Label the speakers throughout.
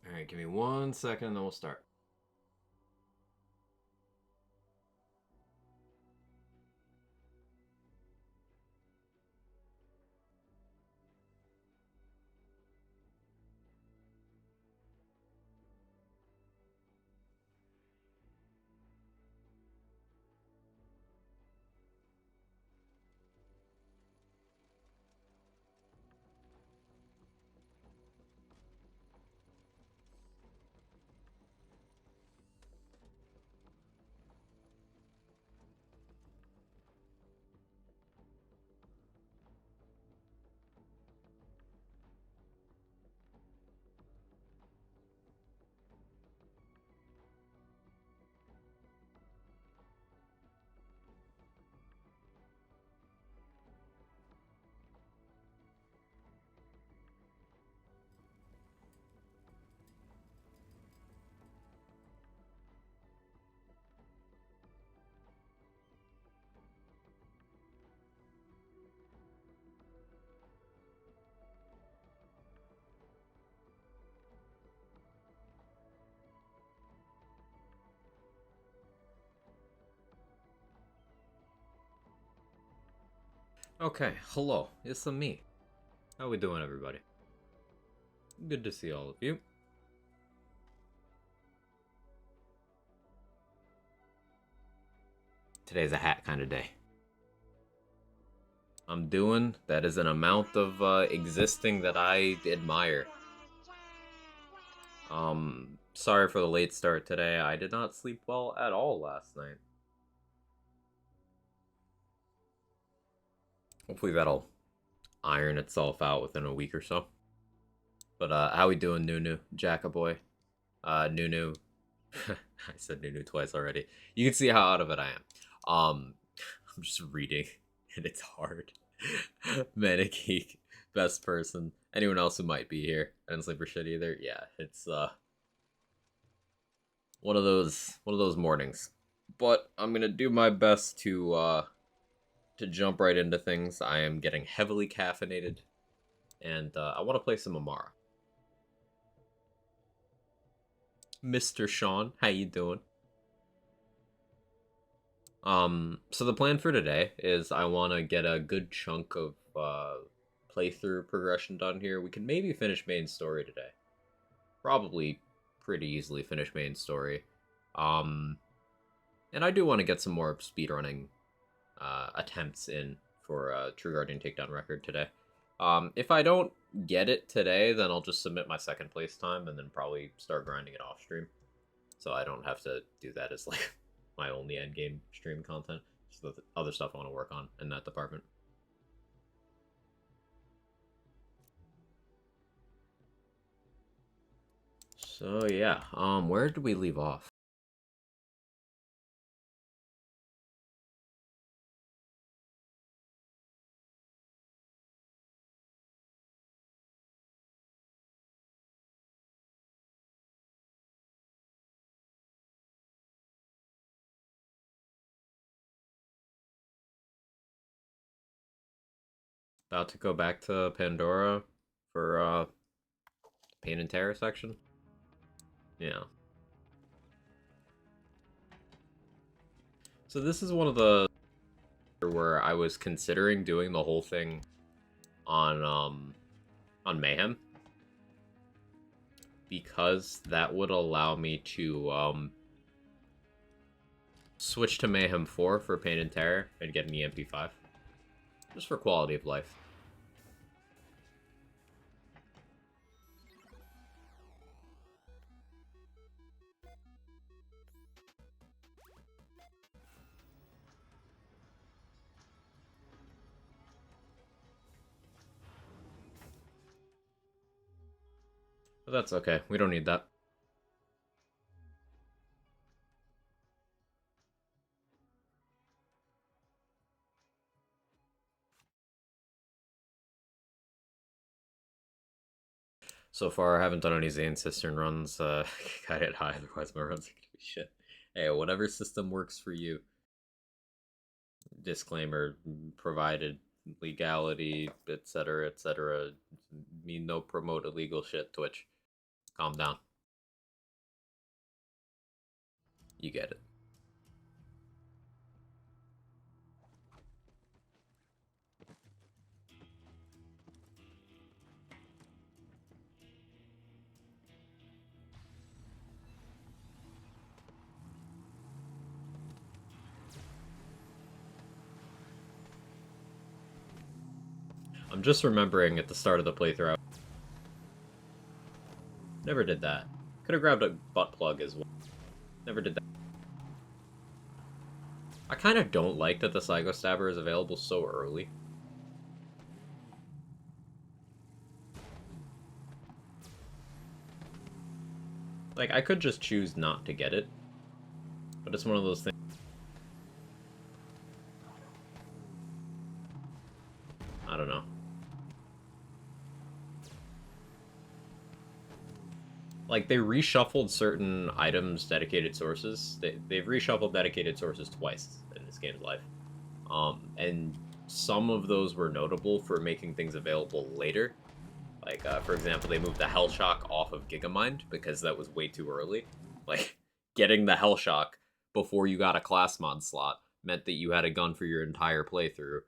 Speaker 1: Alright, give me 1 second and then we'll start. Okay, hello, it's me. How we doing, everybody? Good to see all of you. Today's a hat kind of day. I'm doing that is an amount of existing that I admire. Sorry for the late start today. I did not sleep well at all last night. Hopefully that'll iron itself out within a week or so. But how we doing, Nunu? Jackaboy? Nunu. I said Nunu twice already. You can see how out of it I am. I'm just reading, and it's hard. Manic Geek, best person. Anyone else who might be here? I didn't sleep for shit either. Yeah, it's one of those mornings. But I'm gonna do my best to jump right into things. I am getting heavily caffeinated, and I want to play some Amara. Mr. Sean, how you doing? So the plan for today is I want to get a good chunk of playthrough progression done here. We can maybe finish main story today. Probably pretty easily finish main story. Um, and I do want to get some more speedrunning attempts in for True Guardian Takedown record today. If I don't get it today, then I'll just submit my second place time and then probably start grinding it off stream. So I don't have to do that as like my only end game stream content. Just the other stuff I want to work on in that department. So yeah, where did we leave off? About to go back to Pandora for Pain and Terror section. Yeah. So this is one of the where I was considering doing the whole thing on Mayhem, because that would allow me to switch to Mayhem 4 for Pain and Terror and get an EMP5. Just for quality of life. But that's okay. We don't need that. So far, I haven't done any Zane Cistern runs. Got it high, otherwise my runs are gonna be shit. Hey, whatever system works for you. Disclaimer, provided legality, etc., etc. Mean no promote illegal shit, Twitch. Calm down. You get it. I'm just remembering at the start of the playthrough, I never did that. Could have grabbed a butt plug as well. Never did that. I kind of don't like that the Psycho Stabber is available so early. Like, I could just choose not to get it, but it's one of those things. I don't know. Like, they reshuffled certain items' dedicated sources. They've reshuffled dedicated sources twice in this game's life. And some of those were notable for making things available later. Like, for example, they moved the Hell Shock off of Gigamind because that was way too early. Like, getting the Hell Shock before you got a class mod slot meant that you had a gun for your entire playthrough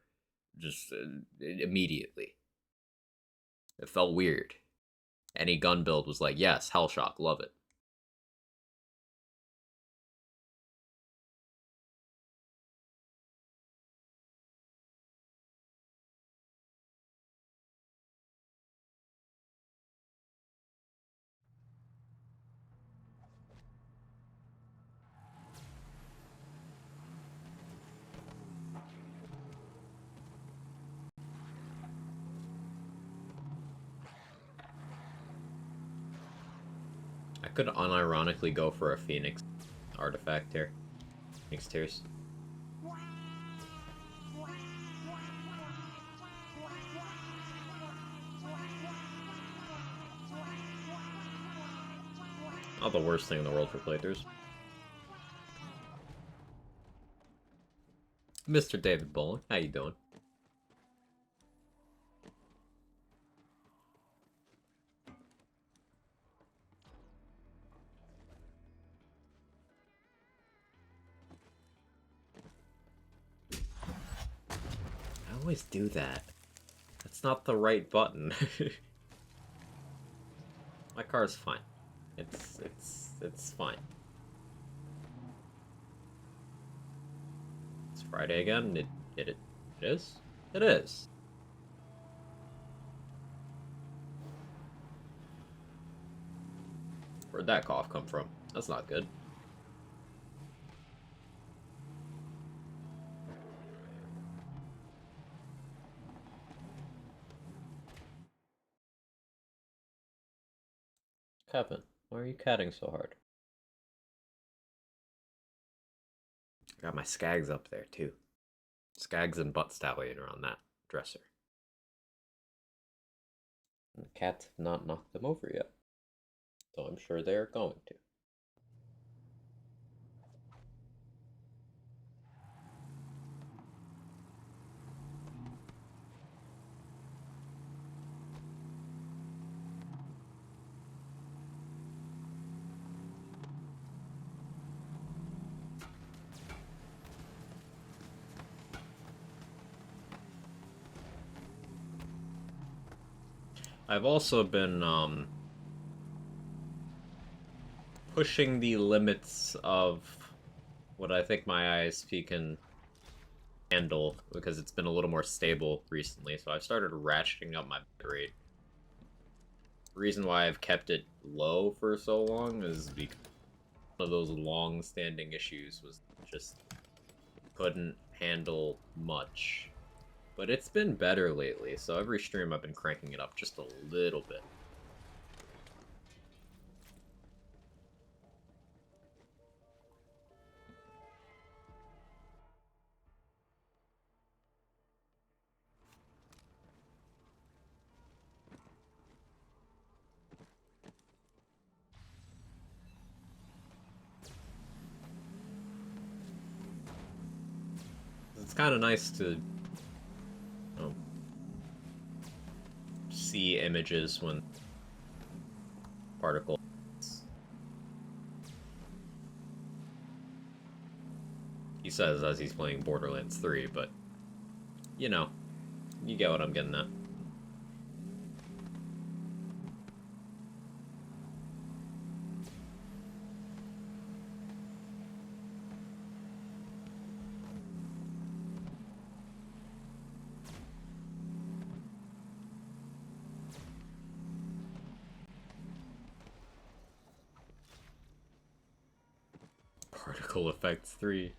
Speaker 1: just immediately. It felt weird. Any gun build was like, yes, Hell Shock, love it. I could unironically go for a Phoenix artifact here. Makes tears. Not the worst thing in the world for playthroughs. Mr. David Bowling, how you doing? I always do that. That's not the right button. My car's fine. It's fine. It's Friday again. It is? It is. Where'd that cough come from? That's not good. Kevin, why are you catting so hard? Got my Skags up there, too. Skags and Butt Stallion are on that dresser. And the cats have not knocked them over yet. So I'm sure they are going to. I've also been pushing the limits of what I think my ISP can handle because it's been a little more stable recently. So I've started ratcheting up my bit rate. The reason why I've kept it low for so long is because one of those long-standing issues was just couldn't handle much. But it's been better lately, so every stream I've been cranking it up just a little bit. It's kind of nice to see images when particles. He says as he's playing Borderlands 3, but you know, you get what I'm getting at. Particle Effects 3.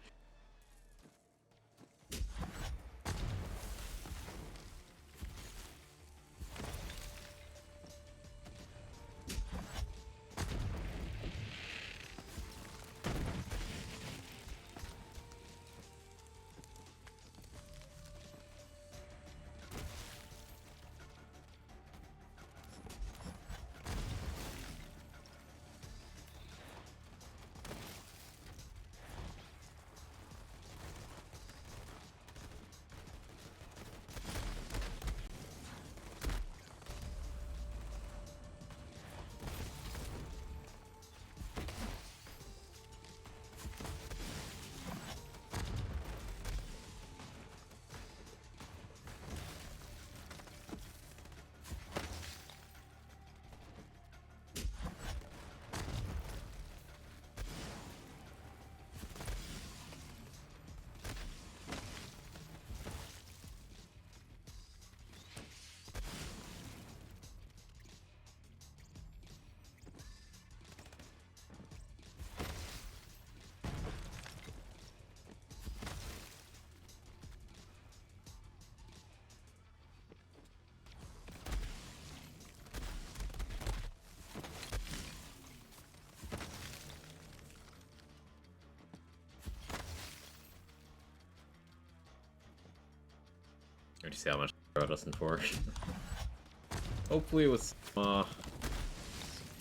Speaker 1: to see how much they wrote us in for. Hopefully with some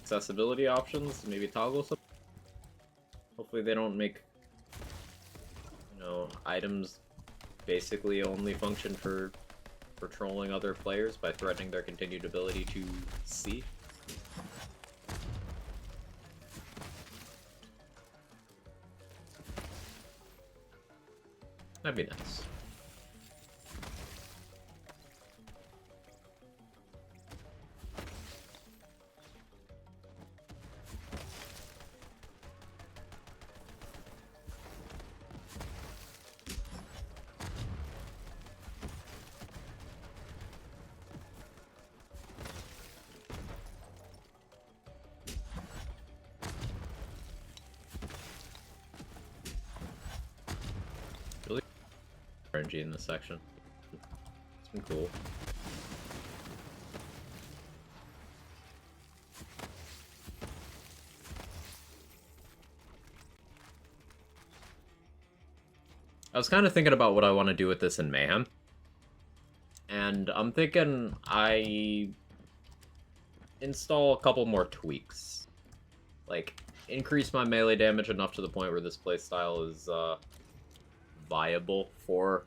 Speaker 1: accessibility options, maybe toggle some. Hopefully they don't make, you know, items basically only function for trolling other players by threatening their continued ability to see. That'd be nice. Really RNG in this section. It's been cool. I was kind of thinking about what I want to do with this in Mayhem. And I'm thinking I install a couple more tweaks. Like, increase my melee damage enough to the point where this playstyle is viable for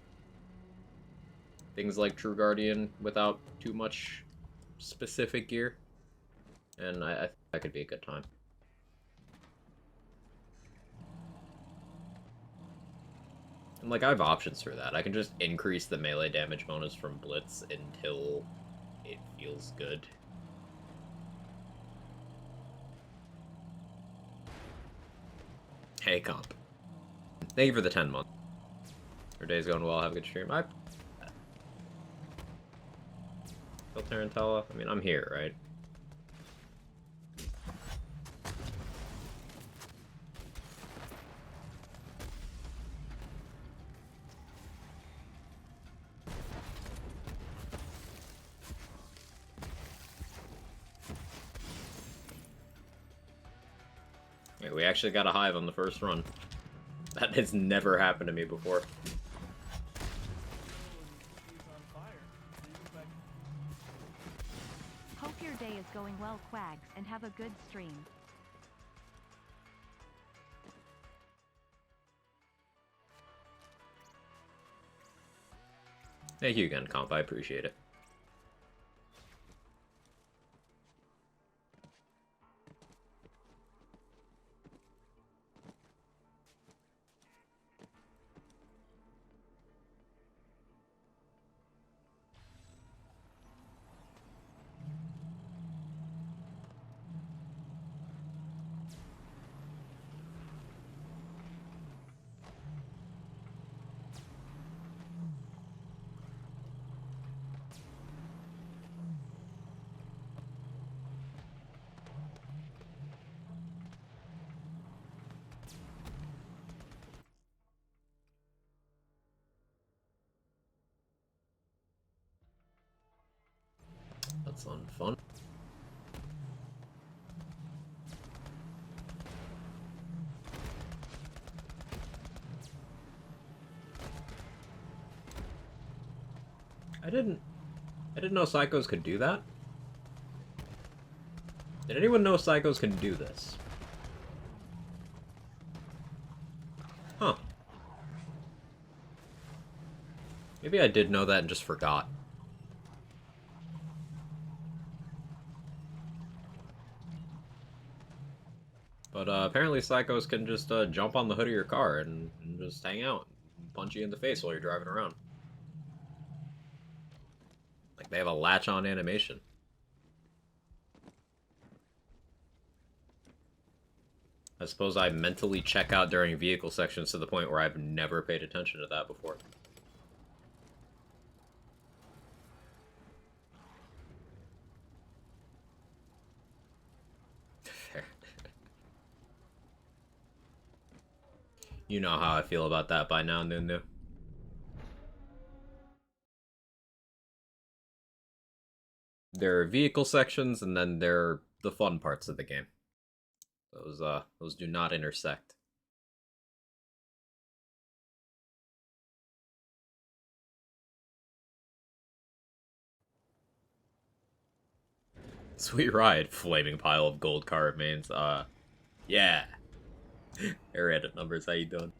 Speaker 1: things like True Guardian without too much specific gear. And I think that could be a good time. And, like, I have options for that. I can just increase the melee damage bonus from Blitz until it feels good. Hey, comp. Thank you for the 10 months. Your day's going well. Have a good stream. Phil Tarantella? I mean, I'm here, right? Yeah, we actually got a hive on the first run. That has never happened to me before.
Speaker 2: Hope your day is going well, Quags, and have a good stream.
Speaker 1: Thank you again, comp. I appreciate it. That's fun. I didn't know psychos could do that. Did anyone know psychos can do this? Huh. Maybe I did know that and just forgot. But apparently psychos can just jump on the hood of your car and just hang out and punch you in the face while you're driving around. Like, they have a latch-on animation. I suppose I mentally check out during vehicle sections to the point where I've never paid attention to that before. Fair. You know how I feel about that by now, Nunu. There are vehicle sections, and then there are the fun parts of the game. Those do not intersect. Sweet ride, flaming pile of gold car remains. Yeah. Air edit numbers, how you doing?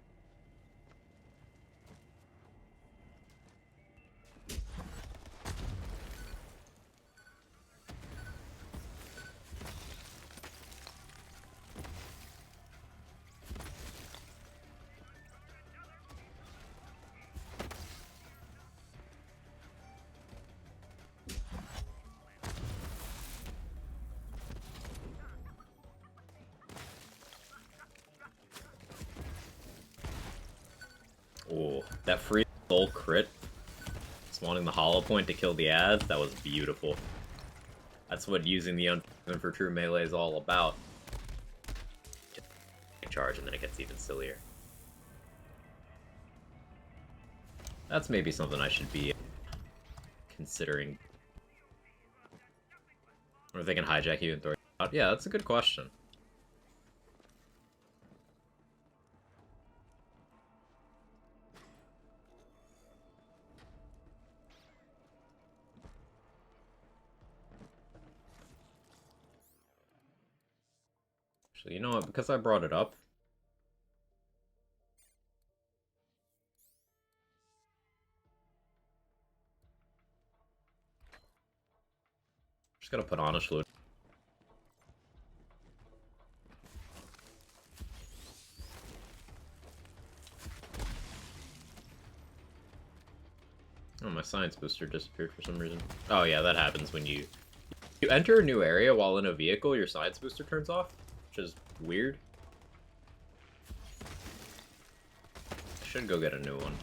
Speaker 1: Oh, that free soul crit. Spawning the hollow point to kill the ads, that was beautiful. That's what using the Unforgiven for true melee is all about. Charge, and then it gets even sillier. That's maybe something I should be considering. Or if they can hijack you and throw you out. Yeah, that's a good question. Actually, you know what? Because I brought it up, just gotta put Honest Loot. Oh, my science booster disappeared for some reason. Oh yeah, that happens when you enter a new area while in a vehicle, your science booster turns off, which is weird. I should go get a new one.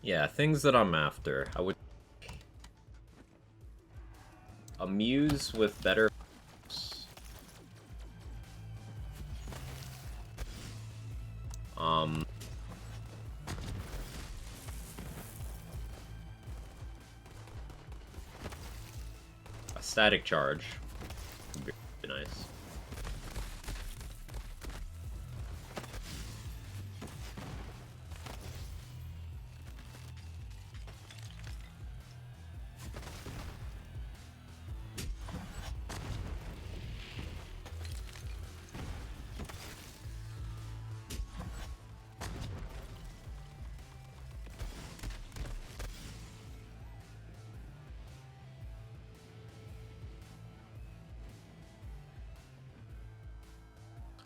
Speaker 1: Yeah, things that I'm after. I would amuse with better. Um, a static charge would be nice.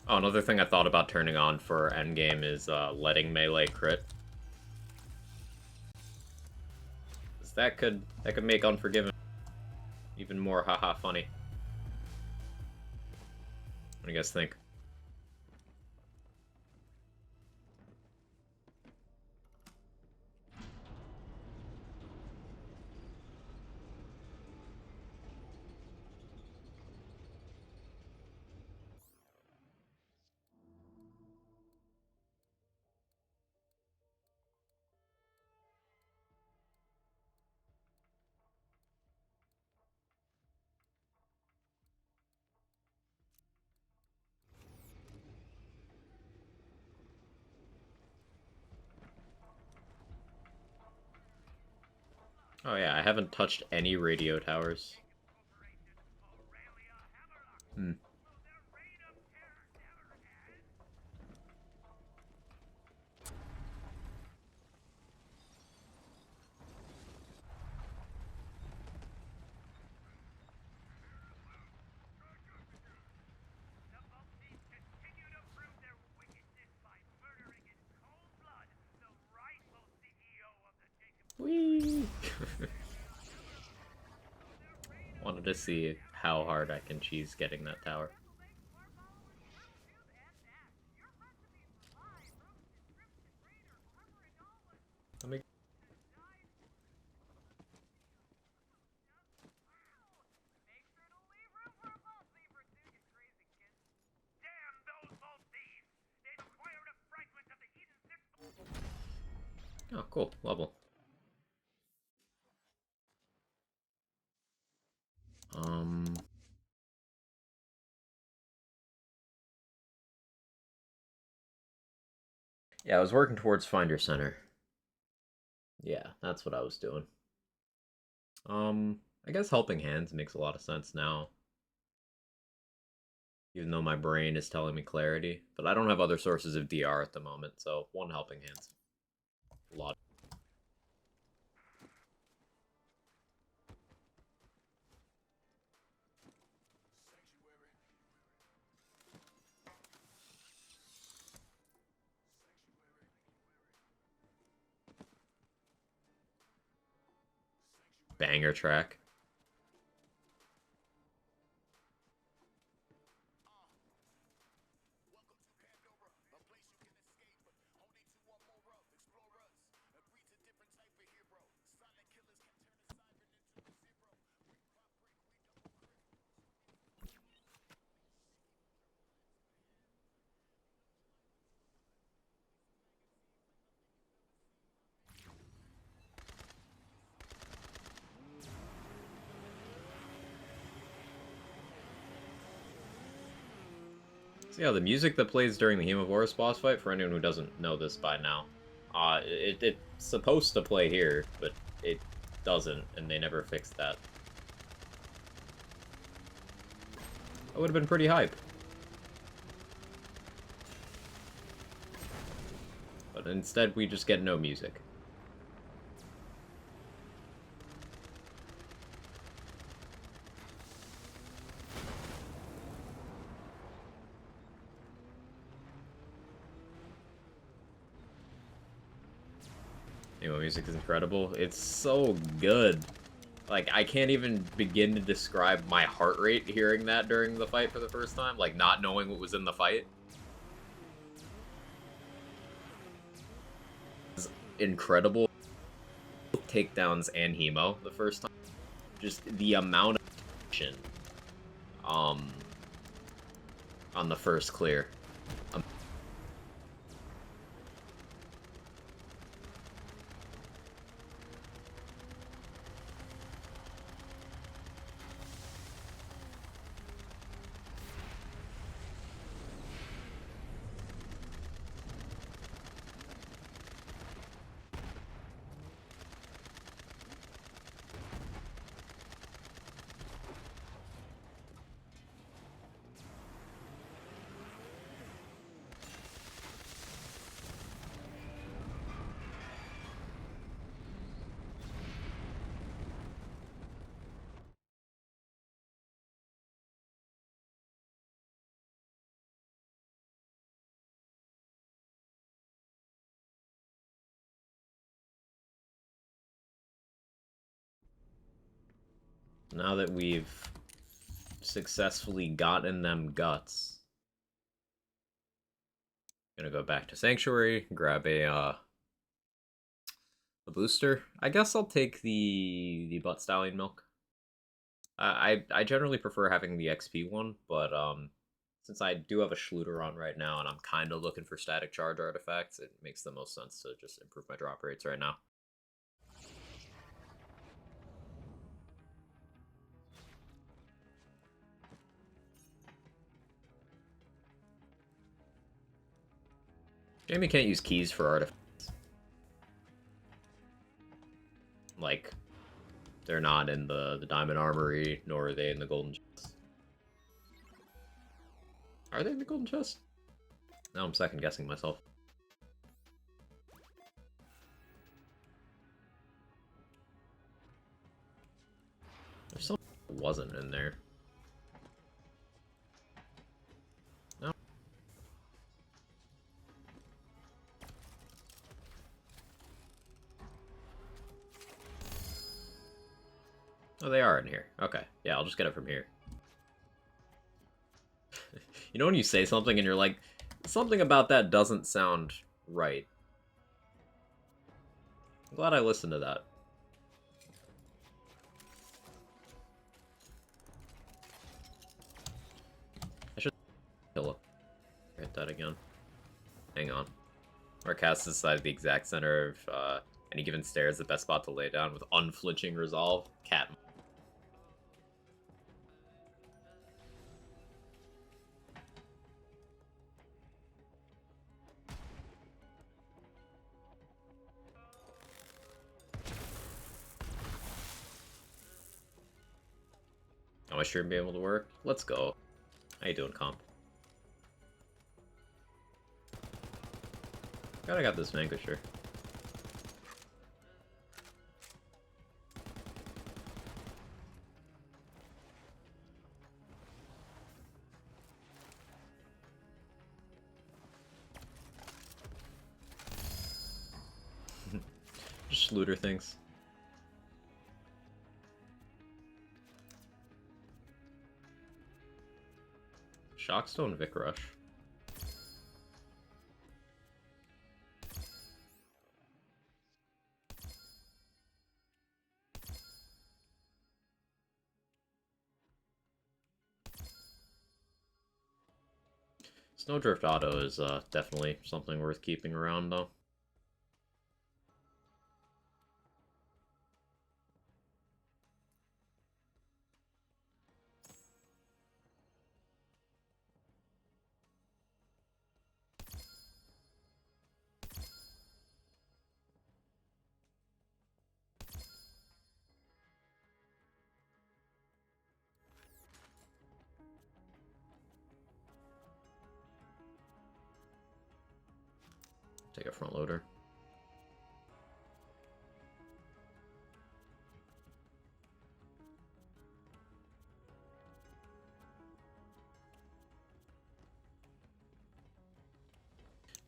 Speaker 1: Oh, another thing I thought about turning on for endgame is letting melee crit. That could make Unforgiven even more haha funny. What do you guys think? Oh yeah, I haven't touched any radio towers. Hmm. Whee! Wanted to see how hard I can cheese getting that tower. Oh, cool. Level. Um... Yeah, I was working towards Finder Center. Yeah, that's what I was doing. I guess Helping Hands makes a lot of sense now, even though my brain is telling me clarity. But I don't have other sources of DR at the moment, so one Helping Hands. A lot. Banger track. So yeah, the music that plays during the Hemovorus boss fight, for anyone who doesn't know this by now, it's supposed to play here, but it doesn't, and they never fixed that. That would have been pretty hype. But instead, we just get no music. Anyway, music is incredible. It's so good. Like, I can't even begin to describe my heart rate hearing that during the fight for the first time, like, not knowing what was in the fight. It's incredible. Takedowns and Hemo the first time. Just the amount of action, um, on the first clear. Now that we've successfully gotten them guts, gonna go back to Sanctuary, grab a booster. I guess I'll take the butt stallion milk. I generally prefer having the XP one, but since I do have a Schluter on right now and I'm kind of looking for static charge artifacts, it makes the most sense to just improve my drop rates right now. Jamie can't use keys for artifacts. Like, they're not in the Diamond Armory, nor are they in the Golden Chest. Are they in the Golden Chest? Now I'm second guessing myself. There's something that wasn't in there. No. Oh, they are in here. Okay. Yeah, I'll just get it from here. You know when you say something and you're like, something about that doesn't sound right. I'm glad I listened to that. I should kill it. Hit that again. Hang on. Or cast this side the exact center of any given stair is the best spot to lay down with unflinching resolve. Cat. Am I sure be able to work? Let's go. How you doing, comp? God, I got this Vanquisher. Just looter things. Shockstone Vic Rush. Snowdrift Auto is definitely something worth keeping around, though. Take a front loader.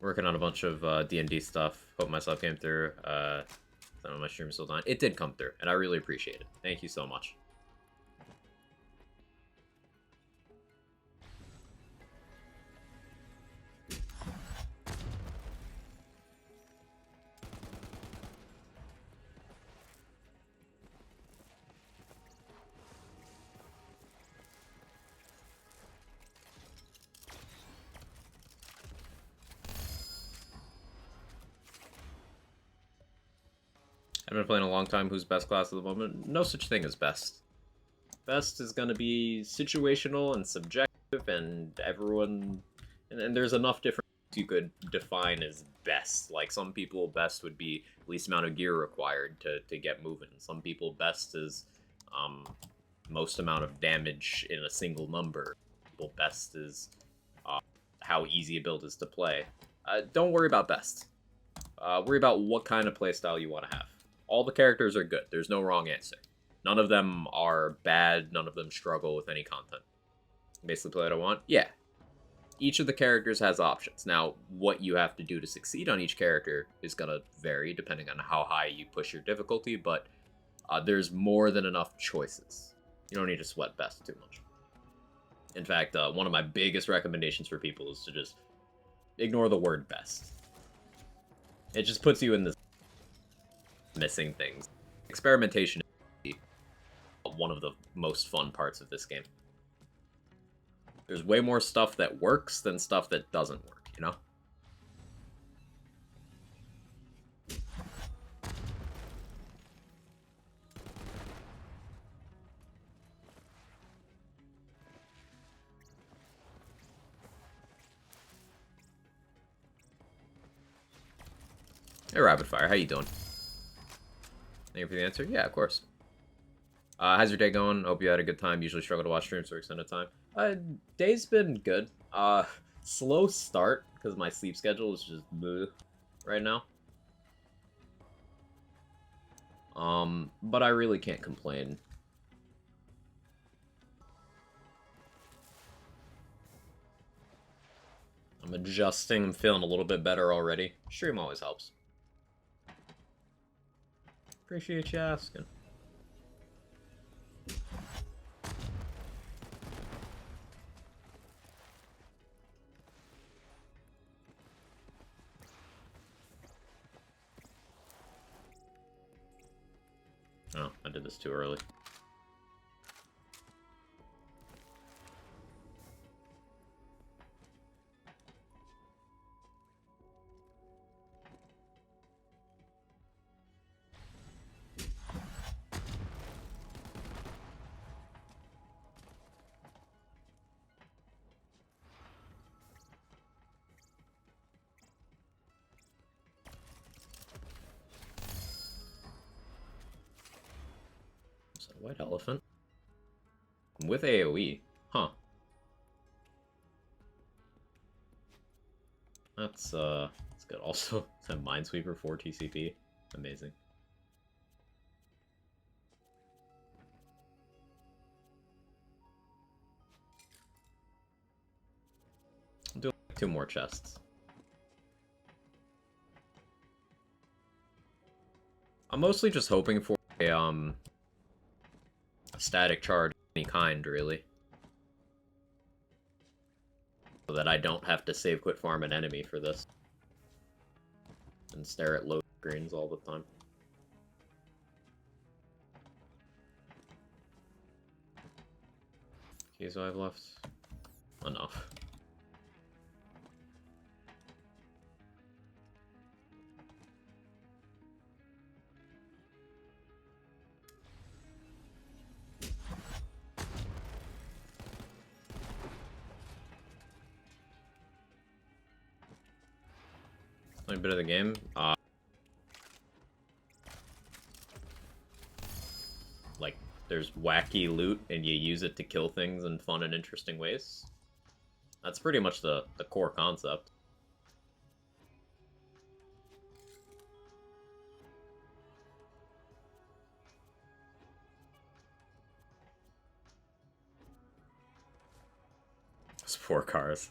Speaker 1: Working on a bunch of D&D stuff. Hope my sub came through. I don't know, my stream's still on. It did come through, and I really appreciate it. Thank you so much. I've been playing a long time. Who's best class at the moment? No such thing as best. Best is going to be situational and subjective, and everyone... And there's enough different you could define as best. Like, some people, best would be least amount of gear required to get moving. Some people, best is most amount of damage in a single number. People, best is how easy a build is to play. Don't worry about best. Worry about what kind of playstyle you want to have. All the characters are good. There's no wrong answer. None of them are bad. None of them struggle with any content. Basically play what I want? Yeah. Each of the characters has options. Now, what you have to do to succeed on each character is going to vary depending on how high you push your difficulty, but there's more than enough choices. You don't need to sweat best too much. In fact, one of my biggest recommendations for people is to just ignore the word best. It just puts you in this missing things. Experimentation is one of the most fun parts of this game. There's way more stuff that works than stuff that doesn't work, you know? Hey, Rapid Fire, how you doing? Thank you for the answer. Yeah, of course. How's your day going? Hope you had a good time. Usually struggle to watch streams for extended time. Day's been good. Slow start, because my sleep schedule is just bleh right now. But I really can't complain. I'm adjusting. I'm feeling a little bit better already. Stream always helps. Appreciate you asking. Oh, I did this too early. White elephant? With AoE. Huh. That's good. Also, it's a Minesweeper 4 TCP. Amazing. I'll do like 2 more chests. I'm mostly just hoping for a static charge of any kind, really. So that I don't have to save quit farm an enemy for this. And stare at load screens all the time. Okay, so I've left enough. A bit of the game. Like, there's wacky loot, and you use it to kill things in fun and interesting ways. That's pretty much the core concept. Those 4 cars.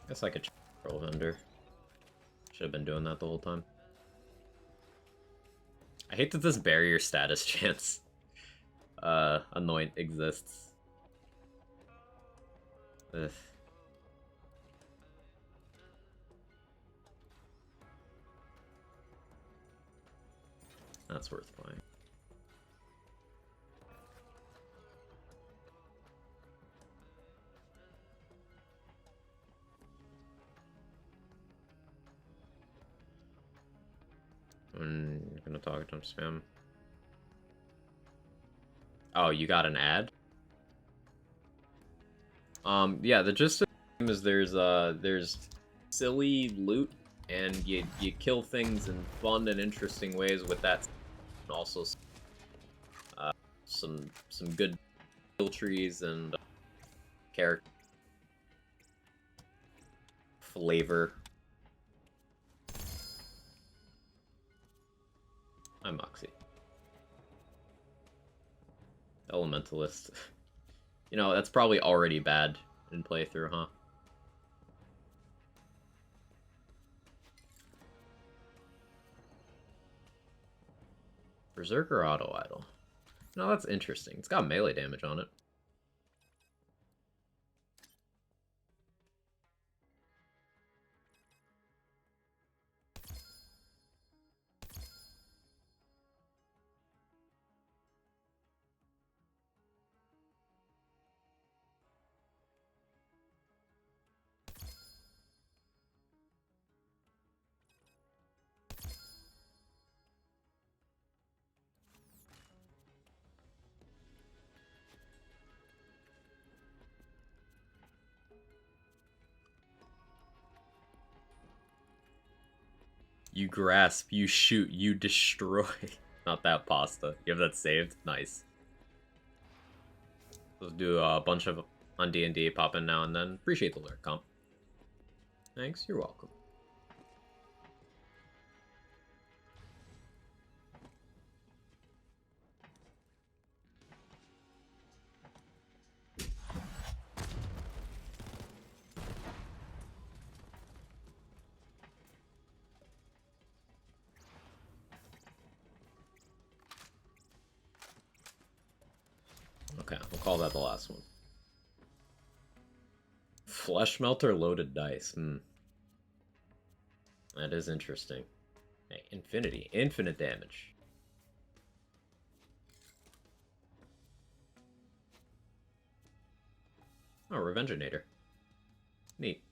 Speaker 1: Guess I could troll vendor. Should have been doing that the whole time. I hate that this barrier status chance anoint exists. Ugh. That's worth buying. I'm gonna talk to spam. Oh, you got an ad? Yeah, the gist of the game is there's silly loot, and you kill things in fun and interesting ways with that, and also some good kill trees and character flavor. I'm Moxie. Elementalist. You know, that's probably already bad in playthrough, huh? Berserker Auto Idol. No, that's interesting. It's got melee damage on it. You grasp, you shoot, you destroy. Not that pasta. You have that saved? Nice. Let's do a bunch of on D&D, pop in now and then. Appreciate the lurk, comp. Thanks, you're welcome. Okay, we'll call that the last one. Flesh Melter loaded dice. That is interesting. Hey, infinite damage. Oh, Revenginator. Neat.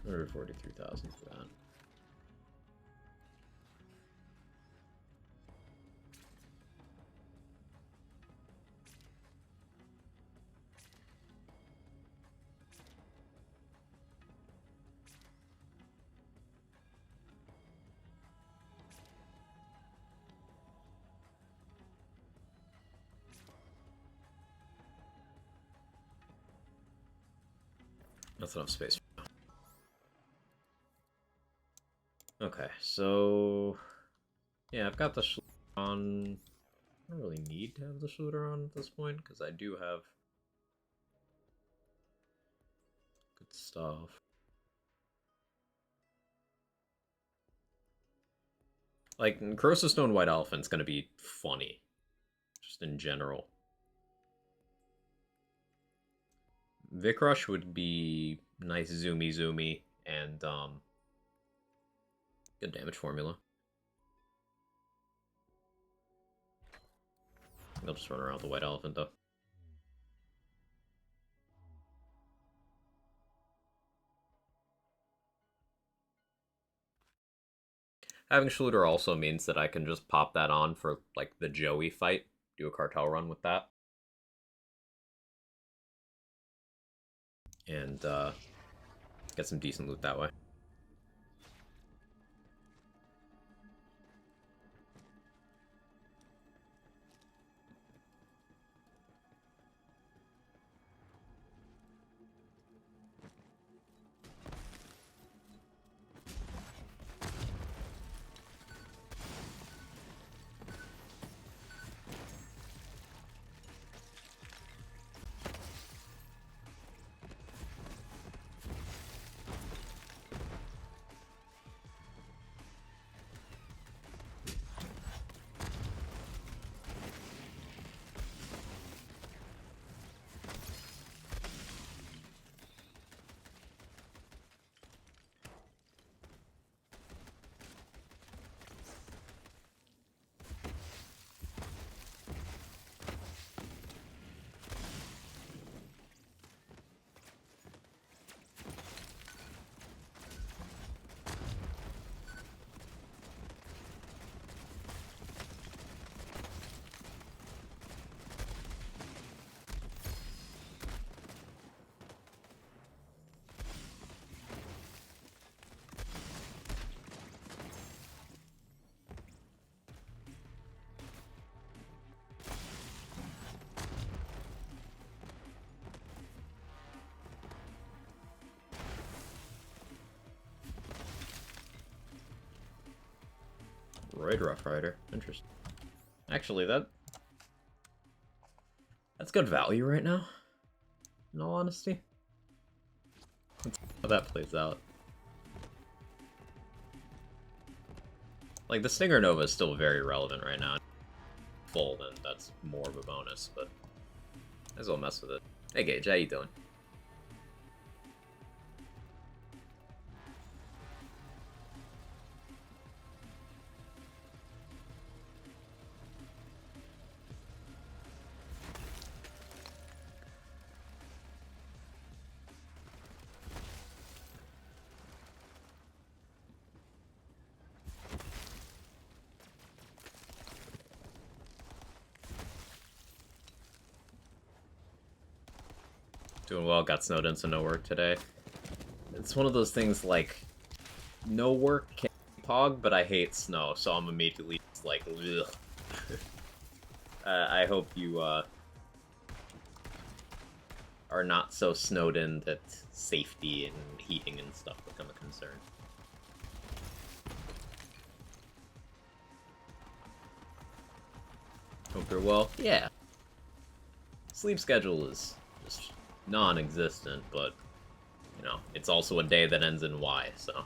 Speaker 1: 143,000 for that. That's enough space. Okay, so yeah, I've got the on. I don't really need to have the Schluter on at this point because I do have good stuff. Like, Corrosive Stone White Elephant's gonna be funny, just in general. Vic Rush would be nice zoomy, and good damage formula. They'll just run around the White Elephant, though. Having Schluter also means that I can just pop that on for, like, the Joey fight. Do a cartel run with that. And, get some decent loot that way. Roid Rough Rider. Interesting. Actually, that's good value right now, in all honesty. Let's see how that plays out. Like, the Stinger Nova is still very relevant right now. Full, then that's more of a bonus, but might as well mess with it. Hey Gage, how you doing? Doing well, got snowed in, so no work today. It's one of those things like, no work can pog, but I hate snow, so I'm immediately just like, ugh. I hope you are not so snowed in that safety and heating and stuff become a concern. Hope you're well. Yeah. Sleep schedule is just non-existent, but, you know, it's also a day that ends in Y, so.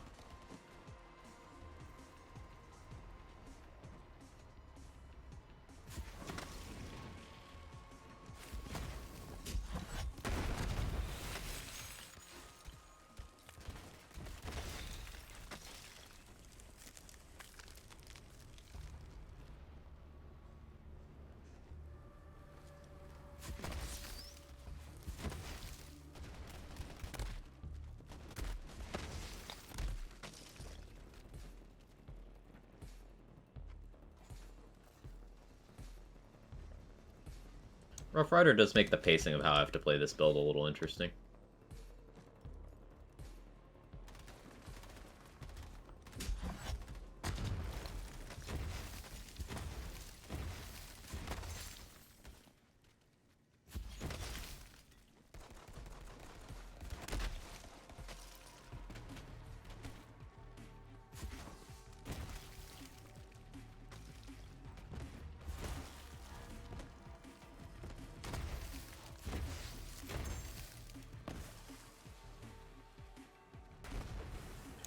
Speaker 1: Rough Rider does make the pacing of how I have to play this build a little interesting.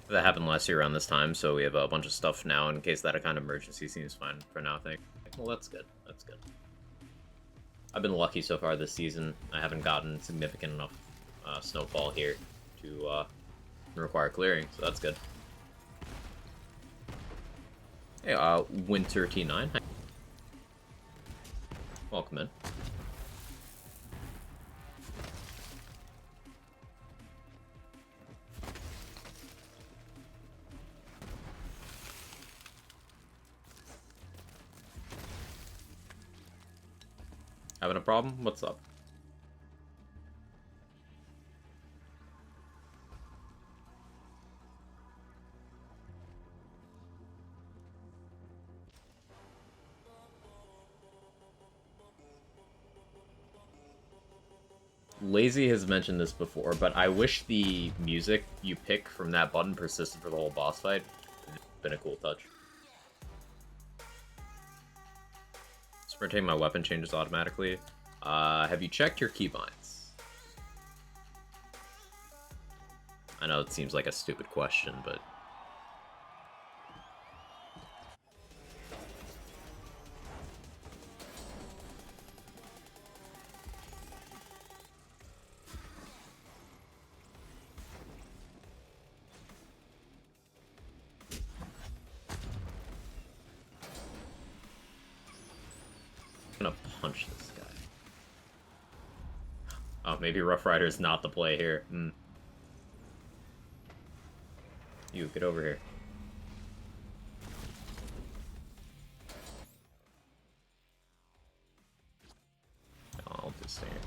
Speaker 1: That happened last year around this time, so we have a bunch of stuff now in case that kind of emergency seems fine for now, I think. Well, that's good. That's good. I've been lucky so far this season. I haven't gotten significant enough snowfall here to require clearing, so that's good. Hey, Winter T9. Hi. Welcome in. Having a problem? What's up? Lazy has mentioned this before, but I wish the music you pick from that button persisted for the whole boss fight. It's been a cool touch. Sprinting my weapon changes automatically. Have you checked your keybinds? I know it seems like a stupid question, but... I'm gonna punch this guy. Oh, maybe Rough Rider is not the play here. You, get over here. I'll just stay here.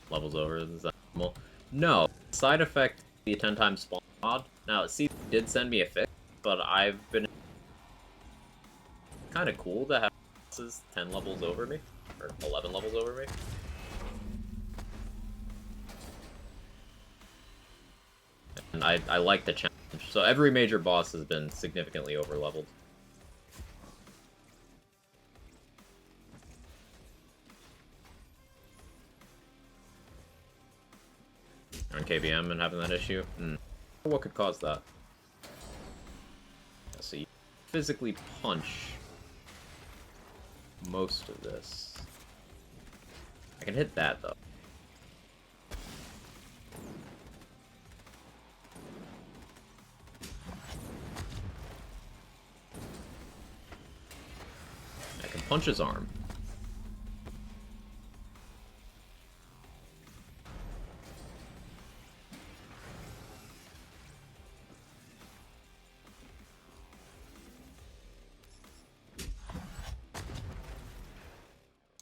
Speaker 1: Levels over, is that normal? No. Side effect, the 10 times spawn mod. Now, see, did send me a fix, but I've been kind of cool to have bosses 10 levels over me, or 11 levels over me. And I like the challenge. So every major boss has been significantly over-leveled. On KBM and having that issue? What could cause that? So you physically punch most of this. I can hit that, though. I can punch his arm.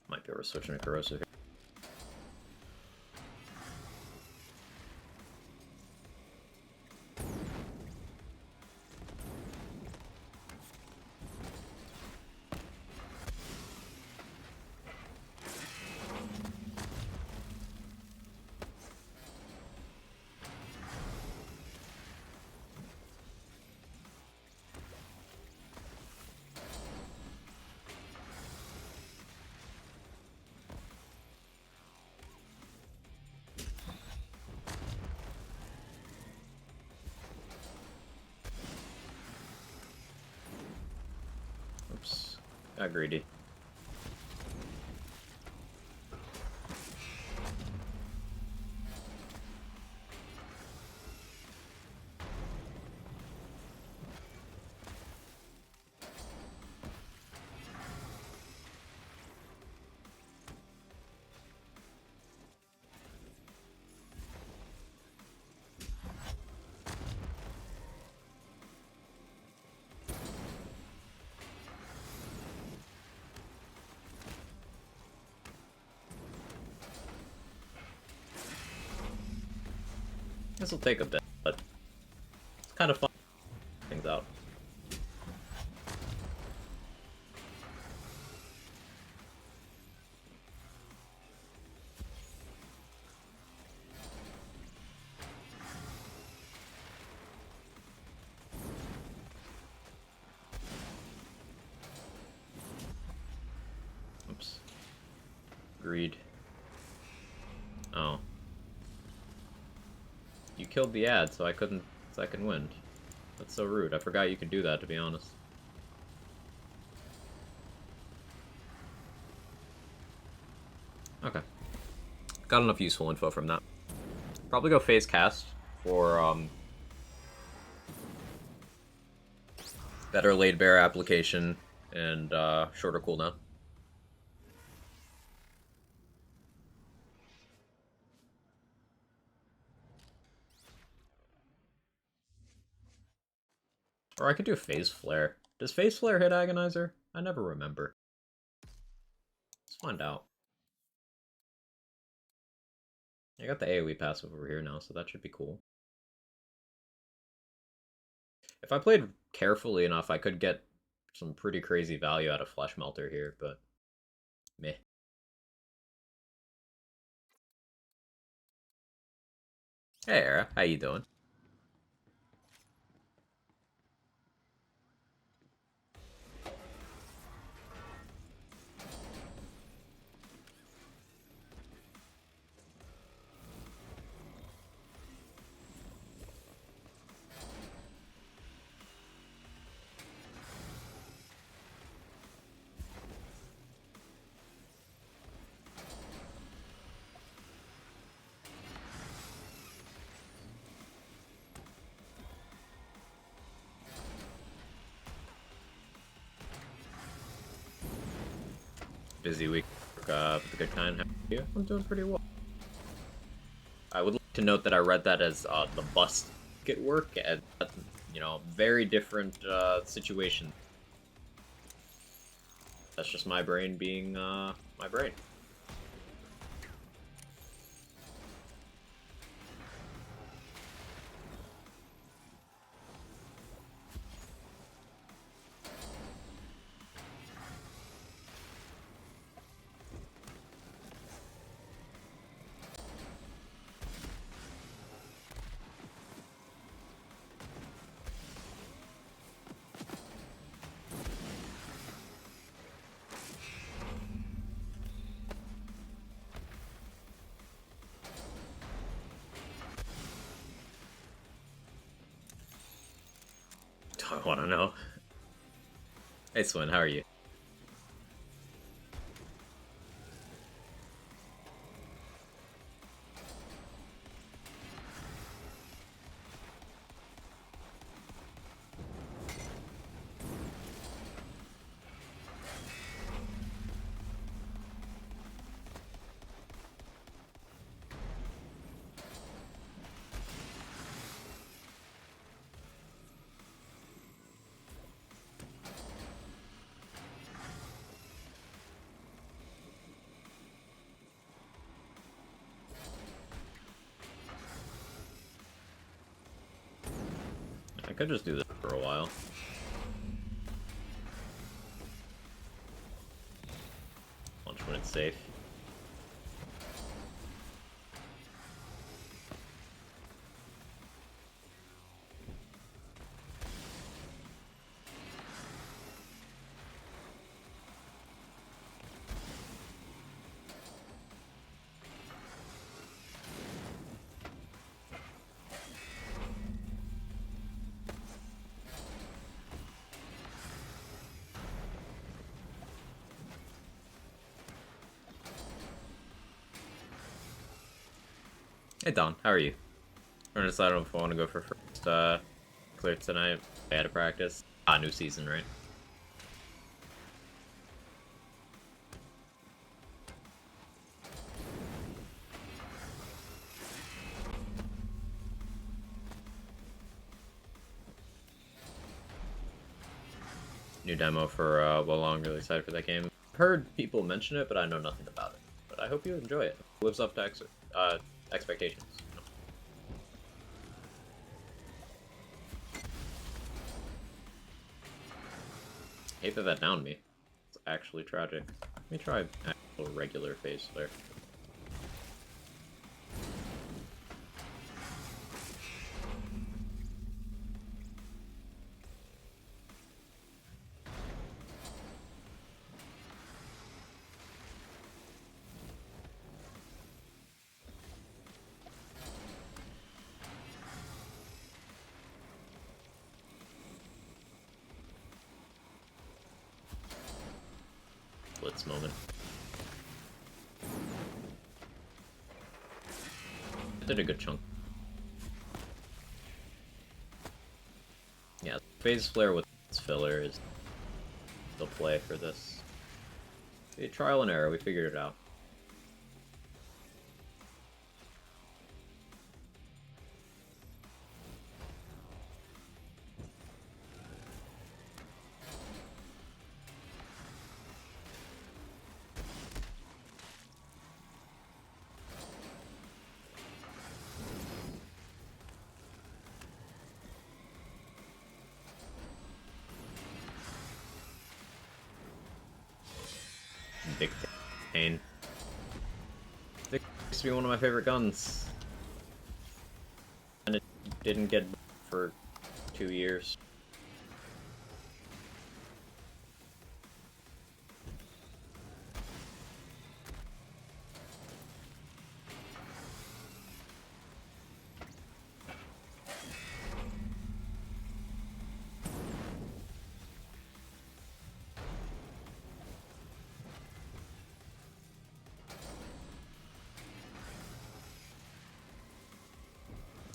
Speaker 1: Might be able to switch into corrosive here. Oops. Got greedy. This will take a bit, but it's kind of fun. Things out. Oops. Greed. Oh. You killed the ad, so I couldn't second wind. That's so rude. I forgot you could do that, to be honest. Okay. Got enough useful info from that. Probably go phase cast for better laid bare application and shorter cooldown. Or I could do a phase flare. Does phase flare hit Agonizer? I never remember. Let's find out. I got the AoE passive over here now, so that should be cool. If I played carefully enough, I could get some pretty crazy value out of Flesh Melter here, but meh. Hey, Era, how you doing? Busy week with the good kind. How are you? I'm doing pretty well. I would like to note that I read that as the bus get work, and you know, very different situation. That's just my brain being my brain. I want to know. Hey, Swin, how are you? I could just do this for a while. Launch when it's safe. Hey Don, how are you? I'm gonna decide if I want to go for first clear tonight. I had to practice. New season, right? New demo for Wolong, really excited for that game. Heard people mention it, but I know nothing about it. But I hope you enjoy it. Lives up to expectations. hate that that downed me. It's actually tragic. Let me try actual regular phase flare. Blitz moment. I did a good chunk. Yeah, phase flare with filler is the play for this. Trial and error, we figured it out. Dictate. It used to be one of my favorite guns. And it didn't get for 2 years.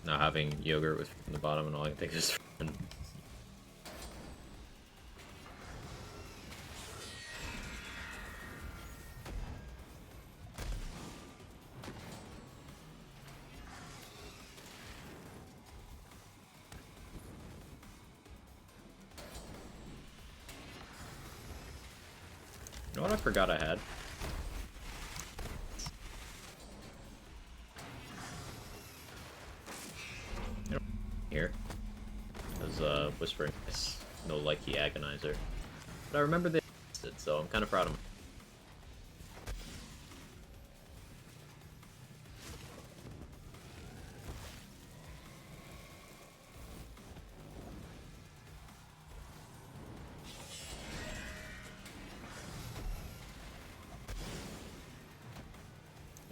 Speaker 1: Now having yogurt with from the bottom and all I think is fun. You know what I forgot I had? Here. As Whispering no likey agonizer. But I remember they existed, so I'm kind of proud of them.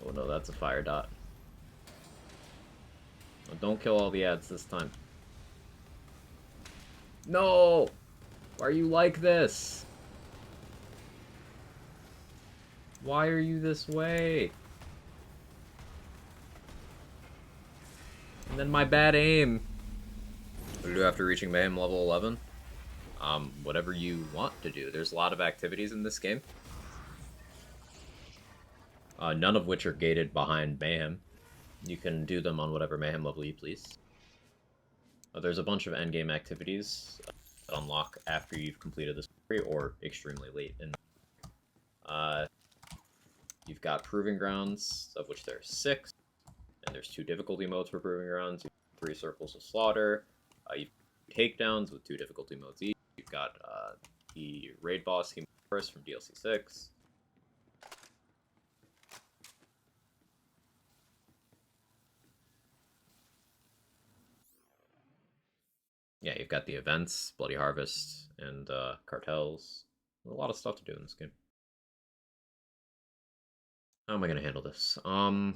Speaker 1: Oh no, that's a fire dot. Oh, don't kill all the ads this time. No! Why are you like this? Why are you this way? And then my bad aim. What do you do after reaching Mayhem level 11? Whatever you want to do. There's a lot of activities in this game. None of which are gated behind Mayhem. You can do them on whatever Mayhem level you please. There's a bunch of endgame activities that unlock after you've completed the story or extremely late. And you've got Proving Grounds, of which there's 6, and there's 2 difficulty modes for Proving Grounds. You've got 3 Circles of Slaughter. You've got takedowns with 2 difficulty modes each. You've got the raid boss Amara from DLC 6. Yeah, you've got the events, Bloody Harvest, and cartels. A lot of stuff to do in this game. How am I going to handle this? I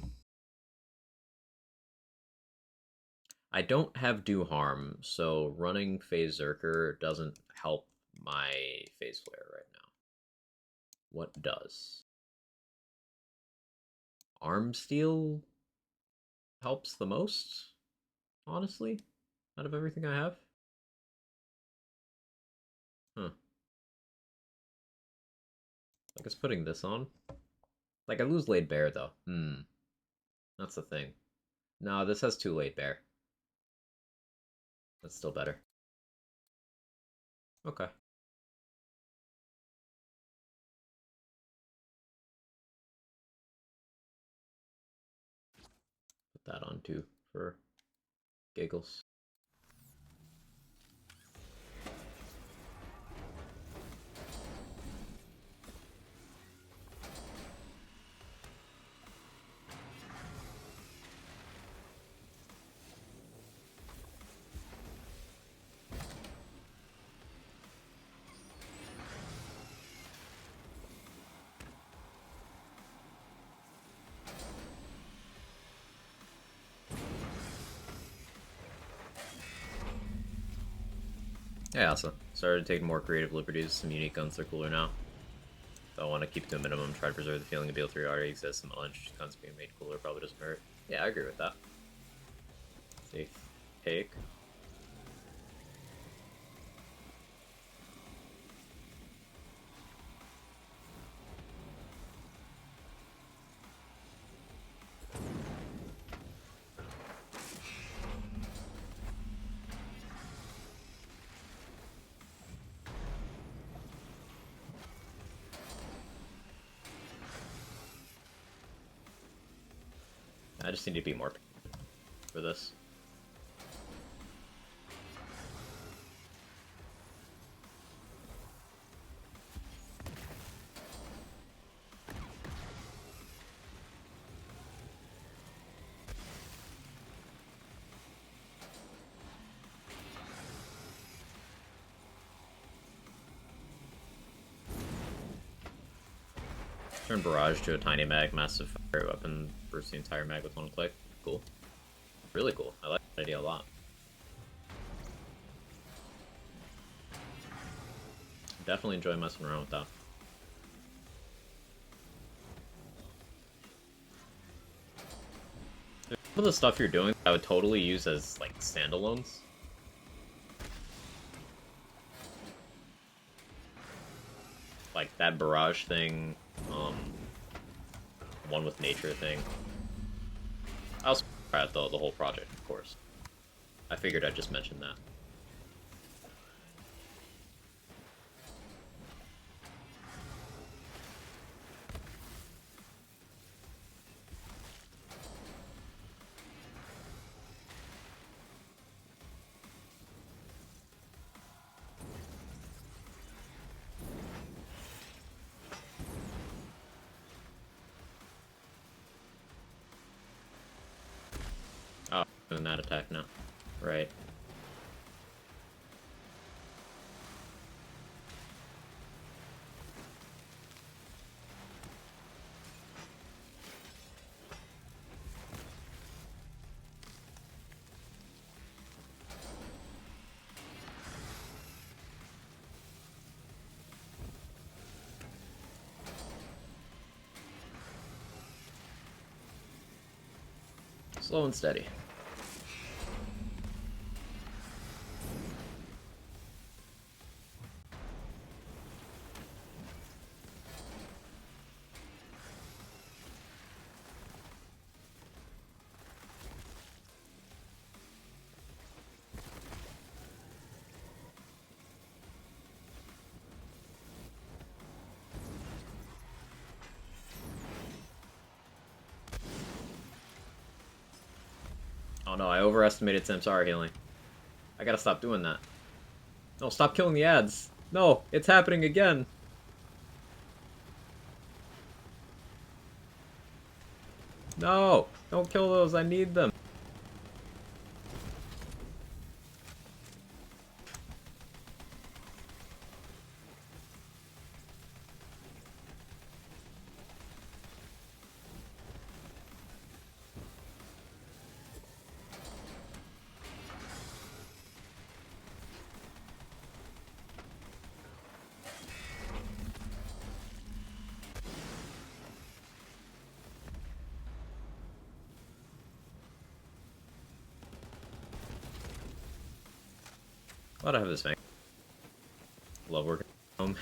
Speaker 1: don't have Do Harm, so running Phase Zerker doesn't help my Phase Flare right now. What does? Arm Steel helps the most, honestly, out of everything I have. Huh. I guess putting this on. Like, I lose Laid Bear, though. That's the thing. No, this has 2 Laid Bear. That's still better. Okay. Put that on, too, for giggles. Yeah, also started taking more creative liberties. Some unique guns are cooler now. So I want to keep it to a minimum, try to preserve the feeling of BL3 already exists. Some uninteresting guns being made cooler probably doesn't hurt. Yeah, I agree with that. Safe take. I just need to be more for this. Turn barrage to a tiny mag, massive fire weapon, burst the entire mag with one click. Cool. Really cool. I like that idea a lot. Definitely enjoy messing around with that. Some of the stuff you're doing, I would totally use as like standalones. Like that barrage thing, one with nature thing. I also try out the whole project, of course. I figured I'd just mention that. Oh, doing that attack now. Right. Slow and steady. Oh no, I overestimated Samsara healing. I gotta stop doing that. No, stop killing the ads. No, it's happening again. No, don't kill those. I need them. Glad I have this thing. Love working from home.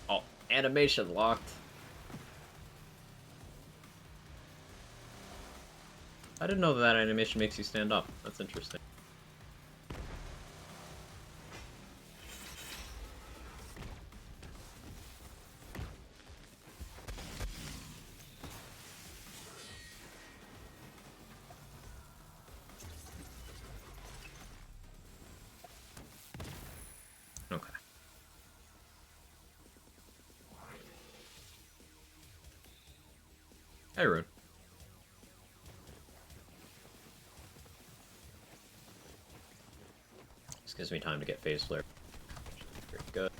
Speaker 1: Oh, animation locked. I didn't know that animation makes you stand up. That's interesting. Okay. Hey, Rune. Just Gives me time to get phase flare. Very good.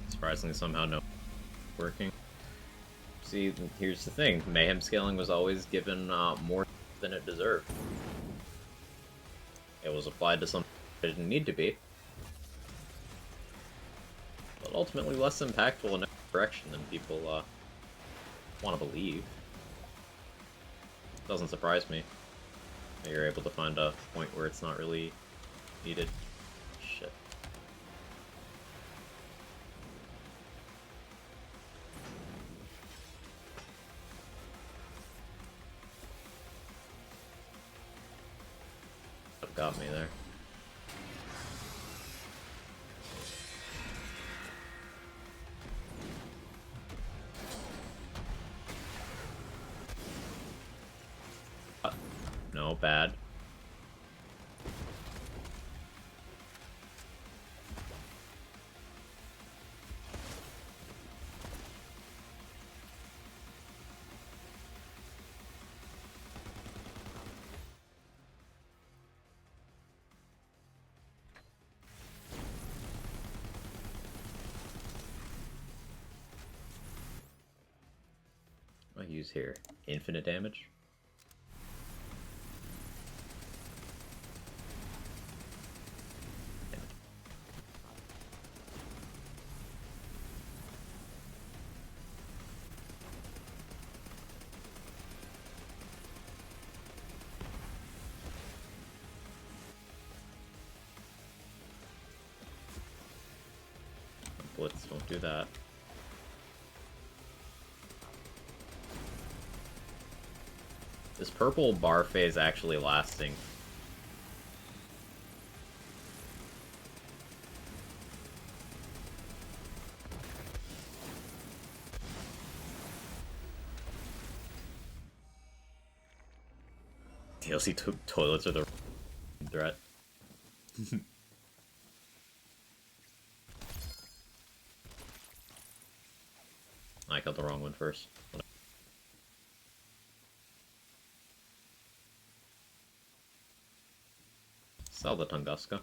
Speaker 1: Surprisingly, somehow no working. See, here's the thing. Mayhem scaling was always given more than it deserved. It was applied to something it didn't need to be. But ultimately less impactful in every direction than people want to believe. Doesn't surprise me that you're able to find a point where it's not really needed. Shit. Got me there. No, bad. I use here infinite damage. Blitz, don't do that. Is purple bar phase actually lasting? DLC toilets are the threat. I got the wrong one first. Sell the Tunguska.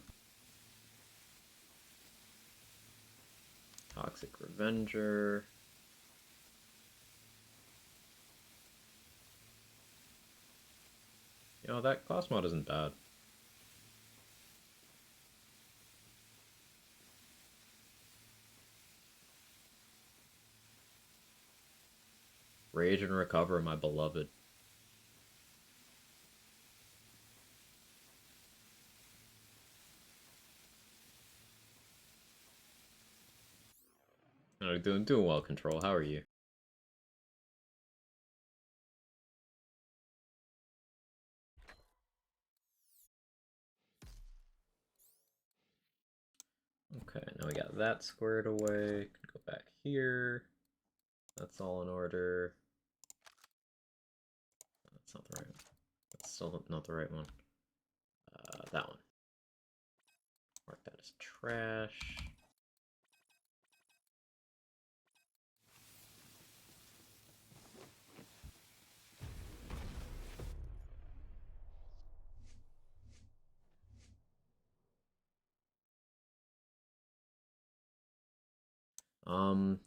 Speaker 1: Toxic Revenger. You know, that class mod isn't bad. Rage and Recover, my beloved. Oh, doing well, Control. How are you? Okay, now we got that squared away. Can go back here. That's all in order. That's not the right one. That's still not the right one. That one. Mark that as trash.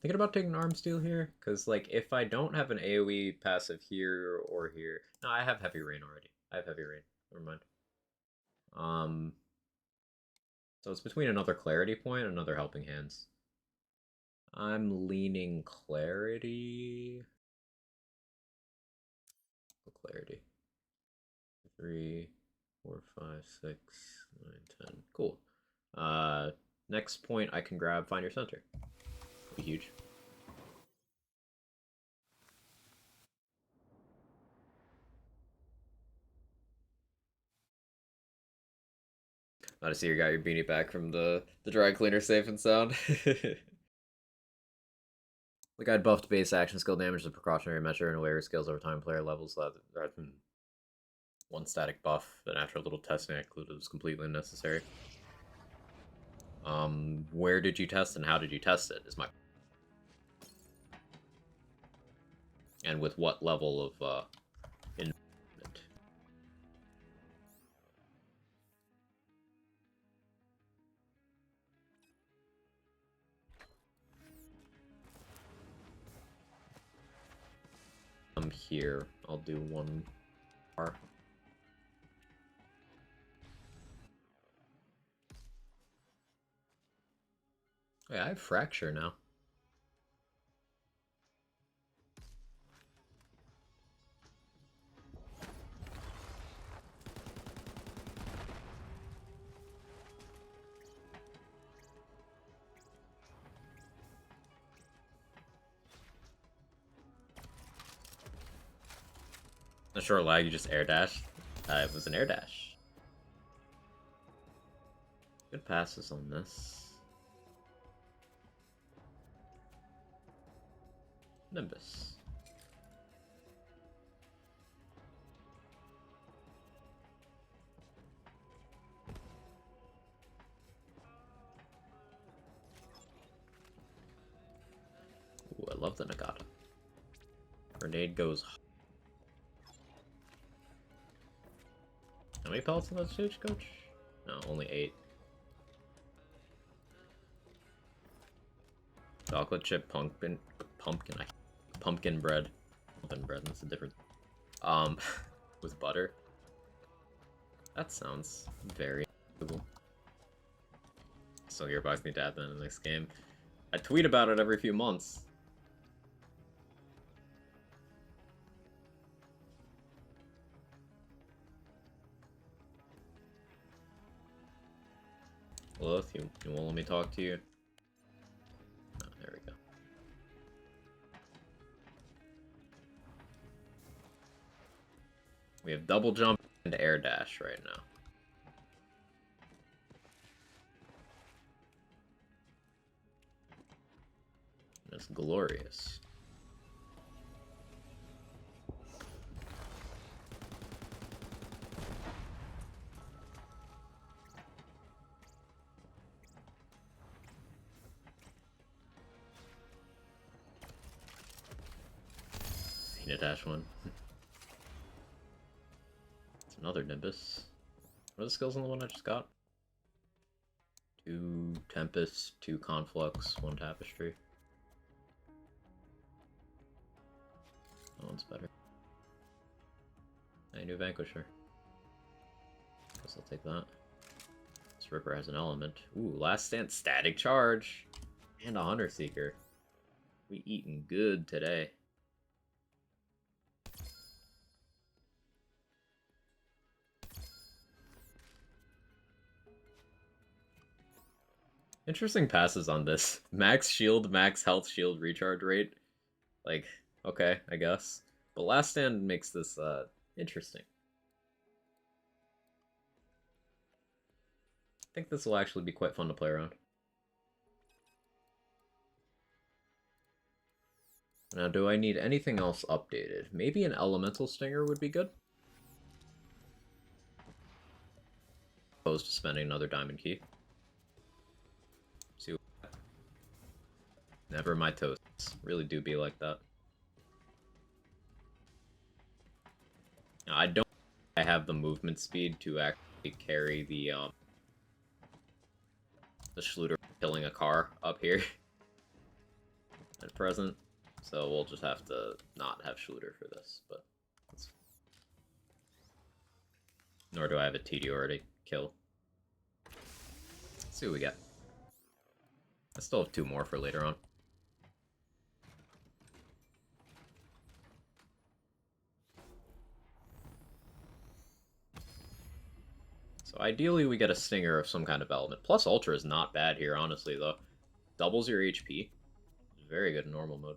Speaker 1: Thinking about taking arm steel here, because like if I don't have an AoE passive here or here, no, I have heavy rain already. I have heavy rain. Never mind. So it's between another clarity point and another helping hands. I'm leaning clarity. clarity. 3, 4, 5, 6, 9, 10. Cool. Next point I can grab Find Your Center. Be huge. I see you got your beanie back from the dry cleaner safe and sound. The guide buffed base action skill damage as a precautionary measure and aware skills over time player levels rather than one static buff. Then after a little testing I concluded it was completely unnecessary. Where did you test and how did you test it is my... And with what level of investment? I'm here. I'll do one bar. Yeah, I have fracture now. A short lag, you just air dash. It was an air dash. Good passes on this. Nimbus. Ooh, I love the Nagata. Grenade goes. How many pellets in that stage, coach? No, only 8. Chocolate chip pumpkin bread. Pumpkin bread, that's a different. With butter. That sounds very cool. So Gearbox need to add that in the next game. I tweet about it every few months. Lilith, you won't let me talk to you? Oh, there we go. We have double jump and air dash right now. It's glorious. Need a dash one. It's another Nimbus. What are the skills on the one I just got? 2 Tempest, 2 Conflux, 1 Tapestry. That one's better. Hey, new Vanquisher. Guess I'll take that. This Ripper has an element. Ooh, Last Stand Static Charge! And a Hunter Seeker. We eating good today. Interesting passes on this. Max shield, max health shield recharge rate. Like, okay, I guess. But Last Stand makes this, interesting. I think this will actually be quite fun to play around. Now, do I need anything else updated? Maybe an Elemental Stinger would be good. Opposed to spending another diamond key. See, never my toasts. Really do be like that. Now, I don't. I have the movement speed to actually carry the Schluter killing a car up here at present. So we'll just have to not have Schluter for this, but nor do I have a TD already kill. Let's see what we get. I still have 2 more for later on. So ideally we get a Stinger of some kind of element. Plus Ultra is not bad here, honestly, though. Doubles your HP. Very good in normal mode.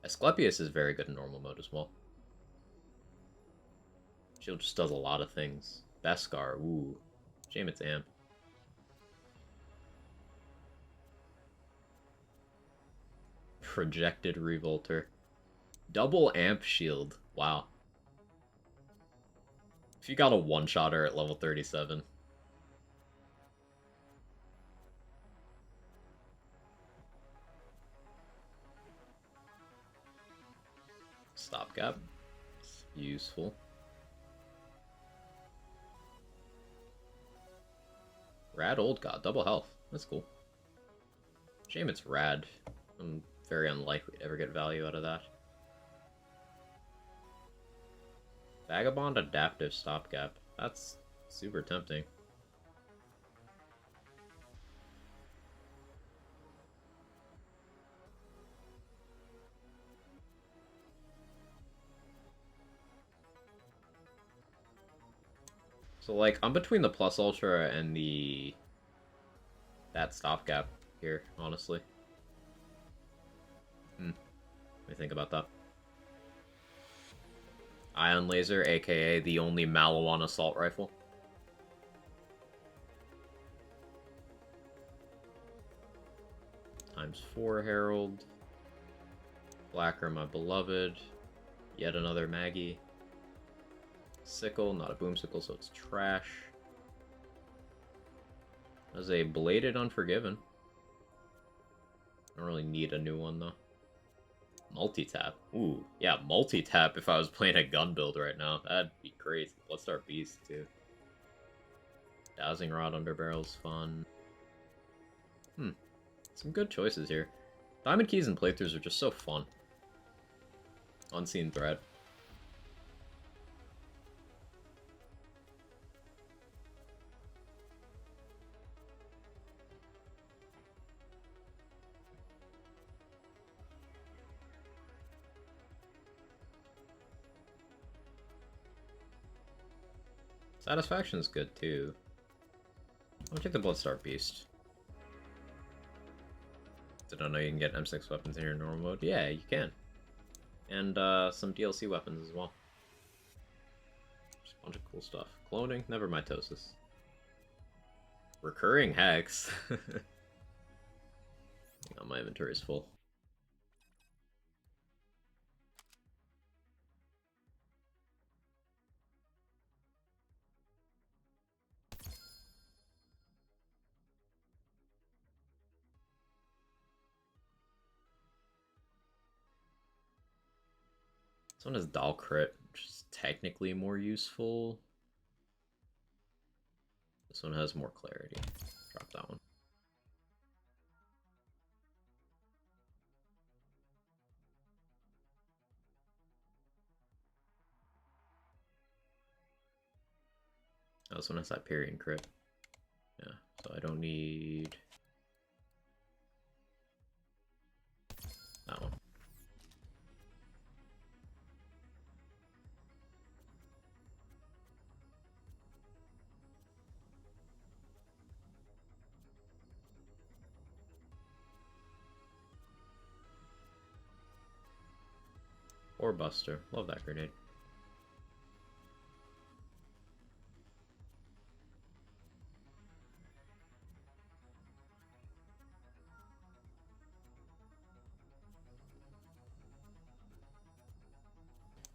Speaker 1: Asclepius is very good in normal mode as well. Shield just does a lot of things. Beskar, ooh. Shame it's amp. Projected Revolter. Double amp shield. Wow. If you got a one-shotter at level 37. Stopgap. It's useful. Rad Old God. Double health. That's cool. Shame it's rad. I'm very unlikely to ever get value out of that. Vagabond Adaptive Stopgap. That's super tempting. So, like, I'm between the Plus Ultra and that Stopgap here, honestly. Let me think about that. Ion Laser, aka the only Malawan Assault Rifle. ×4 Herald. Blacker, my beloved. Yet another Maggie. Sickle, not a boomsicle, so it's trash. As a Bladed Unforgiven. I don't really need a new one, though. Multi-tap. Ooh, yeah, multi-tap if I was playing a gun build right now. That'd be crazy. Bloodstart Beast, too. Dowsing Rod Underbarrel's fun. Some good choices here. Diamond Keys and playthroughs are just so fun. Unseen Threat. Satisfaction's good, too. I'll take the Bloodstar Beast. Did I know you can get M6 weapons in your normal mode? Yeah, you can. And some DLC weapons as well. Just a bunch of cool stuff. Cloning, never mitosis. Recurring Hex. Hang on, my inventory is full. This one is Doll Crit, which is technically more useful. This one has more clarity. Drop that one. Oh, this one has Hyperion Crit. Yeah, so I don't need that one. Or Buster. Love that grenade.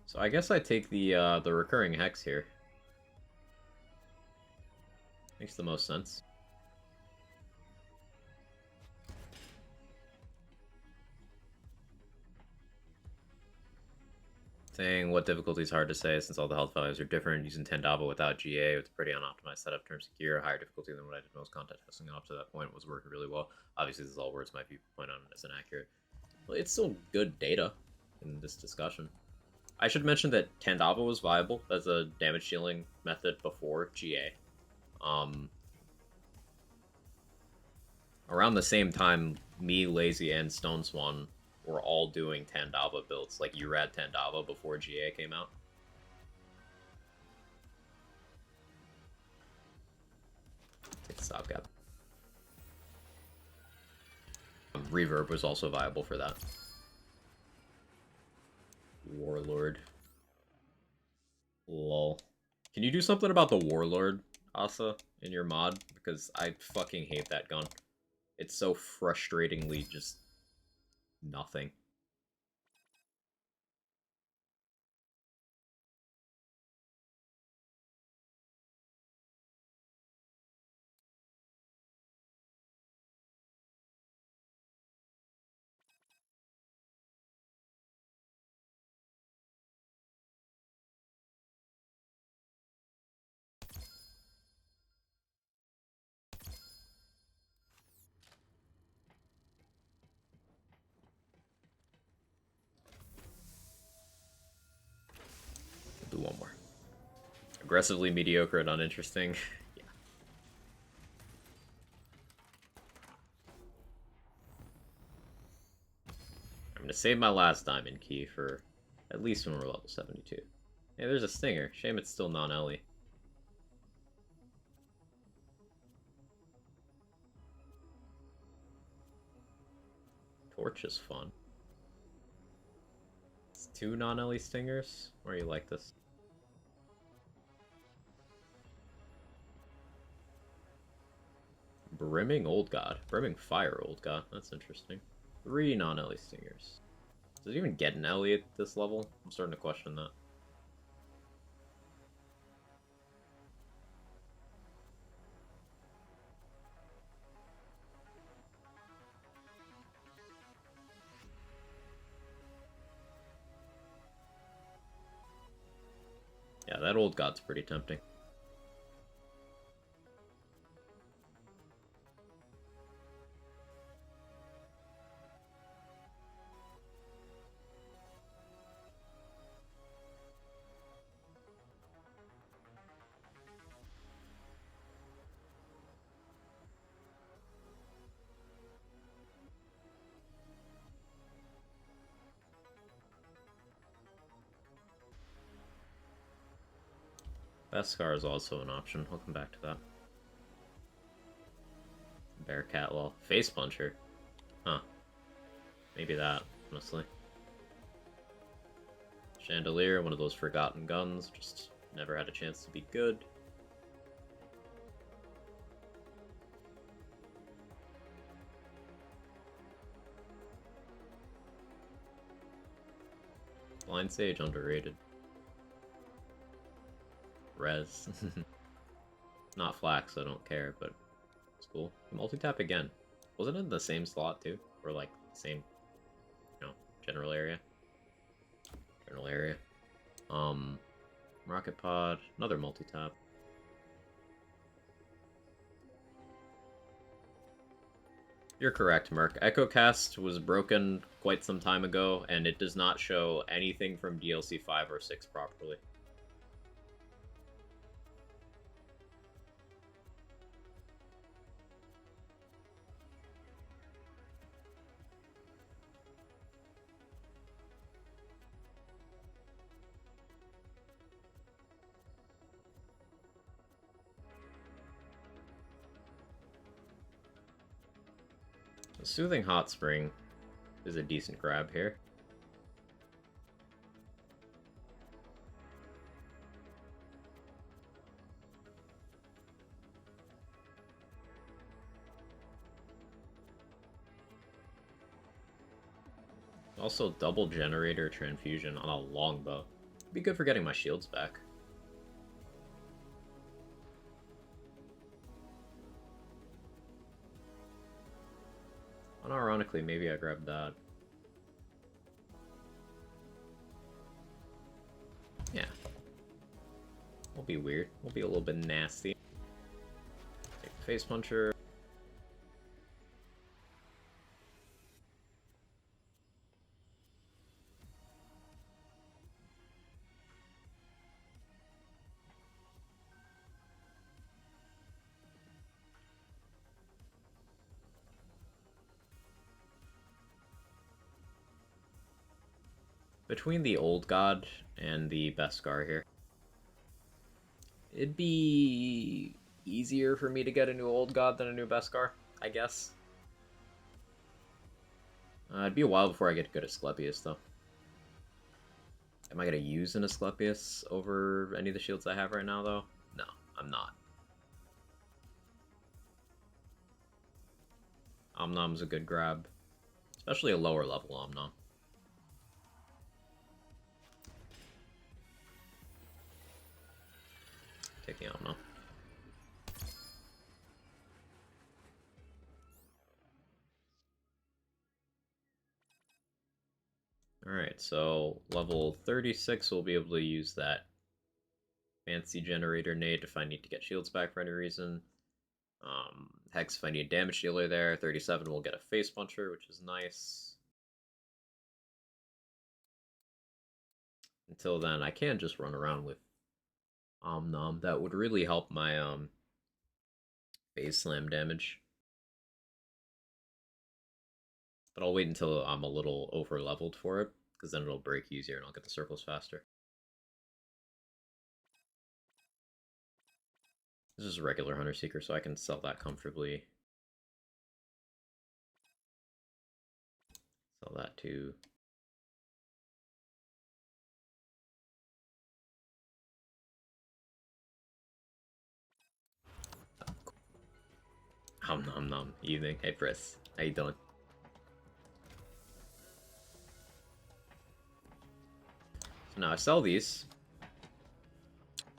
Speaker 1: So I guess I take the recurring hex here. Makes the most sense. Saying what difficulty is hard to say since all the health values are different. Using Tendava without GA with a pretty unoptimized setup in terms of gear, higher difficulty than what I did most content testing up to that point was working really well. Obviously, this is all words my viewpoint on it as inaccurate. Well, it's still good data in this discussion. I should mention that Tandava was viable as a damage dealing method before GA. Around the same time, me, Lazy, and Stone Swan were all doing Tandava builds, like Urad Tandava before GA came out. Okay. Reverb was also viable for that. Warlord. Lol. Can you do something about the Warlord, Asa, in your mod? Because I fucking hate that gun. It's so frustratingly just nothing. Do one more. Aggressively mediocre and uninteresting. Yeah. I'm gonna save my last diamond key for at least when we're level 72. Hey, there's a stinger. Shame it's still non-Ellie. Torch is fun. It's 2 non-Ellie stingers? Where you like this? Brimming Old God. Brimming Fire Old God. That's interesting. 3 non-Ellie stingers. Does it even get an Ellie at this level? I'm starting to question that. Yeah, that Old God's pretty tempting. Beskar is also an option. We'll come back to that. Bearcat lol. Face Puncher. Huh. Maybe that, honestly. Chandelier, one of those forgotten guns. Just never had a chance to be good. Blind Sage, underrated. Res. Not Flax, I don't care, but it's cool. Multi-tap again. Wasn't it in the same slot, too? Or, like, the same, general area? General area. Rocket Pod, another multi-tap. You're correct, Merc. EchoCast was broken quite some time ago, and it does not show anything from DLC 5 or 6 properly. The Soothing Hot Spring is a decent grab here. Also, double generator transfusion on a longbow. Be good for getting my shields back. Unironically, maybe I grabbed that. Yeah. We'll be weird. We'll be a little bit nasty. Take the Face Puncher. Between the Old God and the Beskar here, it'd be easier for me to get a new Old God than a new Beskar, I guess. It'd be a while before I get to go to Asclepius, though. Am I going to use an Asclepius over any of the shields I have right now, though? No, I'm not. Omnom's a good grab. Especially a lower level Omnom. Taking Omnom. Alright, so level 36 we'll be able to use that fancy generator nade if I need to get shields back for any reason. Hex if I need a damage dealer there. 37 will get a face puncher, which is nice. Until then, I can just run around with Omnom. That would really help my base slam damage. But I'll wait until I'm a little over leveled for it, because then it'll break easier and I'll get the circles faster. This is a regular Hunter Seeker, so I can sell that comfortably. Sell that too. Nom nom. Evening. Hey, Chris. How you doing? So now I sell these.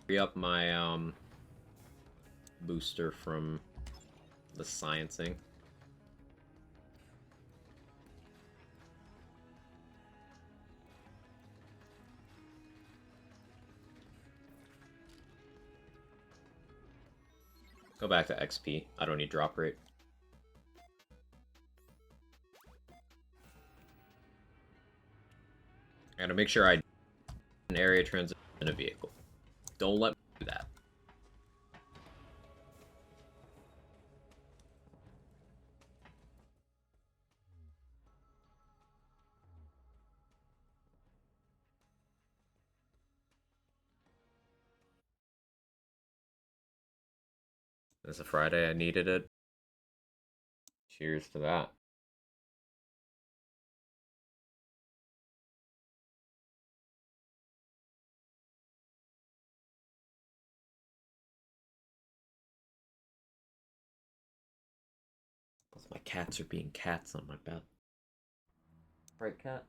Speaker 1: Free up my booster from the sciencing. Go back to XP. I don't need drop rate. I gotta make sure I an area transit in a vehicle. Don't let me do that. It's a Friday, I needed it. Cheers to that. Plus my cats are being cats on my bed. Right, cat?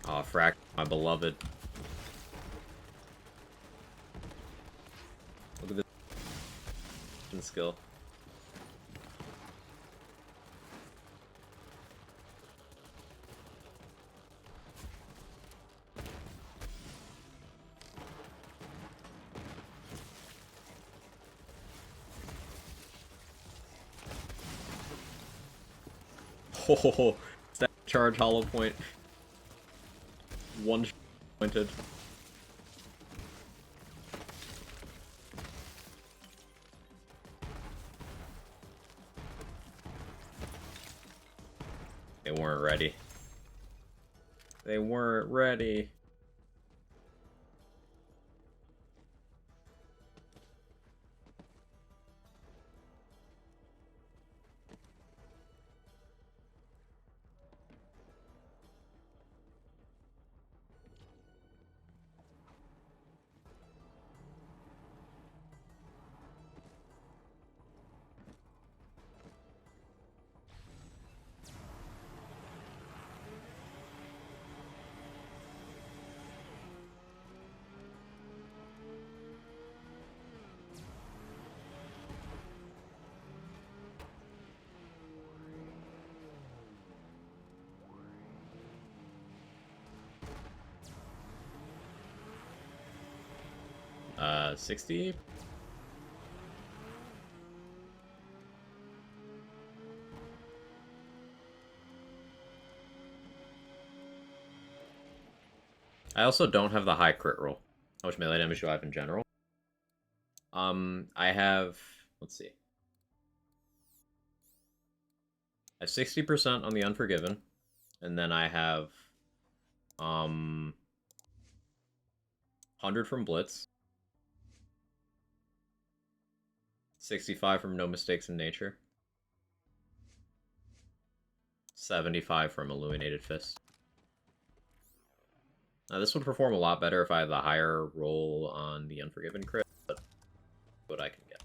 Speaker 1: Aw, frack, my beloved. Look at this skill. Oh, that charge hollow point. One pointed. They weren't ready. They weren't ready. Uh, 60? I also don't have the high crit roll. How much melee damage do I have in general? I have... Let's see. I have 60% on the Unforgiven, And then I have 100 from Blitz, 65 from No Mistakes in Nature, 75 from Illuminated Fist. Now, this would perform a lot better if I had the higher roll on the Unforgiven crit, but what I can get.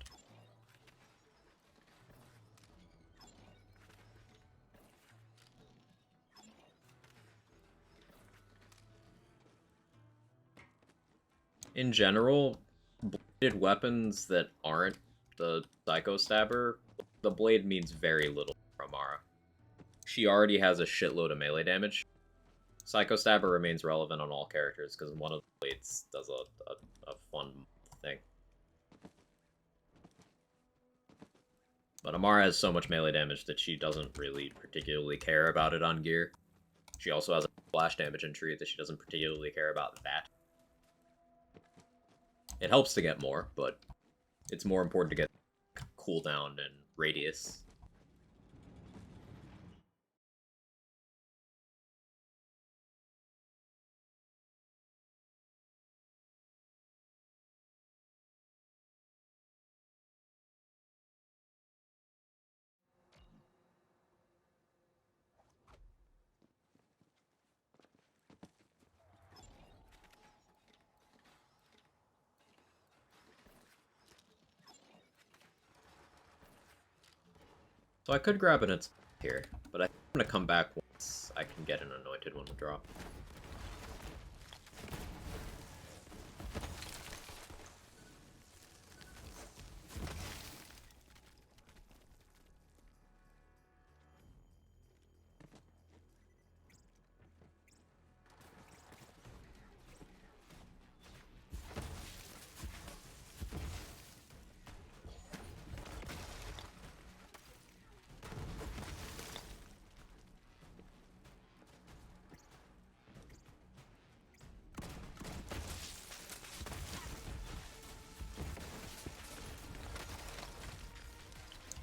Speaker 1: In general, bladed weapons that aren't the Psycho Stabber, the blade means very little for Amara. She already has a shitload of melee damage. Psycho Stabber remains relevant on all characters because one of the blades does a fun thing. But Amara has so much melee damage that she doesn't really particularly care about it on gear. She also has a splash damage in Tree that she doesn't particularly care about that. It helps to get more, but it's more important to get cooldown and radius. So I could grab an it's here, but I'm going to come back once I can get an anointed one to drop.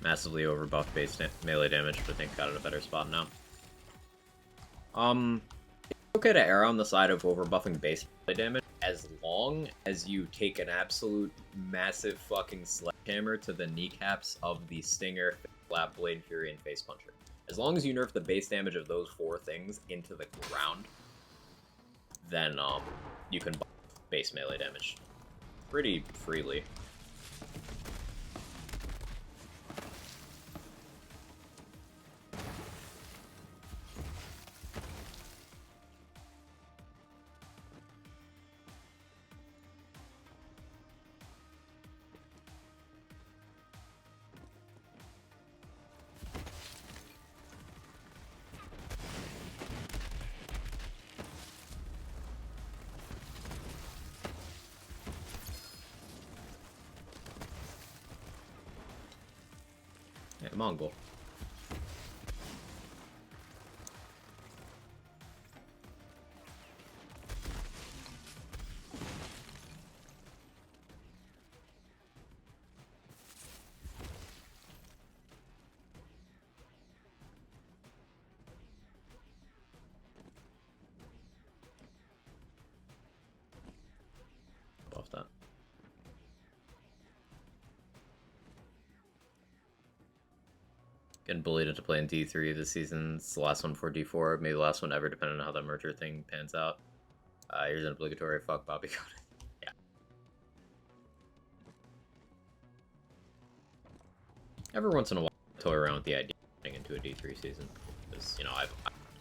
Speaker 1: Massively overbuffed base melee damage, but I think got in a better spot now. It's okay to err on the side of overbuffing base melee damage as long as you take an absolute massive fucking sledgehammer to the kneecaps of the Stinger, Flap Blade, Fury, and Face Puncher. As long as you nerf the base damage of those 4 things into the ground, then you can buff base melee damage pretty freely. Yeah, Mongol. Buff that. Getting bullied into playing D3 this season. It's the last one for D4, maybe the last one ever, depending on how that merger thing pans out. Here's an obligatory fuck Bobby Code. Yeah. Every once in a while, I toy around with the idea of getting into a D3 season. Because, you know, I've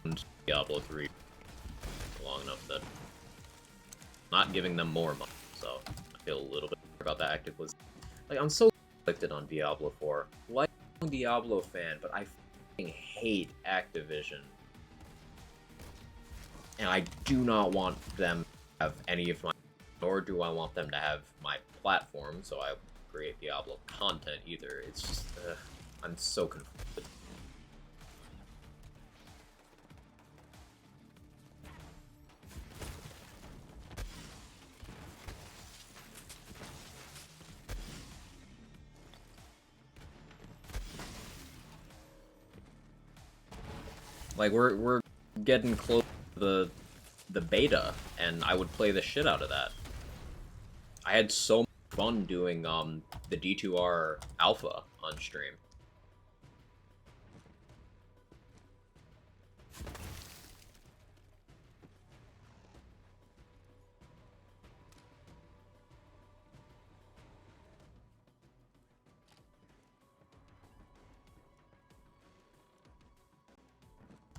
Speaker 1: owned Diablo 3 long enough that not giving them more money, so I feel a little bit about that actively. Like, I'm so conflicted on Diablo 4. Like, I'm a Diablo fan, but I fucking hate Activision. And I do not want them to have any of my, nor do I want them to have my platform, so I create Diablo content either. It's just, I'm so conflicted. Like, we're getting close to the beta, and I would play the shit out of that. I had so much fun doing the D2R alpha on stream.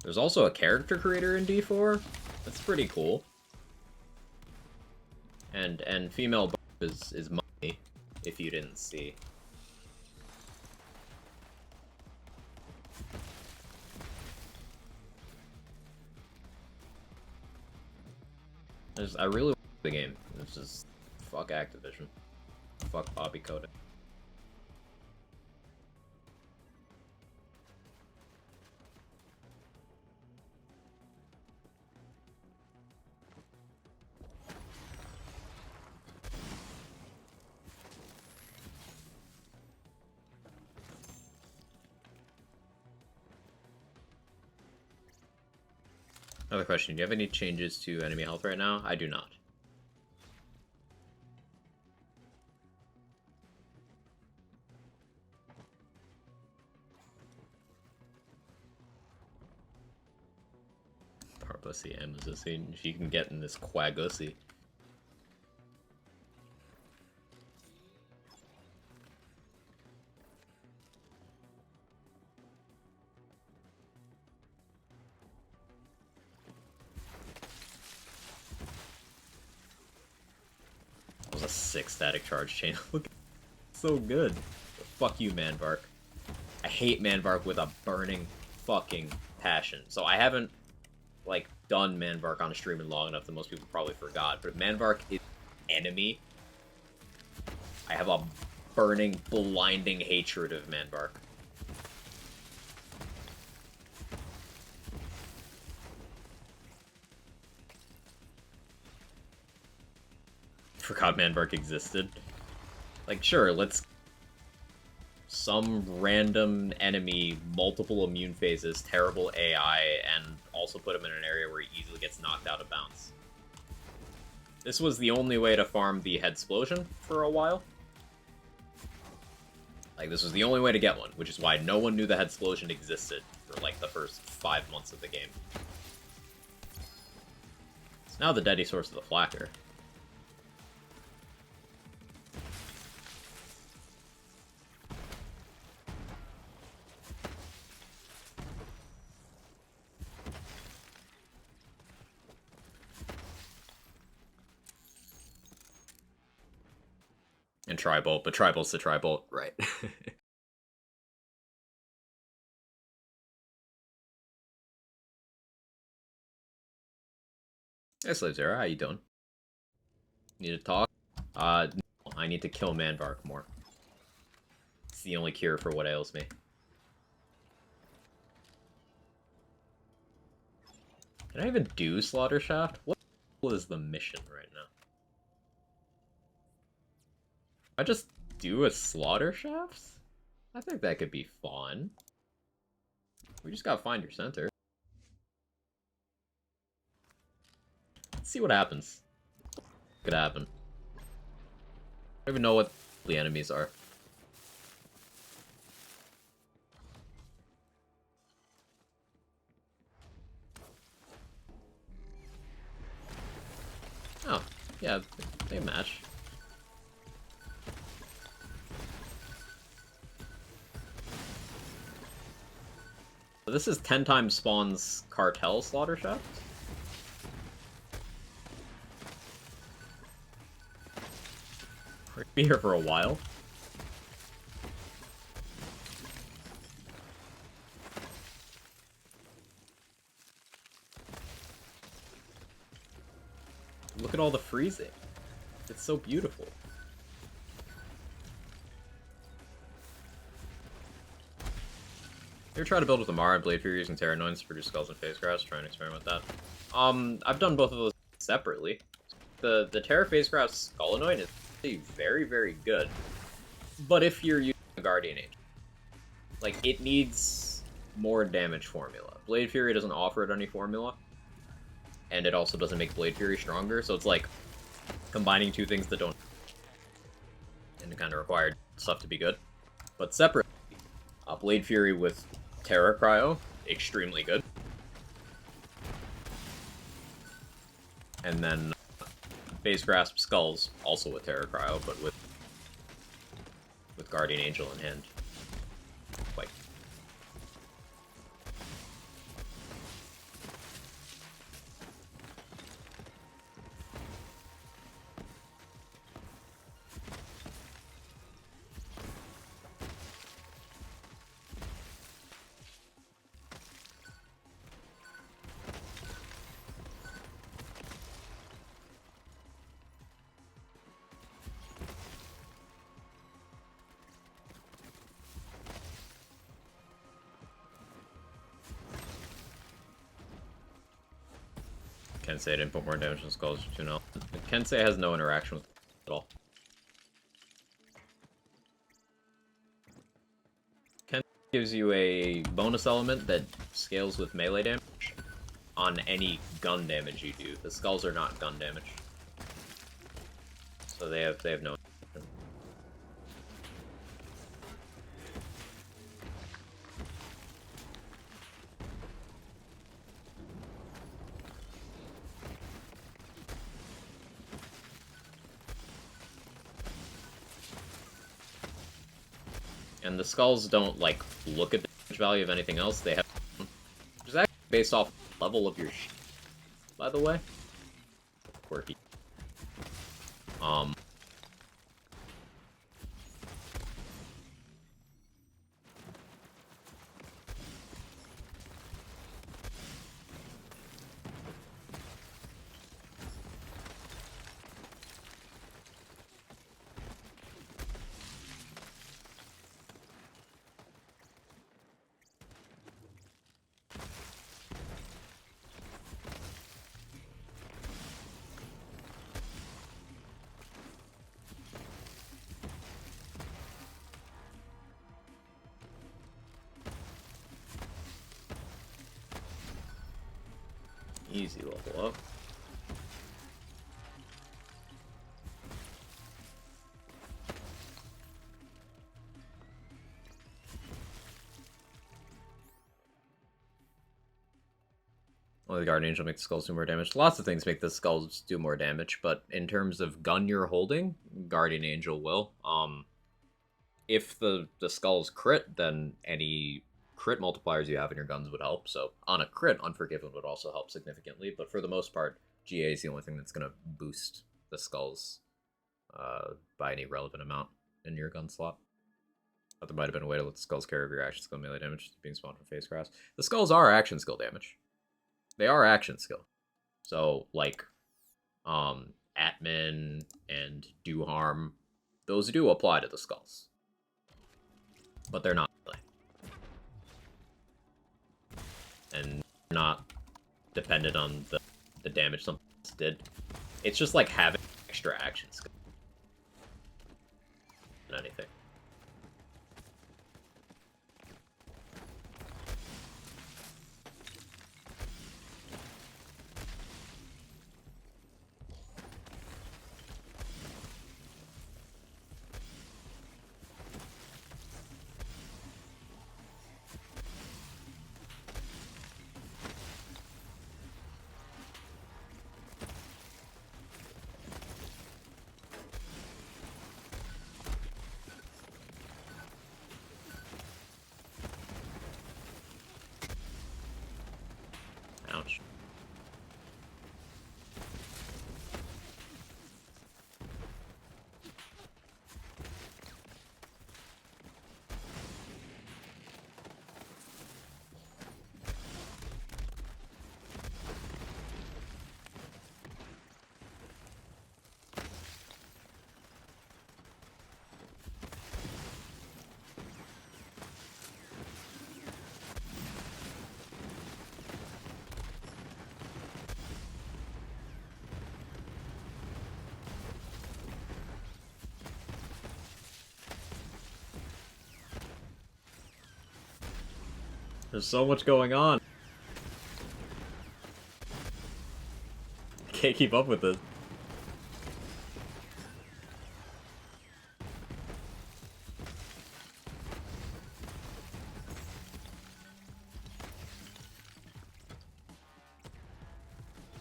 Speaker 1: There's also a character creator in D4. That's pretty cool. And female is money, if you didn't see. I really like the game. It's just fuck Activision. Fuck Bobby Kotick. Another question, do you have any changes to enemy health right now? I do not. Parpussy Amazussy, she can get in this Quagussy. That was a 6 static charge chain. Look, so good. Fuck you, Manvark. I hate Manvark with a burning fucking passion. So I haven't, like, done Manvark on a stream in long enough that most people probably forgot. But if Manvark is enemy, I have a burning, blinding hatred of Manvark. Forgot Manvark existed. Like, sure, let's... Some random enemy, multiple immune phases, terrible AI, and also put him in an area where he easily gets knocked out of bounds. This was the only way to farm the Headsplosion for a while. Like, this was the only way to get one, which is why no one knew the Headsplosion existed for, like, the first 5 months of the game. It's now the deadly source of the Flacker. And Tribolt, but Tribolt's the Tribolt, right. Hey, Slave Zero, how you doing? Need to talk? No, I need to kill Manvark more. It's the only cure for what ails me. Can I even do Slaughter Shaft? What is the mission right now? I just do a Slaughter Shaft? I think that could be fun. We just gotta find your center. Let's see what happens. What could happen? I don't even know what the enemies are. Oh, yeah, they match. This is 10 times Spawn's Cartel Slaughter Shaft. We're gonna be here for a while. Look at all the freezing. It's so beautiful. You ever try to build with Amara and Blade Fury using Terra Noins to produce skulls and face grass? Try and experiment with that. I've done both of those separately. The Terra face grass Skull Anoint is very, very good. But if you're using a Guardian Angel, like, it needs more damage formula. Blade Fury doesn't offer it any formula, and it also doesn't make Blade Fury stronger, so it's like combining two things that don't and kind of required stuff to be good. But separately, Blade Fury with Terra Cryo, extremely good. And then Phase Grasp Skulls, also with Terra Cryo, but with Guardian Angel in hand. Like, Kensei didn't put more damage on Skulls to 2-0. Kensei has no interaction with it at all. Kensei gives you a bonus element that scales with melee damage on any gun damage you do. The Skulls are not gun damage. So they have no. And the Skulls don't, like, look at the damage value of anything else. They have... Which is actually based off the level of your shield, by the way. Quirky. Easy level up. Well, the Guardian Angel makes the Skulls do more damage. Lots of things make the Skulls do more damage, but in terms of gun you're holding, Guardian Angel will. If the Skulls crit, then any crit multipliers you have in your guns would help. So on a crit, Unforgiven would also help significantly, but for the most part, GA is the only thing that's going to boost the Skulls by any relevant amount in your gun slot. But there might have been a way to let the Skulls carry over your action skill melee damage being spawned from Phase Grasp. The Skulls are action skill damage. They are action skill. So, like, Atman and Do Harm, those do apply to the Skulls. But they're not really. And not dependent on the damage something else did. It's just like having extra action skill than anything. There's so much going on. I can't keep up with this.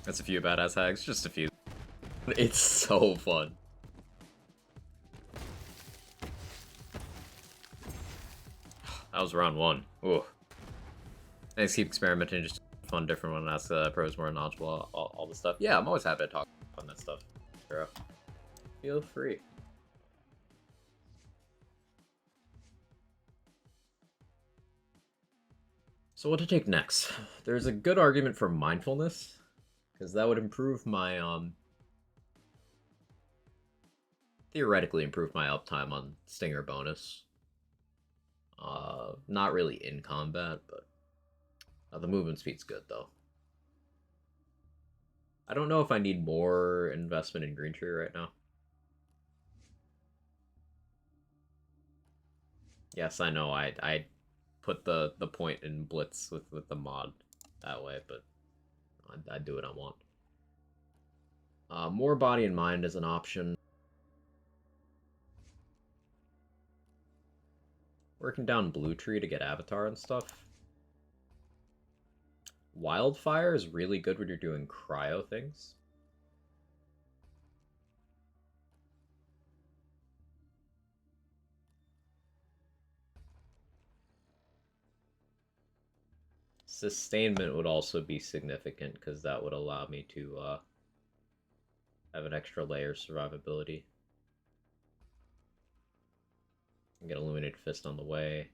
Speaker 1: That's a few badass hacks, just a few. It's so fun. That was round one. Ooh. Thanks, keep experimenting, just fun, different one. Ask pros more knowledgeable, all this stuff. Yeah, I'm always happy to talk on that stuff. Bro. Feel free. So what to take next? There's a good argument for mindfulness, because that would improve my, theoretically improve my uptime on Stinger bonus. Not really in combat, but the movement speed's good, though. I don't know if I need more investment in Green Tree right now. Yes, I know, I put the point in Blitz with the mod that way, but I'd do what I want. More body and mind is an option. Working down Blue Tree to get Avatar and stuff. Wildfire is really good when you're doing cryo things. Sustainment would also be significant, because that would allow me to have an extra layer of survivability. And get Illuminated Fist on the way.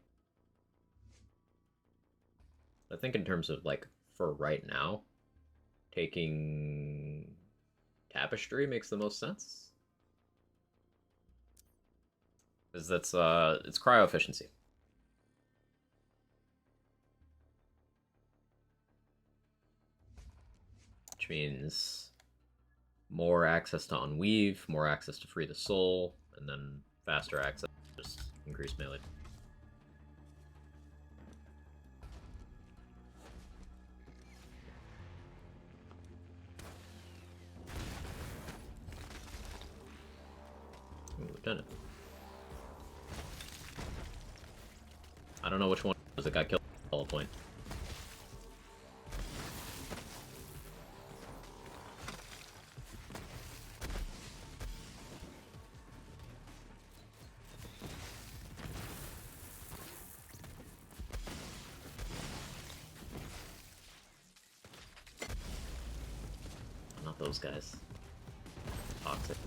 Speaker 1: I think in terms of, like, for right now, taking Tapestry makes the most sense. Because that's, it's cryo efficiency. Which means more access to Unweave, more access to Free the Soul, and then faster access to just increase melee. Ooh, Lieutenant. I don't know which one was that got killed at all point. Not those guys. Toxic.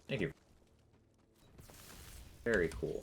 Speaker 1: Thank you. Very cool.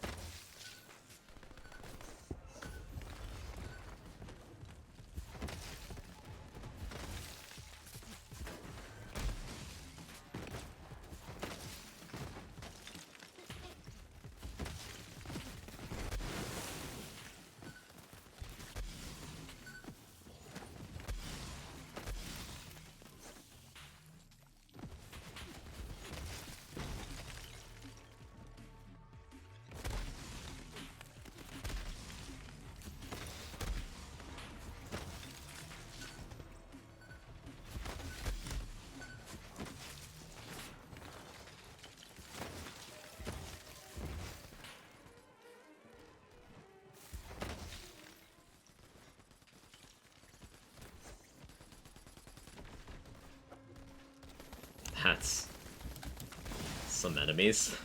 Speaker 1: that's some enemies.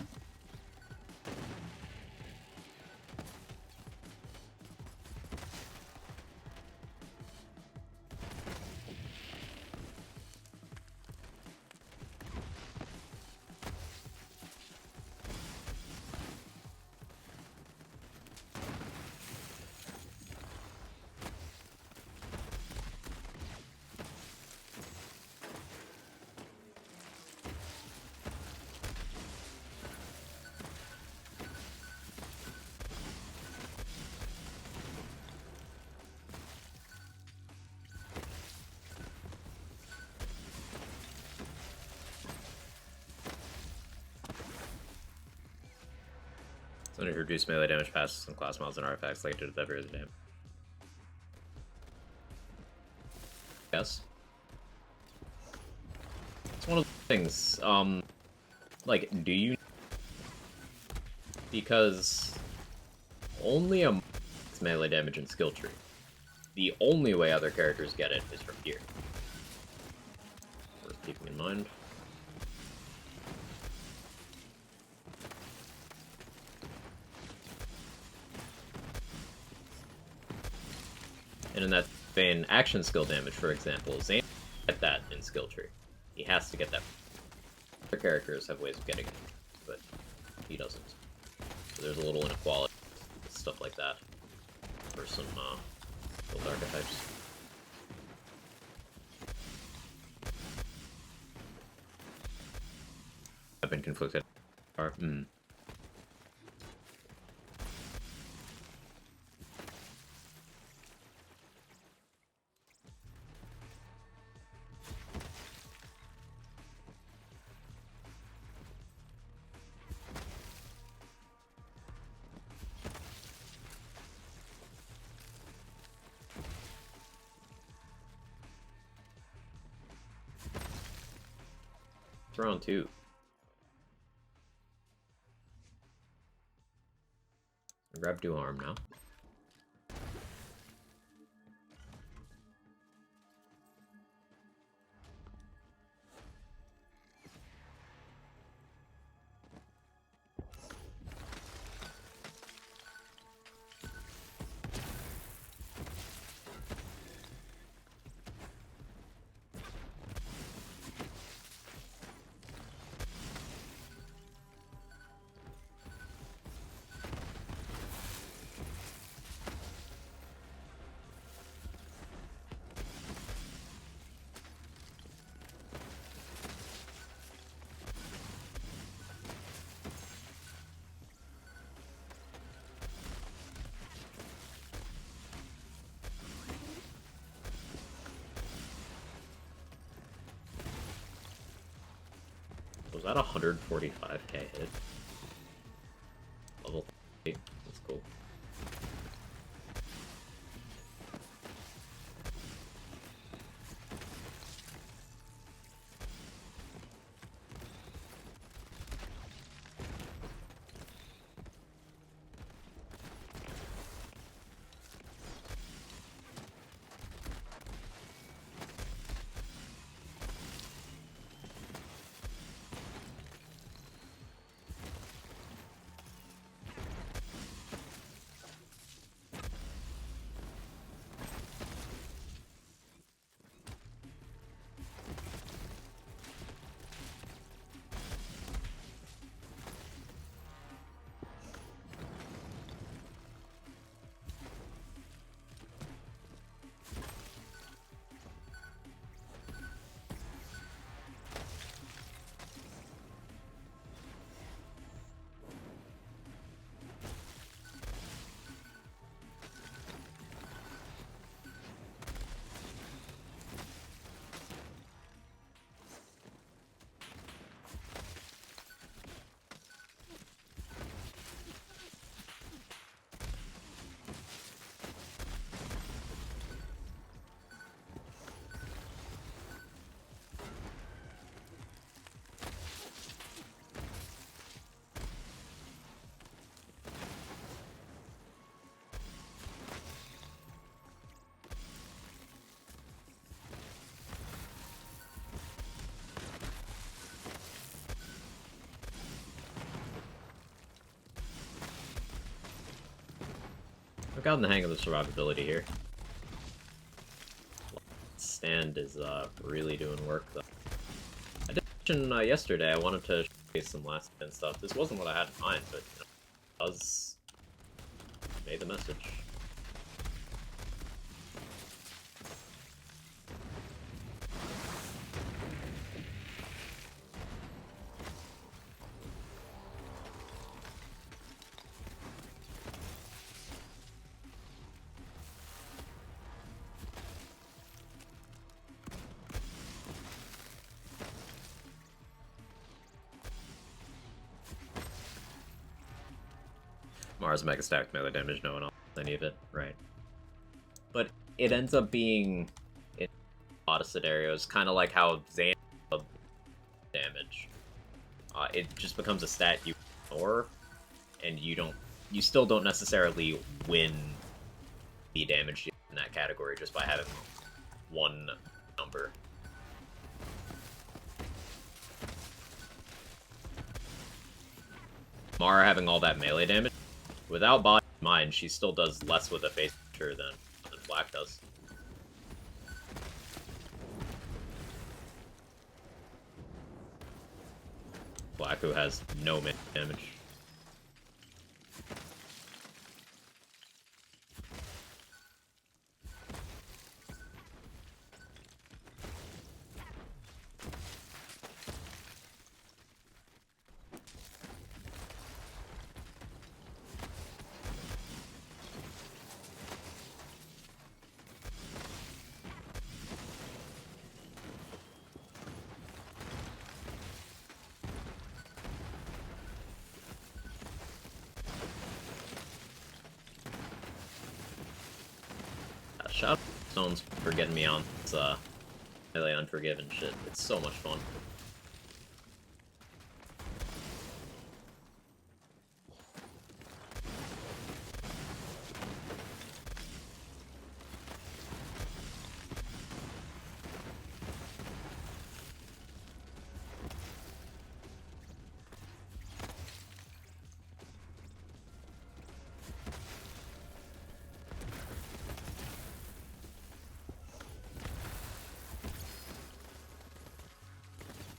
Speaker 1: So to reduce melee damage passes some class mobs and artifacts like it did with every other damage. Yes. It's one of the things. Like, do you? Because only a melee damage and skill tree. The only way other characters get it is from here. Worth keeping in mind. And in that vein, action skill damage, for example, Zane get that in skill tree. He has to get that. Other characters have ways of getting it, but he doesn't. So there's a little inequality, stuff like that, for some build archetypes. I've been conflicted. It's round 2. Grab dual arm now. Was that 145k hit? Level 8. That's cool. I've gotten the hang of the survivability here. Stand is really doing work though. I did mention yesterday I wanted to showcase some last stand stuff. This wasn't what I had in mind, but you know, it does made the message. Mars Mega Stack melee damage, no one else any of it, right? But it ends up being in a lot of scenarios, kind of like how Zan damage. It just becomes a stat you ignore, and you still don't necessarily win the damage in that category just by having one number. Mara having all that melee damage, without body and mind, she still does less with a face feature than Black does. Black, who has no damage. Shout out to Stones for getting me on this melee Unforgiven shit. It's so much fun.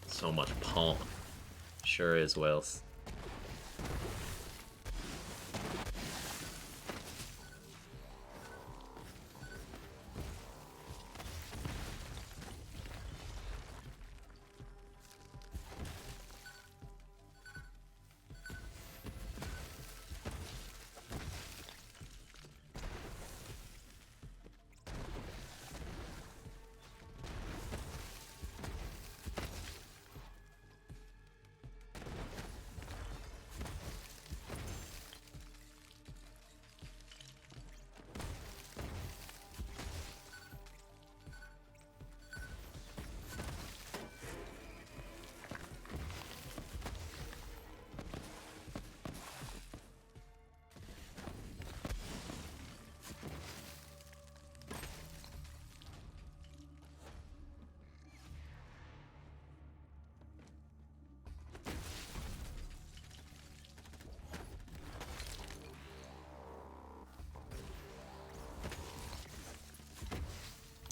Speaker 1: So much pawn. Sure is, Wales.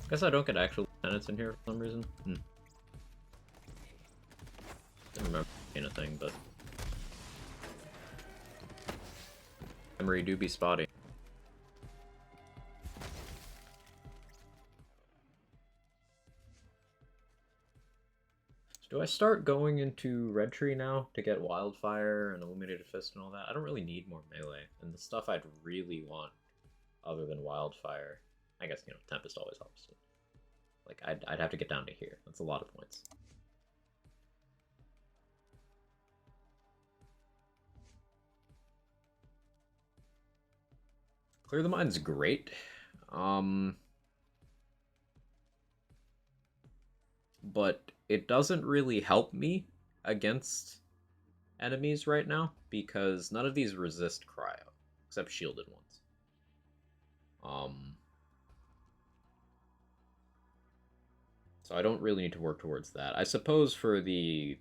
Speaker 1: Guess I don't get actual lieutenants in here for some reason. Didn't remember being a thing, but memory do be spotty. So do I start going into Red Tree now to get Wildfire and Illuminated Fist and all that? I don't really need more melee, and the stuff I'd really want other than Wildfire, I guess, you know, Tempest always helps. Like, I'd have to get down to here. That's a lot of points. Clear the Mind's great. But it doesn't really help me against enemies right now, because none of these resist cryo, except shielded ones. So I don't really need to work towards that. I suppose for the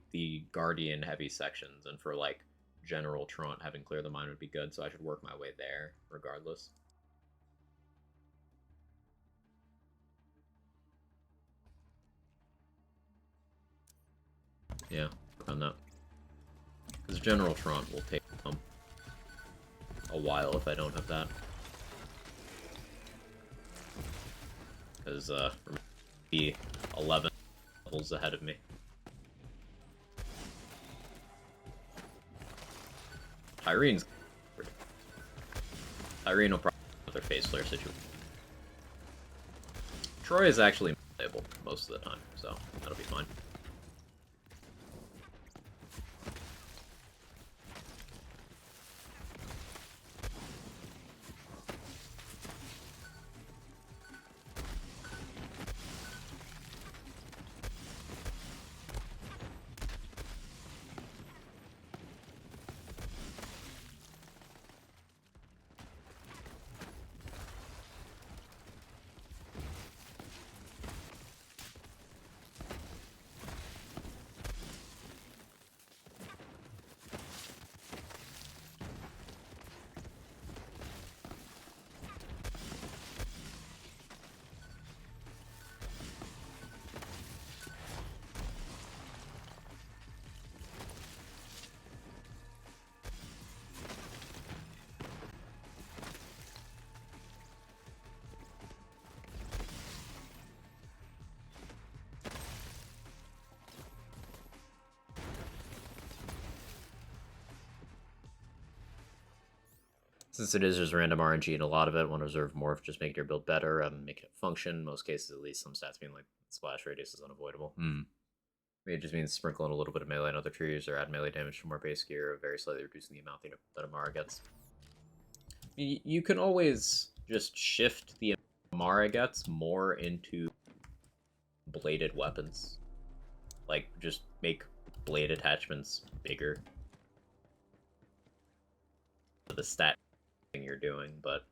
Speaker 1: Guardian heavy sections and for like General Traunt, having Clear the Mind would be good, so I should work my way there regardless. Yeah, work on that. Because General Tron will take a while if I don't have that. Because, the 11 levels ahead of me. Tyrene's... Tyrene will probably have their phase flare situation. Troy is actually playable most of the time, so that'll be fine. Since it is just random RNG and a lot of it, want to reserve more of just making your build better and making it function. In most cases, at least, some stats being like splash radius is unavoidable. It just means sprinkling a little bit of melee on other trees or add melee damage to more base gear, very slightly reducing the amount that Amara gets. You can always just shift the Amara gets more into bladed weapons. Like, just make blade attachments bigger. The stat you're doing, but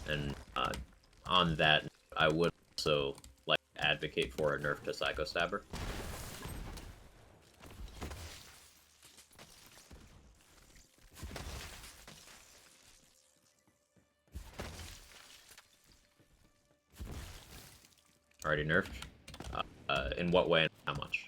Speaker 1: and on that, I would also like advocate for a nerf to Psycho Stabber. Already nerfed? In what way and how much?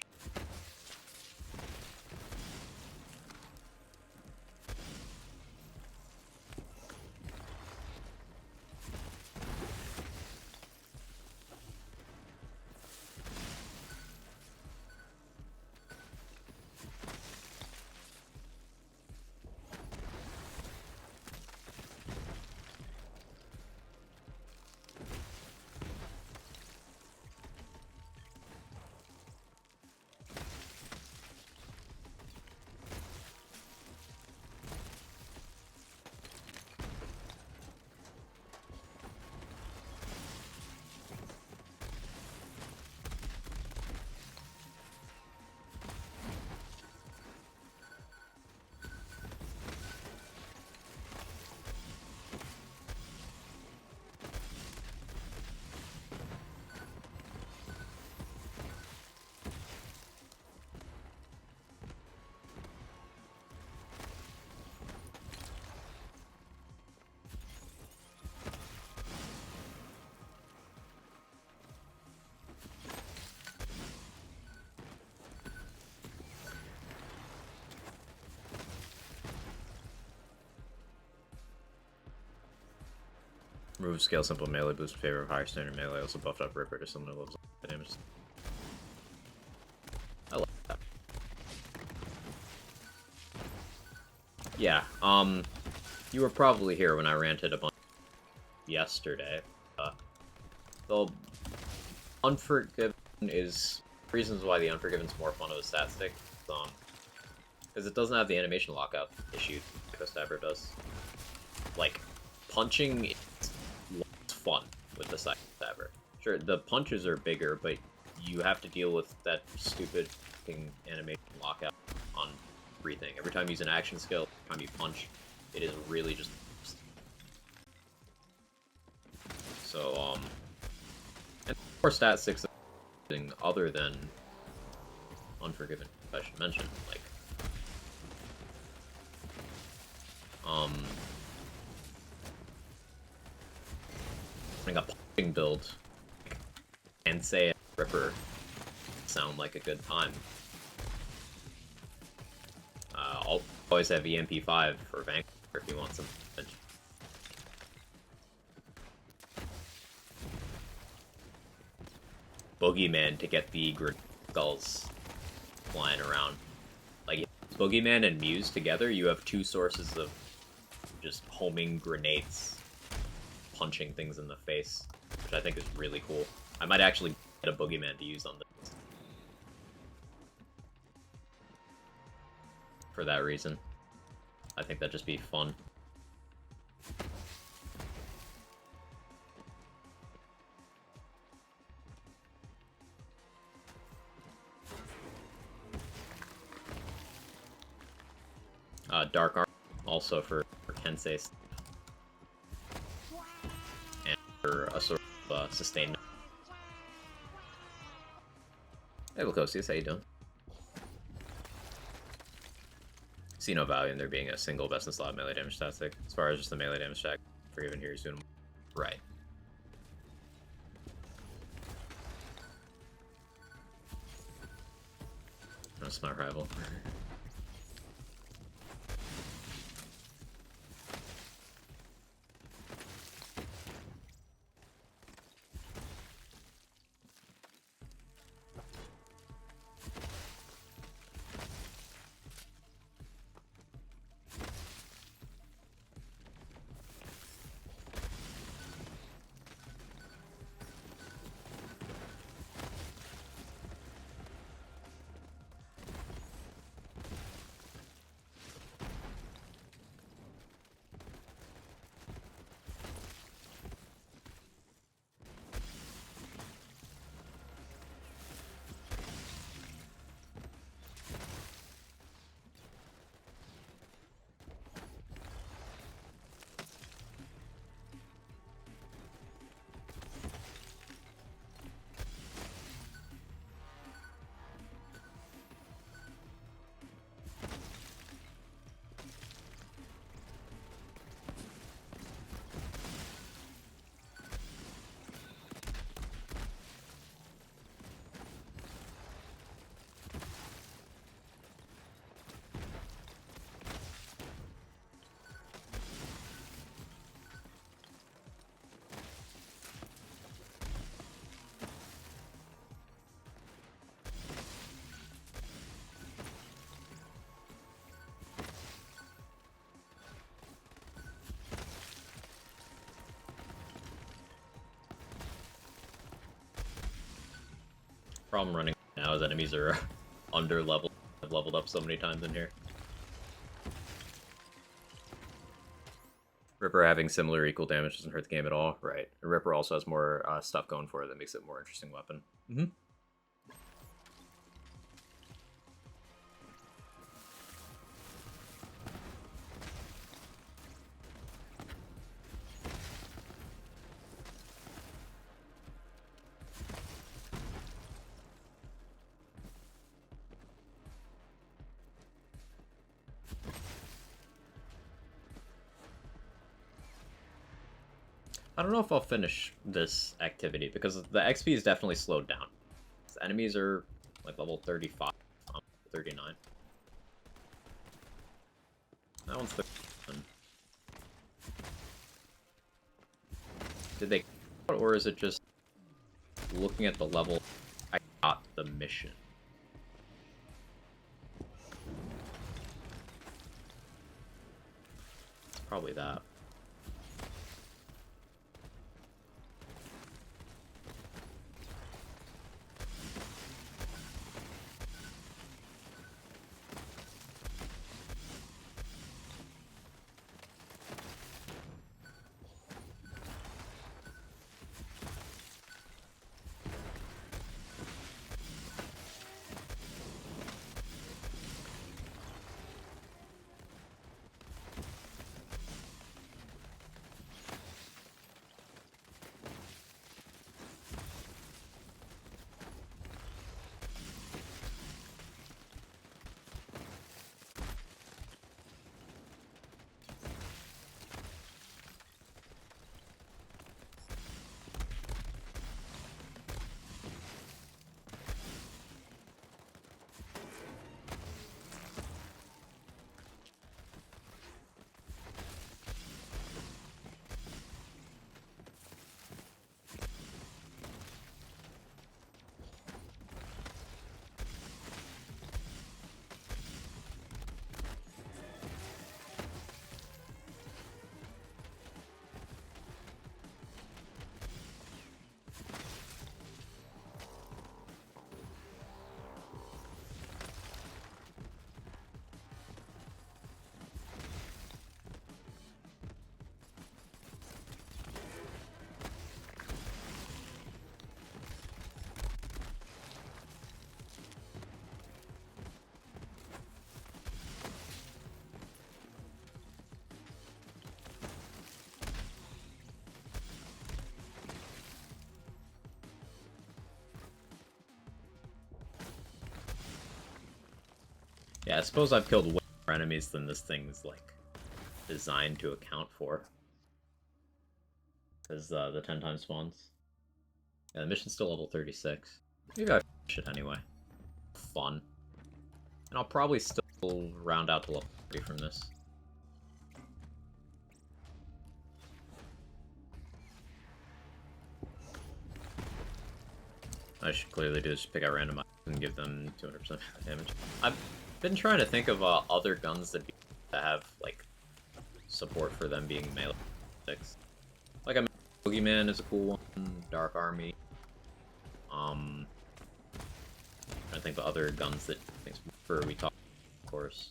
Speaker 1: Remove scale simple melee boost in favor of higher standard melee. Also buffed up Ripper to similar levels of damage. I like that. Yeah, you were probably here when I ranted a bunch yesterday. The Unforgiven is reasons why the Unforgiven's more fun of a stat stick. Because it doesn't have the animation lockout issue Psycho Stabber does. Like, punching is fun with the Psycho Stabber. Sure, the punches are bigger, but you have to deal with that stupid animation lockout on everything. Every time you use an action skill, every time you punch, it is really just... So, and more stat sticks other than Unforgiven, I should mention. Like, I think a punching build and say Ripper sound like a good time. I'll always have EMP5 for Vanguard if you want some. Boogeyman to get the skulls flying around. Like, Boogeyman and Muse together, you have two sources of just homing grenades, punching things in the face, which I think is really cool. I might actually get a Boogeyman to use on this. For that reason. I think that'd just be fun. Dark Armor, also for Kensei, and for a sort of sustained. Hey, Lacosius, how you doing? See no value in there being a single best in slot melee damage statistic. As far as just the melee damage stack, Forgiven here is doing right. That's my rival. Problem running now is enemies are under leveled. I've leveled up so many times in here. Ripper having similar equal damage doesn't hurt the game at all, right? And Ripper also has more stuff going for it that makes it a more interesting weapon. Mm-hmm. I don't know if I'll finish this activity because the XP is definitely slowed down. The enemies are like level 35, I'm 39. That one's 31. Did they, or is it just looking at the level I got the mission? It's probably that. Yeah, I suppose I've killed way more enemies than this thing's, like, designed to account for. Because the 10 times spawns. Yeah, the mission's still level 36. Maybe I finish it anyway. Fun. And I'll probably still round out to level 30 from this. I should clearly do is just pick out random items and give them 200% damage. I've been trying to think of other guns that have, like, support for them being melee 6. Like, I mean, Boogeyman is a cool one, Dark Army. I think the other guns that we talk, of course.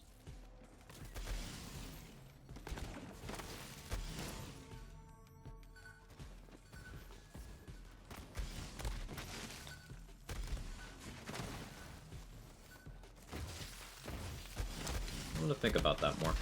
Speaker 1: I'm gonna think about that more.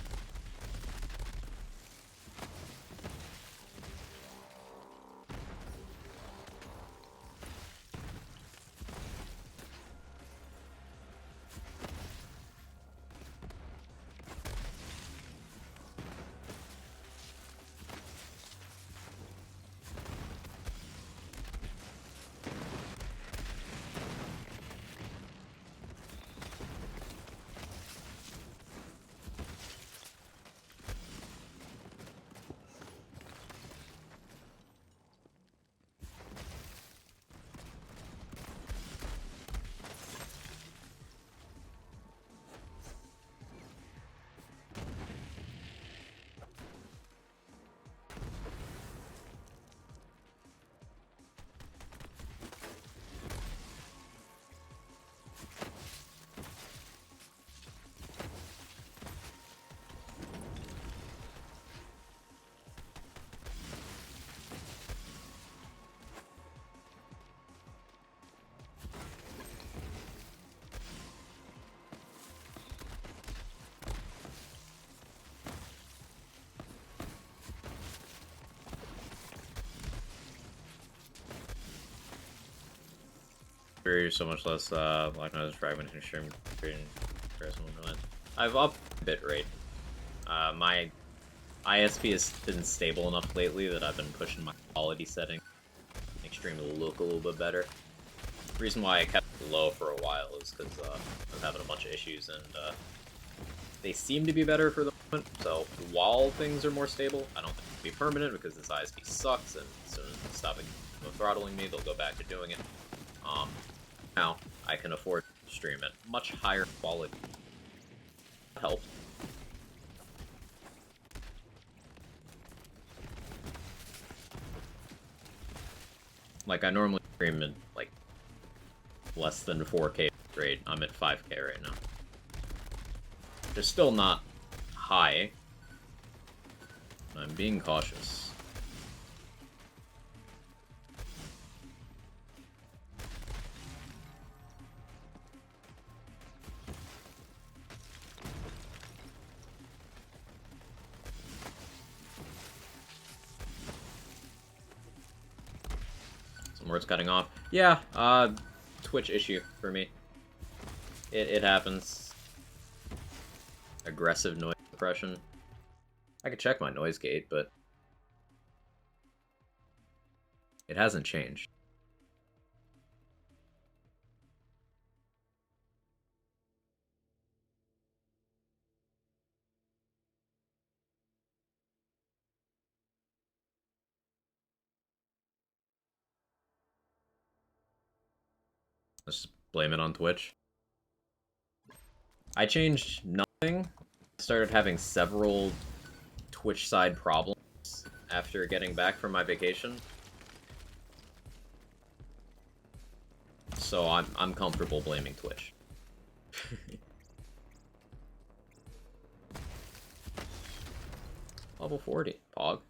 Speaker 1: So much less Black Noise fragment and stream creating Wonderland. I've upped bitrate. My ISP has been stable enough lately that I've been pushing my quality setting, make stream look a little bit better. The reason why I kept it low for a while is because I was having a bunch of issues, and they seem to be better for the moment. So while things are more stable, I don't think it'll be permanent because this ISP sucks, and as soon as they stop throttling me, they'll go back to doing it. Now I can afford to stream at much higher quality. Help. Like, I normally stream at, like, less than 4K rate. I'm at 5K right now. Which is still not high. I'm being cautious. Where it's cutting off. Yeah, Twitch issue for me. It happens. Aggressive noise suppression. I could check my noise gate, but it hasn't changed. Let's just blame it on Twitch. I changed nothing. I started having several Twitch side problems after getting back from my vacation. So I'm comfortable blaming Twitch. Level 40, Pog.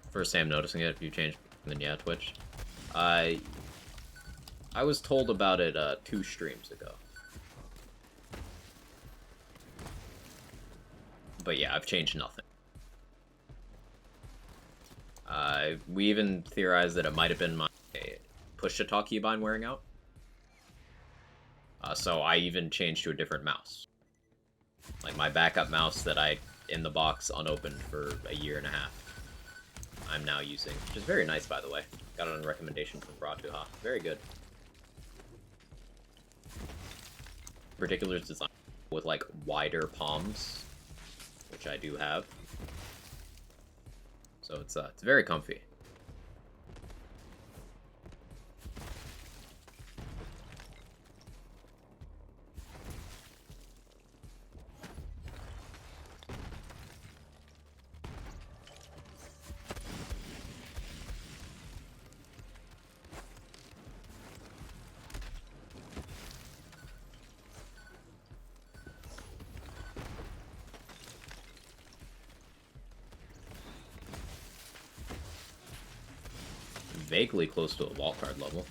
Speaker 1: First time noticing it, if you change, then yeah, Twitch. I was told about it 2 streams ago. But yeah, I've changed nothing. We even theorized that it might have been my push-to-talk keybind wearing out. So I even changed to a different mouse. Like my backup mouse that I, in the box, unopened for a year and a half. I'm now using, which is very nice, by the way. Got it on recommendation from Bratuha. Very good. Particular design with like wider palms, which I do have. So it's very comfy. Vaguely close to a vault card level.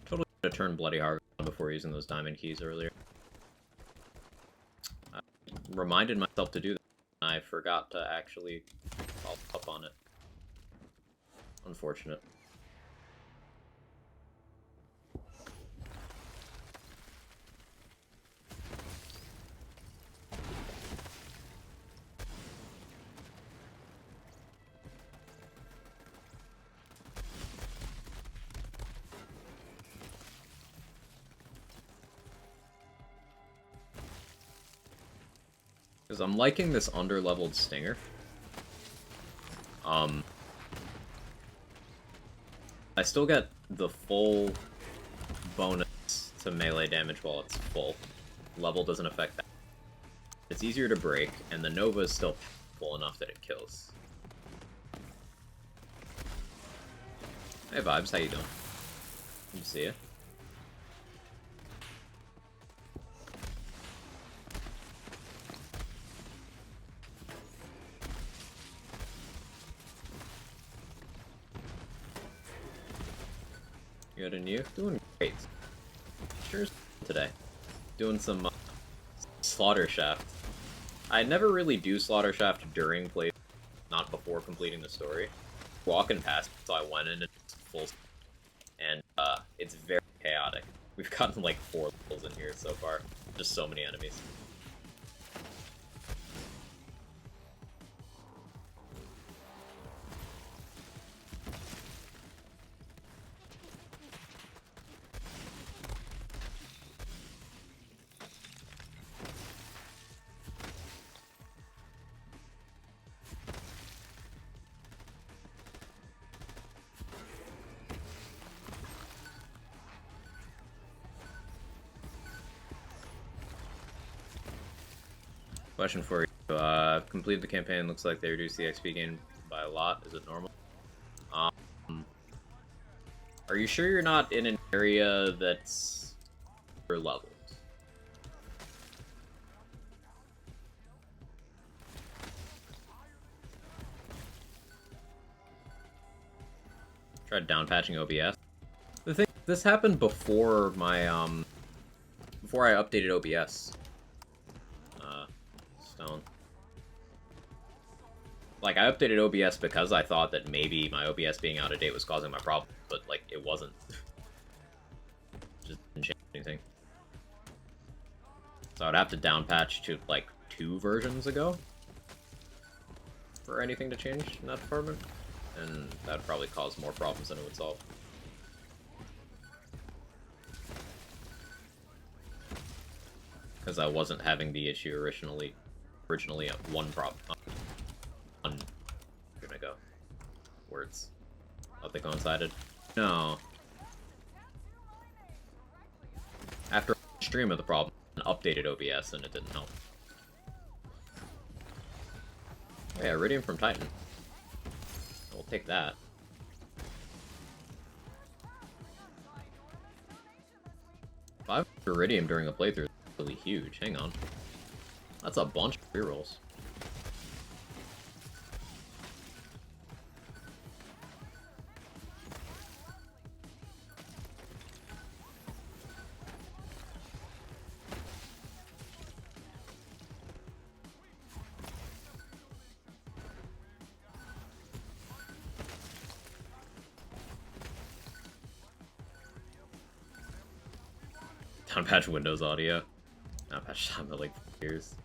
Speaker 1: Totally could have turned Bloody Harvest on before using those diamond keys earlier. I reminded myself to do that, and I forgot to actually follow up on it. Unfortunate. Because I'm liking this under-leveled Stinger. I still get the full bonus to melee damage while it's full. Level doesn't affect that. It's easier to break, and the Nova is still full enough that it kills. Hey Vibes, how you doing? Good to see you. Good, and you? Doing great. Sure today. Doing some Slaughter Shaft. I never really do Slaughter Shaft during play, not before completing the story. Walking past, so I went in and full, and it's very chaotic. We've gotten like 4 levels in here so far. Just so many enemies. Question for you. Completed the campaign. Looks like they reduced the XP gain by a lot. Is it normal? Are you sure you're not in an area that's over leveled? Tried down patching OBS. The thing, this happened before my before I updated OBS. Stone. Like, I updated OBS because I thought that maybe my OBS being out of date was causing my problem, but, like, it wasn't. Just didn't change anything. So I'd have to down patch to, like, 2 versions ago for anything to change in that department, and that'd probably cause more problems than it would solve. Because I wasn't having the issue originally at one problem. One ago, where reports. Oh, they coincided. No. After a stream of the problem, I updated OBS and it didn't help. Oh yeah, Iridium from Titan. We'll take that. 5 Iridium during a playthrough is really huge. Hang on. That's a bunch of rerolls. Downpatch Windows audio. Downpatch time at like years.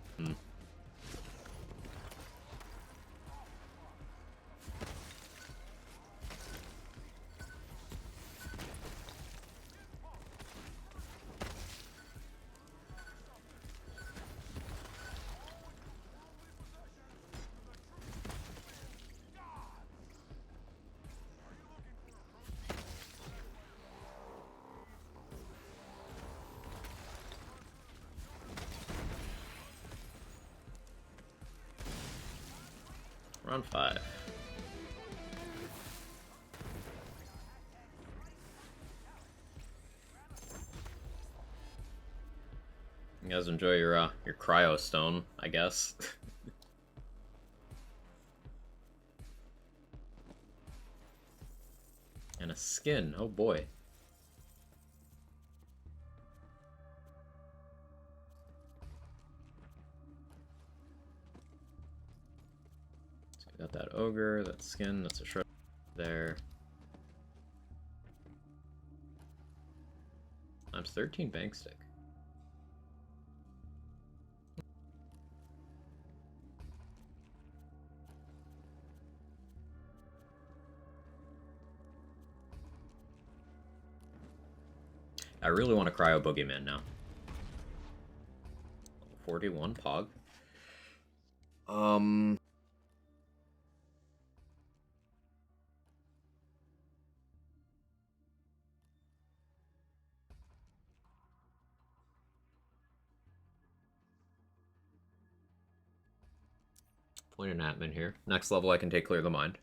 Speaker 1: Round 5. You guys enjoy your cryo stone, I guess. And a skin, oh boy. So we got that ogre, that skin, that's a shred there. Times 13 bank stick. I really want to cryo boogeyman now. 41 pog. Point an admin here. Next level I can take Clear the Mind.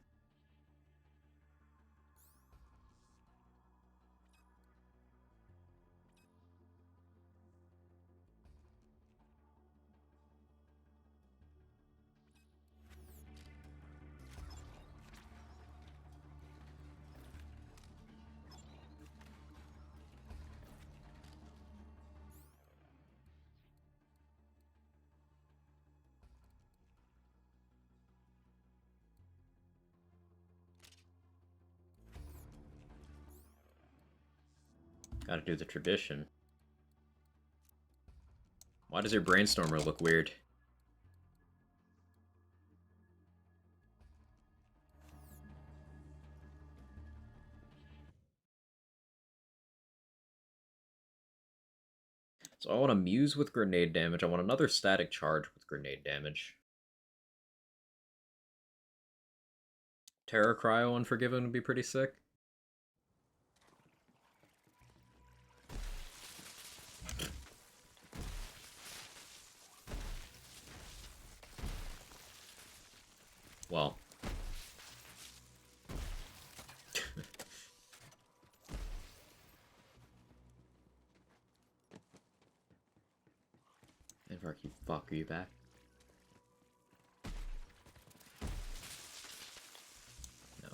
Speaker 1: Gotta do the tradition. Why does your brainstormer look weird? So I want to Muse with grenade damage. I want another static charge with grenade damage. Terra Cryo Unforgiven would be pretty sick. Well. Invark, you fuck, are you back? No.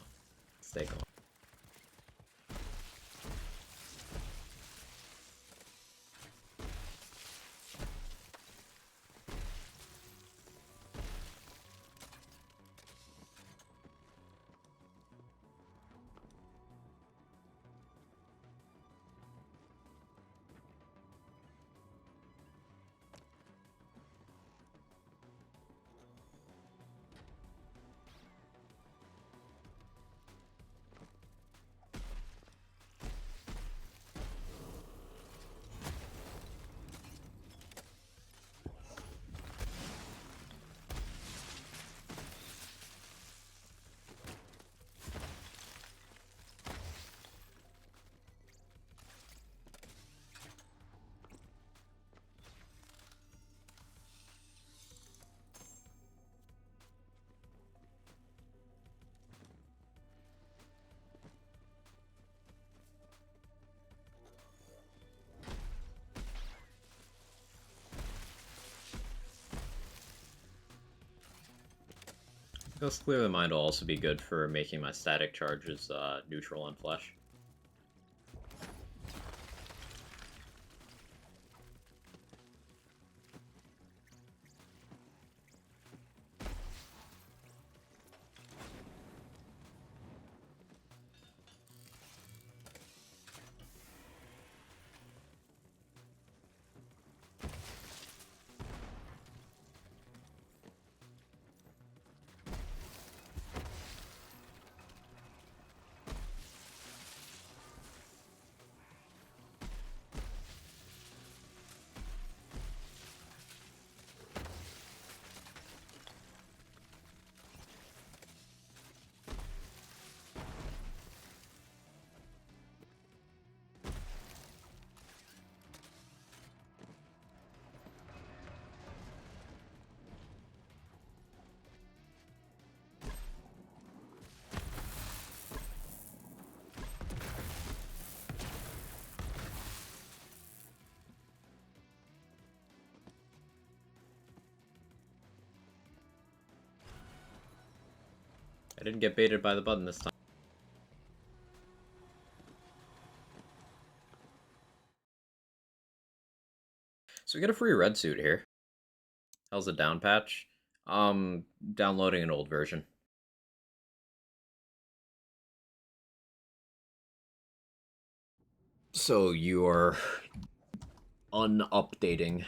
Speaker 1: Stay gone. Darkness Clear the Mind will also be good for making my static charges neutral on flesh. I didn't get baited by the button this time. So we get a free red suit here. How's a down patch? Downloading an old version. So you are unupdating.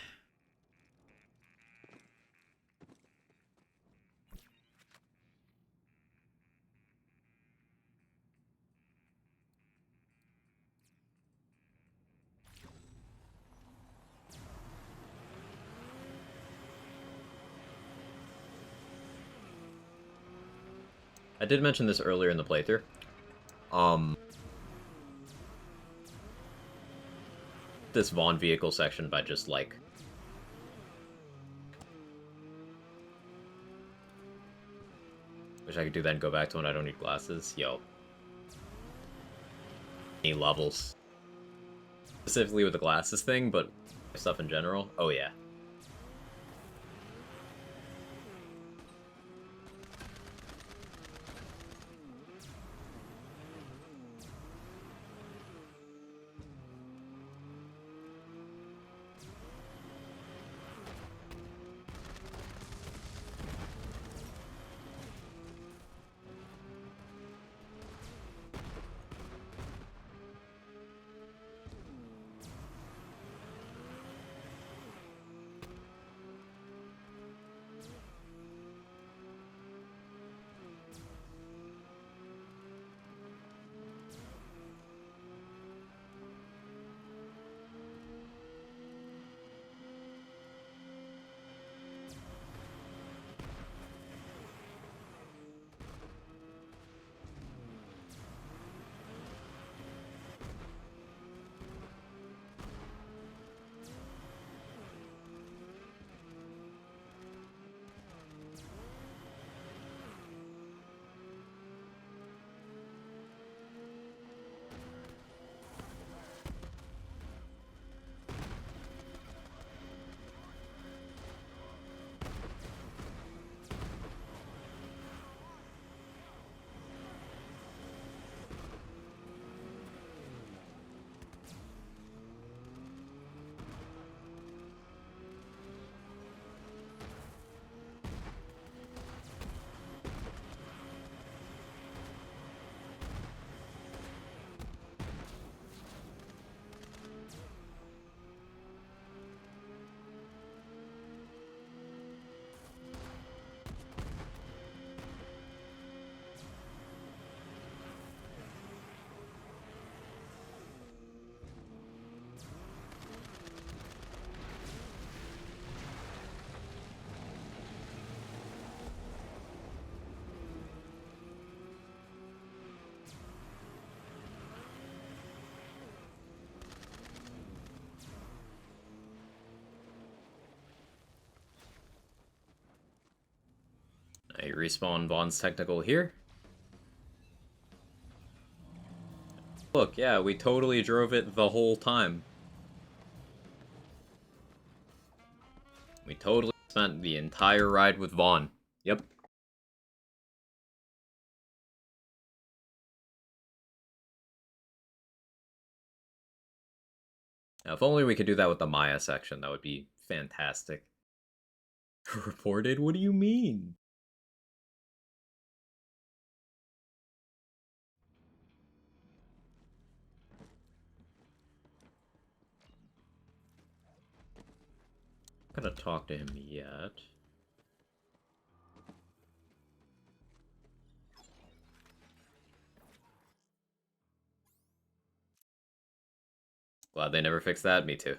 Speaker 1: I did mention this earlier in the playthrough. This Vaughn vehicle section by just like wish I could do that and go back to when I don't need glasses. Yo. Any levels. Specifically with the glasses thing, but stuff in general. Oh yeah. I respawn Vaughn's technical here. Look, yeah, we totally drove it the whole time. We totally spent the entire ride with Vaughn. Yep. Now, if only we could do that with the Maya section, that would be fantastic. Reported? What do you mean? I'm not gonna talk to him yet. Glad they never fixed that. Me too.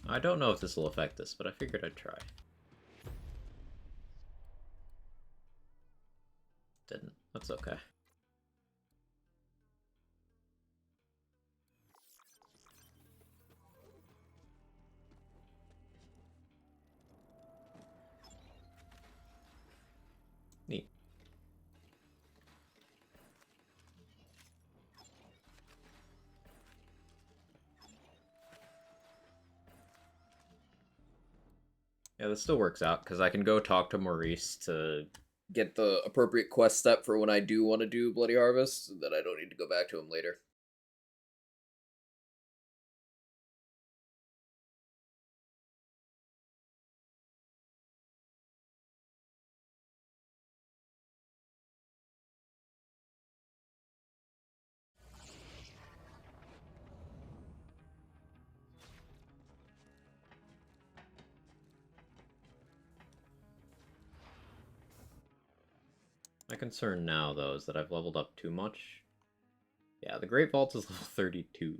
Speaker 1: I don't know if this will affect this, but I figured I'd try. Didn't. That's okay. Neat. Yeah, this still works out, because I can go talk to Maurice to get the appropriate quest step for when I do want to do Bloody Harvest, so that I don't need to go back to him later. My concern now, though, is that I've leveled up too much. Yeah, the Great Vault is level 32.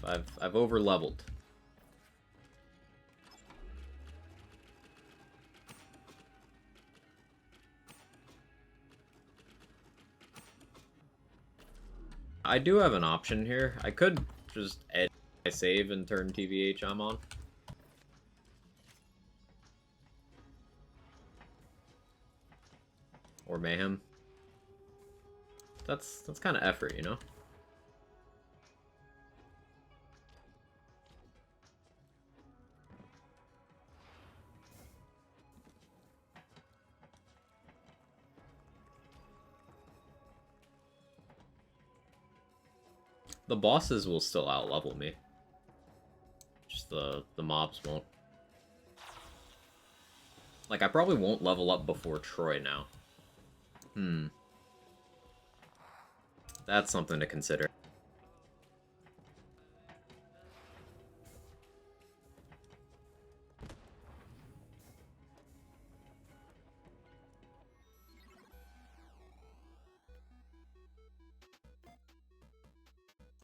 Speaker 1: I've over leveled. I do have an option here. I could just edit my save and turn TVH on. Or Mayhem. That's kind of effort, you know? The bosses will still outlevel me. Just the mobs won't. Like, I probably won't level up before Troy now. That's something to consider.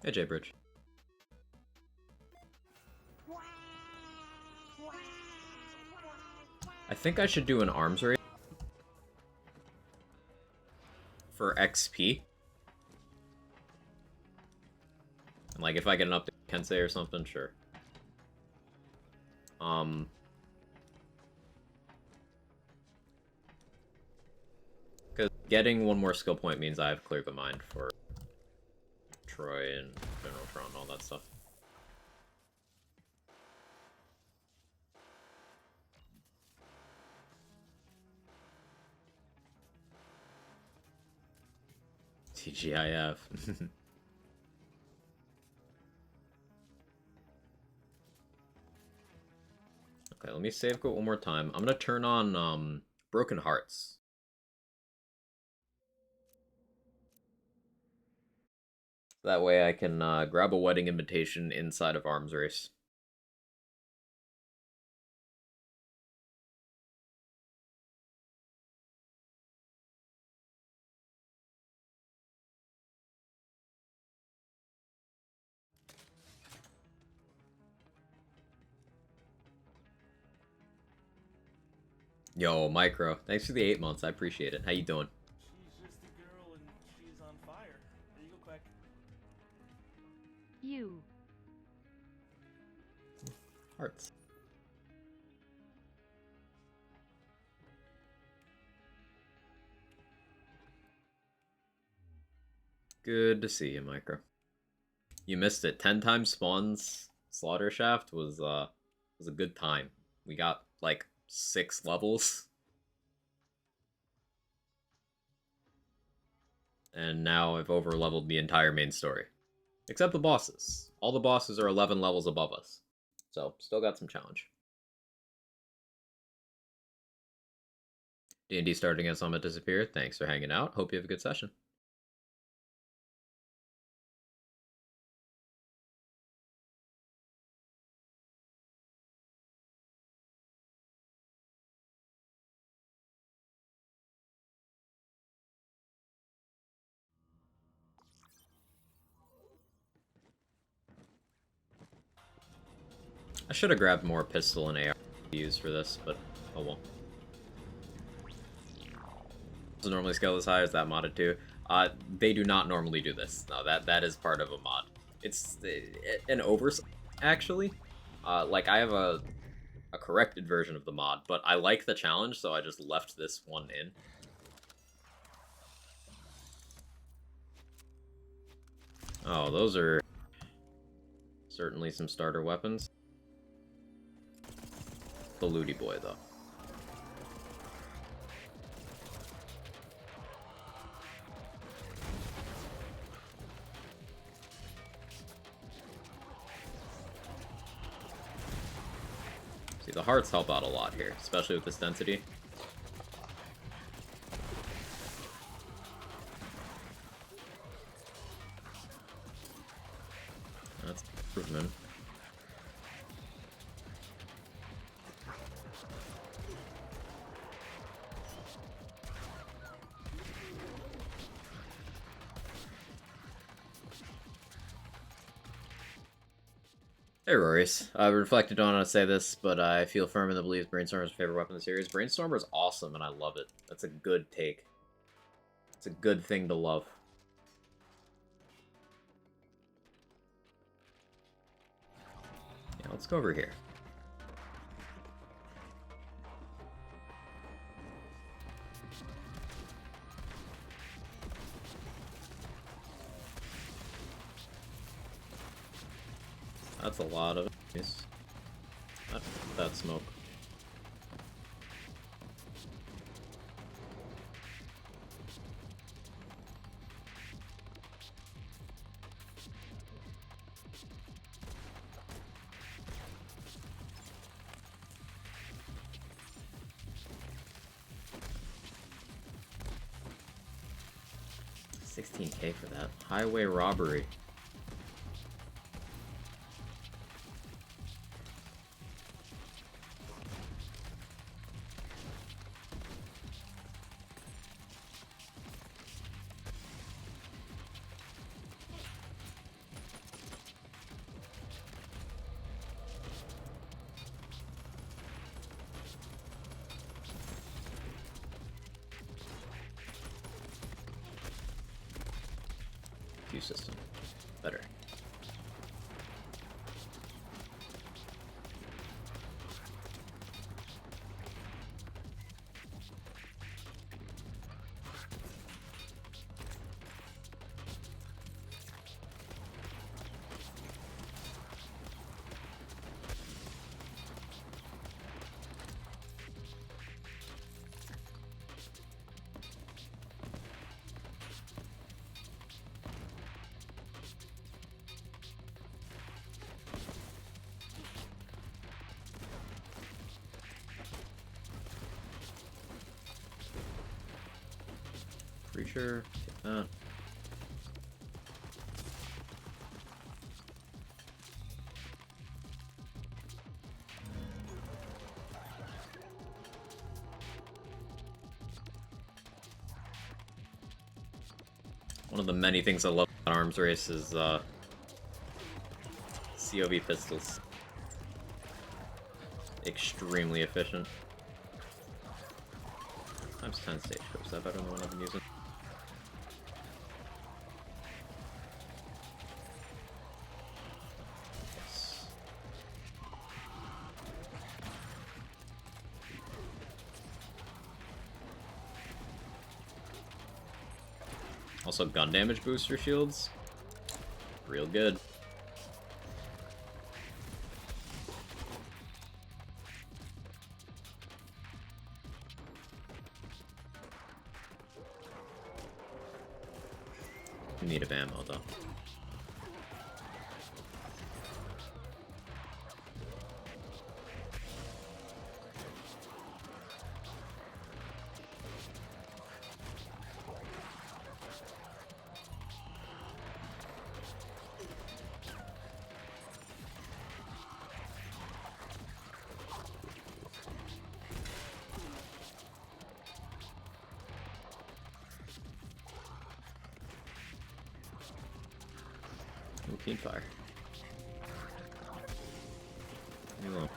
Speaker 1: Hey, J-Bridge. I think I should do an arms race for XP. And, like, if I get an update Kensei or something, sure. Because getting one more skill point means I have cleared the mind for Troy and General Tron and all that stuff. TGIF. Okay, let me save quote one more time. I'm gonna turn on Broken Hearts. That way I can grab a wedding invitation inside of Arms Race. Yo, Micro, thanks for the 8 months. I appreciate it. How you doing?
Speaker 3: She's just a girl and she's on fire. There you go, Quack.
Speaker 2: Phew.
Speaker 1: Hearts. Good to see you, Micro. You missed it. 10 times spawns slaughter shaft was a good time. We got like 6 levels. And now I've over leveled the entire main story. Except the bosses. All the bosses are 11 levels above us. So, still got some challenge. D&D starting at Summit disappeared. Thanks for hanging out. Hope you have a good session. I should have grabbed more pistol and AR to use for this, but oh well. Does it normally scale as high as that modded too? They do not normally do this. No, that is part of a mod. It's an oversight, actually. Like, I have a corrected version of the mod, but I like the challenge, so I just left this one in. Oh, those are certainly some starter weapons. The Looty Boy, though. See, the hearts help out a lot here, especially with this density. That's an improvement. Hey, Rory's. I've reflected on how to say this, but I feel firm in the belief Brainstormer is my favorite weapon in the series. Brainstormer is awesome, and I love it. That's a good take. It's a good thing to love. Yeah, let's go over here. That's a lot of enemies. That smoke. $16K for that. Highway robbery. System. Better. Preacher, take that. One of the many things I love about Arms Race is COV pistols. Extremely efficient. Times 10 stage scope, is that better than the one I've been using? Also, gun damage booster shields. Real good. In need of ammo, though. Routine fire. Leave me alone.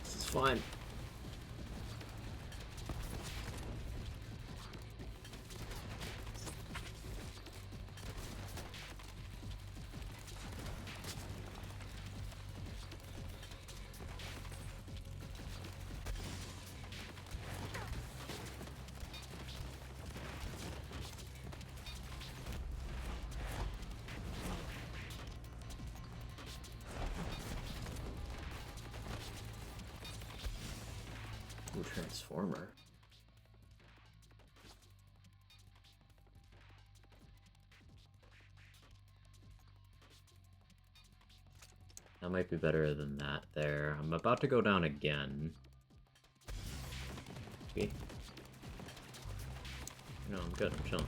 Speaker 1: This is fine. Ooh, Transformer. That might be better than that there. I'm about to go down again. Okay. No, I'm good. I'm chilling.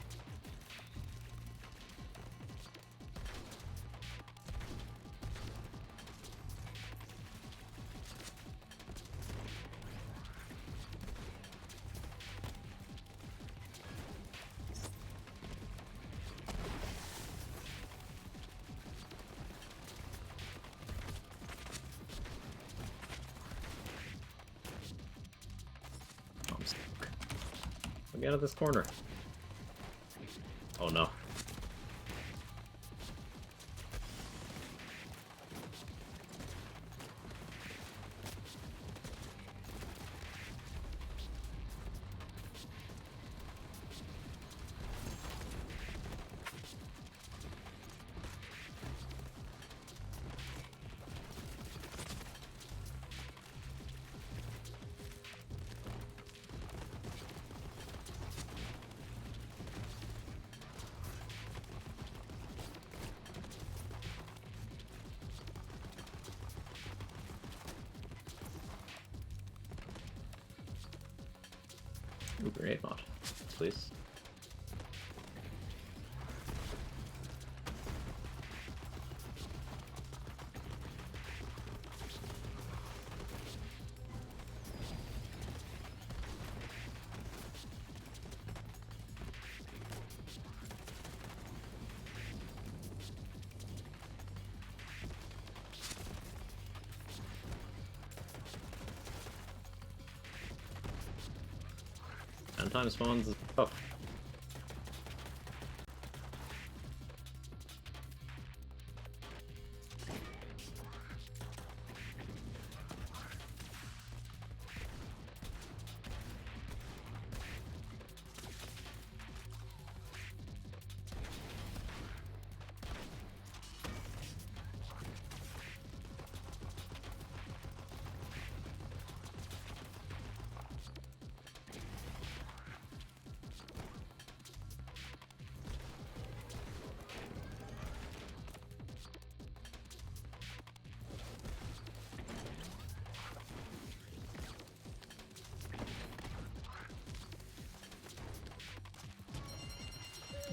Speaker 1: I'm stuck. Let me out of this corner. Oh no. Ooh, grenade mod, please. Ten times spawns is tough.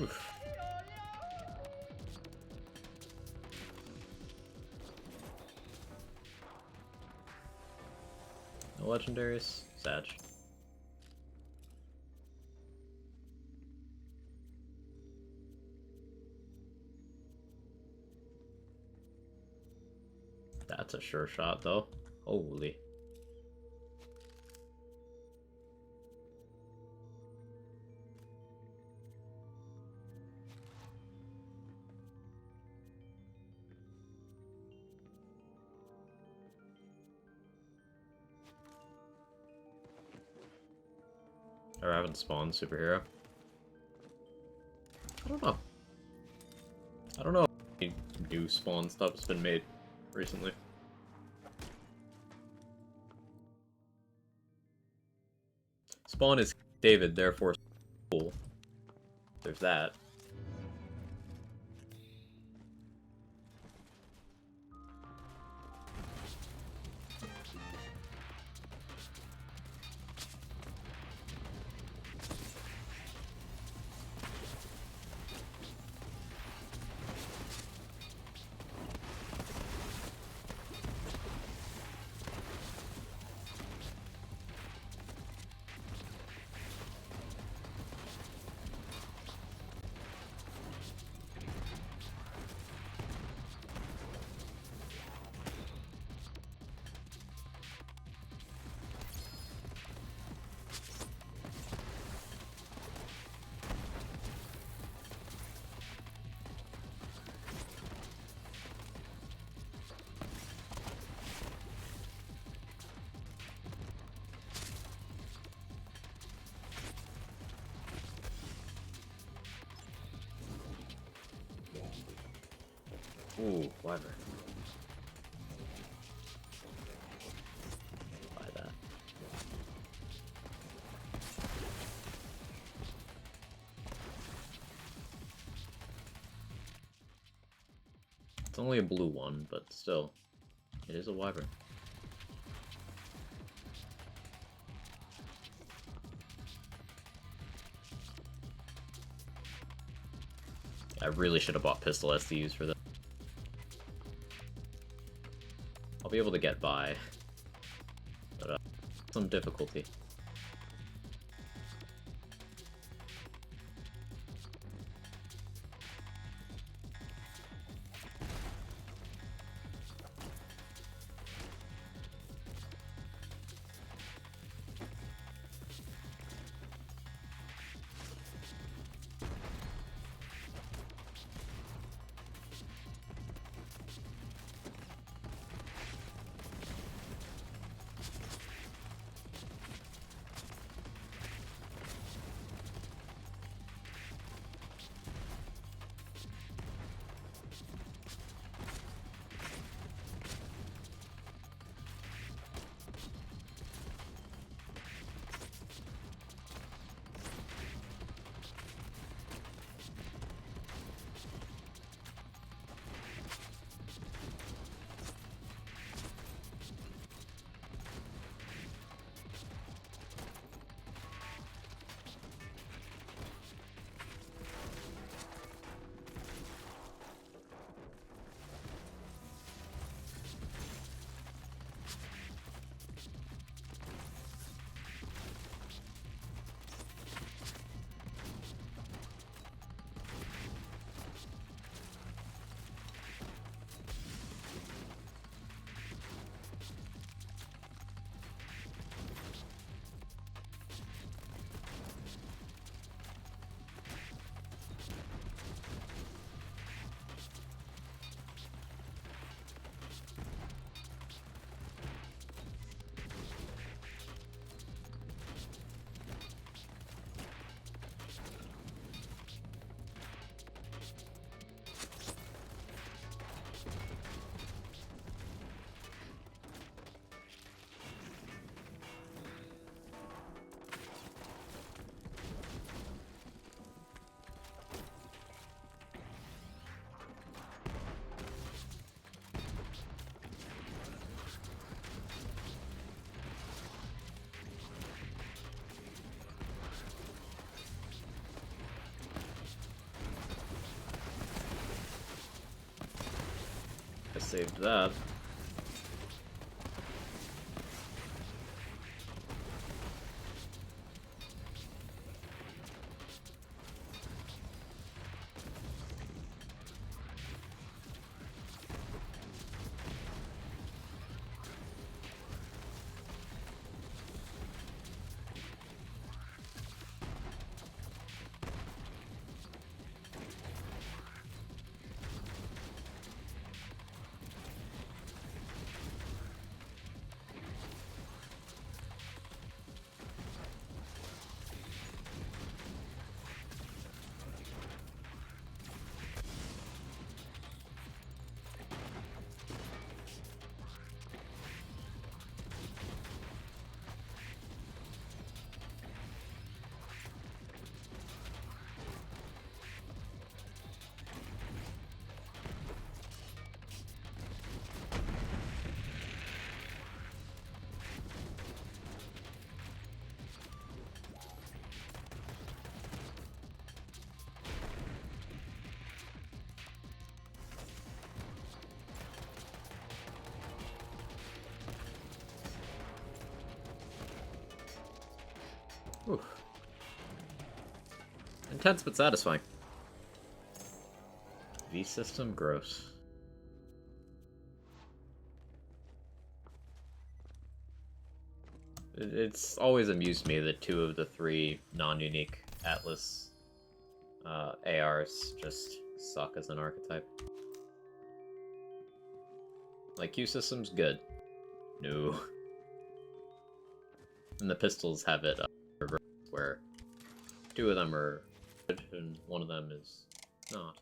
Speaker 1: Oof. No legendaries? Sad. That's a sure shot, though. Holy. Or I haven't spawned superhero. I don't know. I don't know if any new spawn stuff's been made recently. Spawn is David, therefore cool. There's that. Ooh, wyvern. Buy that. It's only a blue one, but still, it is a wyvern. I really should have bought pistol SDs for this. I'll be able to get by, but some difficulty. Saved that. Oof. Intense but satisfying. V-System, gross. It's always amused me that 2 of the 3 non-unique Atlas ARs just suck as an archetype. Like, Q-System's good. No. And the pistols have it reversed, where 2 of them are good and 1 of them is not.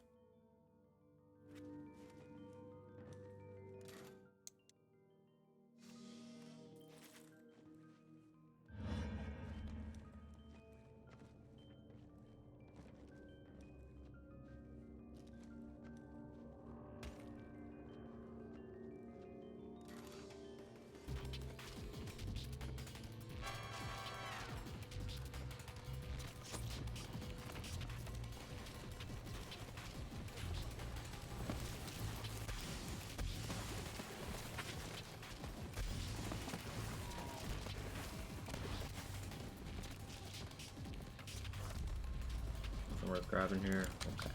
Speaker 1: Nothing worth grabbing here. Okay.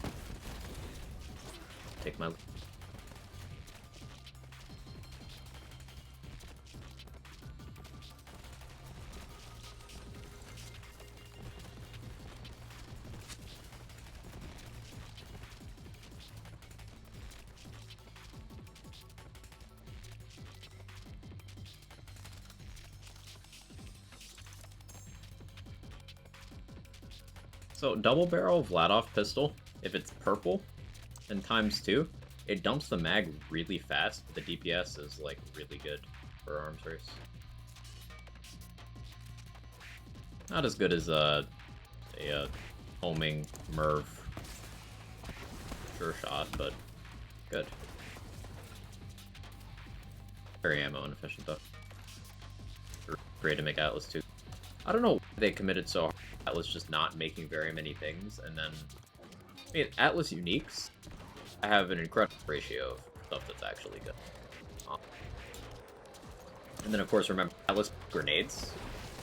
Speaker 1: Take my... So, double barrel Vladov pistol, if it's purple, and ×2, it dumps the mag really fast, but the DPS is, like, really good for arms race. Not as good as a homing Merv sure shot, but good. Very ammo inefficient, though. Great to make Atlas 2. I don't know why they committed so hard to Atlas just not making very many things, and then... I mean, Atlas Uniques have an incredible ratio of stuff that's actually good. And then, of course, remember Atlas grenades,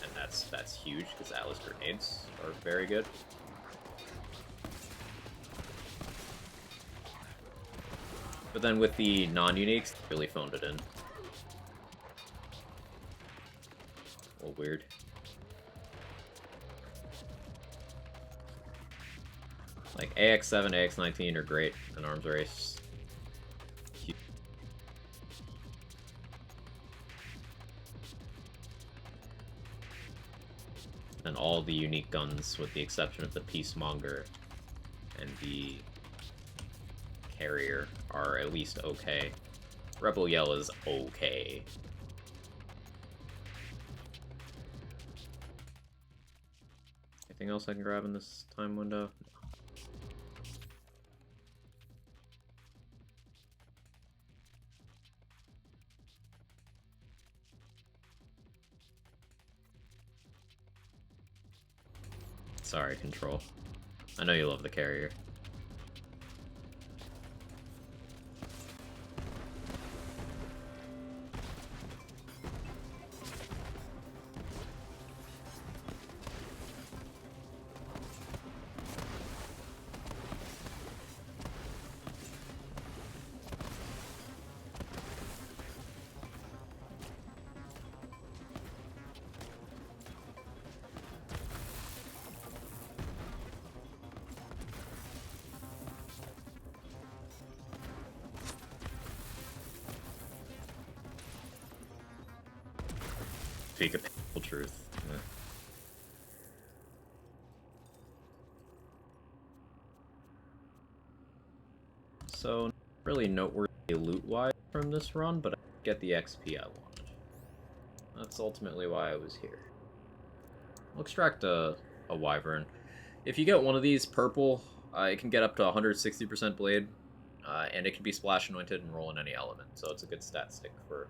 Speaker 1: and that's huge, because Atlas grenades are very good. But then with the non-uniques, they really phoned it in. A little weird. Like, AX7, AX19 are great in arms race. And all the unique guns, with the exception of the Peacemonger and the Carrier, are at least okay. Rebel Yell is okay. Anything else I can grab in this time window? Sorry, Control. I know you love the Carrier. Speak of painful truth. Yeah. So, not really noteworthy loot-wise from this run, but I get the XP I wanted. That's ultimately why I was here. I'll extract a Wyvern. If you get one of these purple, it can get up to 160% blade, and it can be splash anointed and roll in any element, so it's a good stat stick for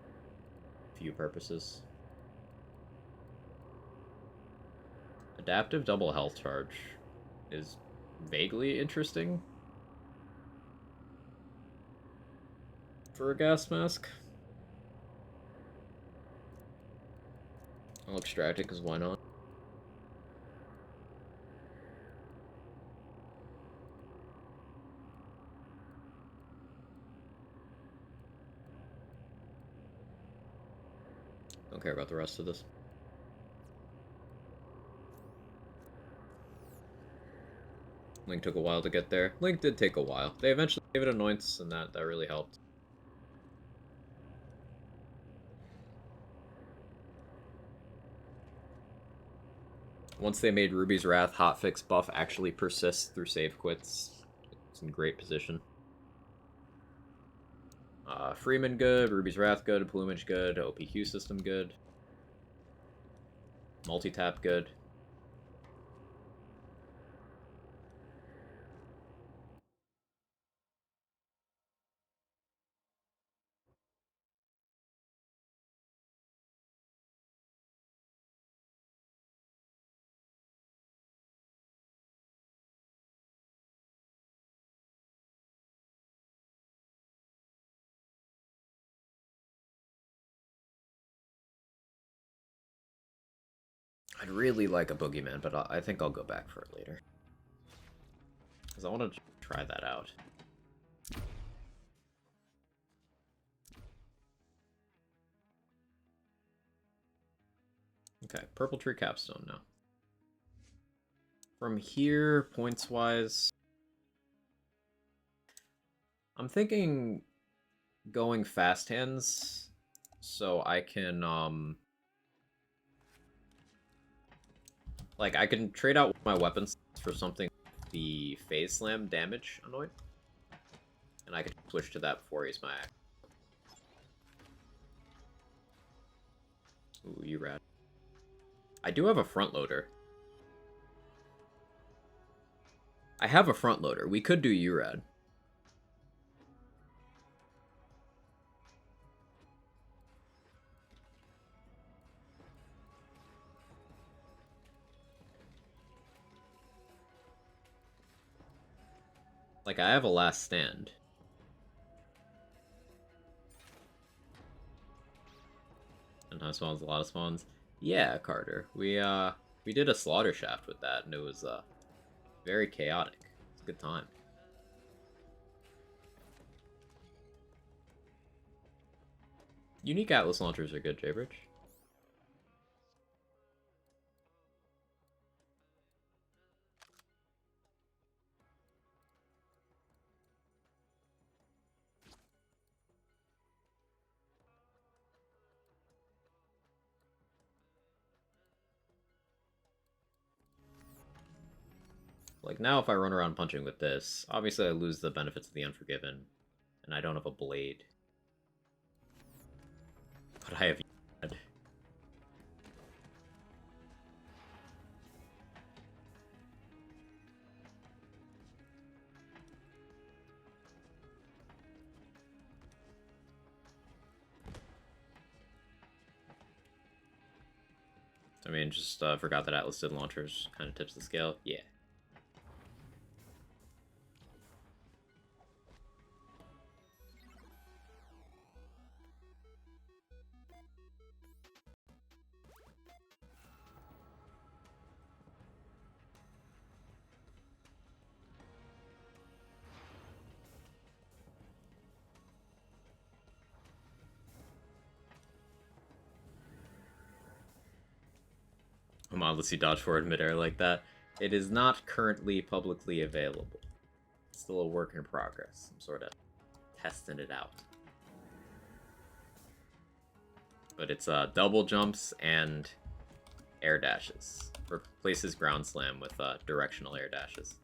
Speaker 1: a few purposes. Adaptive double health charge is vaguely interesting for a gas mask. I'll extract it because why not? Don't care about the rest of this. Link took a while to get there. Link did take a while. They eventually gave it anoints, and that really helped. Once they made Ruby's Wrath hotfix buff actually persist through save quits, it's in great position. Freeman good, Ruby's Wrath good, Plumage good, OPQ system good. Multi-tap good. I'd really like a Boogeyman, but I think I'll go back for it later. Because I want to try that out. Okay, Purple Tree Capstone now. From here, points-wise, I'm thinking going fast hands so I can, like, I can trade out my weapons for something the Phase Slam damage anoint, and I can switch to that before I use my axe. Ooh, you rad. I do have a front loader. I have a front loader. We could do URAD. Like, I have a last stand. And high spawns, a lot of spawns. Yeah, Carter. We did a slaughter shaft with that, and it was very chaotic. It's a good time. Unique Atlas launchers are good, Jaybridge. Like, now if I run around punching with this, obviously I lose the benefits of the Unforgiven, and I don't have a blade. But I have URAD. I mean, just forgot that Atlas did launchers. Kind of tips the scale. Yeah. I'm odd to see dodge forward midair like that. It is not currently publicly available. It's still a work in progress. I'm sort of testing it out. But it's double jumps and air dashes. Replaces ground slam with directional air dashes.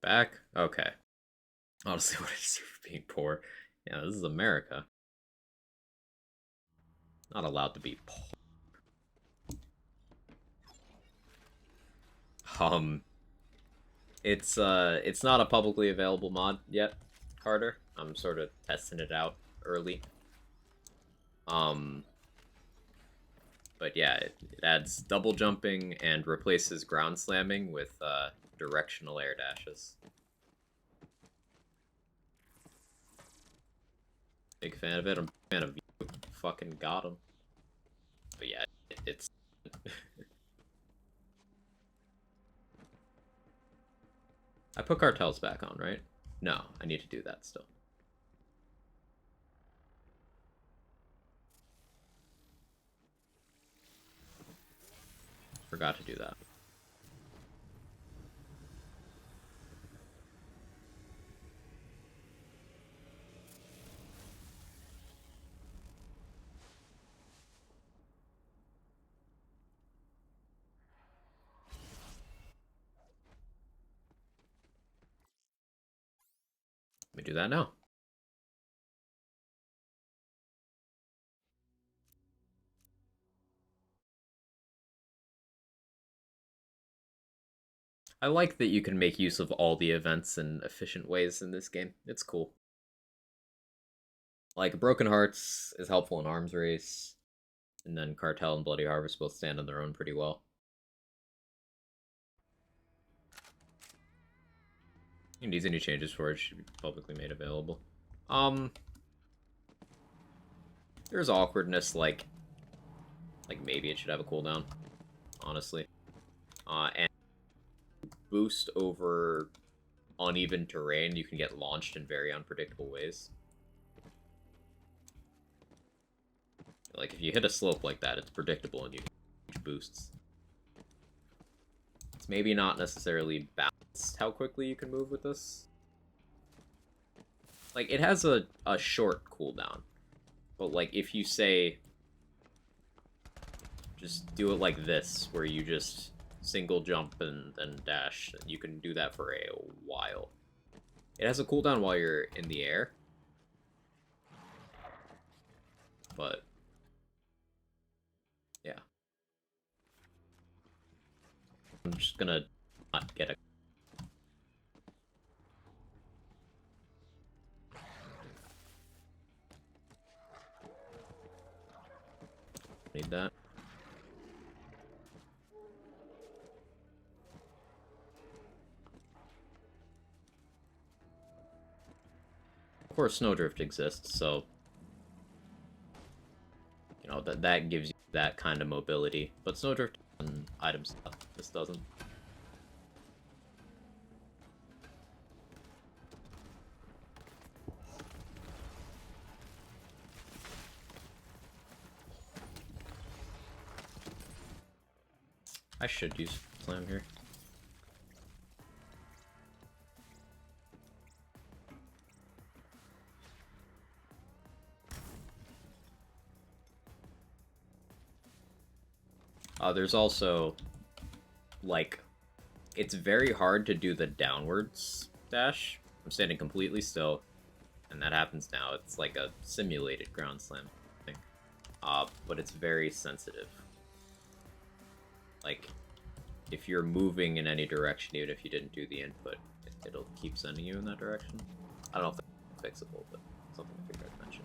Speaker 1: Back? Okay. Honestly, what I deserve for being poor. Yeah, this is America. Not allowed to be poor. It's not a publicly available mod yet, Carter. I'm sort of testing it out early. Um, but yeah, it adds double jumping and replaces ground slamming with directional air dashes. Big fan of it. I'm a fan of you. Fucking got him. But yeah, it's. I put cartels back on, right? No, I need to do that still. Forgot to do that. Let me do that now. I like that you can make use of all the events in efficient ways in this game. It's cool. Like, Broken Hearts is helpful in Arms Race, and then Cartel and Bloody Harvest both stand on their own pretty well. If needs any changes for it, should be publicly made available. There's awkwardness, like maybe it should have a cooldown, honestly. And boost over uneven terrain, you can get launched in very unpredictable ways. Like, if you hit a slope like that, it's predictable and you get huge boosts. It's maybe not necessarily balanced how quickly you can move with this. Like, it has a short cooldown. But, like, if you say... just do it like this, where you just single jump and then dash, and you can do that for a while. It has a cooldown while you're in the air. But... yeah. I'm just gonna not get a... need that. Of course, Snowdrift exists, so... you know, that gives you that kind of mobility. But Snowdrift and item stuff, this doesn't. I should use Slam here. There's also, like, it's very hard to do the downwards dash. I'm standing completely still, and that happens now. It's like a simulated ground slam thing. But it's very sensitive. Like, if you're moving in any direction, even if you didn't do the input, it'll keep sending you in that direction. I don't know if that's fixable, but something I figured I'd mention.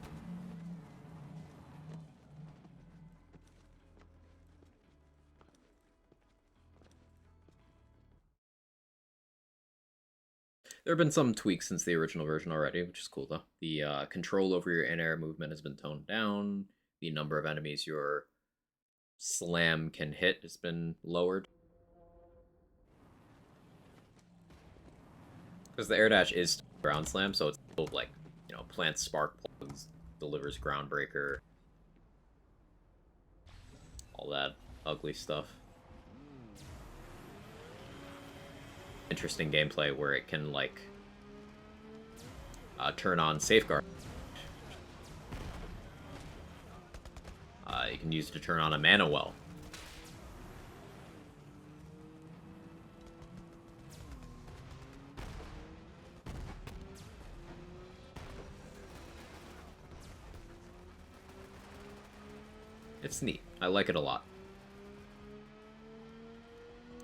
Speaker 1: There have been some tweaks since the original version already, which is cool though. The control over your in-air movement has been toned down. The number of enemies your slam can hit has been lowered. Because the air dash is ground slam, so it's still like, plants spark plugs, delivers groundbreaker, all that ugly stuff. Interesting gameplay where it can like turn on safeguard. You can use it to turn on a mana well. It's neat. I like it a lot.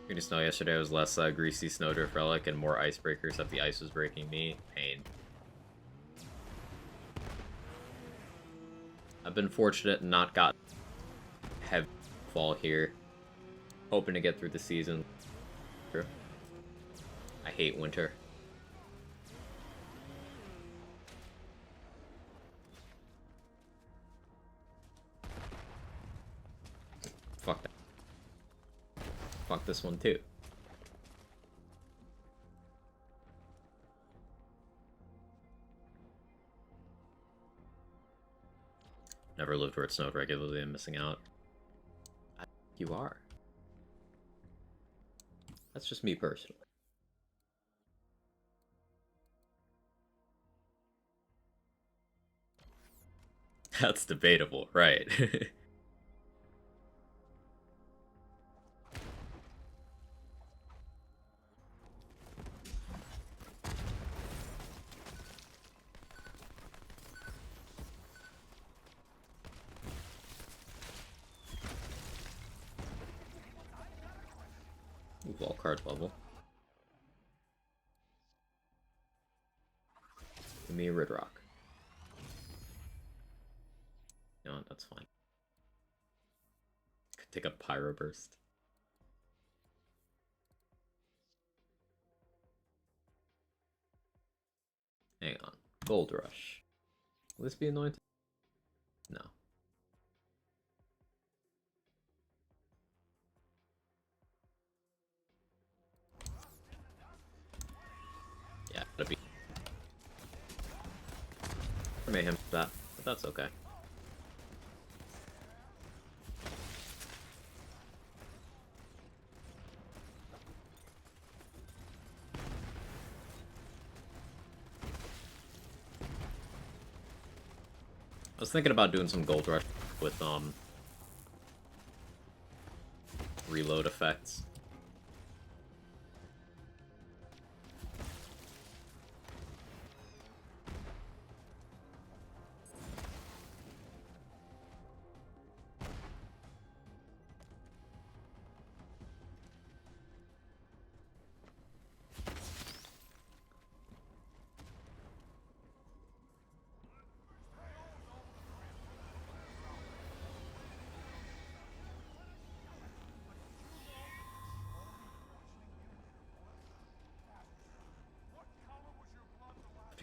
Speaker 1: Green snow yesterday was less greasy snowdrift relic and more icebreakers, except the ice was breaking me. Pain. I've been fortunate and not got heavy fall here. Hoping to get through the season. I hate winter. Fuck that. Fuck this one too. Never lived where it snowed regularly and missing out. I think you are. That's just me personally. That's debatable, right? Move all card level. Give me a Red Rock. You know what, that's fine. Could take a Pyro Burst. Hang on. Gold Rush. Will this be anointed? No. Yeah, it'll be. Mayhem for that, but that's okay. I was thinking about doing some Gold Rush with reload effects.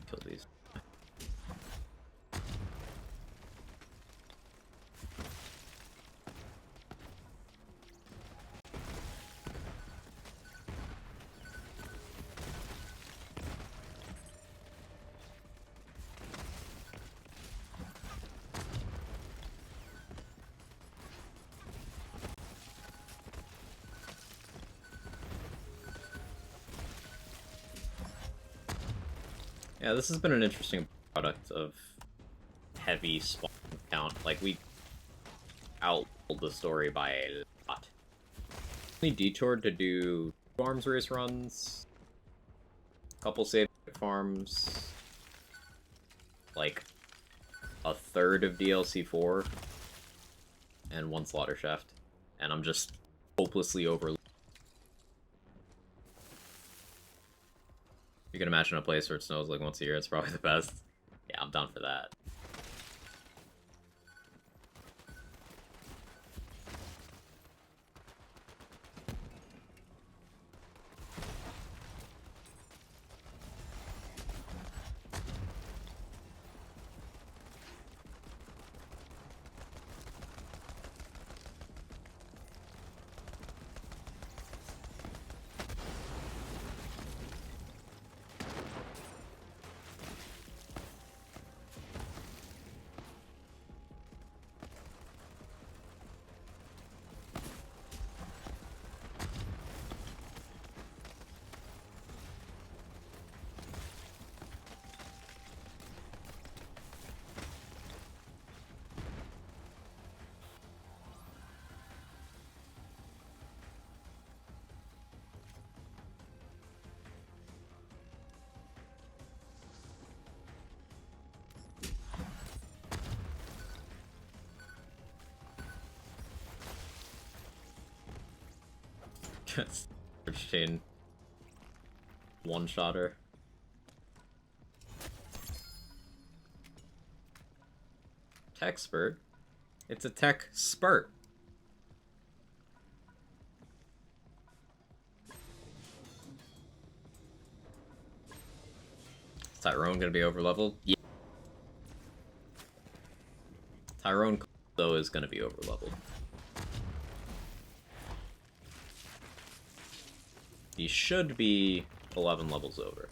Speaker 1: Kill these. Yeah, this has been an interesting product of heavy spawn count. Like, we outpulled the story by a lot. We detoured to do arms race runs, a couple save farms, like a third of DLC 4, and one slaughter shaft. And I'm just hopelessly over. You can imagine a place where it snows like once a year, it's probably the best. Yeah, I'm down for that. Search chain one-shotter. Tech spurt. It's a tech spurt. Is Tyrone gonna be overleveled? Yeah. Tyrone, though, is gonna be overleveled. He should be 11 levels over.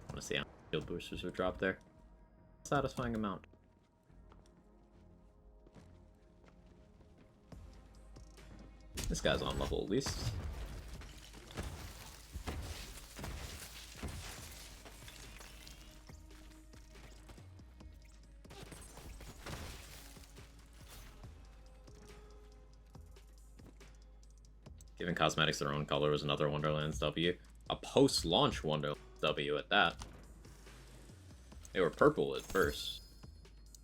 Speaker 1: I want to see how many shield boosters would drop there. Satisfying amount. This guy's on level at least. Giving cosmetics their own color was another Wonderlands W. A post-launch Wonderlands W at that. They were purple at first.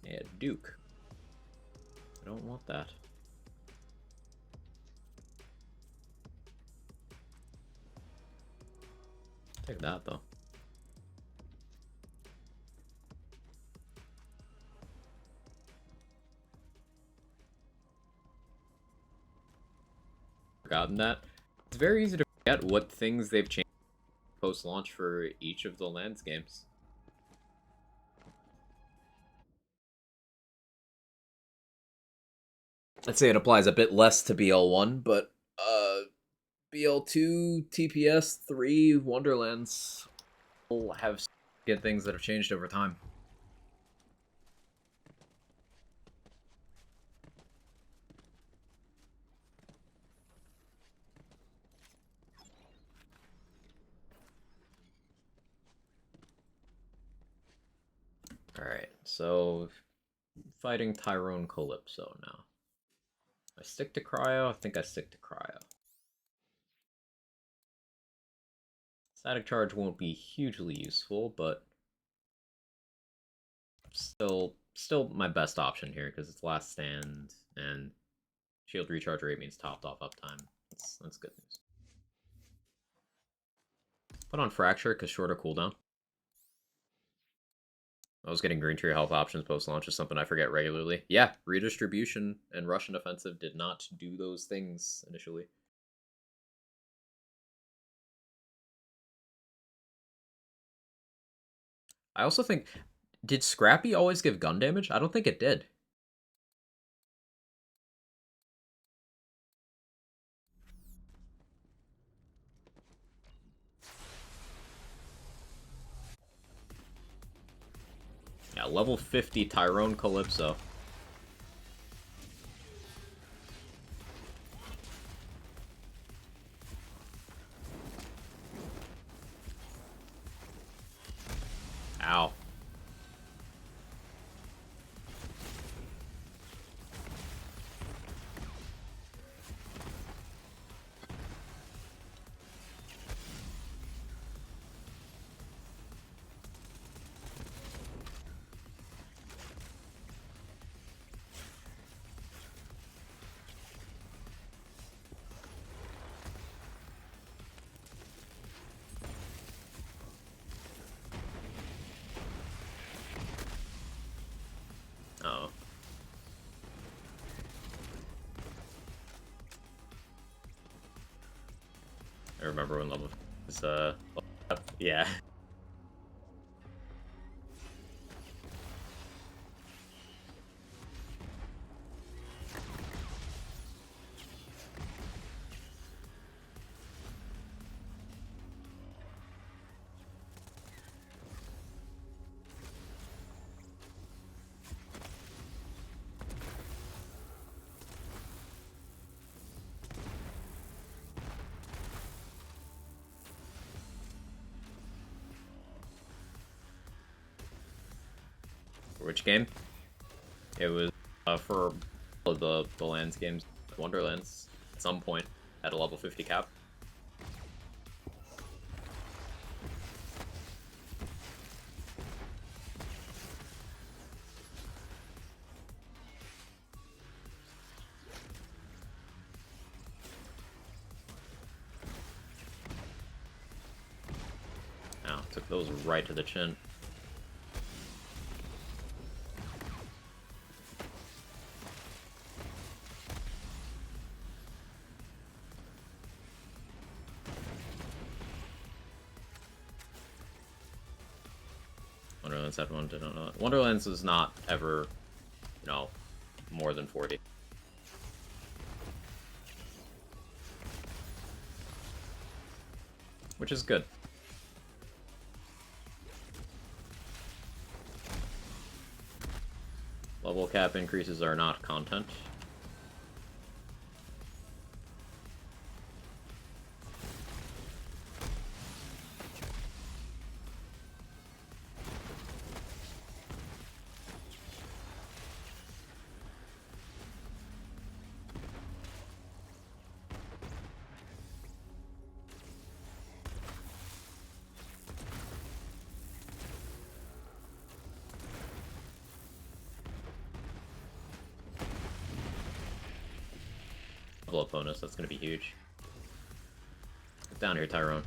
Speaker 1: They had Duke. I don't want that. Take that though. Forgotten that. It's very easy to forget what things they've changed post-launch for each of the Lands games. I'd say it applies a bit less to BL1, but BL2, TPS, 3, Wonderlands will have good things that have changed over time. Alright, so fighting Tyrone Calypso now. I stick to Cryo? I think I stick to Cryo. Static Charge won't be hugely useful, but still my best option here because it's last stand and shield recharge rate means topped off uptime. That's good news. Put on Fracture because shorter cooldown. I was getting green tree health options post-launch is something I forget regularly. Yeah, redistribution and Russian offensive did not do those things initially. I also think, did Scrappy always give gun damage? I don't think it did. Yeah, level 50 Tyrone Calypso. Ow. Oh. I remember when level was, yeah. Which game? It was for the lands games, Wonderlands, at some point, at a level 50 cap. Ow, took those right to the chin. Wonderlands had one, didn't know that. Wonderlands was not ever, you know, more than 40. Which is good. Level cap increases are not content. Level up bonus, that's gonna be huge. Get down here, Tyrone.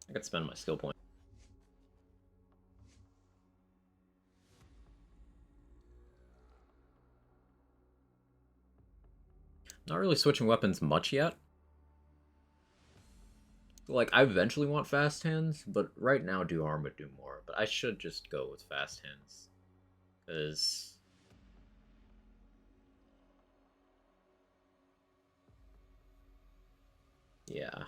Speaker 1: I could spend my skill point. Not really switching weapons much yet. Like, I eventually want fast hands, but right now do arm would do more. But I should just go with fast hands. Because... yeah.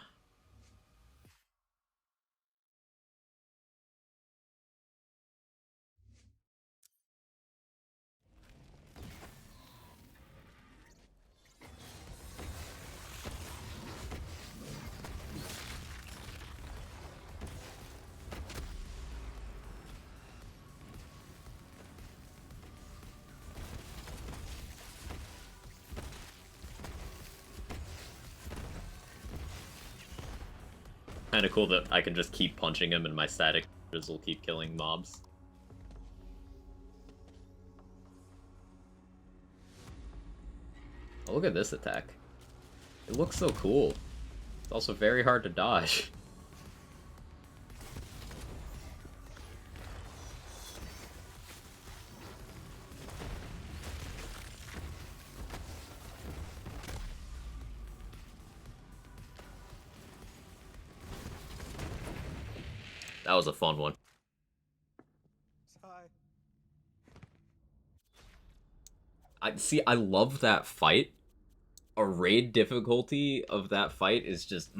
Speaker 1: Kind of cool that I can just keep punching him and my static will keep killing mobs. Oh, look at this attack. It looks so cool. It's also very hard to dodge. That was a fun one. I love that fight. A raid difficulty of that fight is just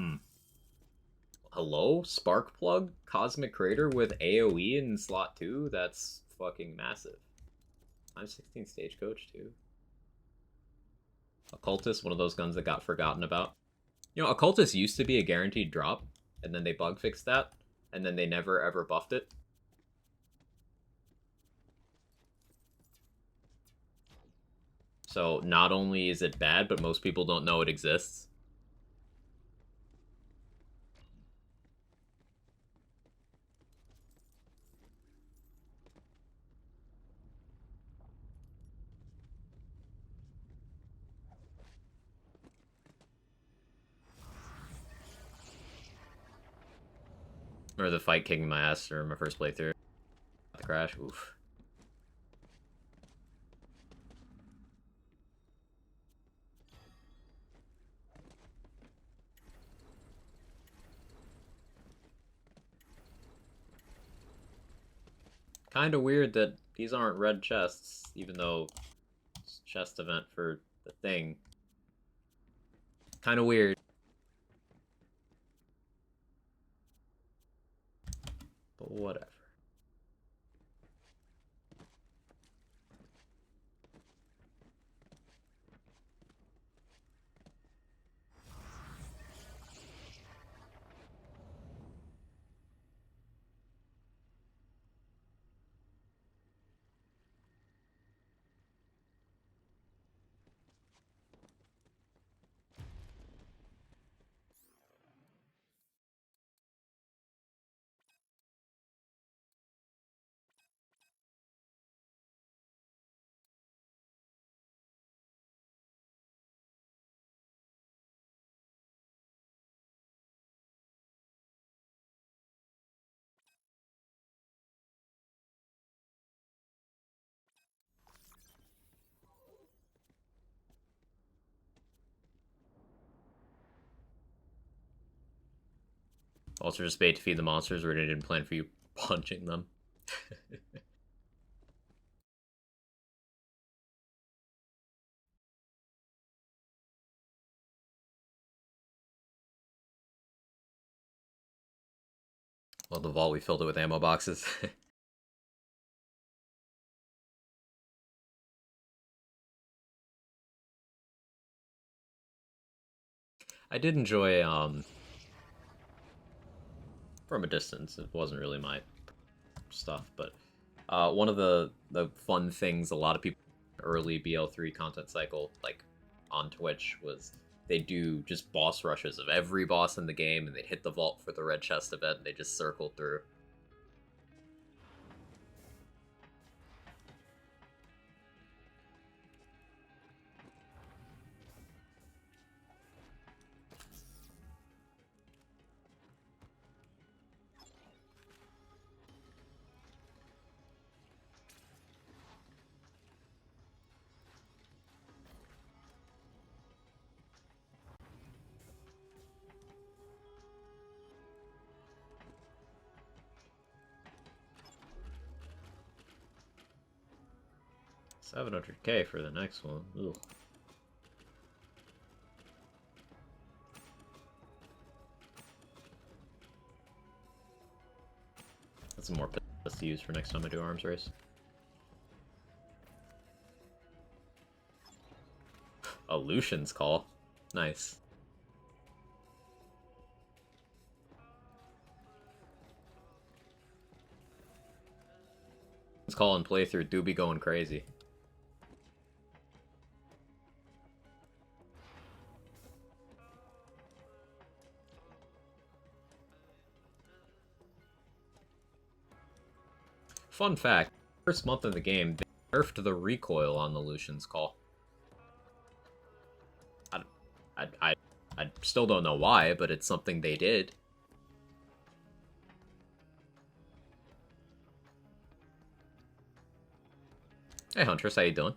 Speaker 1: Hello? Spark Plug? Cosmic Crater with AoE in slot 2? That's fucking massive. I'm 16 Stagecoach too. Occultist, one of those guns that got forgotten about. You know, Occultist used to be a guaranteed drop, and then they bug fixed that, and then they never ever buffed it. So not only is it bad, but most people don't know it exists. Or the fight kicking my ass during my first playthrough. The crash, oof. Kind of weird that these aren't red chests, even though it's a chest event for the thing. Kind of weird. But whatever. Also just bait to feed the monsters, or didn't plan for you punching them. Well, the vault, we filled it with ammo boxes. I did enjoy, from a distance, it wasn't really my stuff, but one of the fun things a lot of people early BL3 content cycle, like on Twitch, was they do just boss rushes of every boss in the game, and they'd hit the vault for the red chest event, and they just circled through. 700k for the next one. Ugh. That's some more pistols to use for next time I do arms race. A Lucian's call. Nice. His call and playthrough do be going crazy. Fun fact, first month of the game, they nerfed the recoil on the Lucian's call. I still don't know why, but it's something they did. Hey Huntress, how you doing?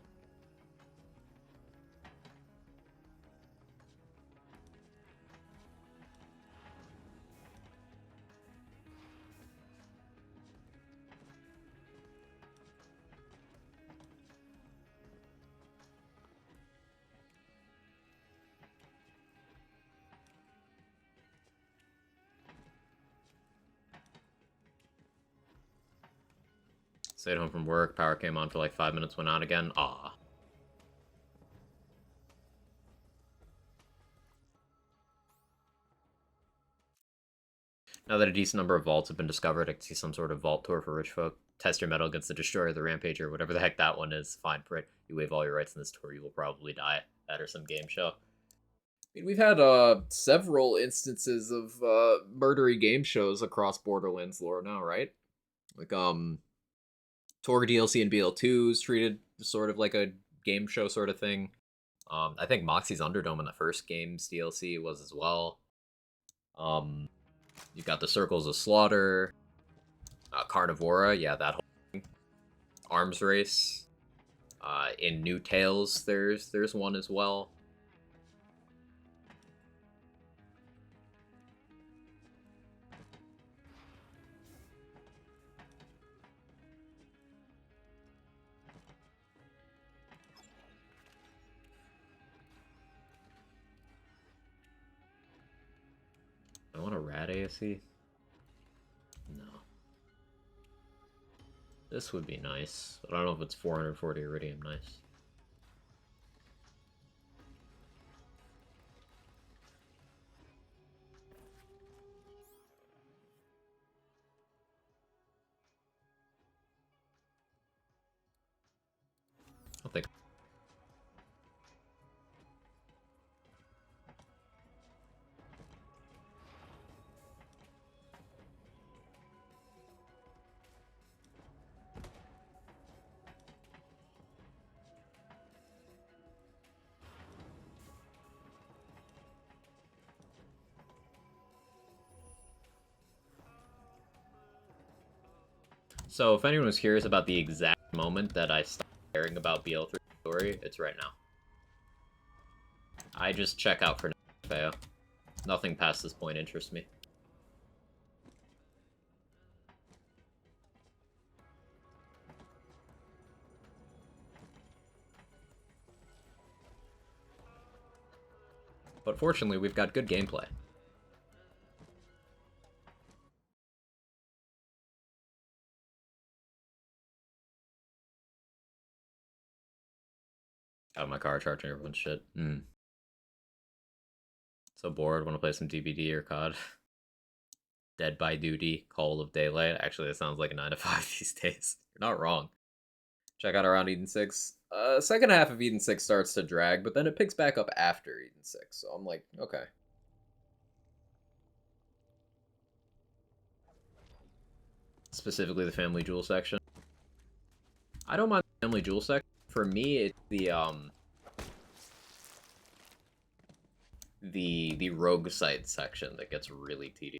Speaker 1: Stayed home from work, power came on for like 5 minutes, went out again. Aw. Now that a decent number of vaults have been discovered, I can see some sort of vault tour for rich folk. Test your metal against the Destroyer, the Rampager, whatever the heck that one is. Fine, prick. You waive all your rights in this tour, you will probably die. That or some game show. I mean, we've had several instances of murdery game shows across Borderlands lore now, right? Like Torg DLC and BL2 is treated sort of like a game show sort of thing. I think Moxie's Underdome in the first game's DLC was as well. You got the Circles of Slaughter, Carnivora, yeah, that whole thing. Arms Race. In New Tales, there's one as well. I want a rat ASE. No. This would be nice, but I don't know if it's 440 Iridium nice. I don't think. So if anyone was curious about the exact moment that I stopped caring about BL3 story, it's right now. I just check out for FAO. Nothing past this point interests me. but fortunately we've got good gameplay. Out of my car charging everyone's shit. So bored, want to play some DBD or COD. Dead by Duty, Call of Daylight. Actually, that sounds like a 9 to 5 these days. You're not wrong. Check out around Eden 6. Second half of Eden 6 starts to drag, but then it picks back up after Eden 6. So I'm like, okay. Specifically the Family Jewel section. I don't mind the Family Jewel section. For me, it's the rogue site section that gets really tedious.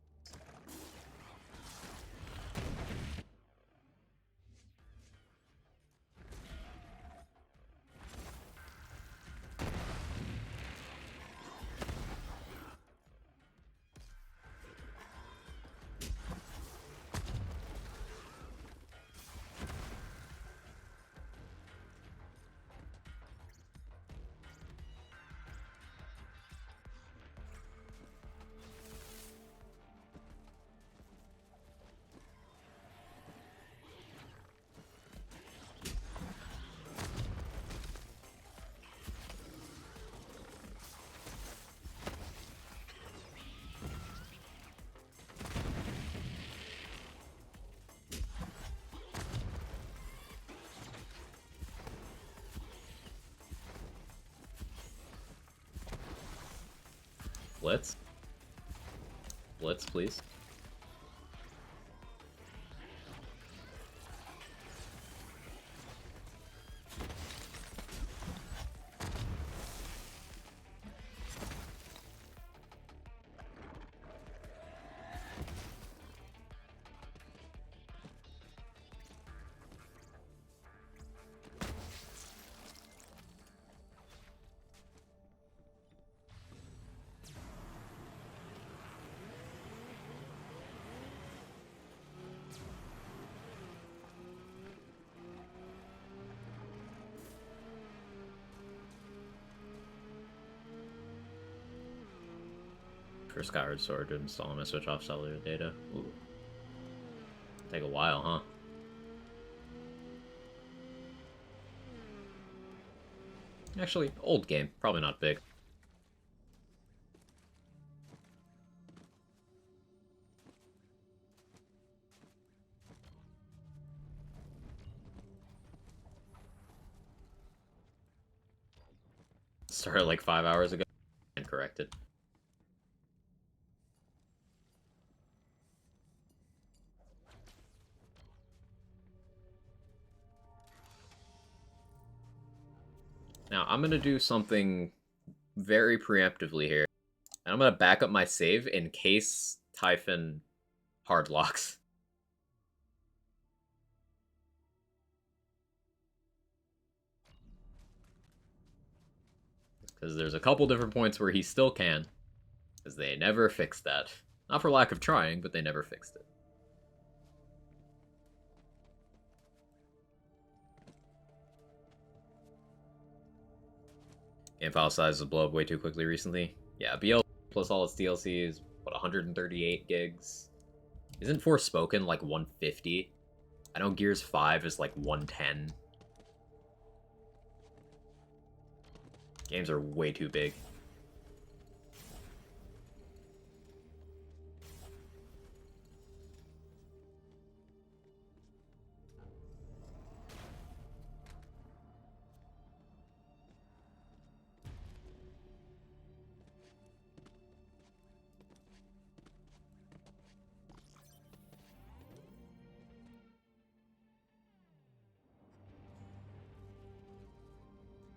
Speaker 1: Blitz? Blitz, please. For Skyward Sword to install and switch off cellular data. Ooh. Take a while, huh? Actually, old game. Probably not big. Started like 5 hours ago and corrected. Now, I'm going to do something very preemptively here. And I'm going to back up my save in case Typhon hard locks. Because there's a couple different points where he still can. Because they never fixed that. Not for lack of trying, but they never fixed it. Game file sizes blow up way too quickly recently. Yeah, BL plus all its DLC is, what, 138 gigs? Isn't Forspoken like 150? I know Gears 5 is like 110. Games are way too big.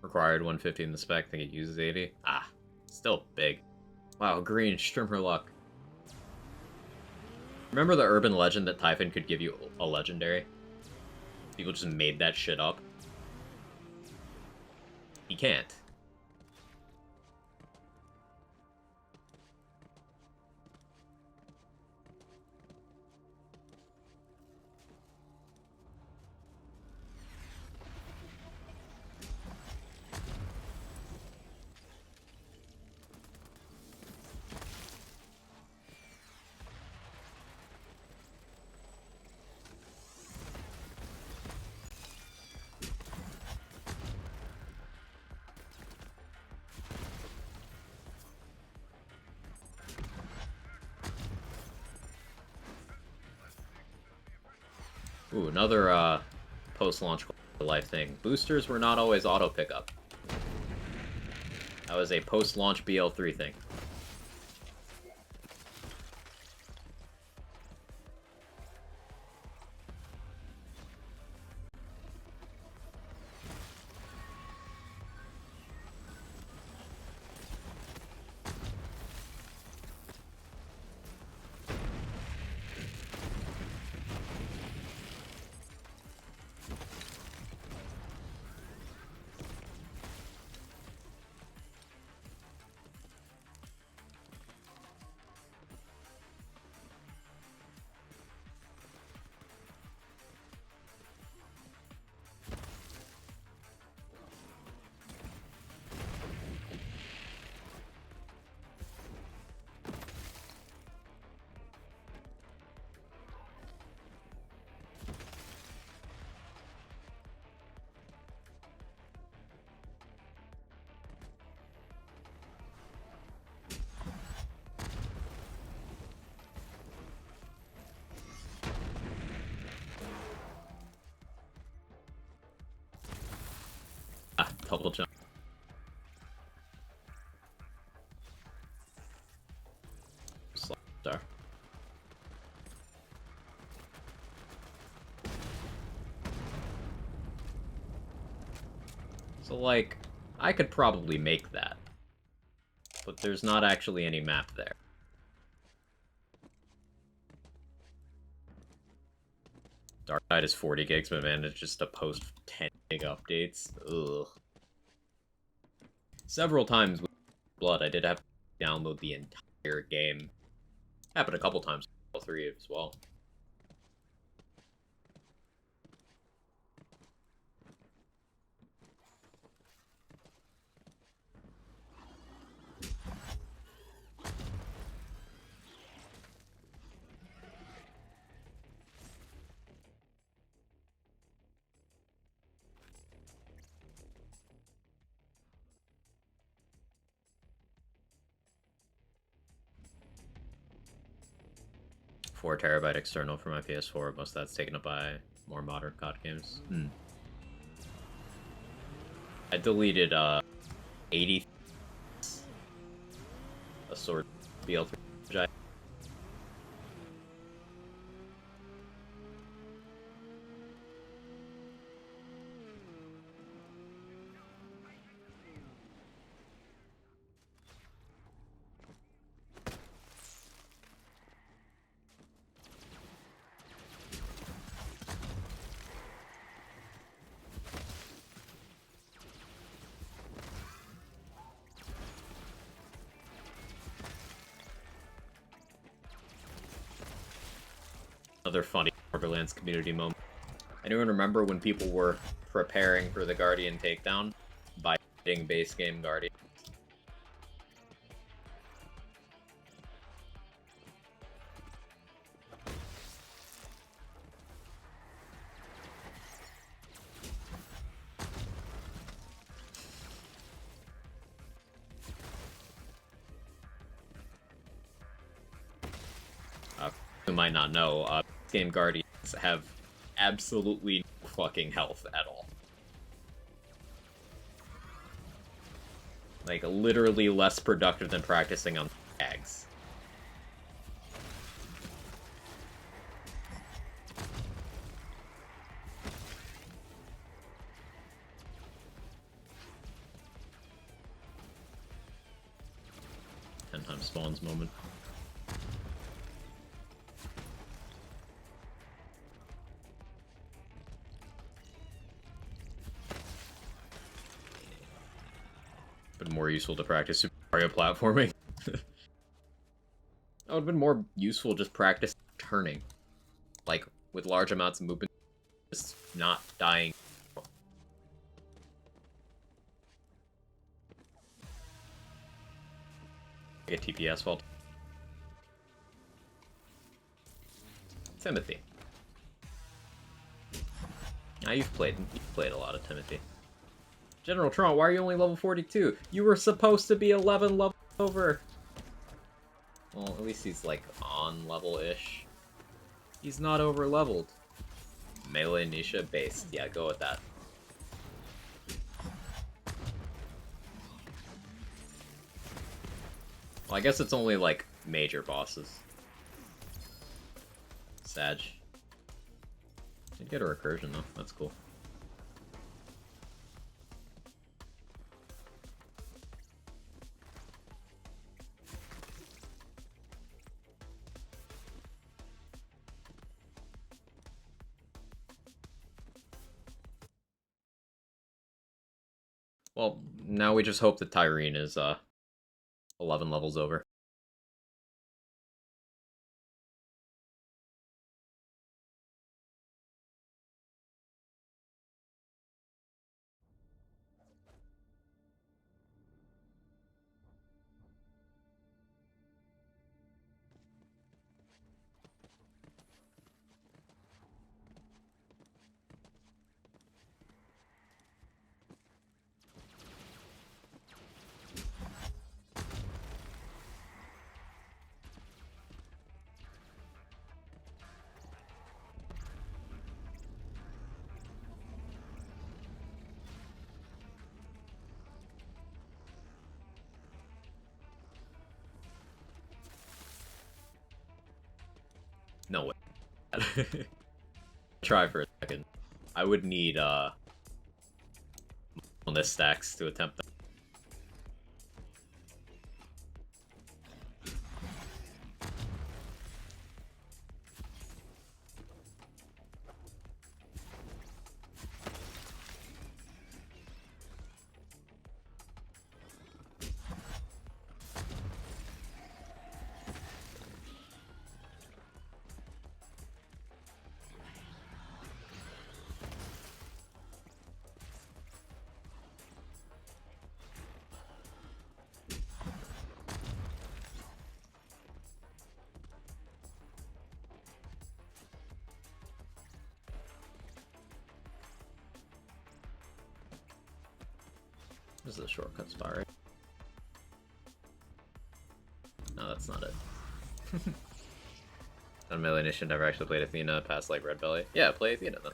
Speaker 1: Required 150 in the spec, think it uses 80. Ah, still big. Wow, green, Strimmer luck. Remember the urban legend that Typhon could give you a legendary? People just made that shit up. He can't. Ooh, another post-launch life thing. Boosters were not always auto pickup. That was a post-launch BL3 thing. Ah, double jump. Star. So, like, I could probably make that. But there's not actually any map there. Dark Side is 40 gigs, but managed just to post 10 gig updates. Ugh. Several times with Blood, I did have to download the entire game. Happened a couple times, all three as well. Four terabyte external for my PS4. Most of that's taken up by more modern COD games. I deleted 80 a sword BL3. Another funny Borderlands community moment. Anyone remember when people were preparing for the Guardian takedown by hitting base game Guardian? Who might not know, game Guardians have absolutely no fucking health at all. Like, literally less productive than practicing on tags. Ten times spawns moment. Been more useful to practice Super Mario platforming. That would have been more useful just practice turning. Like, with large amounts of movement, just not dying. Get TPS fault. Timothy. Now you've played a lot of Timothy. General Tron, why are you only level 42? You were supposed to be 11 level over. Well, at least he's like on level-ish. He's not over leveled. Melee Nisha based. Yeah, go with that. Well, I guess it's only, like, major bosses. Sag. Did get a recursion, though. That's cool. Well, now we just hope that Tyrene is 11 levels over. No way. Try for a second. I would need on this stacks to attempt that. This is a shortcut spot, right? No, that's not it. On Melee Nation never actually played Athena past like Red Belly. Yeah, play Athena then.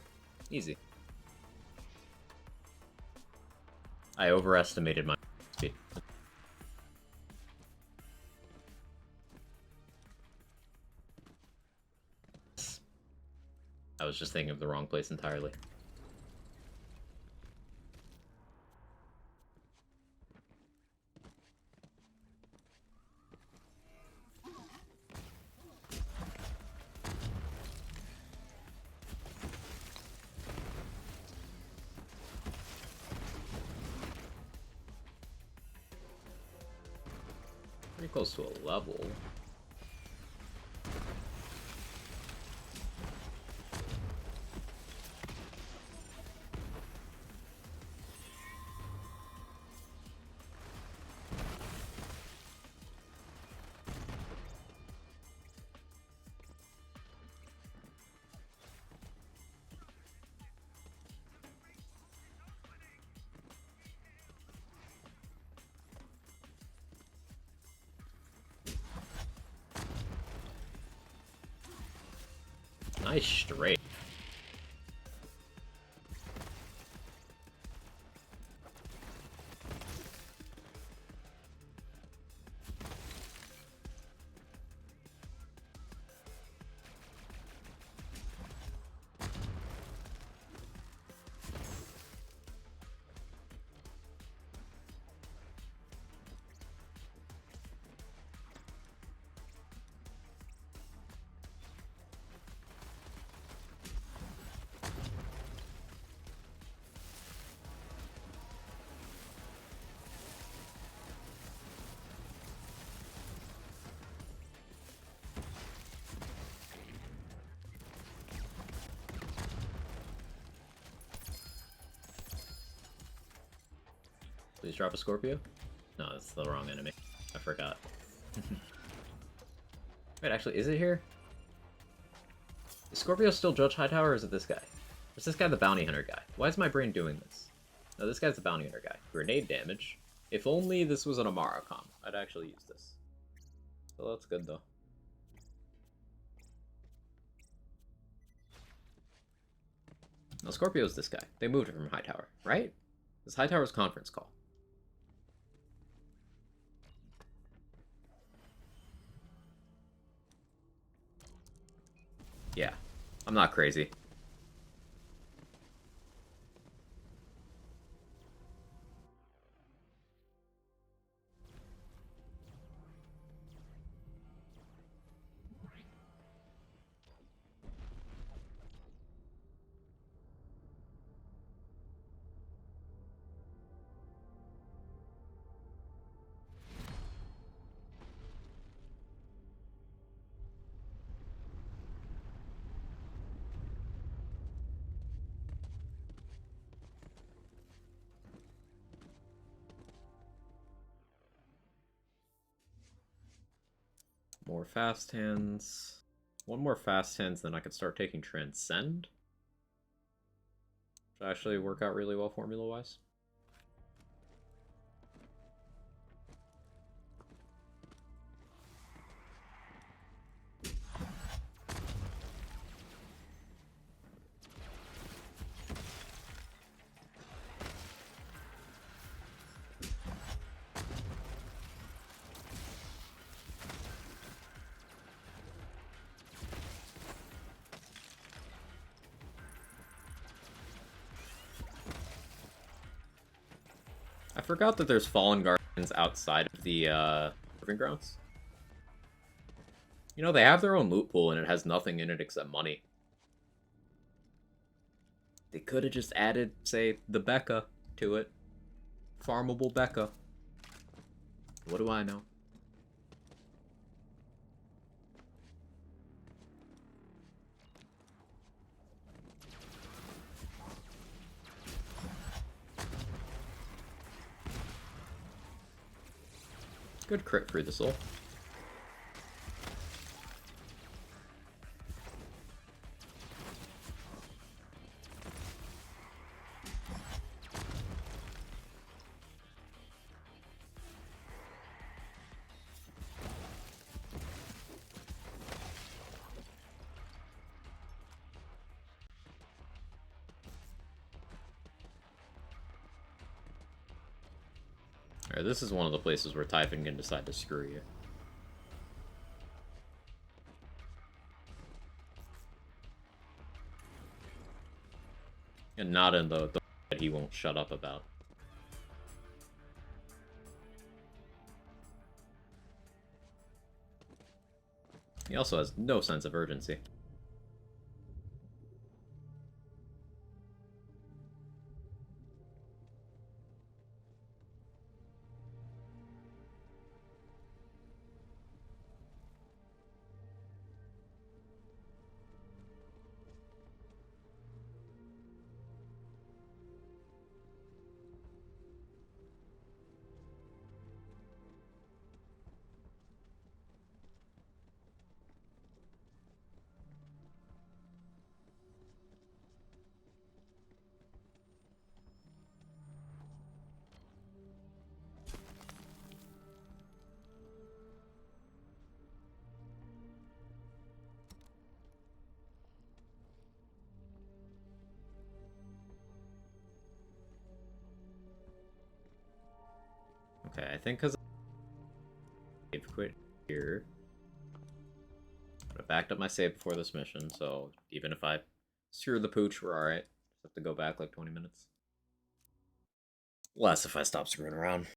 Speaker 1: Easy. I overestimated my speed. I was just thinking of the wrong place entirely. Pretty close to a level. Nice straight. Please drop a Scorpio? No, that's the wrong enemy. I forgot. Wait, actually, is it here? Is Scorpio still Judge Hightower, or is it this guy? Or is this guy the bounty hunter guy? Why is my brain doing this? No, this guy's the bounty hunter guy. Grenade damage. If only this was an Amara comp, I'd actually use this. So that's good, though. Scorpio's this guy. They moved it from Hightower, right? This Hightower's conference call. Yeah, I'm not crazy. More fast hands. One more fast hands, then I could start taking Transcend. Should actually work out really well formula-wise. I forgot that there's Fallen Guardians outside of the Proving Grounds. You know, they have their own loot pool and it has nothing in it except money. They could have just added, say, the Becca to it. Farmable Becca. What do I know? Good crit for the soul. Alright, this is one of the places where Typhon can decide to screw you. And not in the that he won't shut up about. He also has no sense of urgency. Okay, I think because I've quit here. I backed up my save before this mission, so even if I screw the pooch, we're alright. Just have to go back like 20 minutes. Less if I stop screwing around.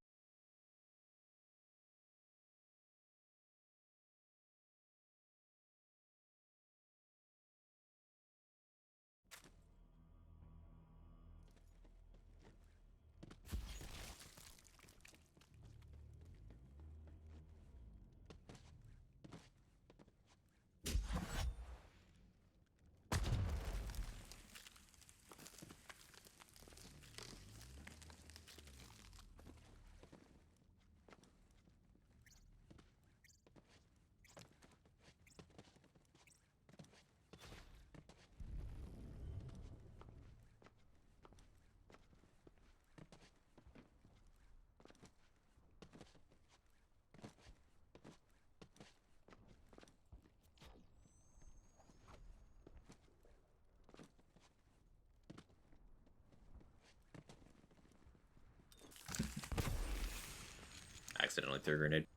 Speaker 1: accidentally threw a grenade.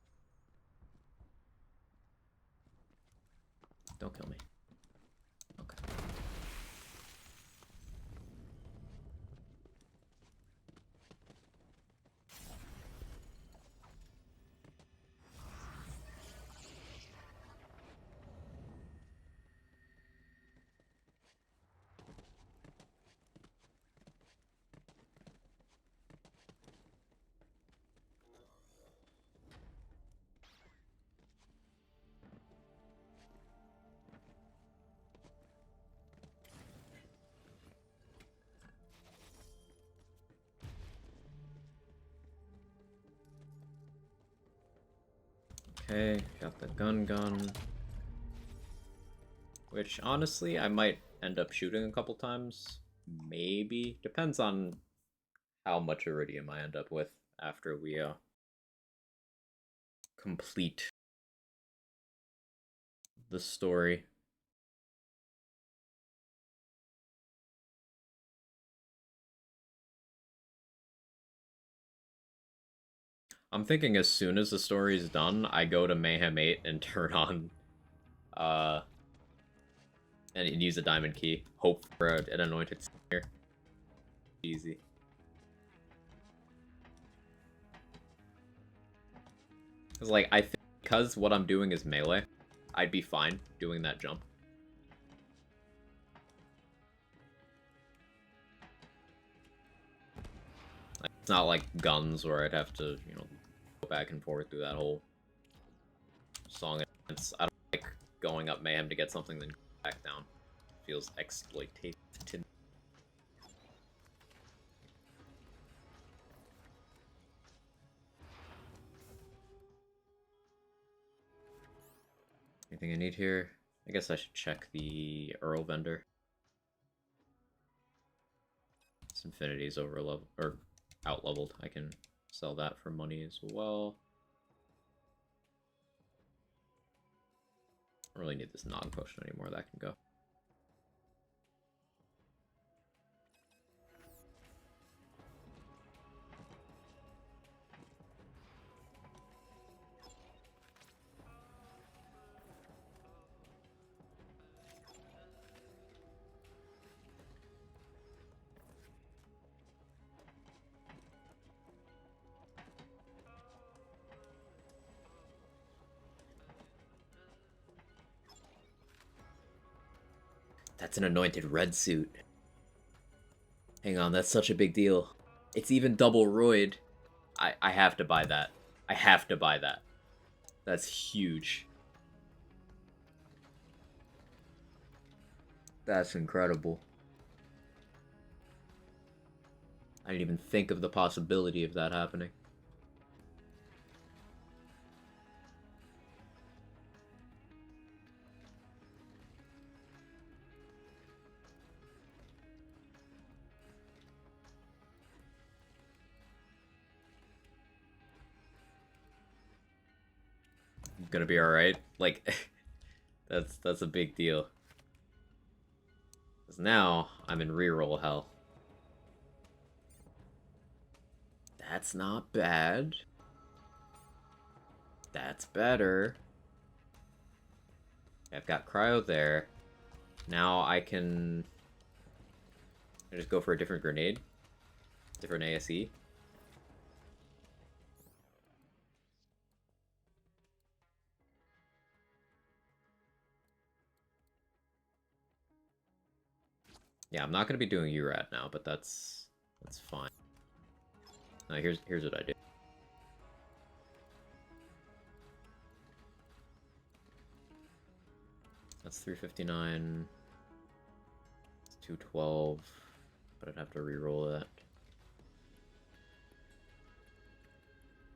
Speaker 1: Don't kill me. Okay. Okay, got the gun. Which, honestly, I might end up shooting a couple times. Maybe. Depends on how much iridium I end up with after we, complete the story. I'm thinking as soon as the story is done, I go to Mayhem 8 and turn on, uh, and use a diamond key. Hope for an anointed here. Easy. Cause like I think because what I'm doing is melee, I'd be fine doing that jump. Like, it's not like guns where I'd have to, you know, go back and forth through that whole song. I don't like going up mayhem to get something then back down. Feels exploitative. Anything I need here? I guess I should check the Earl vendor. This infinity is over level or out leveled. I can sell that for money as well. I don't really need this nog potion anymore. That can go. That's an anointed red suit. Hang on, that's such a big deal. It's even double roid. I have to buy that. I have to buy that. That's huge. That's incredible. I didn't even think of the possibility of that happening. Gonna be alright. Like, that's a big deal. Because now, I'm in reroll hell. That's not bad. That's better. I've got cryo there. Now I can just go for a different grenade. Different ASE. Yeah, I'm not gonna be doing URAD now, but that's fine. Now here's what I do. That's 359. It's 212, but I'd have to re-roll that.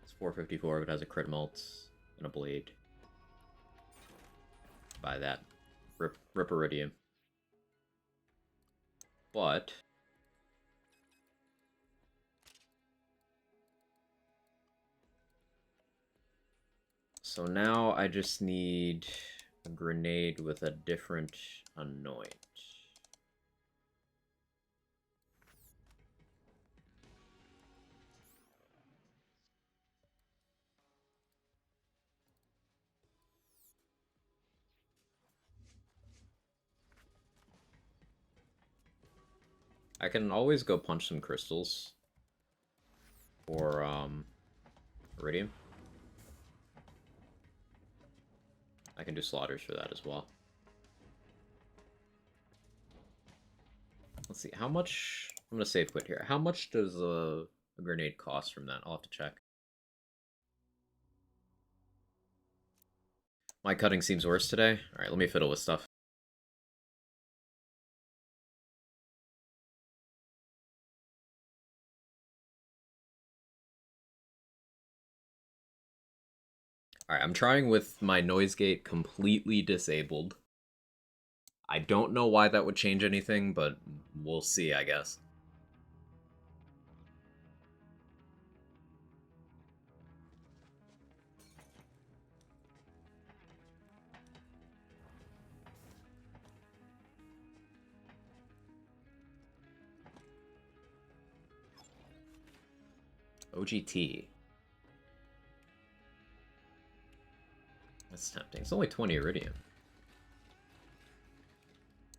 Speaker 1: It's 454 if it has a crit mult and a blade. Buy that. Rip iridium. But so now I just need a grenade with a different anoint. I can always go punch some crystals for iridium. I can do slaughters for that as well. Let's see, how much... I'm gonna save quit here. How much does a grenade cost from that? I'll have to check. My cutting seems worse today. Alright, let me fiddle with stuff. Alright, I'm trying with my noise gate completely disabled. I don't know why that would change anything, but we'll see, I guess. OGT. That's tempting. It's only 20 iridium.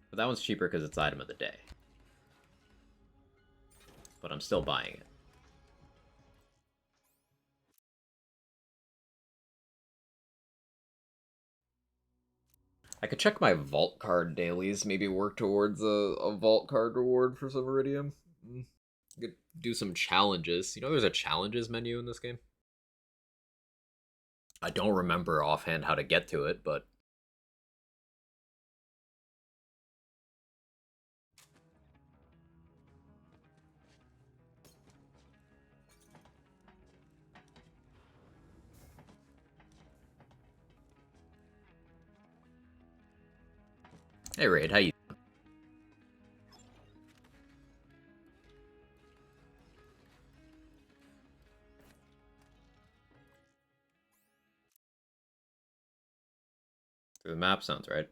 Speaker 1: But that one's cheaper because it's item of the day. But I'm still buying it. I could check my vault card dailies, maybe work towards a vault card reward for some iridium. Could do some challenges. You know there's a challenges menu in this game? I don't remember offhand how to get to it, but... Hey Raid, how you doing? Through the map sounds right.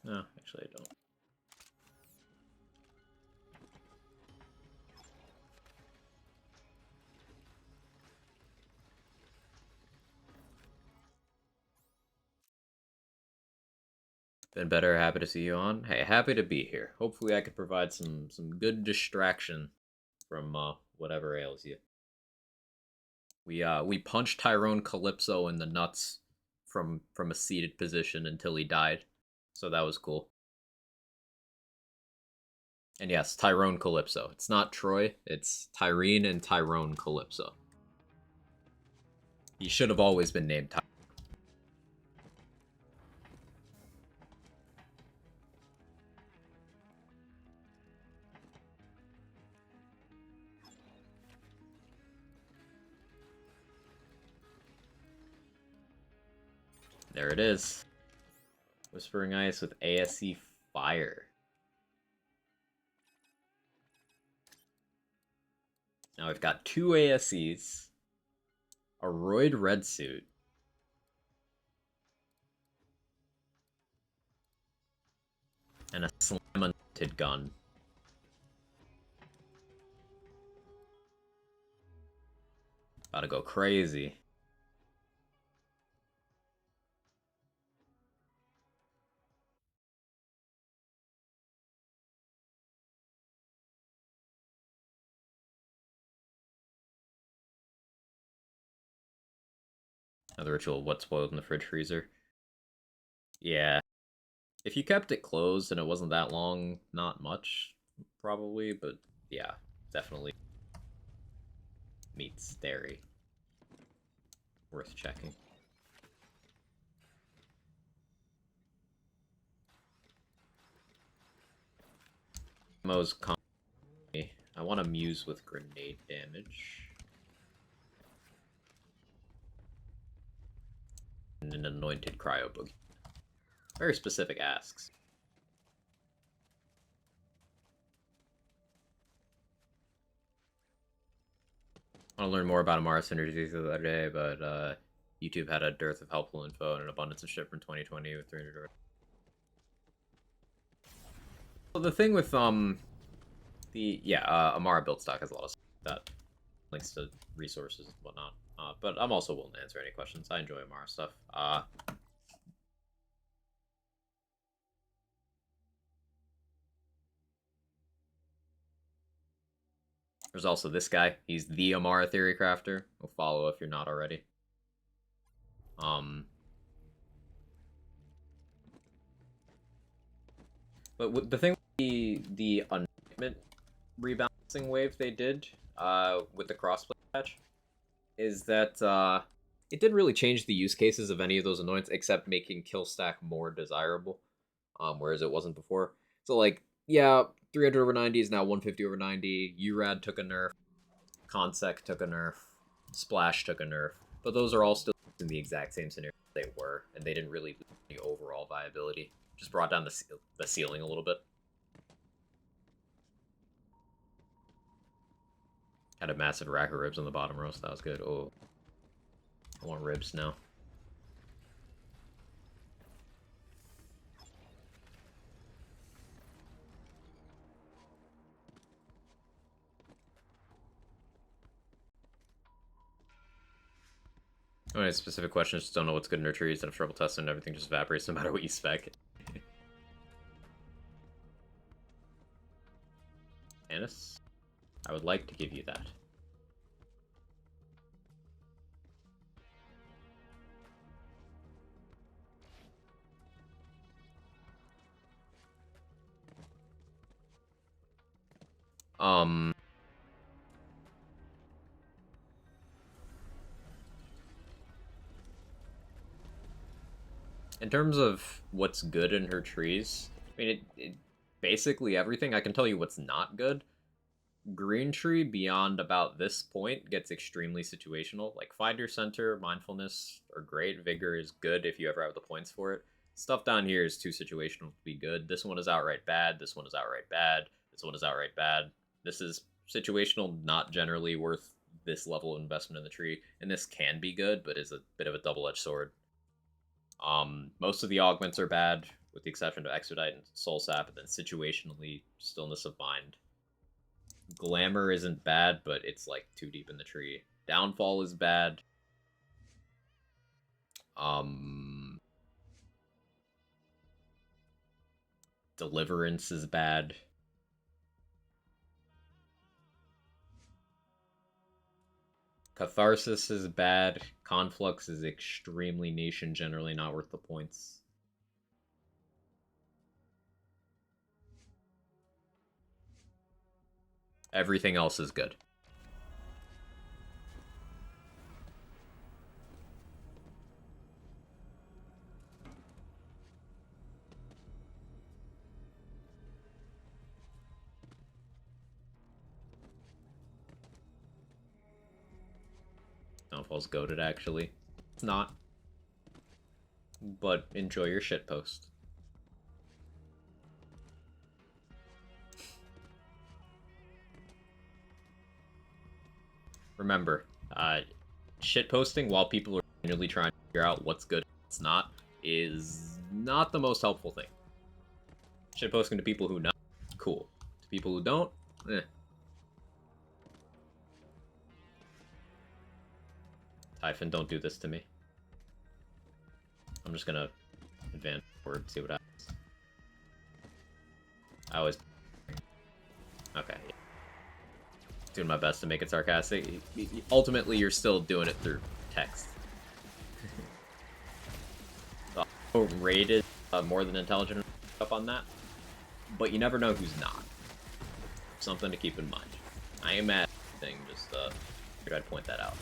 Speaker 1: No, actually I don't. Been better, happy to see you on. Hey, happy to be here. Hopefully I could provide some good distraction from whatever ails you. We punched Tyrone Calypso in the nuts from a seated position until he died. So that was cool. And yes, Tyrone Calypso. It's not Troy, it's Tyrene and Tyrone Calypso. He should have always been named Tyrone. There it is. Whispering Ice with ASC Fire. Now we've got 2 ASCs, a Roid Red Suit, and a Slam-Unlimited gun. About to go crazy. Another ritual, what spoiled in the fridge freezer? Yeah. If you kept it closed and it wasn't that long, not much, probably, but yeah, definitely meets dairy. Worth checking. Mo's I want to muse with grenade damage. And an anointed cryo boogie. Very specific asks. I want to learn more about Amara synergies the other day, but YouTube had a dearth of helpful info and an abundance of shit from 2020 with 300. So the thing with Amara build stock has a lot of stuff that links to resources and whatnot. But I'm also willing to answer any questions. I enjoy Amara stuff. There's also this guy. He's the Amara Theory Crafter. We'll follow if you're not already. But the thing with the anointment rebalancing wave they did with the crossplay patch is that it didn't really change the use cases of any of those anoints except making kill stack more desirable, whereas it wasn't before. So like, yeah, 300 over 90 is now 150 over 90. URAD took a nerf. Consec took a nerf. Splash took a nerf. But those are all still in the exact same scenario they were, and they didn't really lose any overall viability. Just brought down the ceiling a little bit. Had a massive rack of ribs on the bottom row, so that was good. Oh, I want ribs now. Oh, any specific questions? Just don't know what's good in their trees and have trouble testing. Everything just evaporates no matter what you spec. Anis, I would like to give you that. In terms of what's good in her trees, I mean, it basically everything. I can tell you what's not good. Green tree beyond about this point gets extremely situational. Like Find Your Center, Mindfulness are great. Vigor is good if you ever have the points for it. Stuff down here is too situational to be good. This one is outright bad. This one is outright bad. This one is outright bad. This is situational, not generally worth this level of investment in the tree. And this can be good, but is a bit of a double-edged sword. Most of the augments are bad, with the exception of Expedite and Soul Sap, and then situationally, Stillness of Mind. Glamour isn't bad, but it's like too deep in the tree. Downfall is bad. Deliverance is bad. Catharsis is bad. Conflux is extremely niche and generally not worth the points. Everything else is good. Downfall's goated, actually. It's not. But enjoy your shitpost. Remember, shitposting while people are manually trying to figure out what's good and what's not is not the most helpful thing. Shitposting to people who know, cool. To people who don't, eh. Typhon, don't do this to me. I'm just gonna advance forward, see what happens. I always... Okay. Doing my best to make it sarcastic. Ultimately, you're still doing it through text. So, rated more than intelligent up on that, but you never know who's not. Something to keep in mind. I ain't mad at anything, just figured I'd point that out.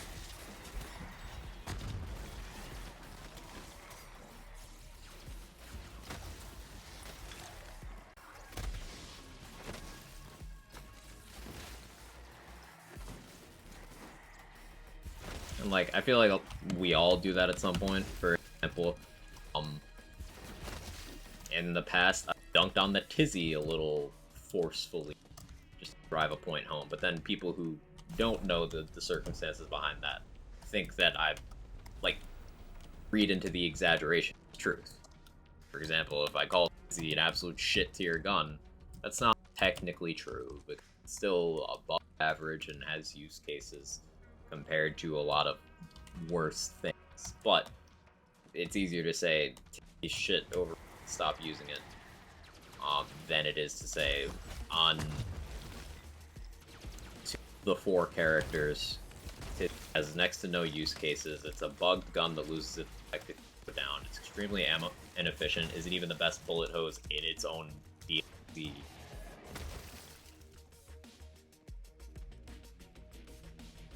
Speaker 1: like, I feel like we all do that at some point. For example, in the past, I dunked on the Tizzy a little forcefully, just to drive a point home. But then people who don't know the circumstances behind that think that I, like, read into the exaggeration as truth. For example, if I call Tizzy an absolute shit to your gun, that's not technically true, but it's still above average and has use cases compared to a lot of worse things. But it's easier to say shit over stop using it than it is to say on the 4 characters it has next to no use cases. It's a bugged gun that loses its effective down. It's extremely ammo inefficient. Isn't even the best bullet hose in its own DLC.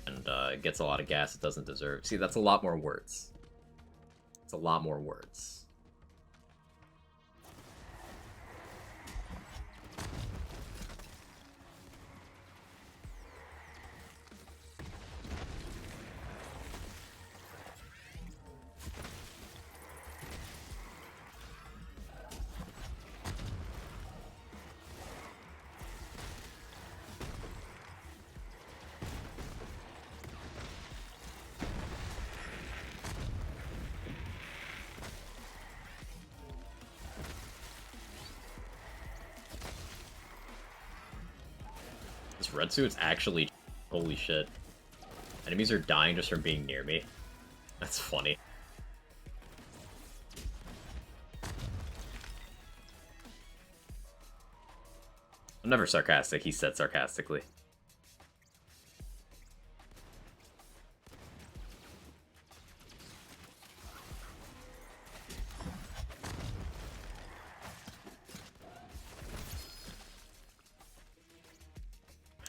Speaker 1: And it gets a lot of gas it doesn't deserve. See, that's a lot more words. It's a lot more words. This red suit's actually... Holy shit. Enemies are dying just from being near me. That's funny. I'm never sarcastic, he said sarcastically.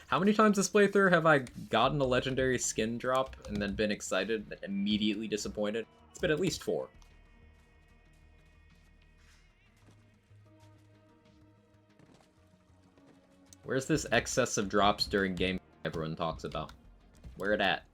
Speaker 1: How many times this playthrough have I gotten a legendary skin drop and then been excited and immediately disappointed? It's been at least 4. Where's this excess of drops during game everyone talks about? Where it at?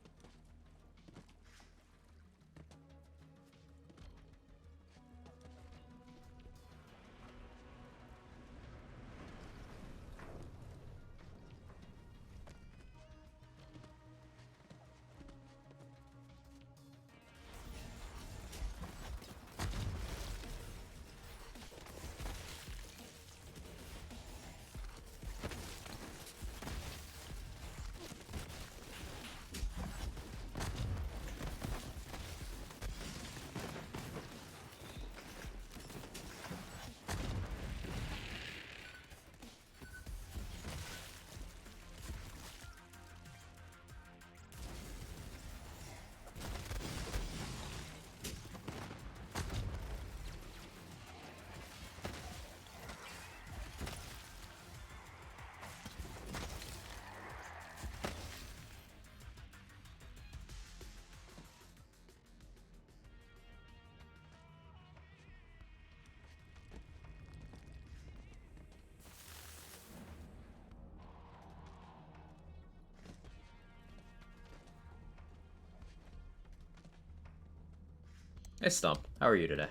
Speaker 1: Hey Stump, how are you today?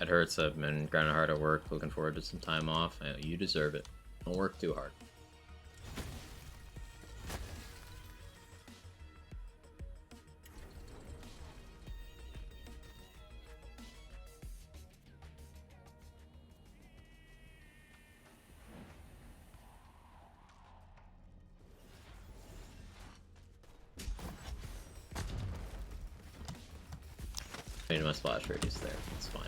Speaker 1: It hurts. I've been grinding hard at work, looking forward to some time off. You deserve it. Don't work too hard. I need my splash radius there. It's fine.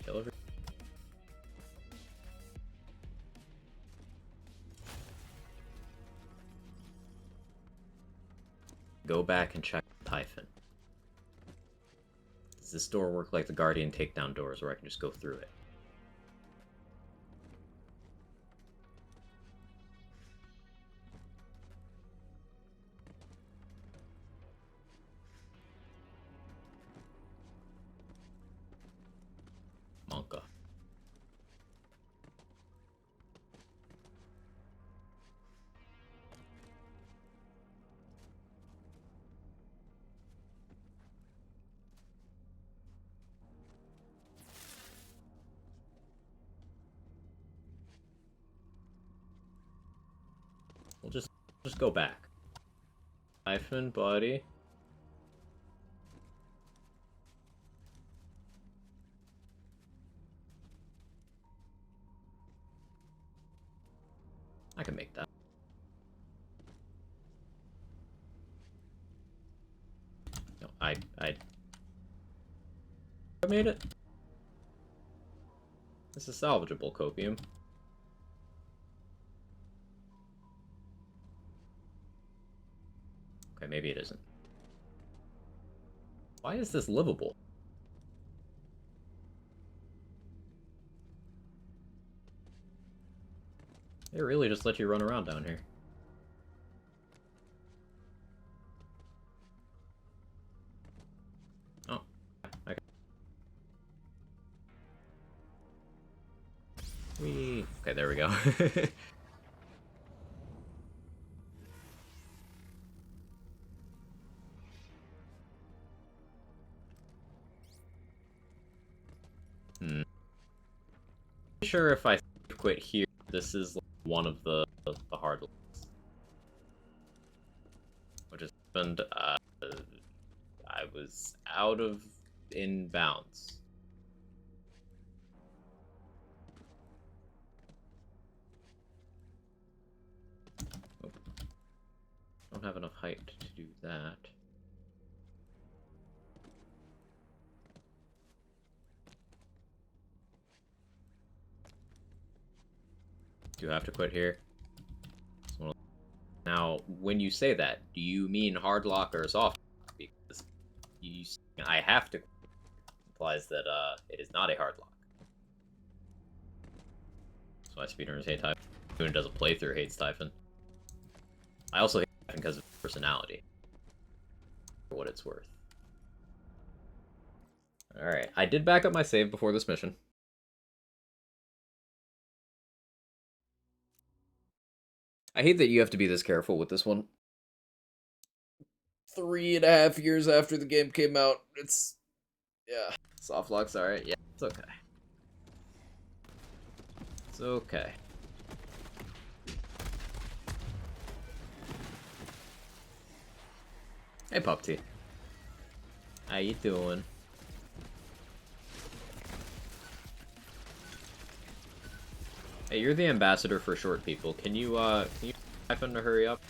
Speaker 1: Kill every. Go back and check Typhon. Does this door work like the Guardian takedown doors where I can just go through it? Monka. We'll just go back. Typhon, buddy. I can make that. No, I made it. This is salvageable copium. Okay, maybe it isn't. Why is this livable? They really just let you run around down here. Oh, okay. Okay, there we go. Sure, if I quit here, this is like one of the hard ones. Which has happened, I was out of inbounds. Oh. Don't have enough height to do that. Do you have to quit here? Now, when you say that, do you mean hard lock or soft lock? Because I have to quit implies that it is not a hard lock. That's why speedrunners hate Typhon. Who does a playthrough hates Typhon. I also hate Typhon because of his personality. For what it's worth. Alright, I did back up my save before this mission. I hate that you have to be this careful with this one. 3.5 years after the game came out, it's... yeah. Soft lock's alright, yeah, it's okay. It's okay. Hey, Pupty. How you doing? Hey, you're the ambassador for short people. Can you Typhon to hurry up?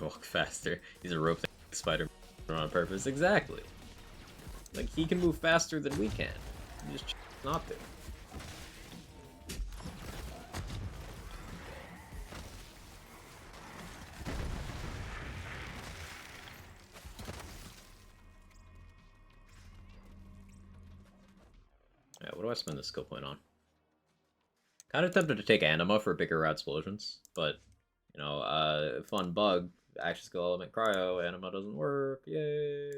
Speaker 1: Walk faster. He's a rope spider on purpose. Exactly. Like, he can move faster than we can. He just not to. Yeah, what do I spend this skill point on? Kind of tempted to take Anima for bigger explosions, but, you know, fun bug. Action skill element cryo, Anima doesn't work, yay!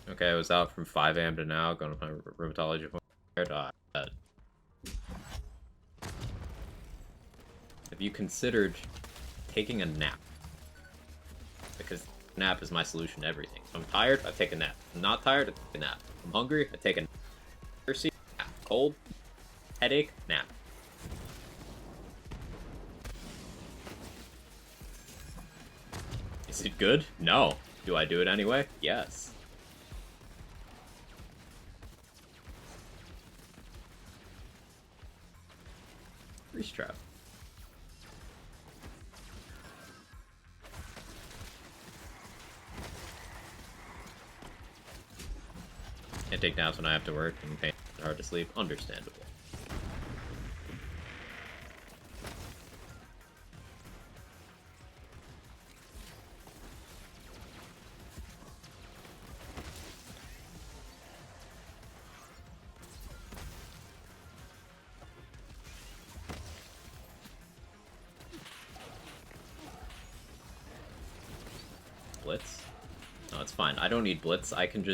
Speaker 1: Okay, I was out from 5 AM to now, going to my rheumatology appointment. have you considered taking a nap? Because nap is my solution to everything. If I'm tired, I take a nap. If I'm not tired, I take a nap. If I'm hungry, I take a nap. Thirsty, nap. Cold, headache, nap. Is it good? No. Do I do it anyway? Yes. Freeze trap. Can't take naps when I have to work and pain hard to sleep. Understandable. Blitz? No, it's fine. I don't need Blitz. I can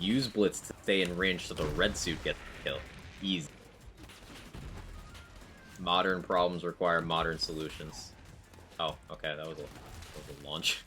Speaker 1: use Blitz to stay in range so the red suit gets the kill. Easy. Modern problems require modern solutions. Oh, okay, that was a launch.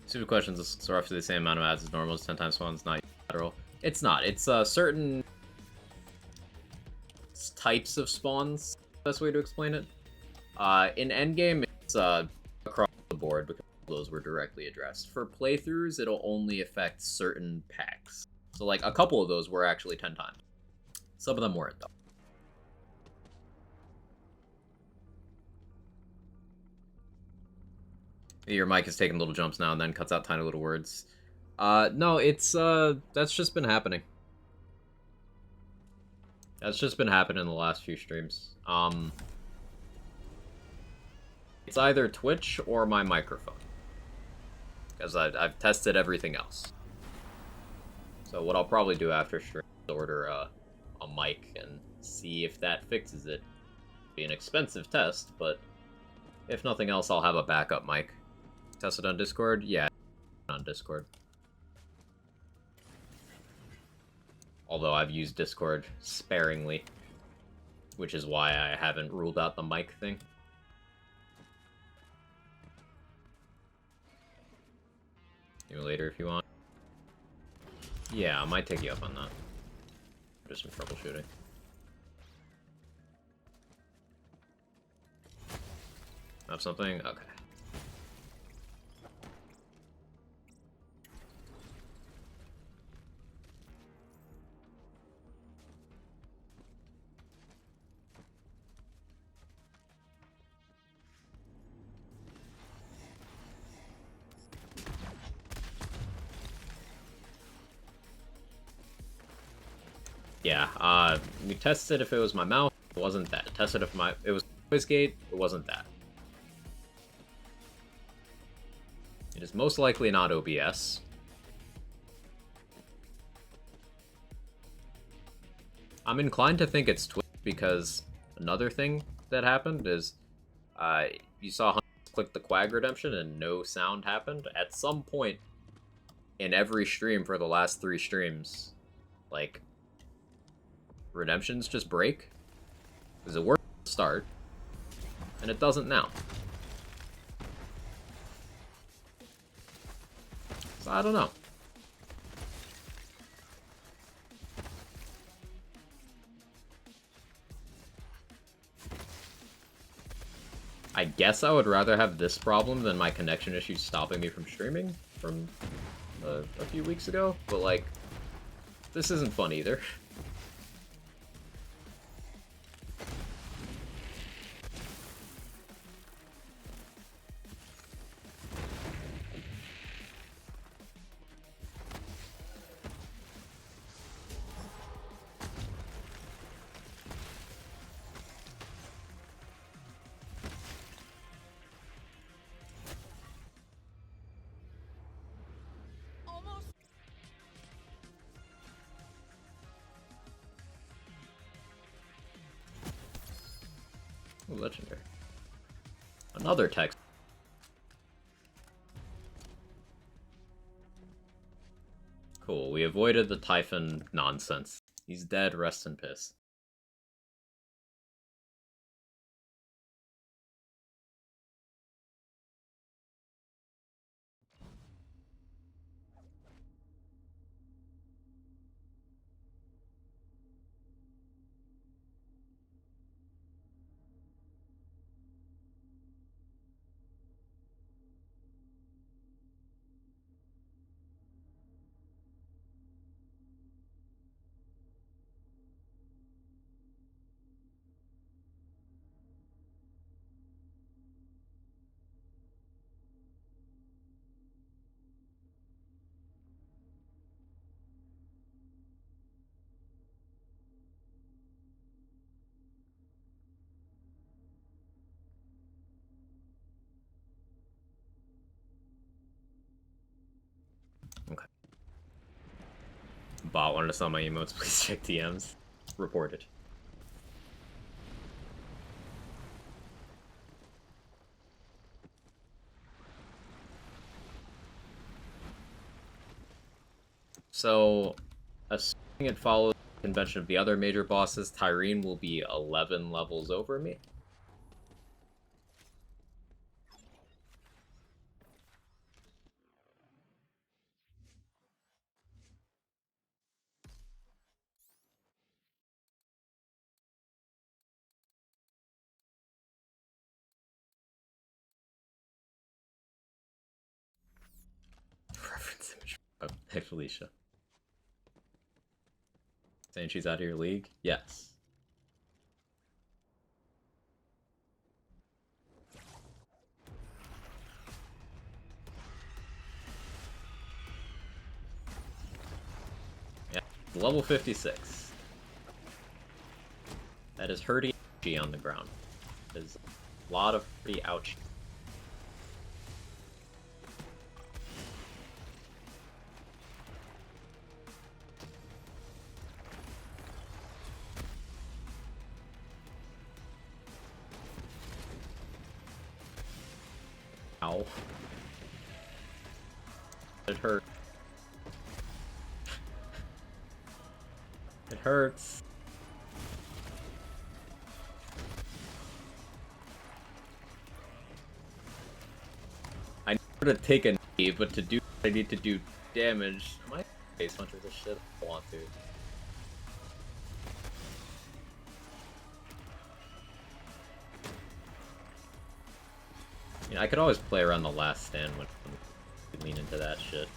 Speaker 1: Stupid questions is roughly the same amount of ads as normal. 10 times one's not lateral. It's not. It's certain types of spawns. Best way to explain it. In endgame, it's across the board because those were directly addressed. For playthroughs, it'll only affect certain packs. So like a couple of those were actually 10 times. Some of them weren't though. Your mic is taking little jumps now and then, cuts out tiny little words. No, it's, that's just been happening. That's just been happening in the last few streams. It's either Twitch or my microphone. Because I've tested everything else. So what I'll probably do after stream is order a mic and see if that fixes it. It'll be an expensive test, but if nothing else, I'll have a backup mic. Test it on Discord? Yeah, on Discord. Although I've used Discord sparingly, which is why I haven't ruled out the mic thing. Maybe later if you want. Yeah, I might take you up on that. Just some troubleshooting. Have something? Okay. Yeah, we tested if it was my mouth, it wasn't that. Tested if it was voice gate, it wasn't that. It is most likely not OBS. I'm inclined to think it's Twitch because another thing that happened is you saw Hunters click the Quag Redemption and no sound happened. At some point in every stream for the last 3 streams, like, Redemptions just break? Because it worked at the start, and it doesn't now. So I don't know. I guess I would rather have this problem than my connection issues stopping me from streaming from a few weeks ago, but like, this isn't fun either. Ooh, legendary. Another text. Cool, we avoided the Typhon nonsense. He's dead, rest in piss. Okay. Bot wanted to sell my emotes, please check DMs. Reported. So, assuming it follows the convention of the other major bosses, Tyrene will be 11 levels over me. Reference image. Oh, hey, Felicia. Saying she's out of your league? Yes. Yeah, level 56. That is hurting on the ground. There's a lot of pretty ouch. Ow. It hurt. It hurts. I know to take a knee, but to do I need to do damage. My face puncher this shit I want to. I mean, I could always play around the last stand when we lean into that shit.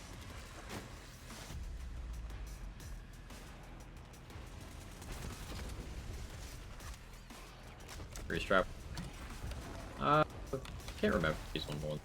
Speaker 1: Restrap. Can't remember these one more.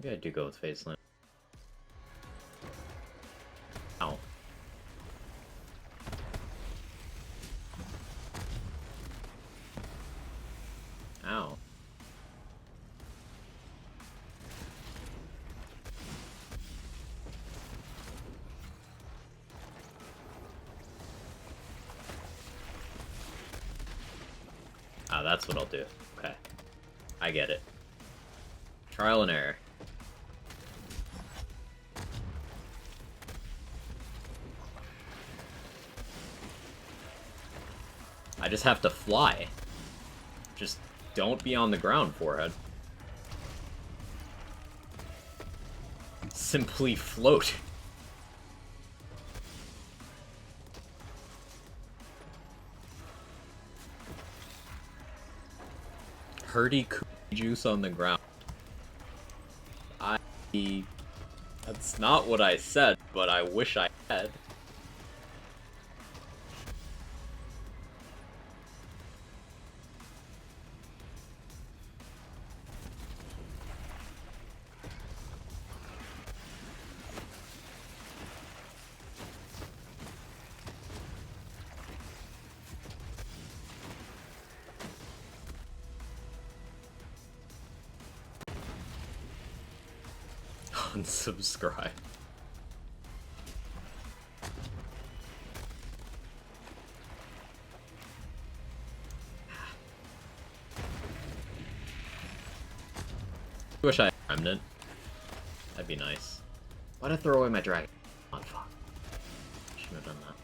Speaker 1: Maybe I do go with Phase Land. Ow. Ow. Ah, that's what I'll do. Okay. I get it. Trial and error. I just have to fly. Just don't be on the ground, forehead. Simply float. Hurdy juice on the ground. That's not what I said, but I wish I had. Unsubscribe. Wish I had Remnant. That'd be nice. Why'd I throw away my dragon? Oh, fuck. Shouldn't have done that.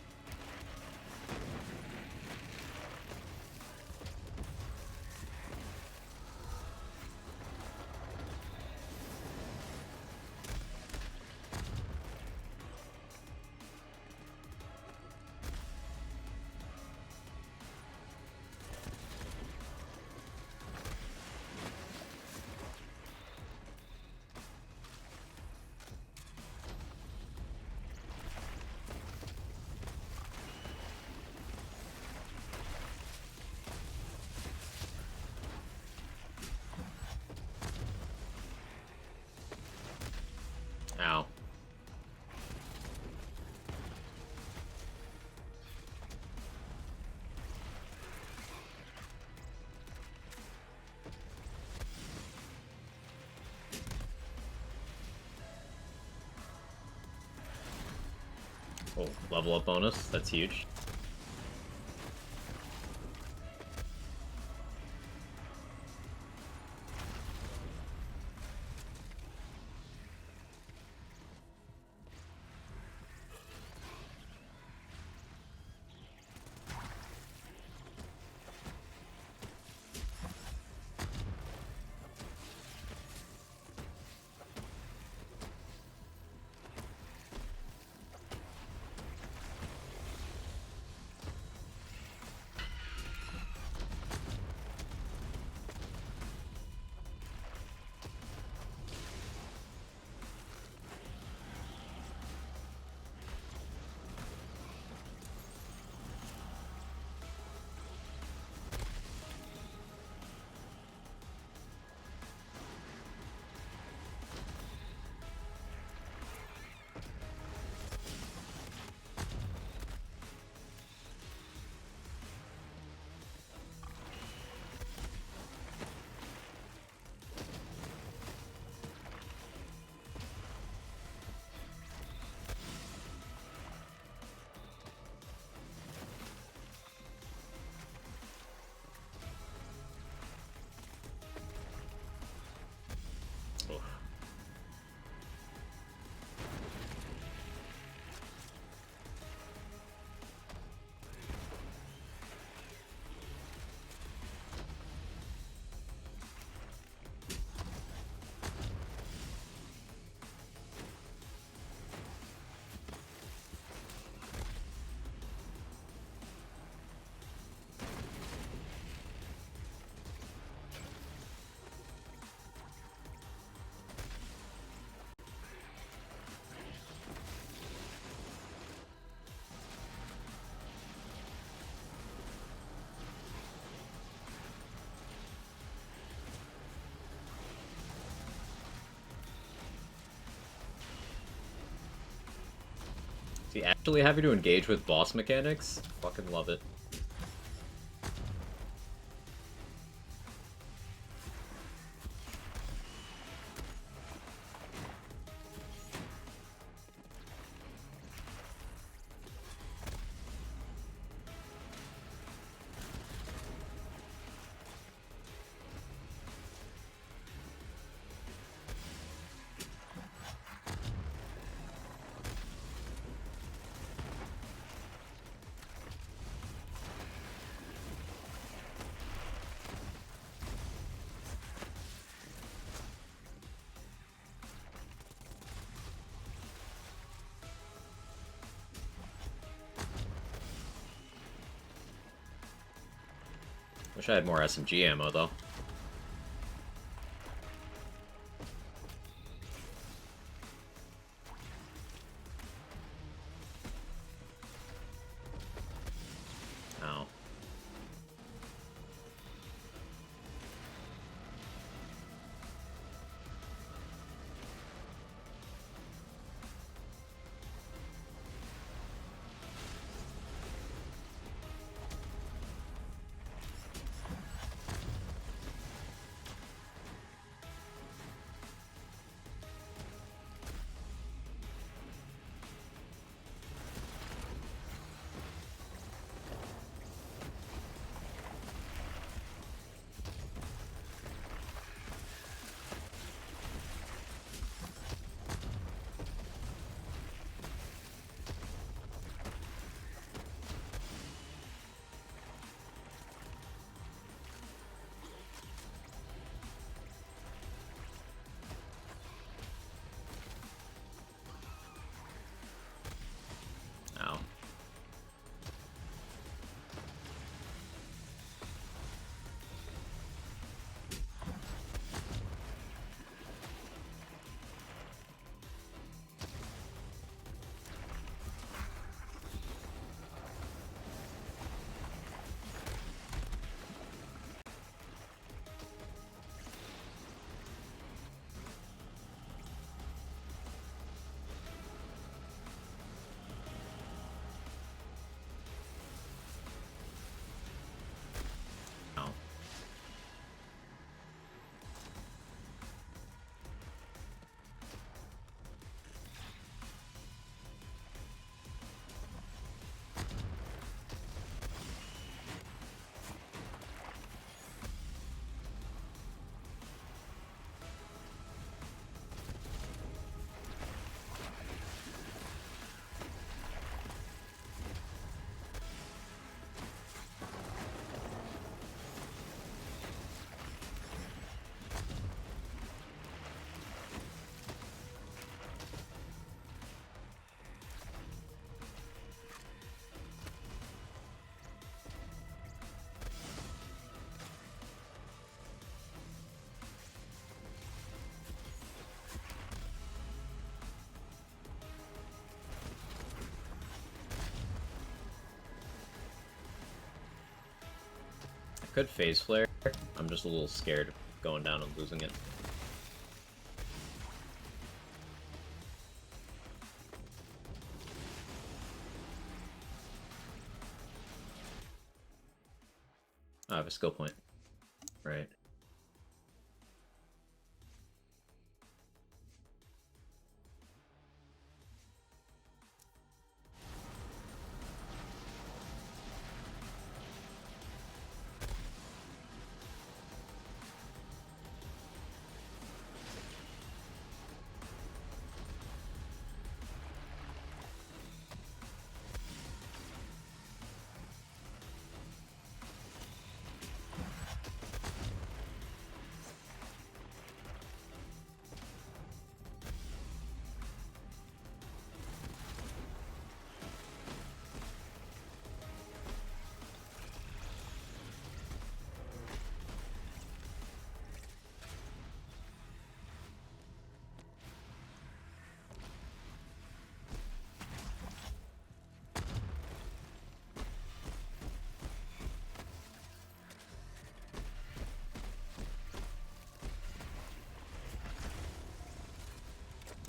Speaker 1: Ow. Oh, level up bonus. That's huge. See, actually having to engage with boss mechanics, fucking love it. Wish I had more SMG ammo, though. Ow. Ow. Ow. I could phase flare. I'm just a little scared of going down and losing it. Oh, I have a skill point. Right.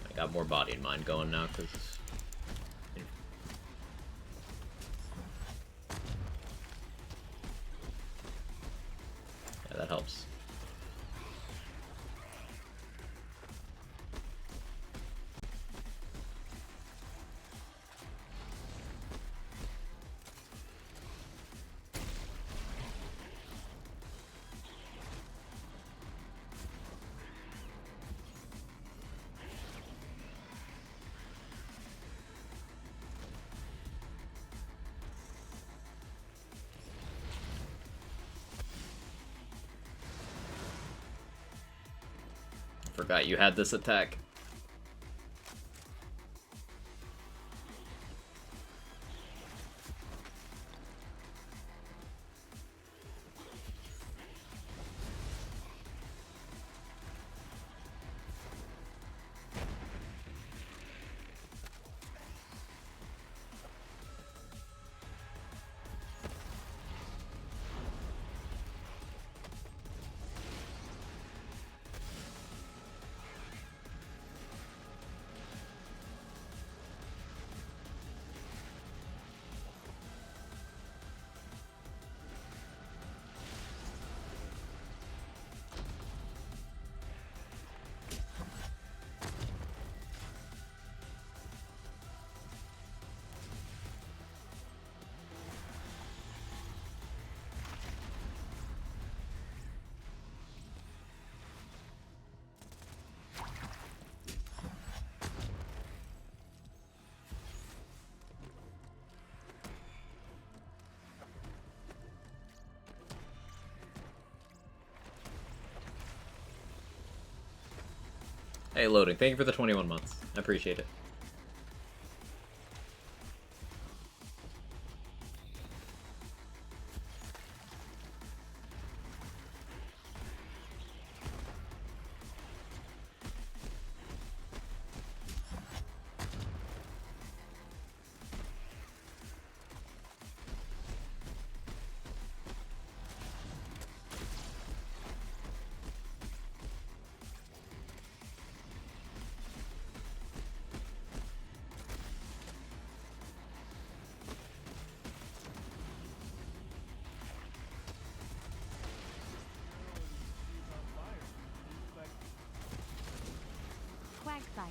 Speaker 1: I got more body in mind going now because That helps. Forgot you had this attack. Hey, loading. Thank you for the 21 months. I appreciate it.
Speaker 2: Quagsire.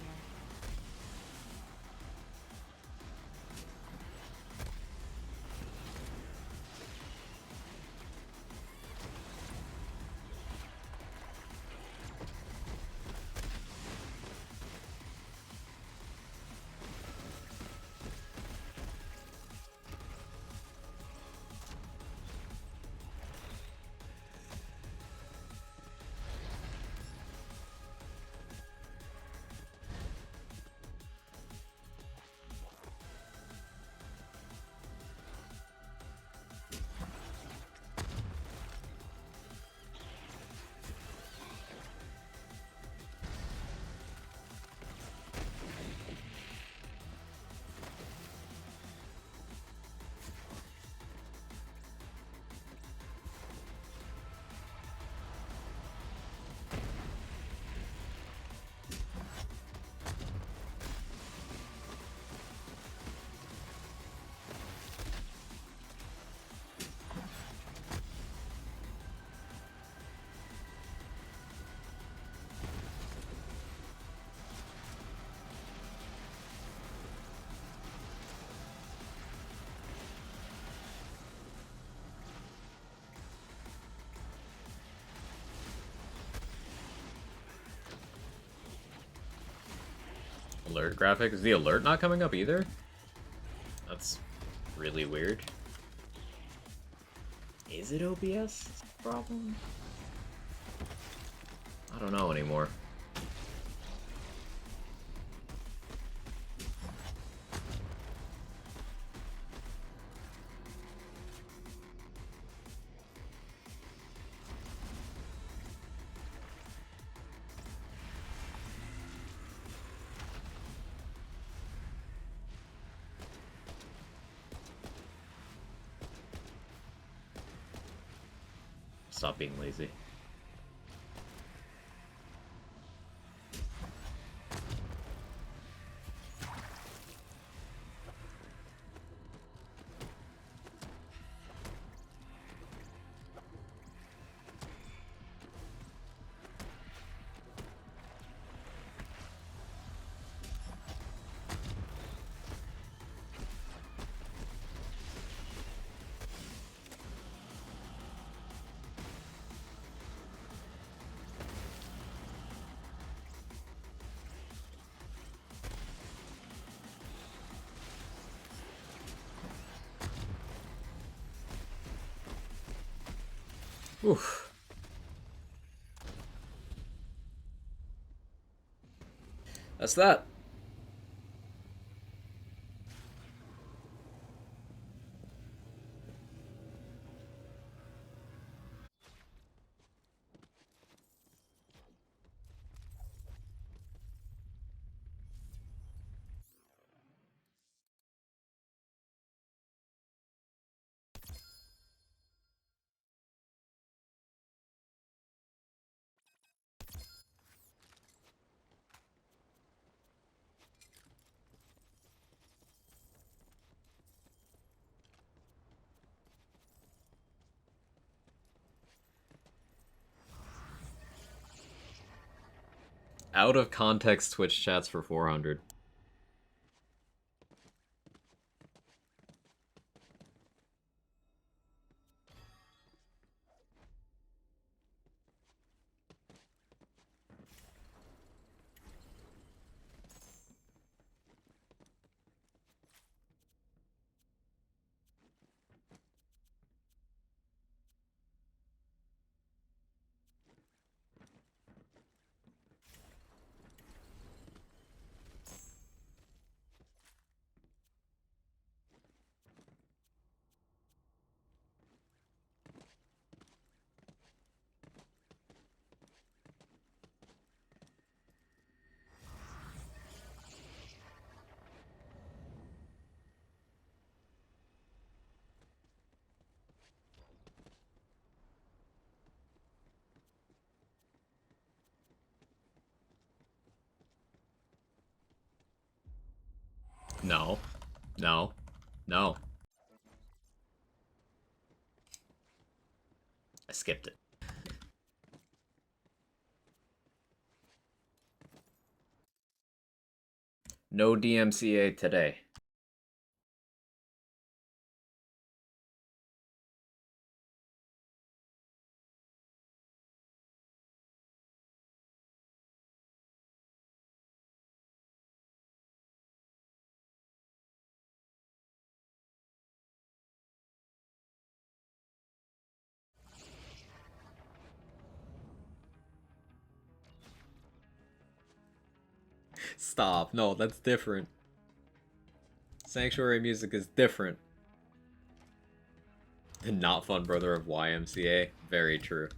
Speaker 1: Alert graphic? Is the alert not coming up either? That's really weird. Is it OBS problem? I don't know anymore. Stop being lazy. Oof. That's that. Out of context Twitch chats for 400. No. No. No. I skipped it. No DMCA today. Stop. No, that's different. Sanctuary music is different. The not fun brother of YMCA. Very true.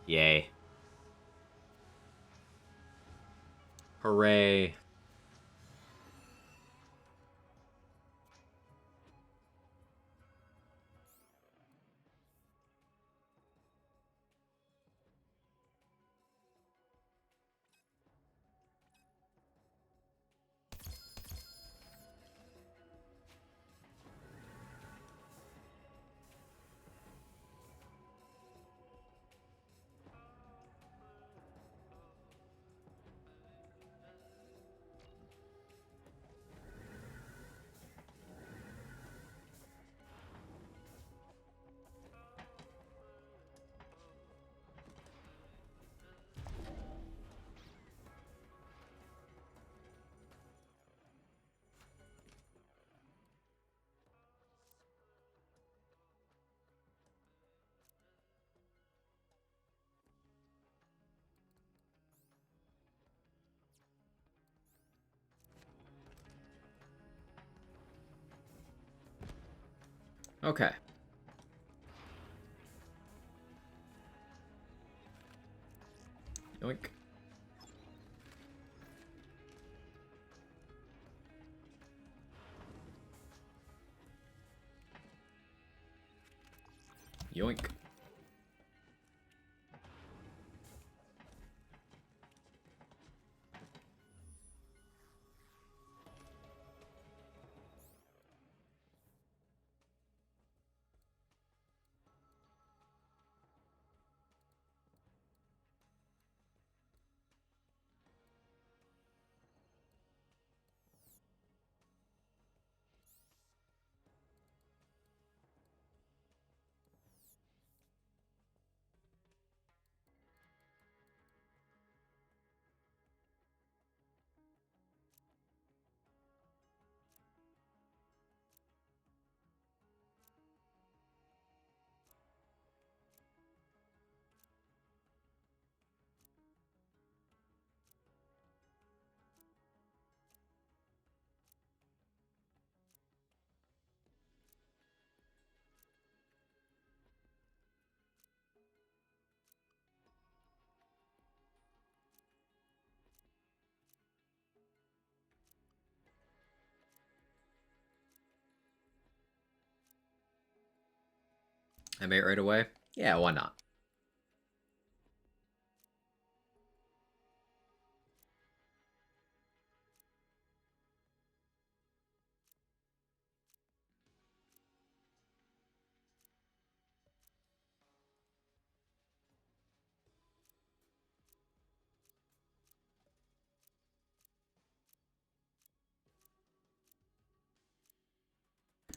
Speaker 1: Yay. Hooray. Okay. Yoink. Yoink. I mate right away? Yeah, why not?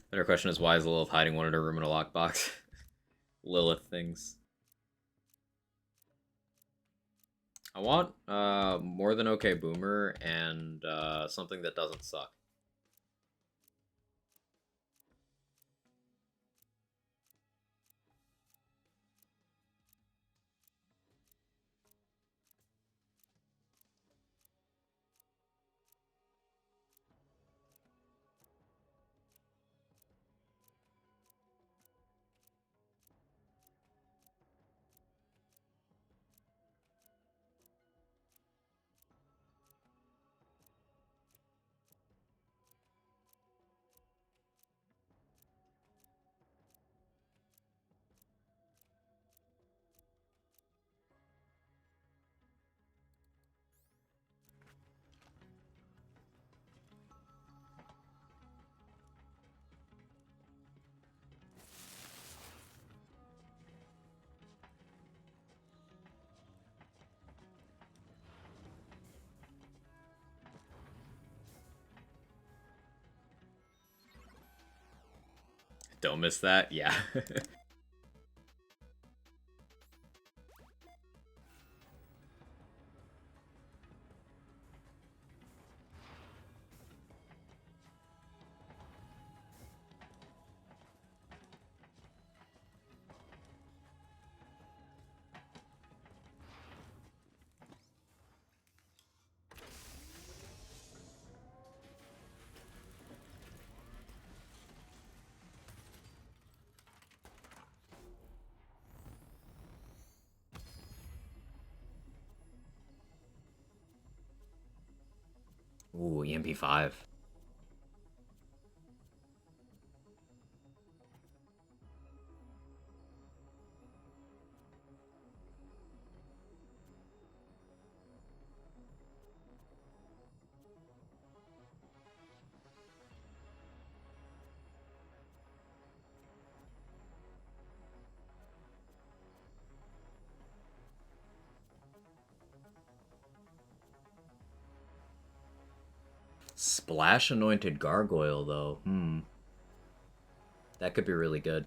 Speaker 1: Better question is, why is Lilith hiding one in her room in a lockbox? Lilith things. I want more than okay boomer and something that doesn't suck. Don't miss that? Yeah. Ooh, EMP5. Splash Anointed Gargoyle, though. That could be really good.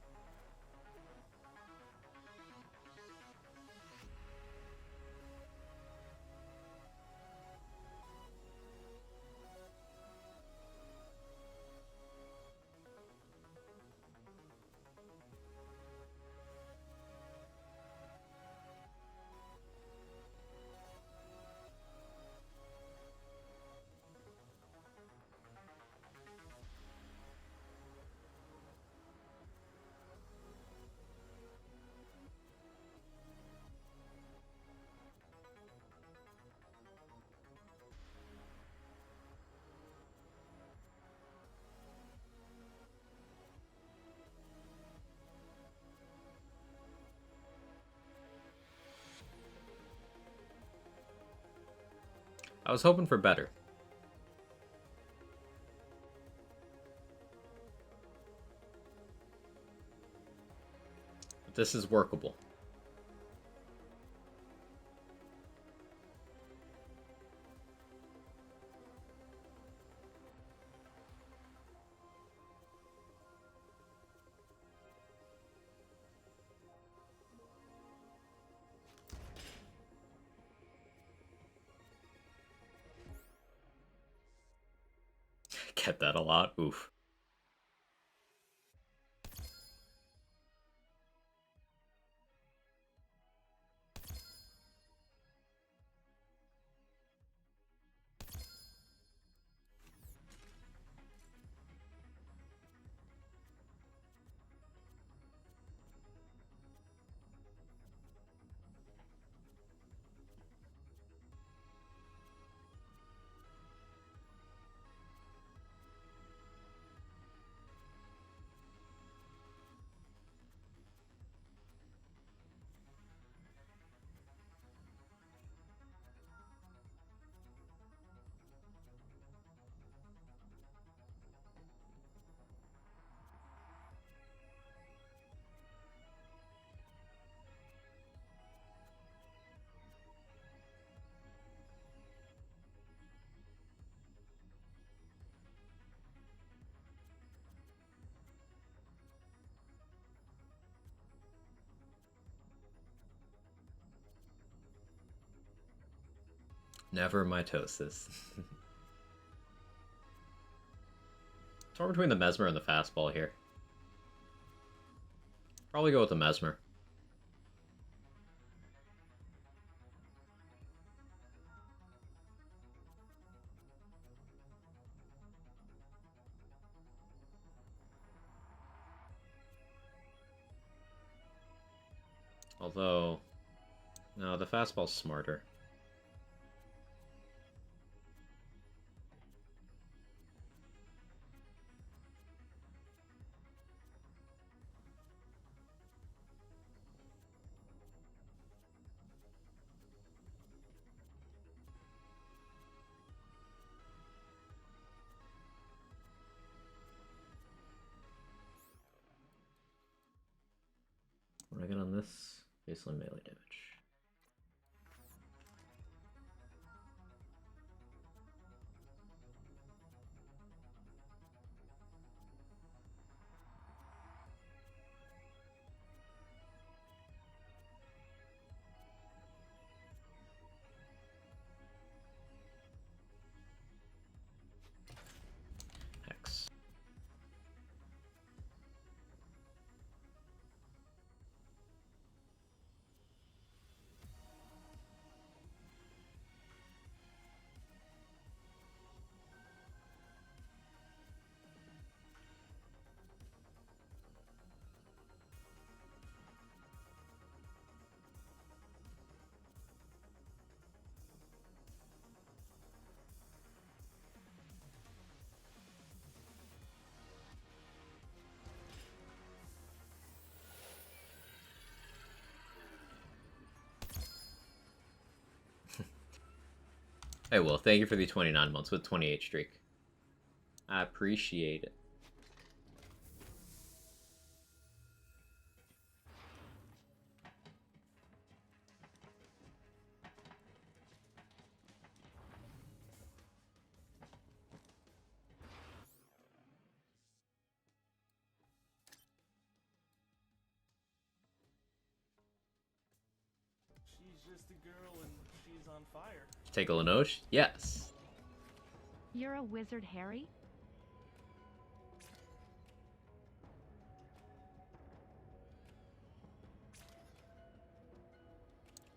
Speaker 1: I was hoping for better. But this is workable. Get that a lot. Oof. Never mitosis. Torn between the Mesmer and the fastball here. Probably go with the Mesmer. Although, no, the fastball's smarter. What do I get on this? Baseline melee damage. Hex. Hey, well, thank you for the 29 months with 28 streak. I appreciate it.
Speaker 3: She's just a girl and she's on fire.
Speaker 1: Take a Linoche? Yes.
Speaker 2: You're a wizard, Harry?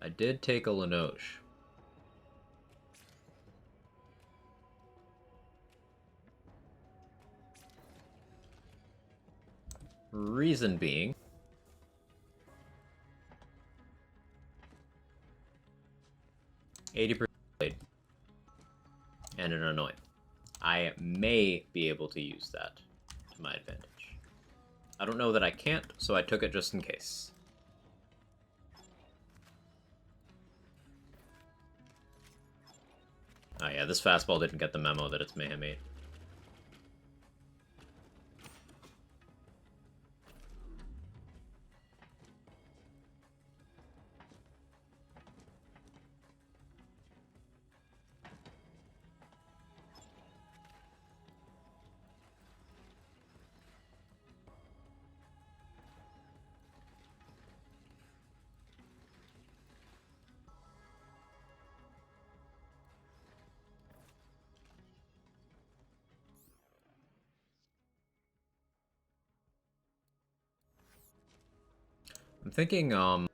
Speaker 1: I did take a Linoche. Reason being, 80% blade and an annoy. I may be able to use that to my advantage. I don't know that I can't, so I took it just in case. Oh yeah, this fastball didn't get the memo that it's Mayhem 8. I'm thinking, arms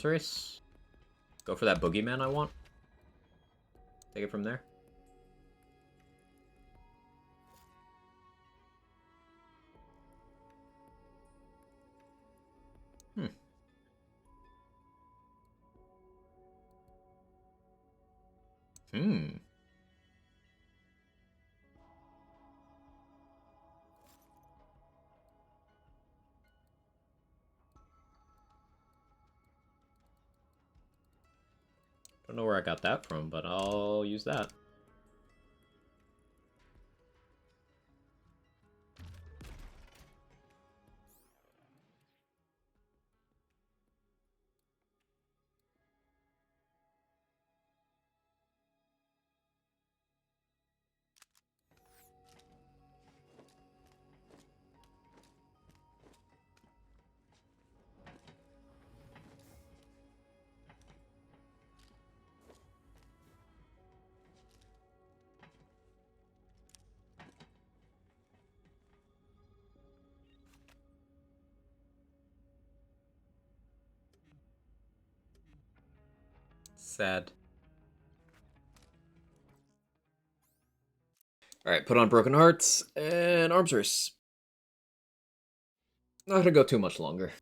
Speaker 1: race? Go for that boogeyman I want? Take it from there? Hmm. Don't know where I got that from, but I'll use that. Sad. Alright, put on Broken Hearts and Arms Race. Not gonna go too much longer.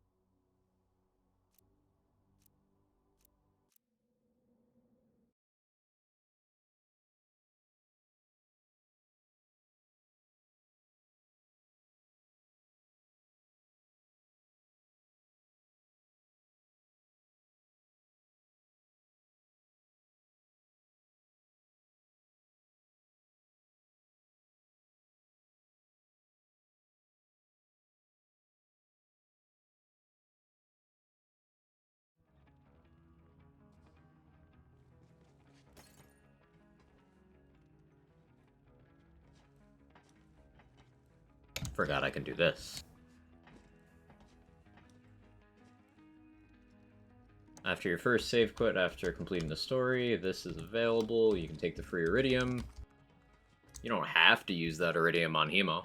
Speaker 1: Forgot I can do this. After your first save quit after completing the story, this is available. You can take the free Iridium. You don't have to use that Iridium on Hemo.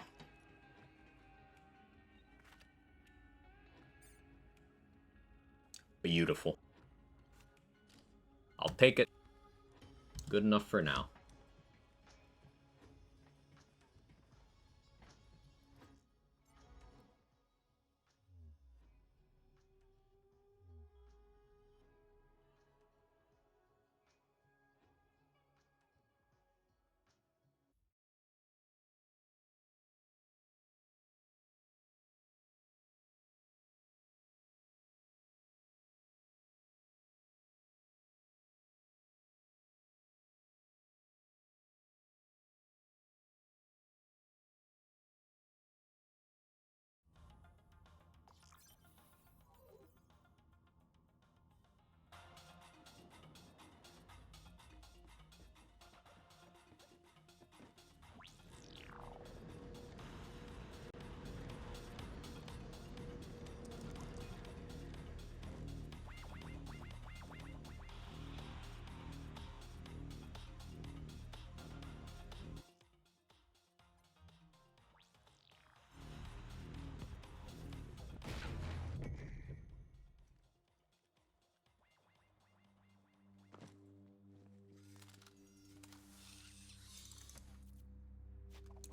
Speaker 1: Beautiful. I'll take it. Good enough for now.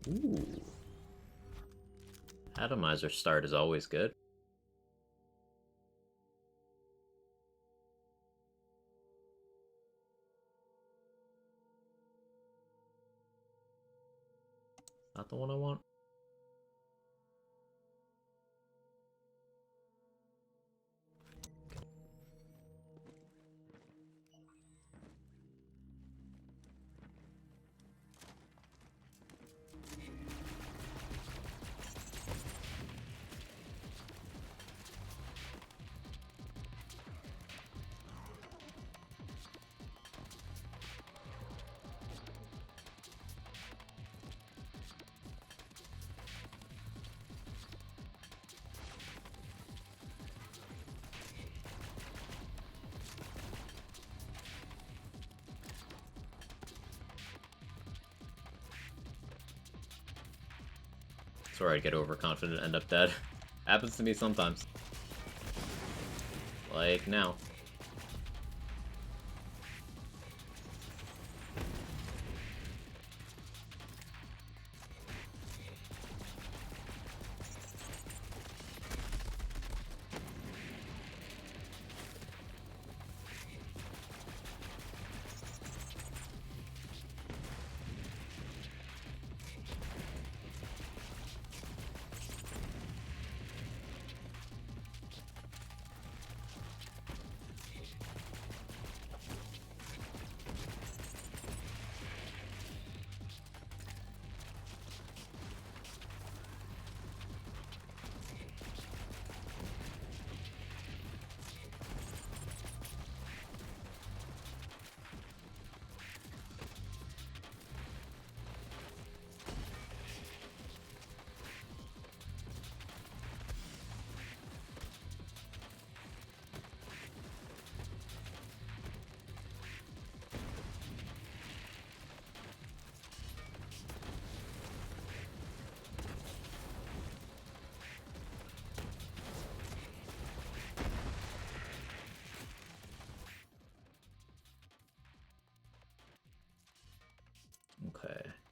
Speaker 1: Ooh. Atomizer start is always good. Not the one I want. Sorry, I get overconfident and end up dead. Happens to me sometimes. Like now.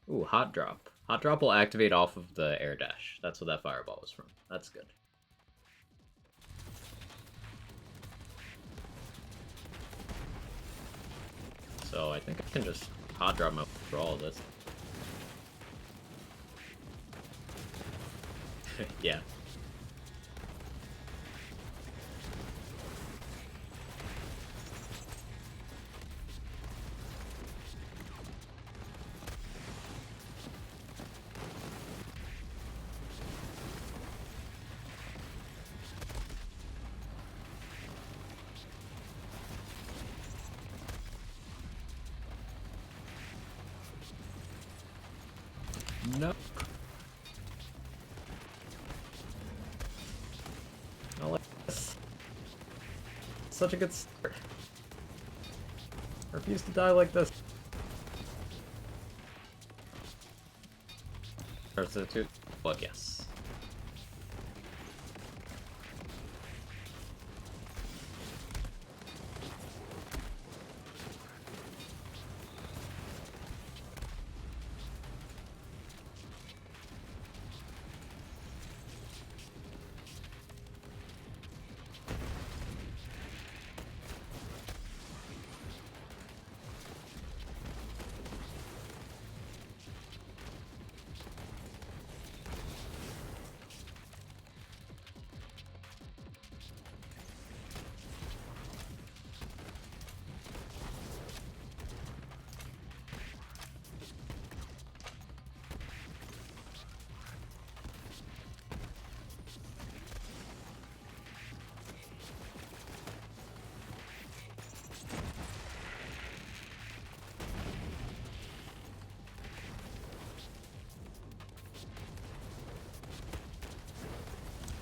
Speaker 1: Ooh, hot drop. Hot drop will activate off of the air dash. That's what that fireball was from. That's good. So I think I can just hot drop my for all of this. Yeah. No. I like this. Such a good start. I refuse to die like this. Substitute. Fuck yes.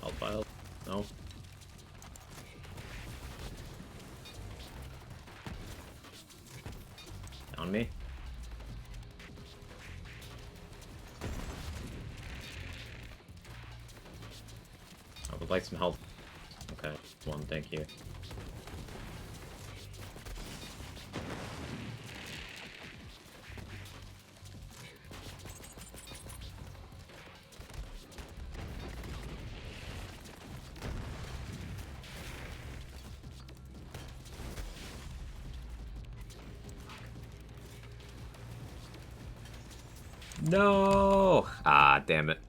Speaker 1: I'll file. No. On me. I would like some help. Okay, one, thank you. No! Ah, damn it.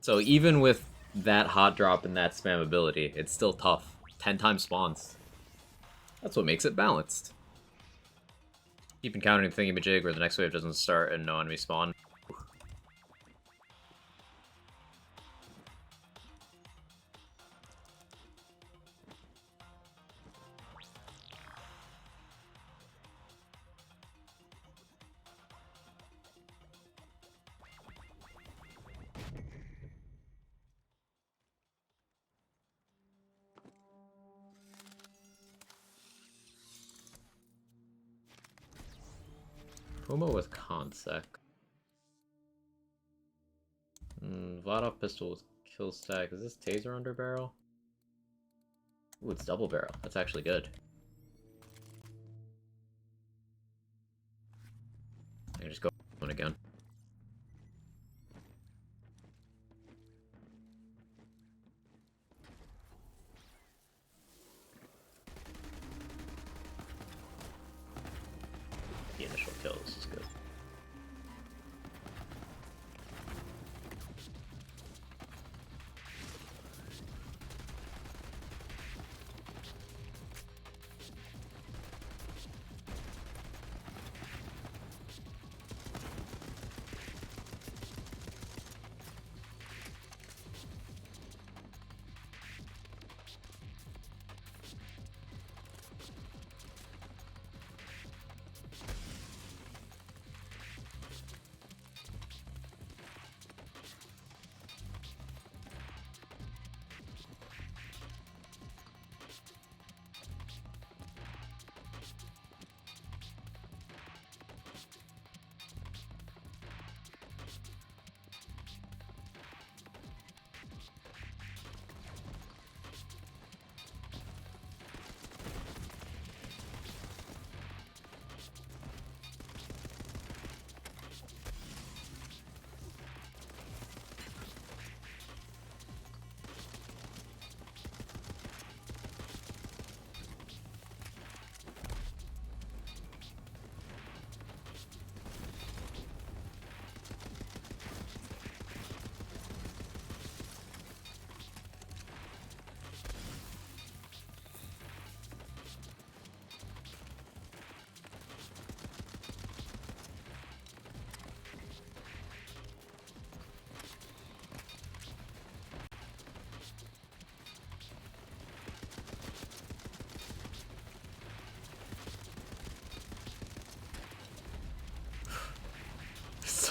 Speaker 1: So even with that hot drop and that spam ability, it's still tough. 10 times spawns. That's what makes it balanced. Keep encountering the thingamajig where the next wave doesn't start and no enemy spawn. Puma with Consec. Vladov pistol with kill stack. Is this taser under barrel? Ooh, it's double barrel. That's actually good. I can just go one again. The initial kill, this is good.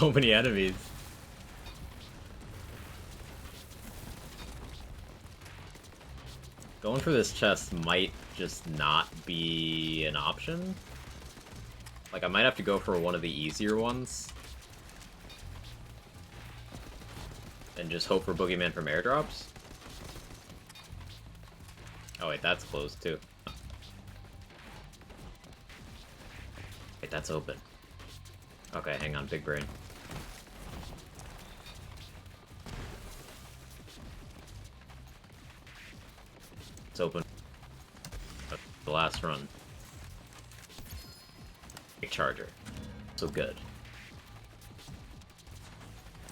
Speaker 1: so many enemies. Going for this chest might just not be an option. Like, I might have to go for one of the easier ones. And just hope for Boogeyman from airdrops. Oh wait, that's closed too. Wait, that's open. Okay, hang on, big brain. It's open. The last run. Big charger. So good.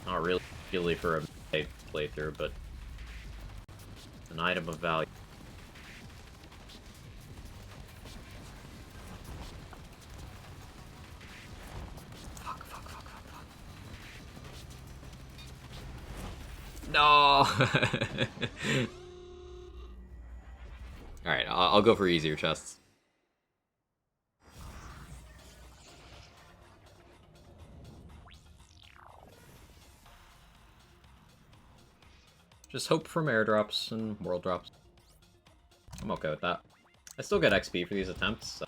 Speaker 1: Not really for a playthrough, but an item of value. Fuck. No! Alright, I'll go for easier chests. Just hope from airdrops and world drops. I'm okay with that. I still get XP for these attempts, so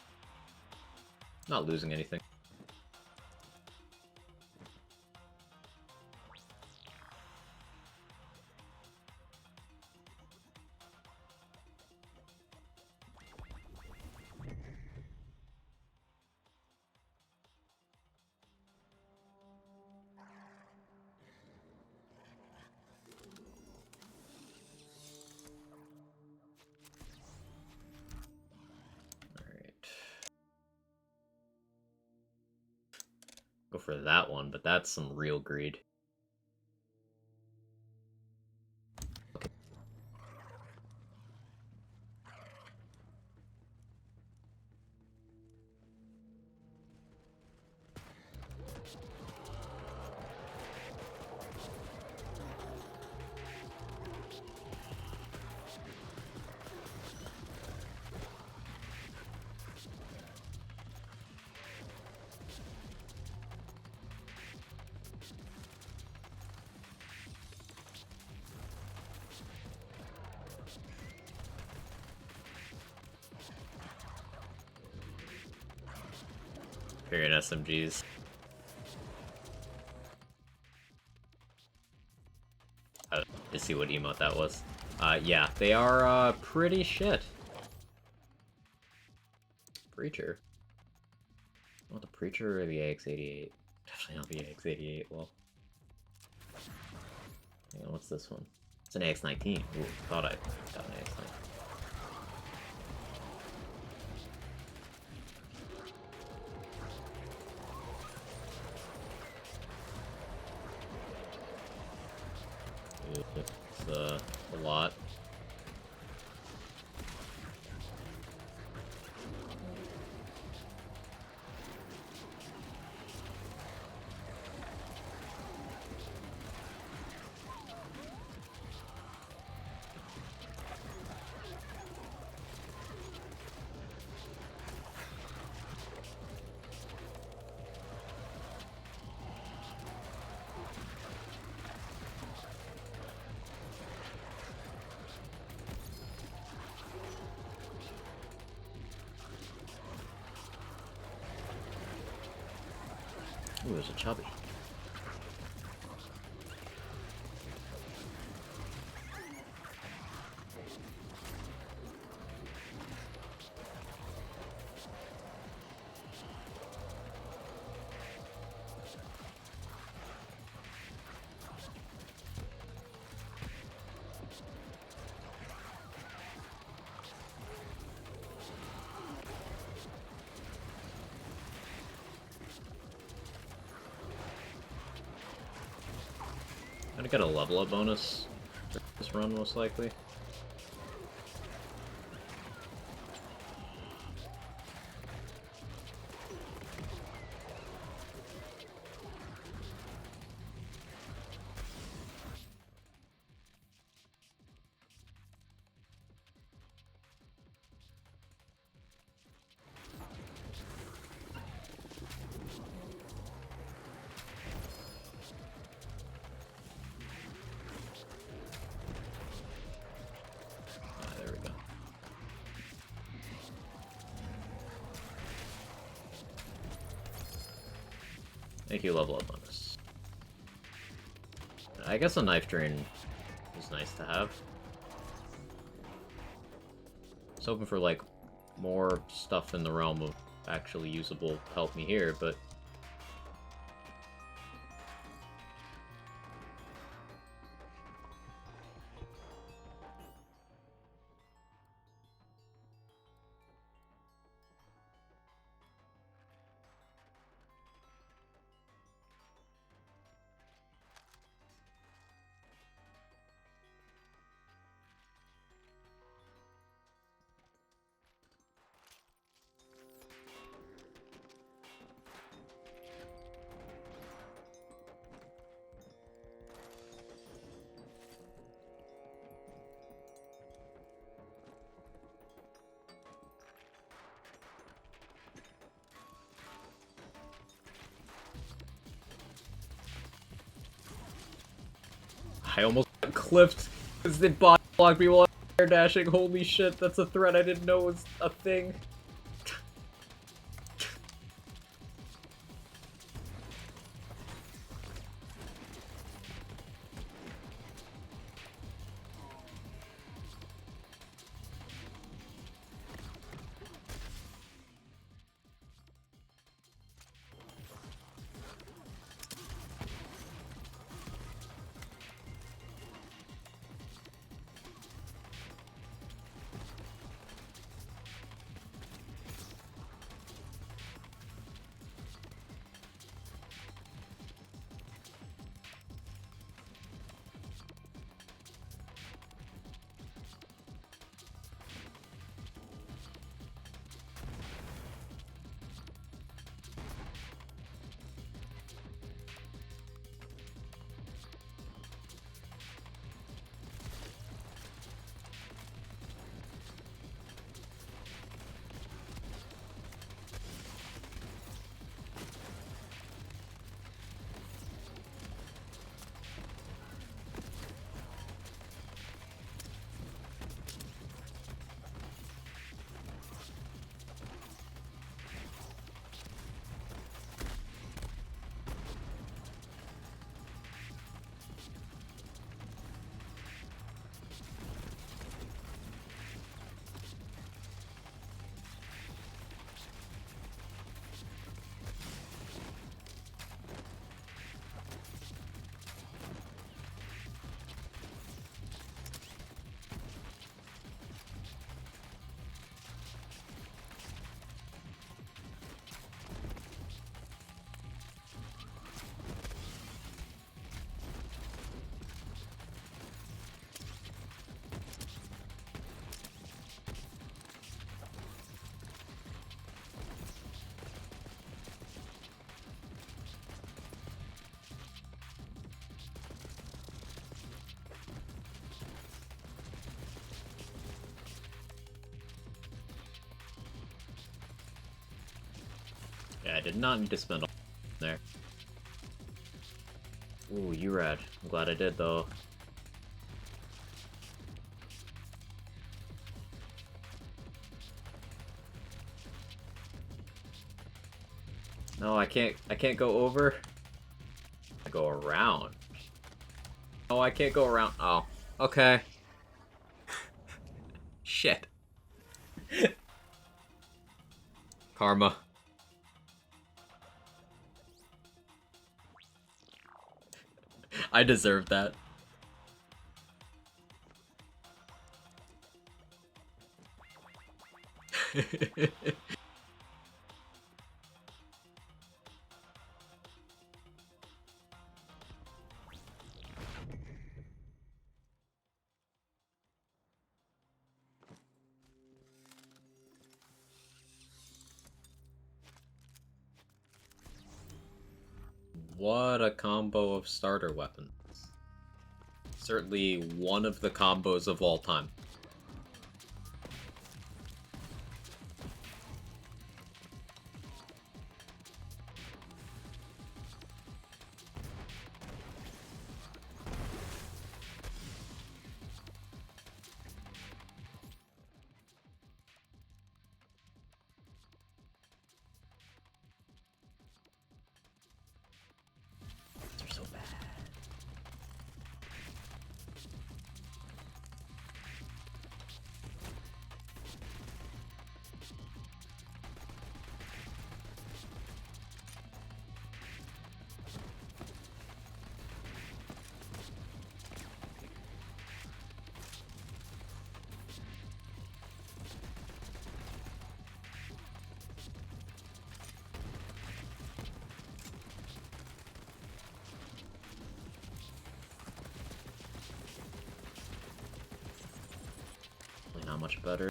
Speaker 1: not losing anything. Go for that one, but that's some real greed. Okay. Figuring SMGs. To see what emote that was. Yeah, they are pretty shit. Preacher. I want the Preacher or the AX88? Definitely not the AX88. Well, hang on, what's this one? It's an AX19. Ooh, thought I got an AX19. It's a lot. Ooh, there's a chubby. I'm gonna get a level up bonus for this run, most likely. Thank you, level up on this. I guess a knife drain is nice to have. I was hoping for, like, more stuff in the realm of actually usable to help me here, but... I almost got clipped because they body blocked me while I was air dashing. Holy shit, that's a threat I didn't know was a thing. Yeah, I did not need to spend all there. Ooh, you rad. I'm glad I did, though. No, I can't go over. I go around. Oh, I can't go around. Oh, okay. Shit. Karma. I deserve that. What a combo of starter weapons. Certainly one of the combos of all time. much better.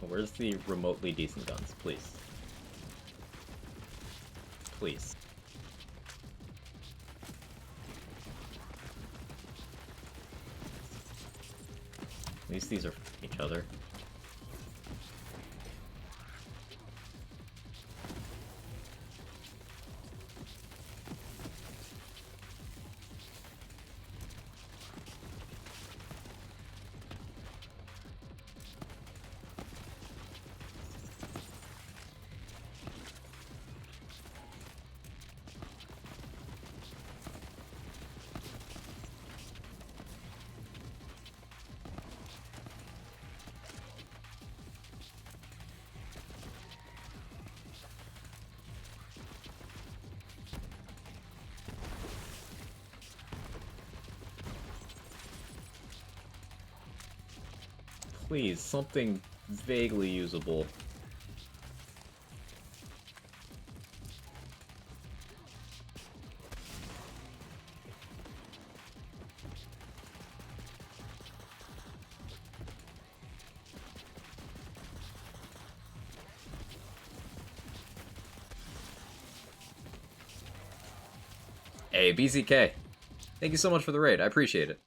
Speaker 1: Where's the remotely decent guns, please? Please. At least these are each other. Please, something vaguely usable. Hey, BZK. Thank you so much for the raid. I appreciate it.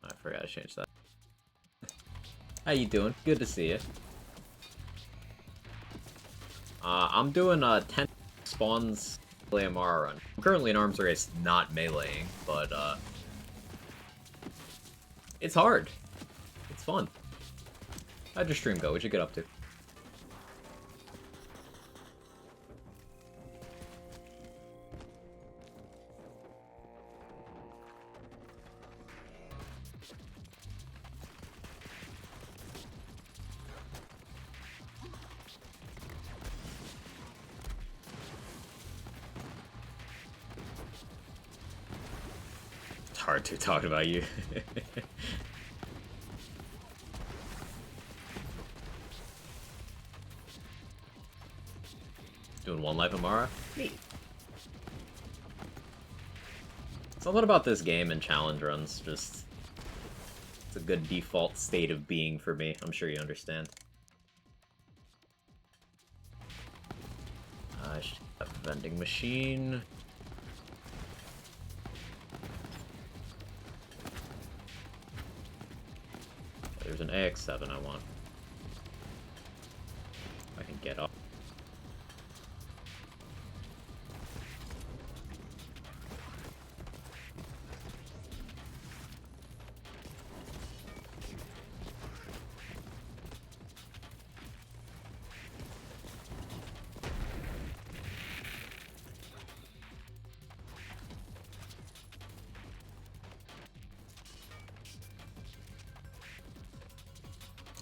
Speaker 1: I forgot to change that. How you doing? Good to see you. I'm doing 10 spawns play Amara run. I'm currently in arms race, not meleeing, but it's hard. It's fun. How'd your stream go? What'd you get up to? It's hard to talk about you. Doing one life Amara? Neat. Something about this game and challenge runs just... It's a good default state of being for me. I'm sure you understand. I should have a vending machine. There's an AX10 I want. I can get up.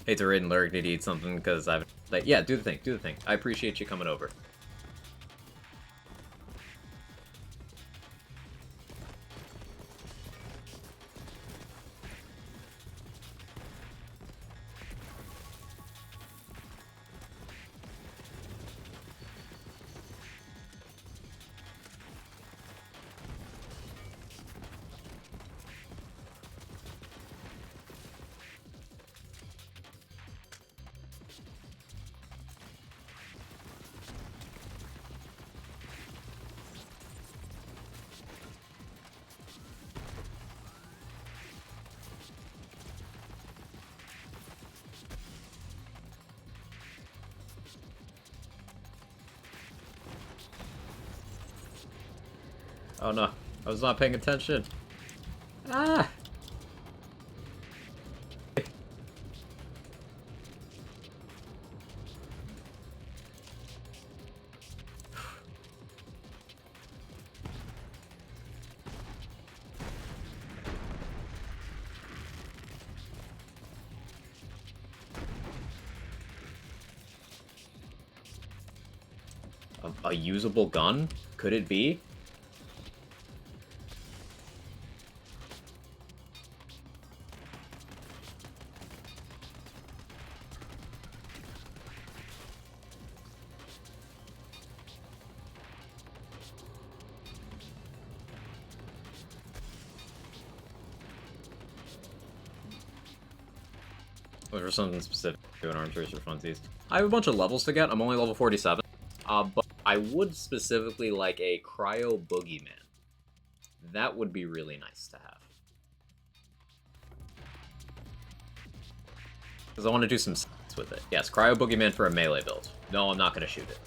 Speaker 1: Hey, to raid and lurk, need to eat something because I've like, yeah, do the thing, do the thing. I appreciate you coming over. Oh no, I was not paying attention. Ah! A usable gun? Could it be? Look for something specific to an arms race for funsies. I have a bunch of levels to get. I'm only level 47. But I would specifically like a Cryo Boogeyman. That would be really nice to have. Because I want to do some with it. Yes, Cryo Boogeyman for a melee build. No, I'm not going to shoot it.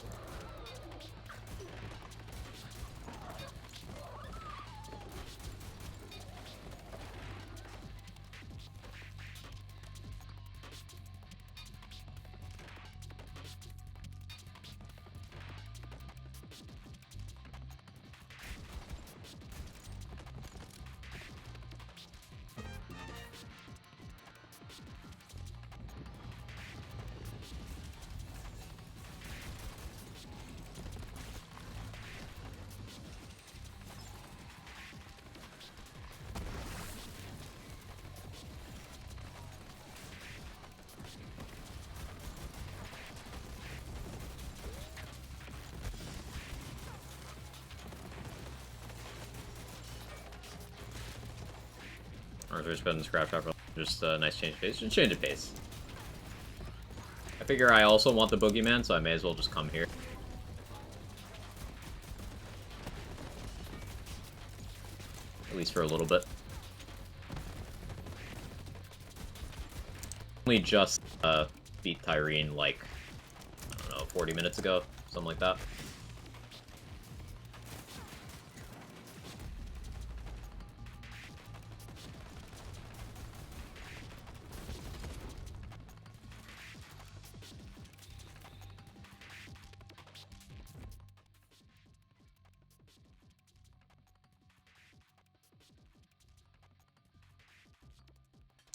Speaker 1: Or there's been scrap top, just a nice change of pace. Just change of pace. I figure I also want the Boogeyman, so I may as well just come here. At least for a little bit. Only just beat Tyrene like, I don't know, 40 minutes ago, something like that.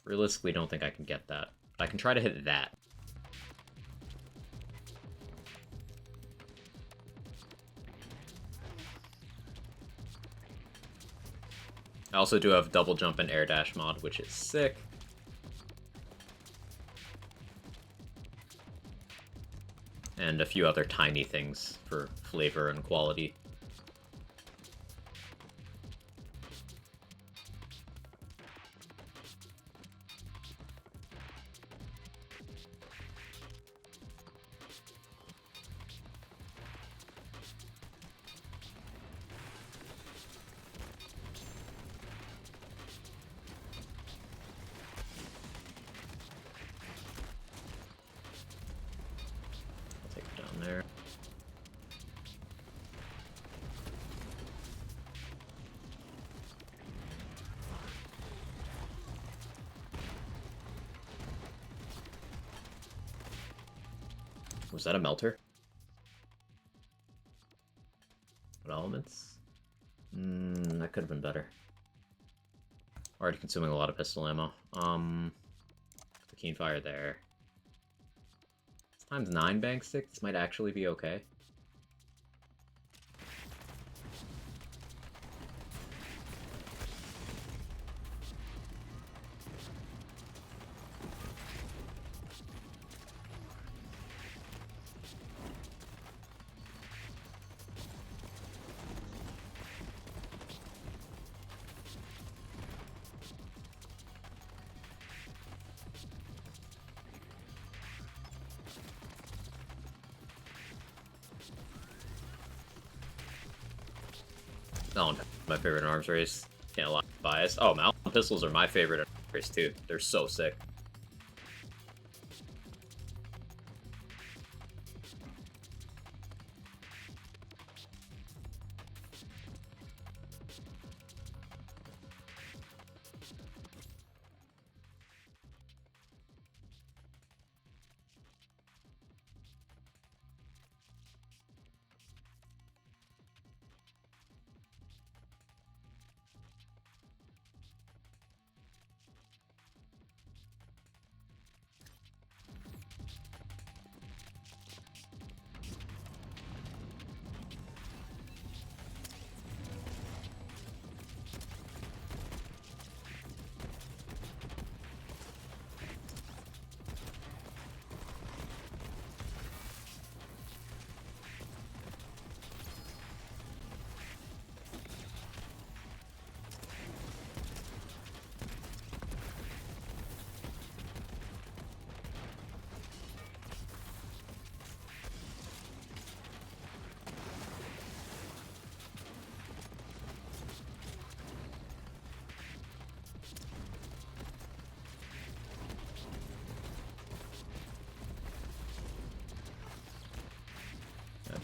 Speaker 1: Realistically, don't think I can get that. But I can try to hit that. I also do have double jump and air dash mod, which is sick. And a few other tiny things for flavor and quality. There. Was that a melter? What elements? That could have been better. Already consuming a lot of pistol ammo. The keen fire there. Times 9 bank stick, this might actually be okay. Oh, my favorite in arms race. Can't lie, biased. Oh, mountain pistols are my favorite in arms race too. They're so sick.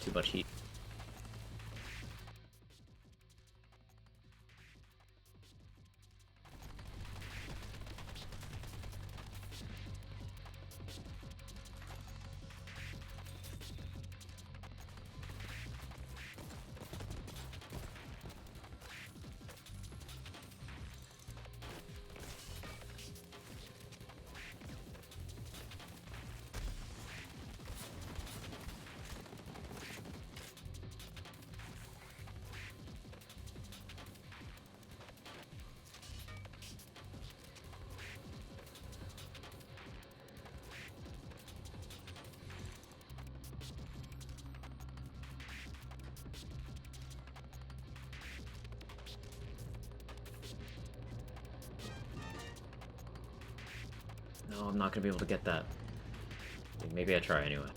Speaker 1: Too much heat. No, I'm not gonna be able to get that. Maybe I try anyway.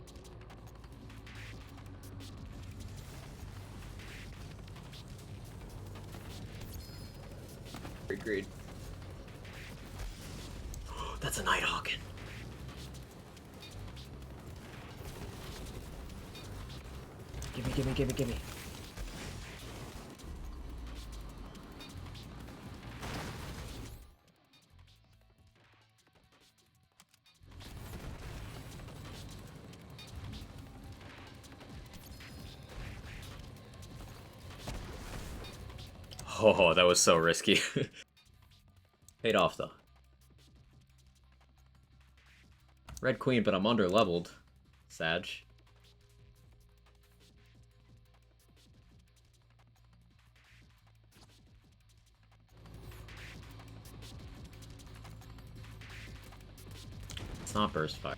Speaker 1: Agreed. That's a Nighthawken. Gimme, gimme, gimme, gimme. Oh, that was so risky. Paid off, though. Red Queen, but I'm under-leveled. Sag. It's not burst fire.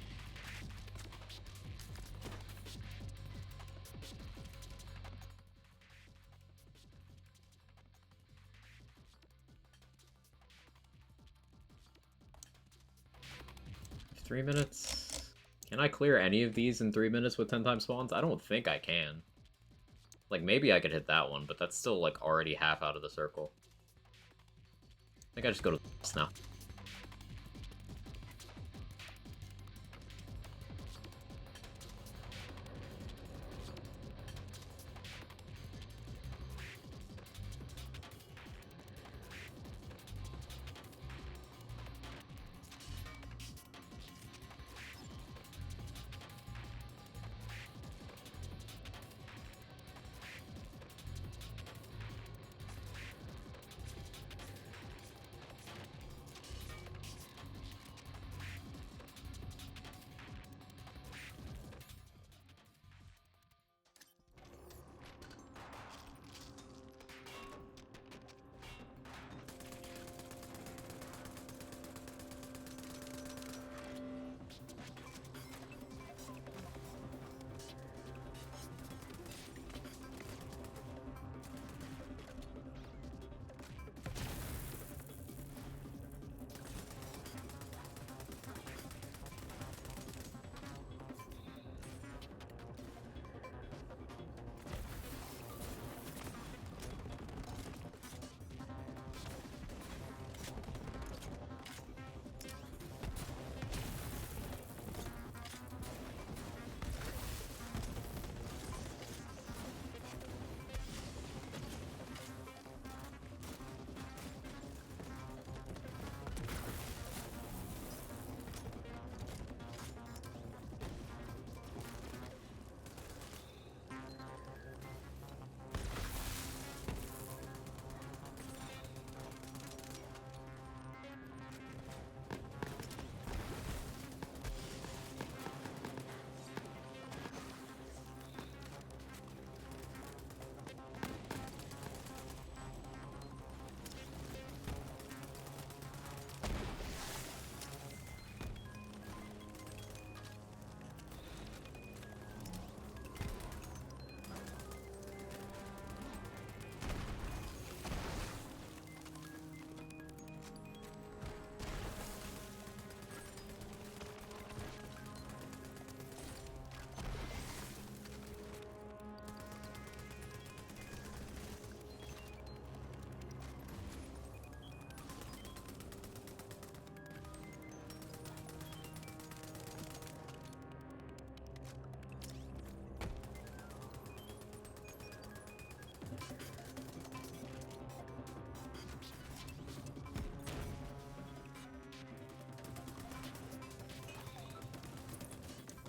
Speaker 1: Three minutes? Can I clear any of these in 3 minutes with 10 times spawns? I don't think I can. Like, maybe I could hit that one, but that's still, like, already half out of the circle. I think I just go to the now.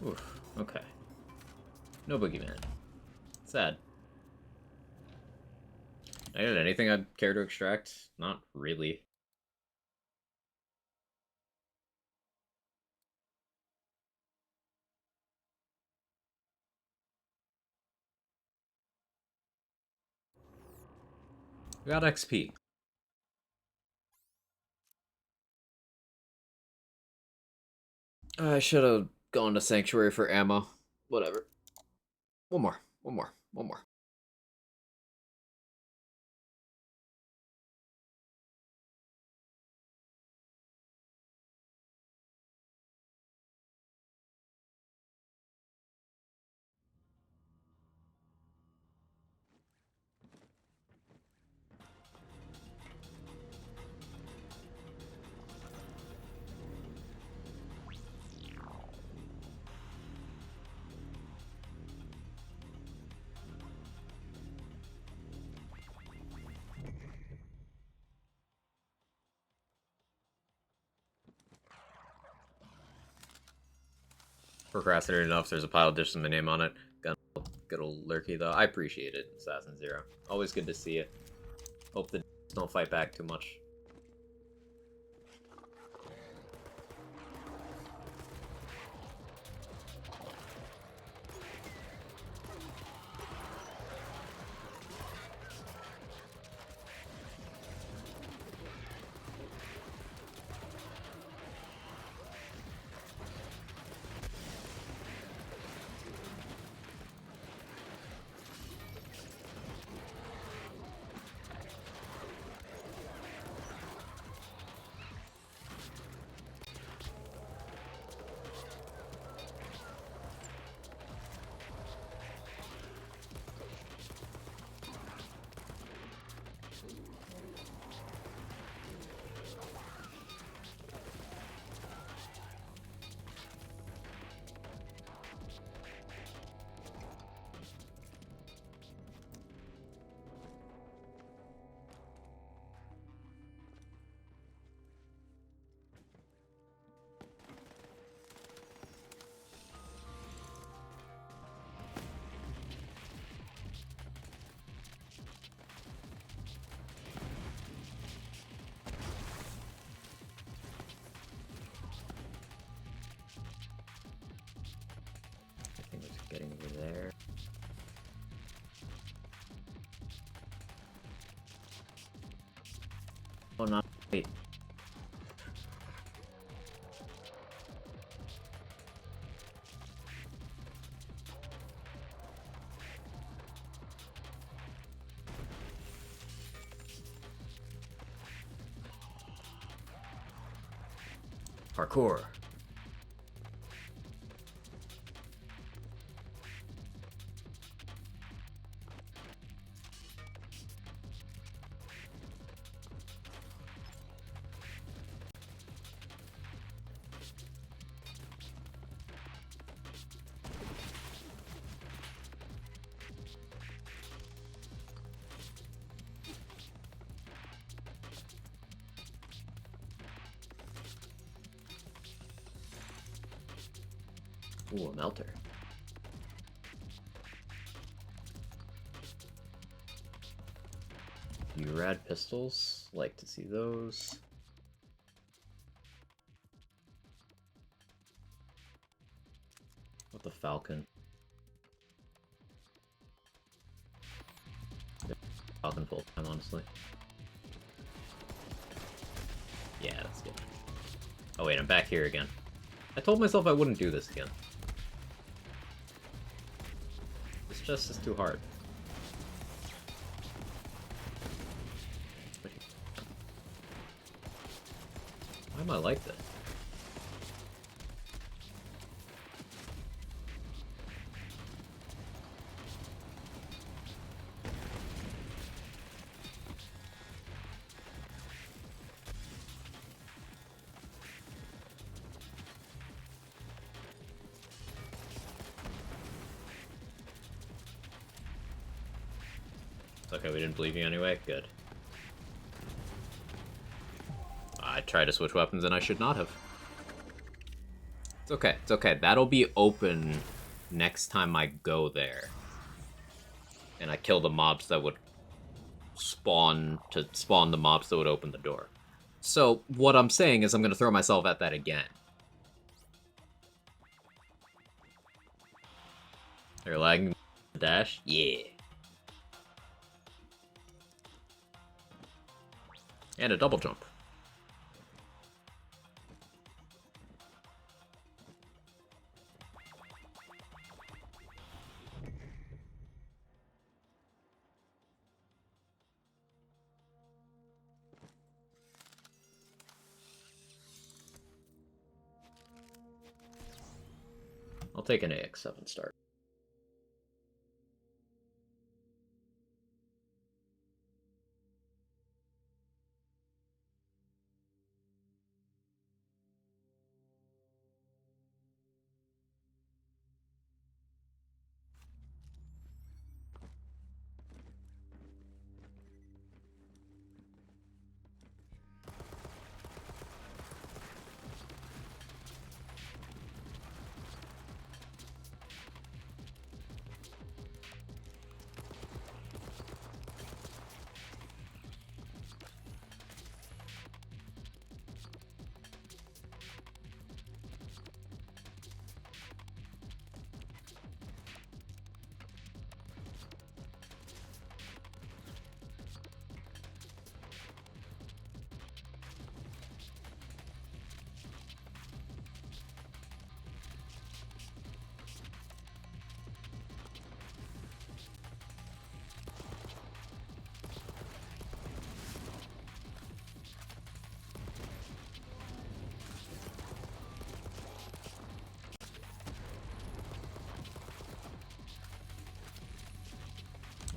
Speaker 1: Oof, okay. No boogeyman. Sad. I got anything I'd care to extract? Not really. We got XP. I should have gone to Sanctuary for ammo. Whatever. One more. One more. One more. Procrastinated enough, there's a pile of dishes with my name on it. Good old lurky, though. I appreciate it, Assassin Zero. Always good to see you. Hope the don't fight back too much. I think it's getting over there. Oh, not wait. Parkour. Ooh, a melter. You rad pistols? Like to see those. What the Falcon? Falcon full time, honestly. Yeah, that's good. Oh wait, I'm back here again. I told myself I wouldn't do this again. This just is too hard. Why am I like this? It's okay, we didn't believe you anyway? Good. I tried to switch weapons and I should not have. It's okay. It's okay. That'll be open next time I go there. And I kill the mobs that would spawn the mobs that would open the door. So what I'm saying is I'm going to throw myself at that again. They're lagging the dash? Yeah. And a double jump. I'll take an AX7 start.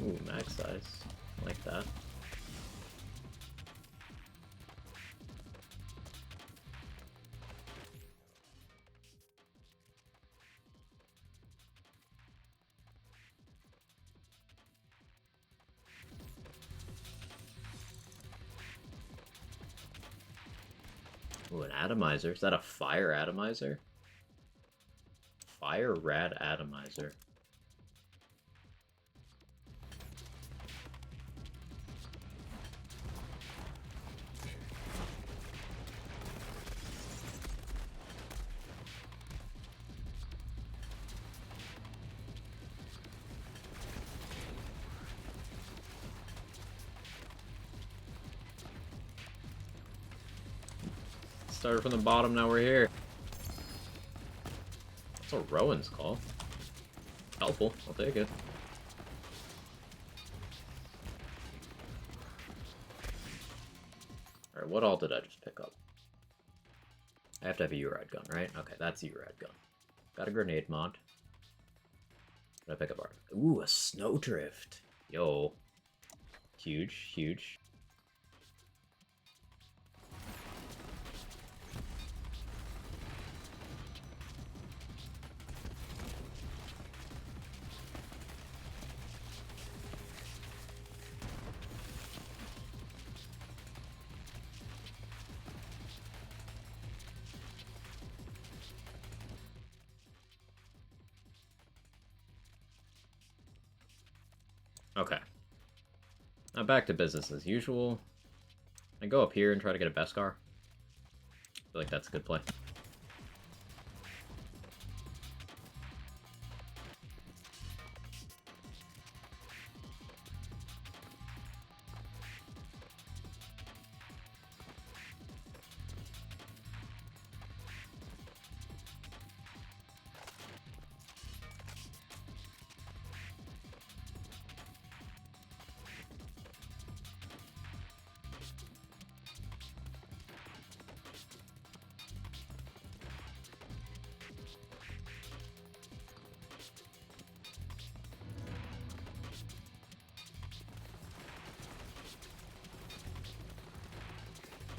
Speaker 1: Ooh, max size. Like that. Ooh, an atomizer. Is that a fire atomizer? Fire rad atomizer. Started from the bottom, now we're here. That's a Rowan's call. Helpful, I'll take it. Alright, what all did I just pick up? I have to have a U-Ride gun, right? Okay, that's a U-Ride gun. Got a grenade mod. Did I pick up art? Ooh, a snowdrift. Yo. Huge, huge. Okay. Now back to business as usual. I go up here and try to get a Beskar. I feel like that's a good play.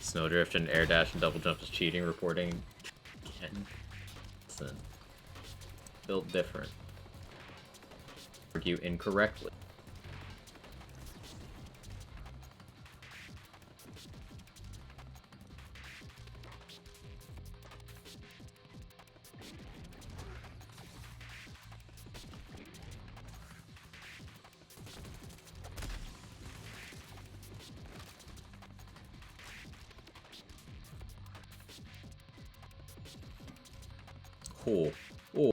Speaker 1: Snowdrift and air dash and double jump is cheating, reporting again. Listen. Built different. Argue incorrectly. Cool. Ooh.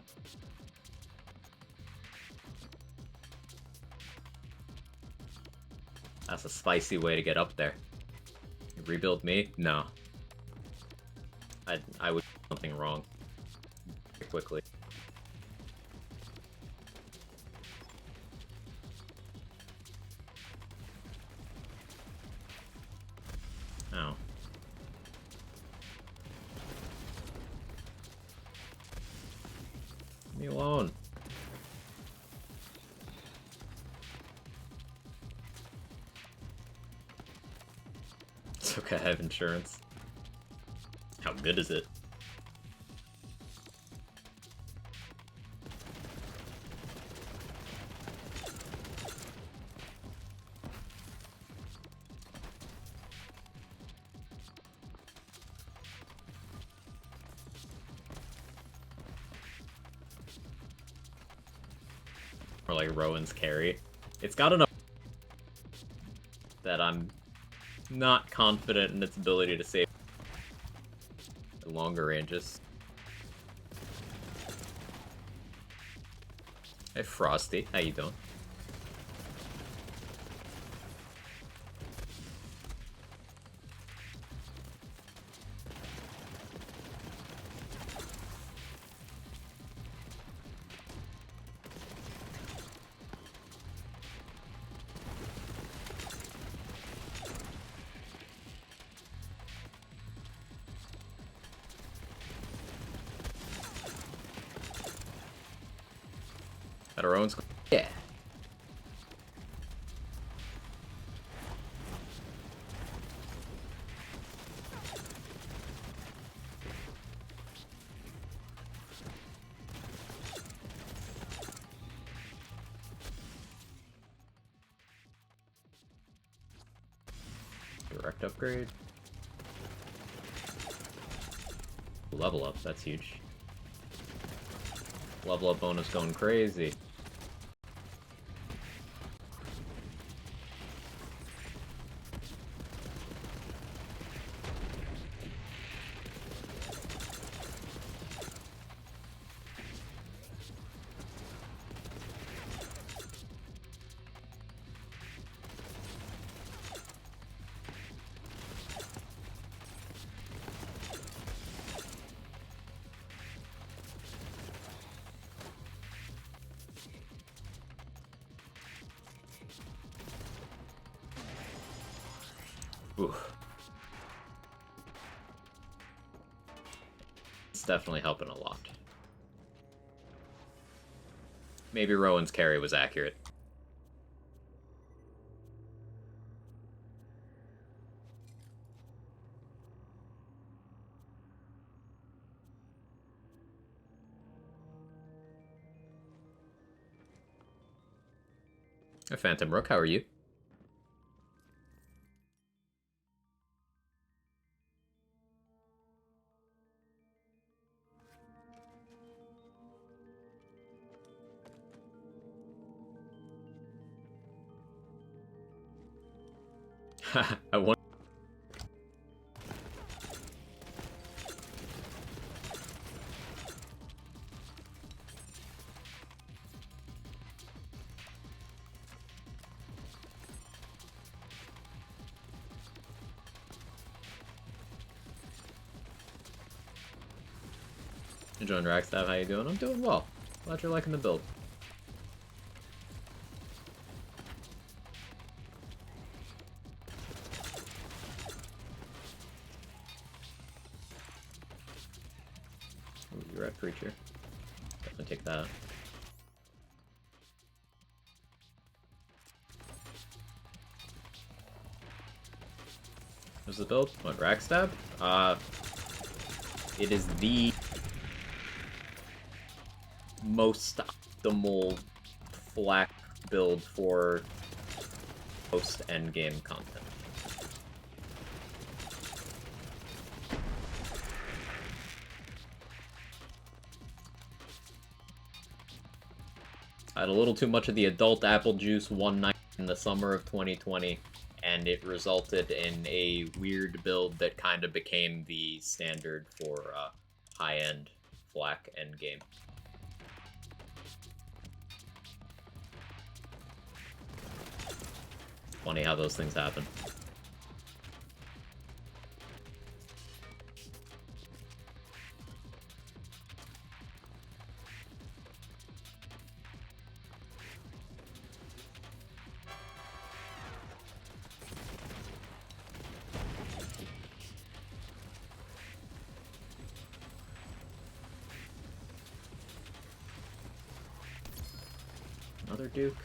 Speaker 1: That's a spicy way to get up there. You rebuild me? No. I would do something wrong. Quickly. Oh. Leave me alone. It's okay, I have insurance. How good is it? Or like Rowan's carry. It's got enough that I'm not confident in its ability to save the longer ranges. Hey Frosty, how you doing? At our own school? Yeah. Direct upgrade. Level up, that's huge. Level up bonus going crazy. Ooh. It's definitely helping a lot. Maybe Rowan's carry was accurate. Hey, Phantom Rook, how are you? I want. Join Rackstab, how you doing? I'm doing well. Glad you're liking the build. Ooh, you're at creature. Definitely take that. What's the build? What, Rackstab? It is the most optimal flak build for post endgame content. I had a little too much of the adult apple juice one night in the summer of 2020, and it resulted in a weird build that kind of became the standard for high-end flak endgame. Funny how those things happen. Another Duke.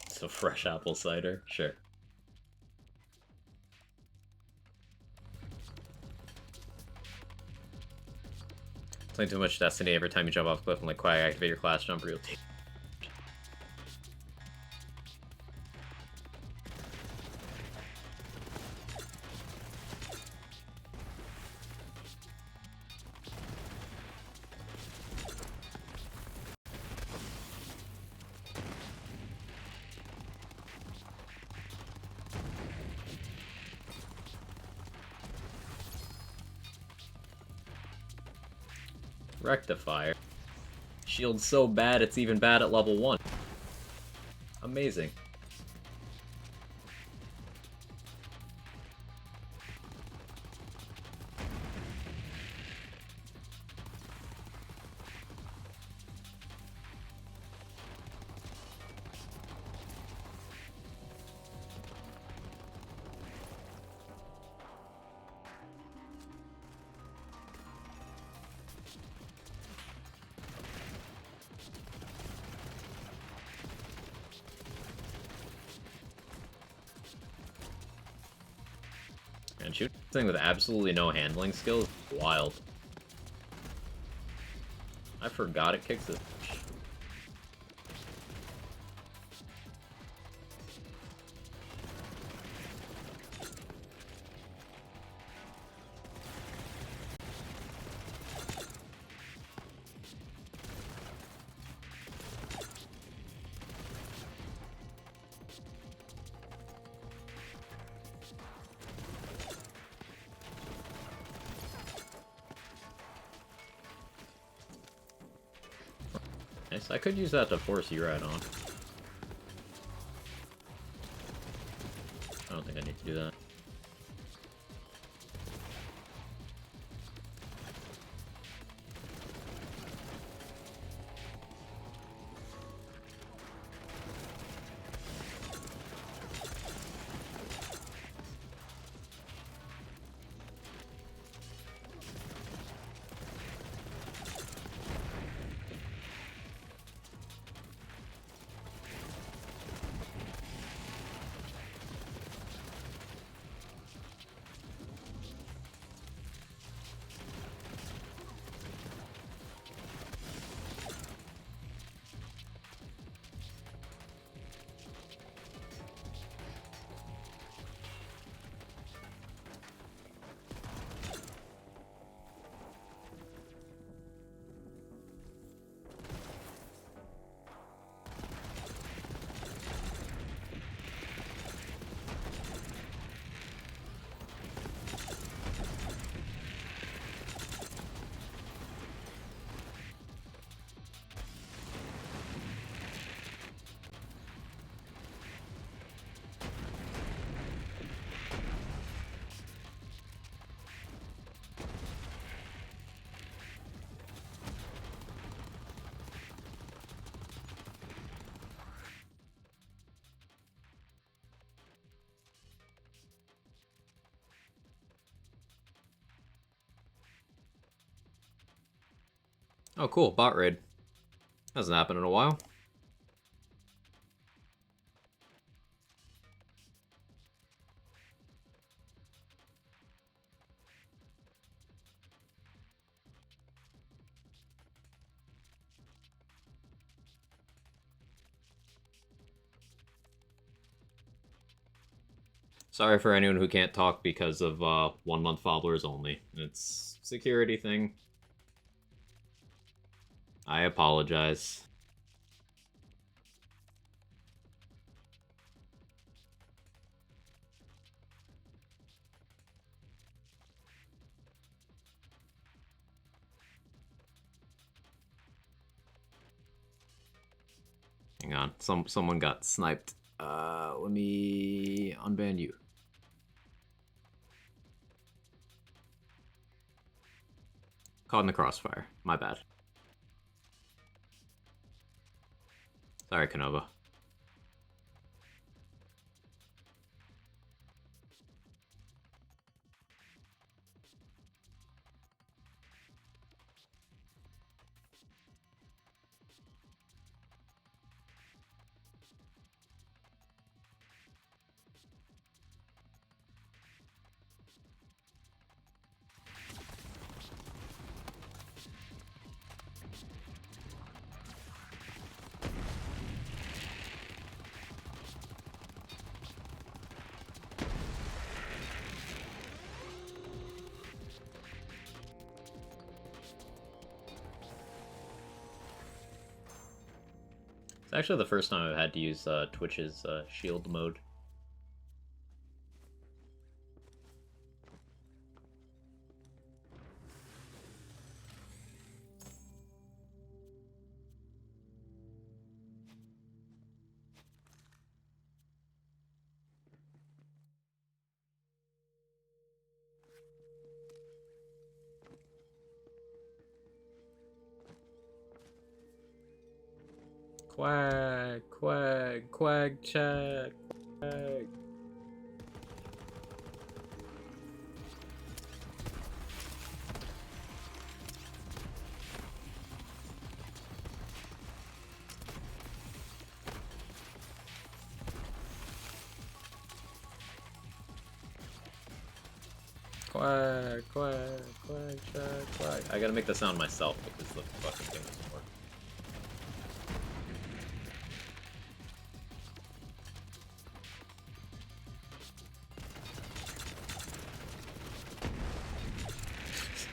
Speaker 1: So fresh apple cider, sure. Playing too much Destiny. Every time you jump off a cliff and like quiet, activate your class jumper, you'll take. Rectifier. Shield's so bad, it's even bad at level 1. Amazing. And shooting something with absolutely no handling skills is wild. I forgot it kicks this. Nice. I could use that to force you right on. I don't think I need to do that. Oh, cool. Bot raid. Hasn't happened in a while. Sorry for anyone who can't talk because of 1 month followers only. It's a security thing. I apologize. Hang on, someone got sniped. Let me unban you. Caught in the crossfire. My bad. Sorry, Canova. It's actually the first time I've had to use Twitch's shield mode. Quag, quag, quag, check, quag. Quag, quag, quag, check, quag. I gotta make the sound myself because the fucking thing doesn't work.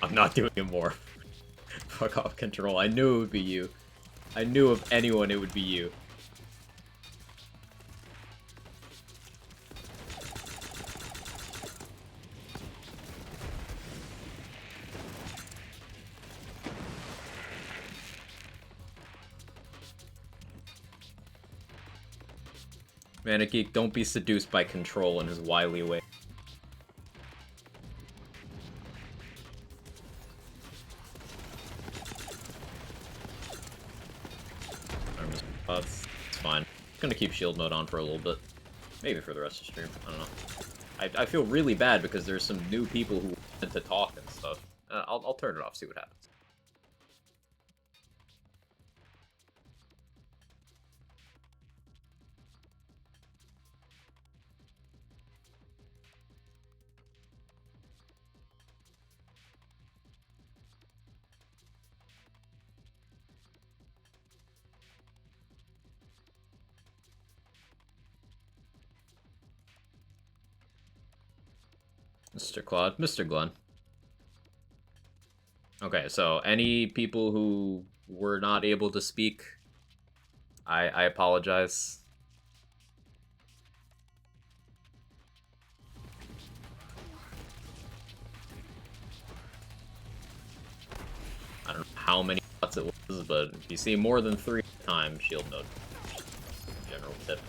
Speaker 1: I'm not doing it more. Fuck off, Control. I knew it would be you. I knew of anyone it would be you. Manic, don't be seduced by Control in his wily way. It's fine. I'm gonna keep shield mode on for a little bit. Maybe for the rest of the stream. I don't know. I feel really bad because there's some new people who want to talk and stuff. I'll turn it off, see what happens. Mr. Claude. Mr. Glenn. Okay, so any people who were not able to speak, I apologize. I don't know how many shots it was, but if you see more than 3 times, shield mode. General tip.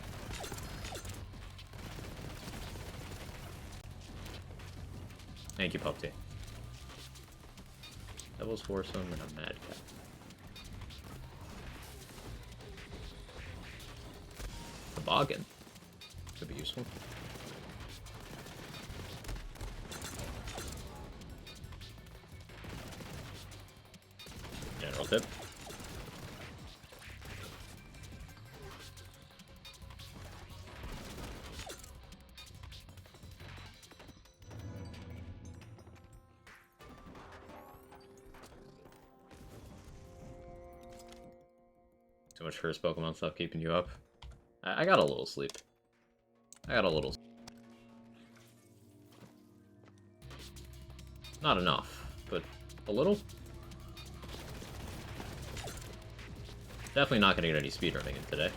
Speaker 1: Thank you, Puppy. Devil's Foursome and a Madcap. Toboggan. Could be useful. General tip. Too much first Pokemon stuff keeping you up. I got a little sleep. I got a little. Not enough, but a little. Definitely not gonna get any speedrunning in today.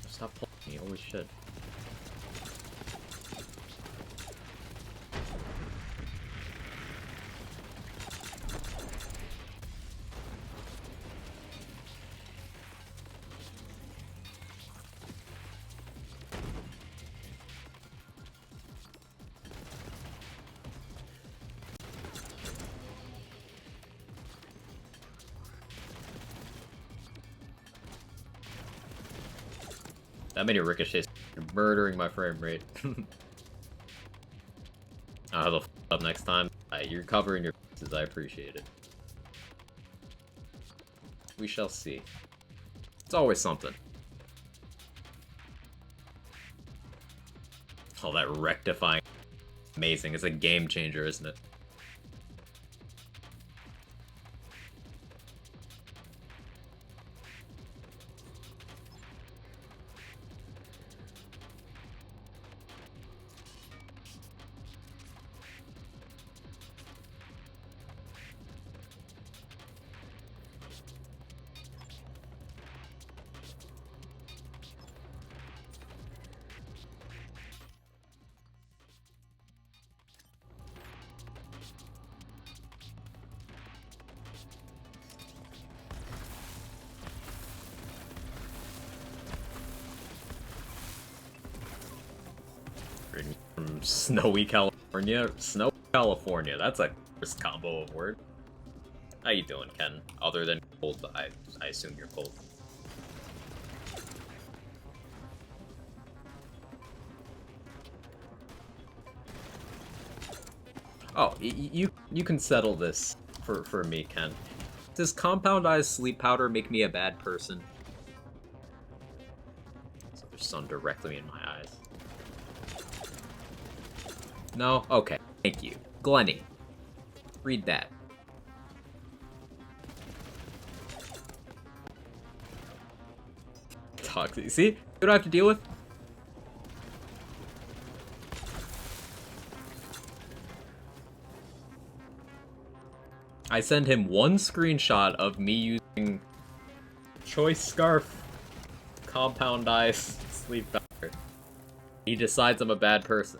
Speaker 1: Stop pulling me, holy shit. That many ricochets. You're murdering my frame rate. I'll have a up next time. You're covering your faces. I appreciate it. We shall see. It's always something. Oh, that rectifying. Amazing. It's a game changer, isn't it? From snowy California? Snowy California, that's a first combo of word. How you doing, Ken? Other than cold, I assume you're cold. Oh, you can settle this for me, Ken. Does compound-ized sleep powder make me a bad person? So there's sun directly in my eyes. No? Okay. Thank you. Glenny. Read that. Toxic. See? What do I have to deal with? I send him one screenshot of me using Choice Scarf compound-ized sleep powder. He decides I'm a bad person.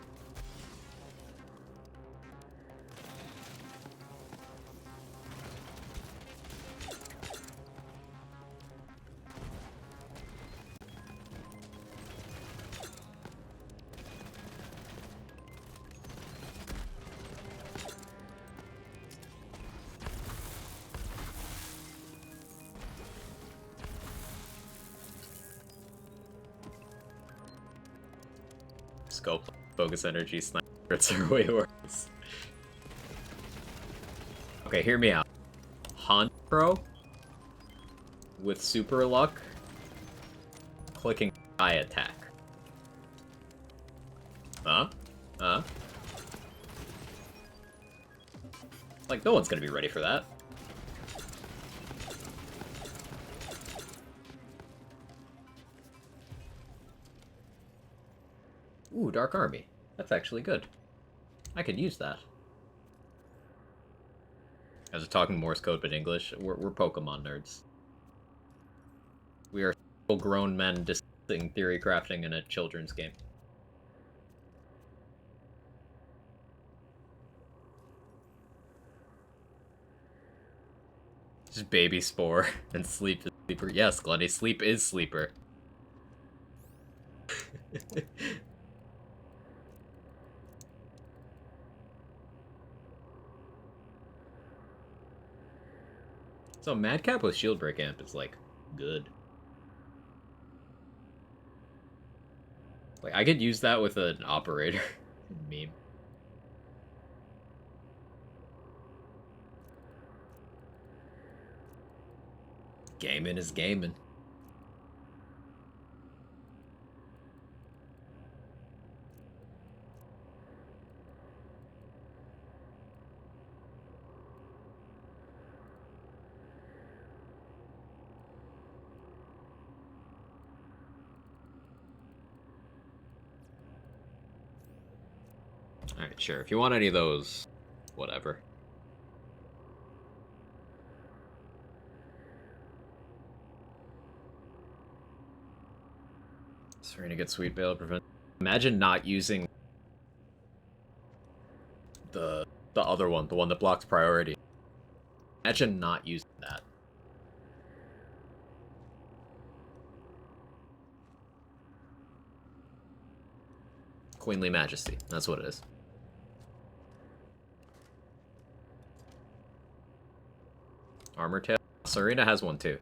Speaker 1: Scope, focus energy, snipers are way worse. Okay, hear me out. Honpro with super luck, clicking eye attack. Huh? Huh? Like, no one's gonna be ready for that. Ooh, Dark Army. That's actually good. I could use that. As we're talking Morse code but English, we're Pokemon nerds. We are grown men discussing theory crafting in a children's game. Just baby spore and sleep is sleeper. Yes, Glenny, sleep is sleeper. So Madcap with Shield Break Amp is like good. Like I could use that with an operator meme. Gaming is gaming. Alright, sure. If you want any of those, whatever. Starting to get Sweet Veil prevent. Imagine not using the other one, the one that blocks priority. Imagine not using that. Queenly Majesty. That's what it is. Armor Tail. Serena has one too.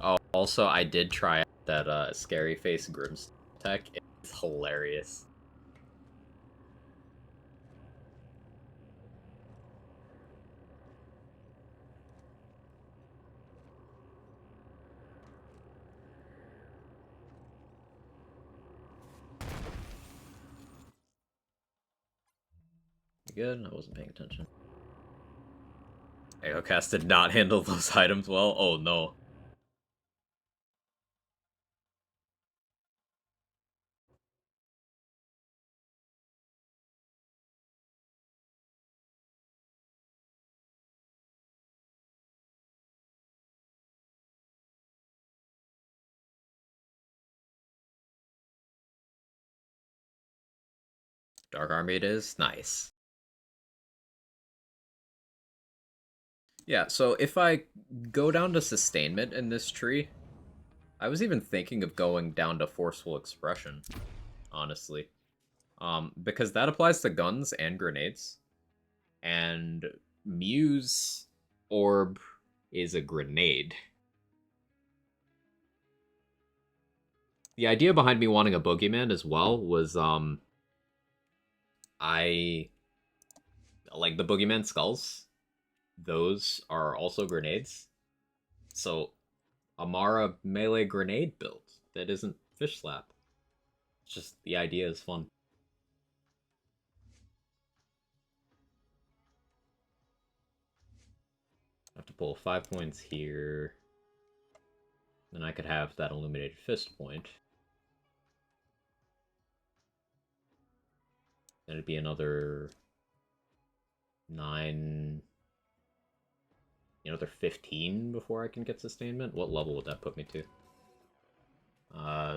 Speaker 1: Oh, also, I did try out that Scary Face Grims tech. It's hilarious. You good? I wasn't paying attention. Eocast did not handle those items well. Oh no. Dark Army it is? Nice. Yeah, so if I go down to Sustainment in this tree, I was even thinking of going down to Forceful Expression, honestly. Because that applies to guns and grenades. And Muse Orb is a grenade. The idea behind me wanting a boogeyman as well was, I like the boogeyman skulls. Those are also grenades. So, Amara melee grenade build that isn't Fish Slap. It's just the idea is fun. I have to pull 5 points here. Then I could have that illuminated fist point. Then it'd be another 9, another 15 before I can get sustainment. What level would that put me to?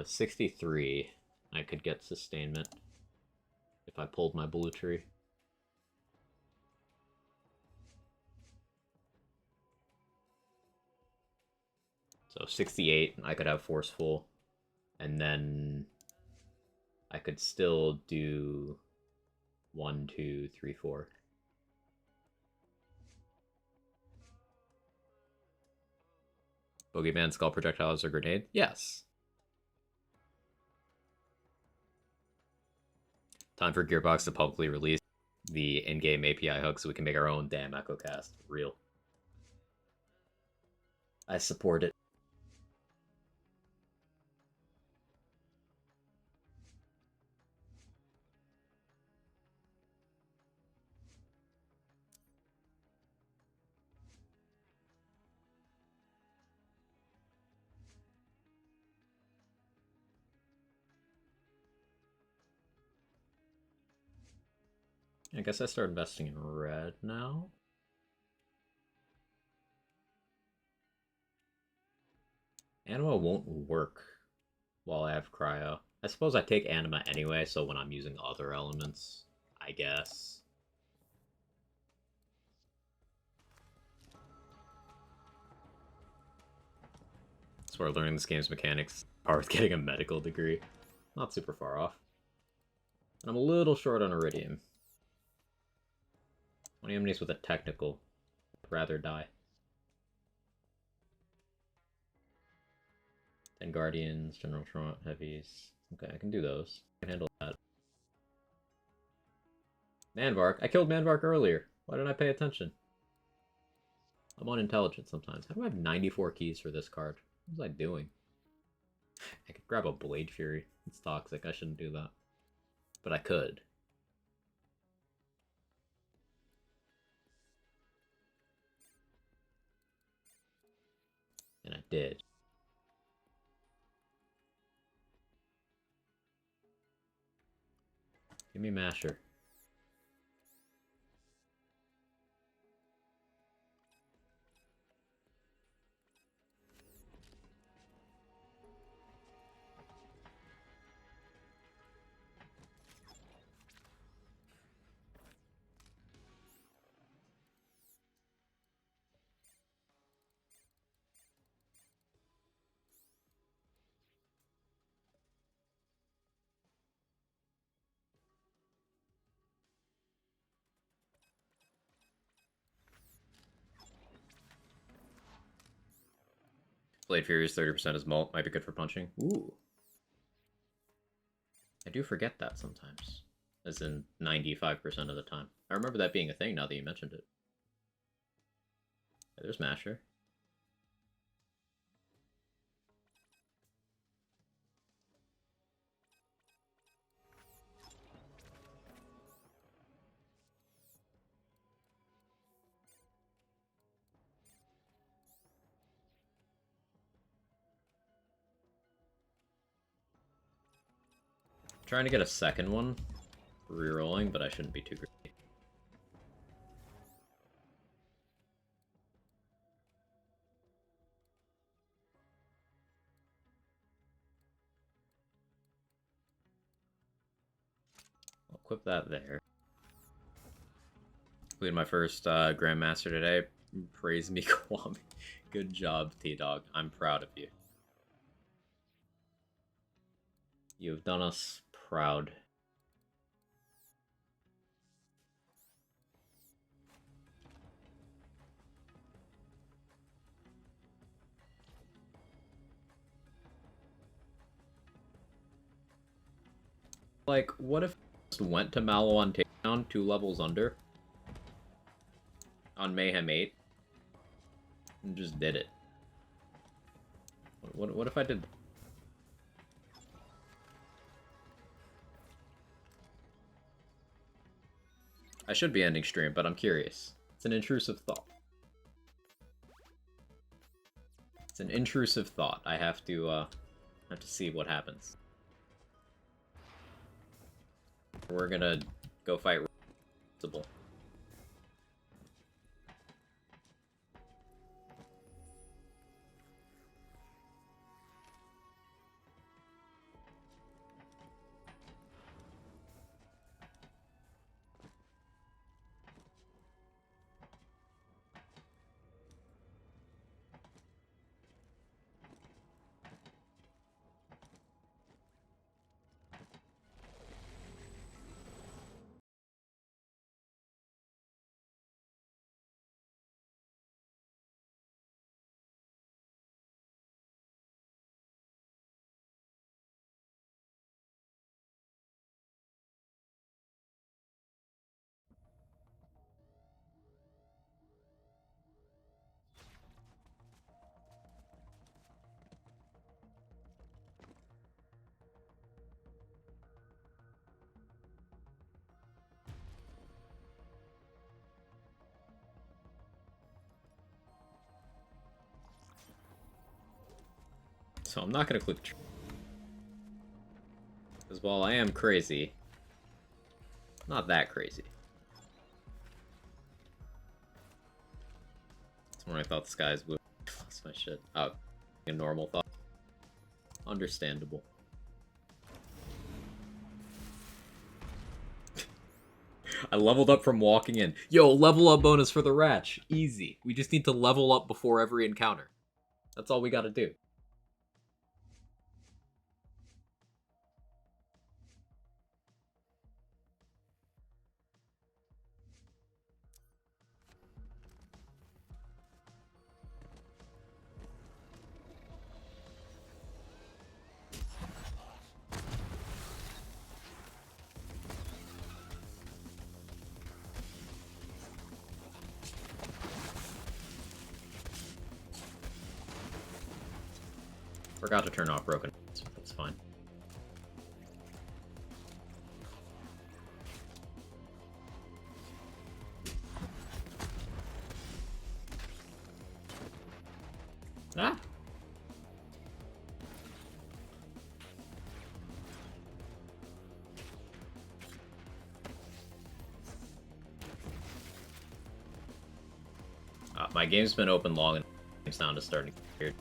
Speaker 1: 63. I could get sustainment if I pulled my blue tree. So 68, I could have forceful, and then I could still do 1, 2, 3, 4. Boogeyman skull projectiles or grenade? Yes. Time for Gearbox to publicly release the in-game API hook so we can make our own damn Echo Cast. Real. I support it. I guess I start investing in red now. Anima won't work while I have cryo. I suppose I take anima anyway, so when I'm using other elements, I guess. That's where learning this game's mechanics are with getting a medical degree. Not super far off. And I'm a little short on iridium. 20 enemies with a technical. I'd rather die. 10 guardians, general trauma, heavies. Okay, I can do those. I can handle that. Manvark. I killed Manvark earlier. Why didn't I pay attention? I'm unintelligent sometimes. How do I have 94 keys for this card? What was I doing? I could grab a Blade Fury. It's toxic. I shouldn't do that. But I could. did. Give me Masher. Blade Fury's 30% is mult. Might be good for punching. Ooh. I do forget that sometimes. As in 95% of the time. I remember that being a thing now that you mentioned it. Okay, there's Masher. Trying to get a second one. Rerolling, but I shouldn't be too greedy. I'll equip that there. Completed my first Grandmaster today. Praise me, Kwame. Good job, T-Dog. I'm proud of you. You've done us proud. Like, what if I just went to Mallow on takedown 2 levels under? On Mayhem 8? And just did it. What if I did... I should be ending stream, but I'm curious. It's an intrusive thought. It's an intrusive thought. I have to see what happens. We're gonna go fight Responsible. So I'm not gonna click the because while I am crazy, not that crazy. That's when I thought the skies blue. Lost my shit. Oh, a normal thought. Understandable. I leveled up from walking in. Yo, level up bonus for the Ratch. Easy. We just need to level up before every encounter. That's all we gotta do. Forgot to turn off broken. That's fine. Ah! My game's been open long and the sound is starting to get weird.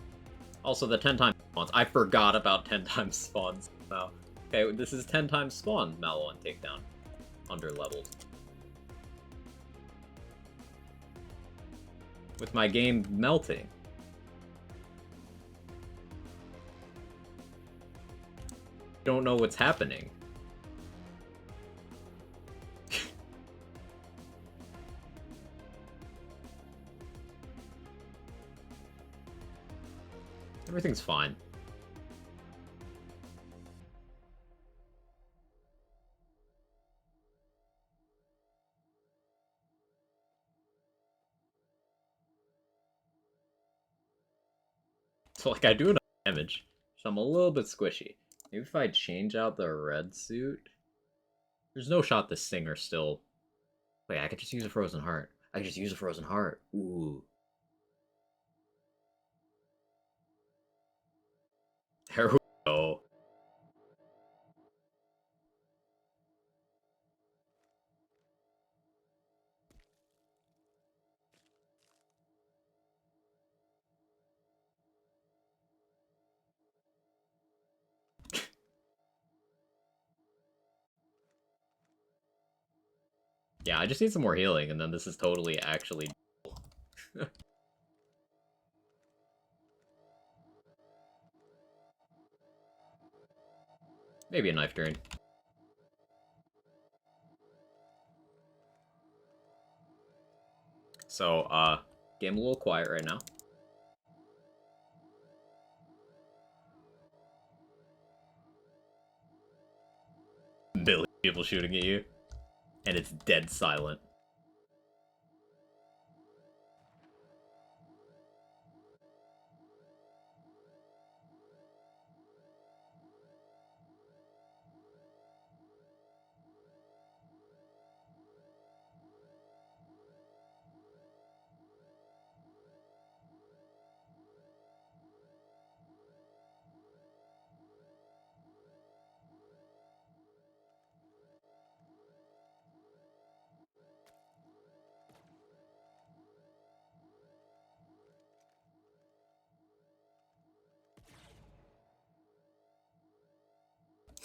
Speaker 1: Also, the 10 times spawns. I forgot about 10 times spawns now. Okay, this is 10 times spawn, Mallow and Takedown. Under-leveled. With my game melting. Don't know what's happening. Everything's fine. So, like, I do enough damage, so I'm a little bit squishy. Maybe if I change out the red suit... There's no shot the Stinger still... Wait, I could just use a Frozen Heart. I could just use a Frozen Heart. Ooh. There we go. Yeah, I just need some more healing, and then this is totally actually... Maybe a Knife Drain. So, game a little quiet right now. Billion people shooting at you. And it's dead silent.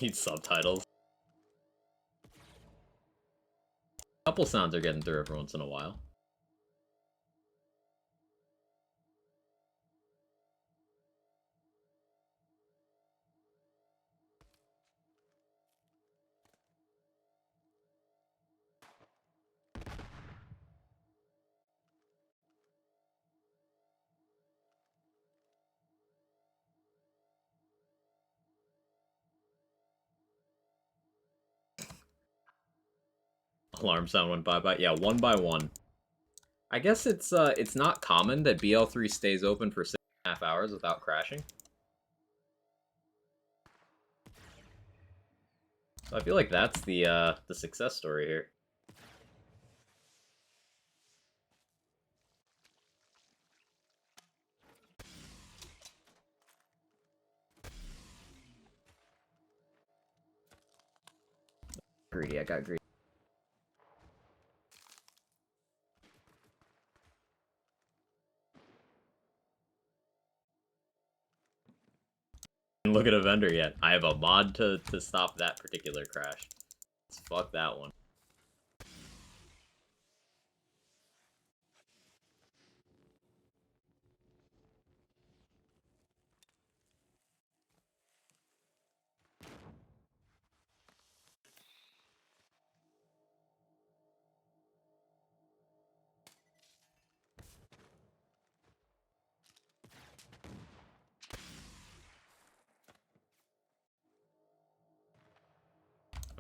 Speaker 1: Need subtitles. A couple sounds are getting through every once in a while. Alarm sound went bye-bye. Yeah, one by one. I guess it's not common that BL3 stays open for 6.5 hours without crashing. So I feel like that's the success story here. Greedy, I got greedy. Look at a vendor yet. I have a mod to stop that particular crash. Let's fuck that one.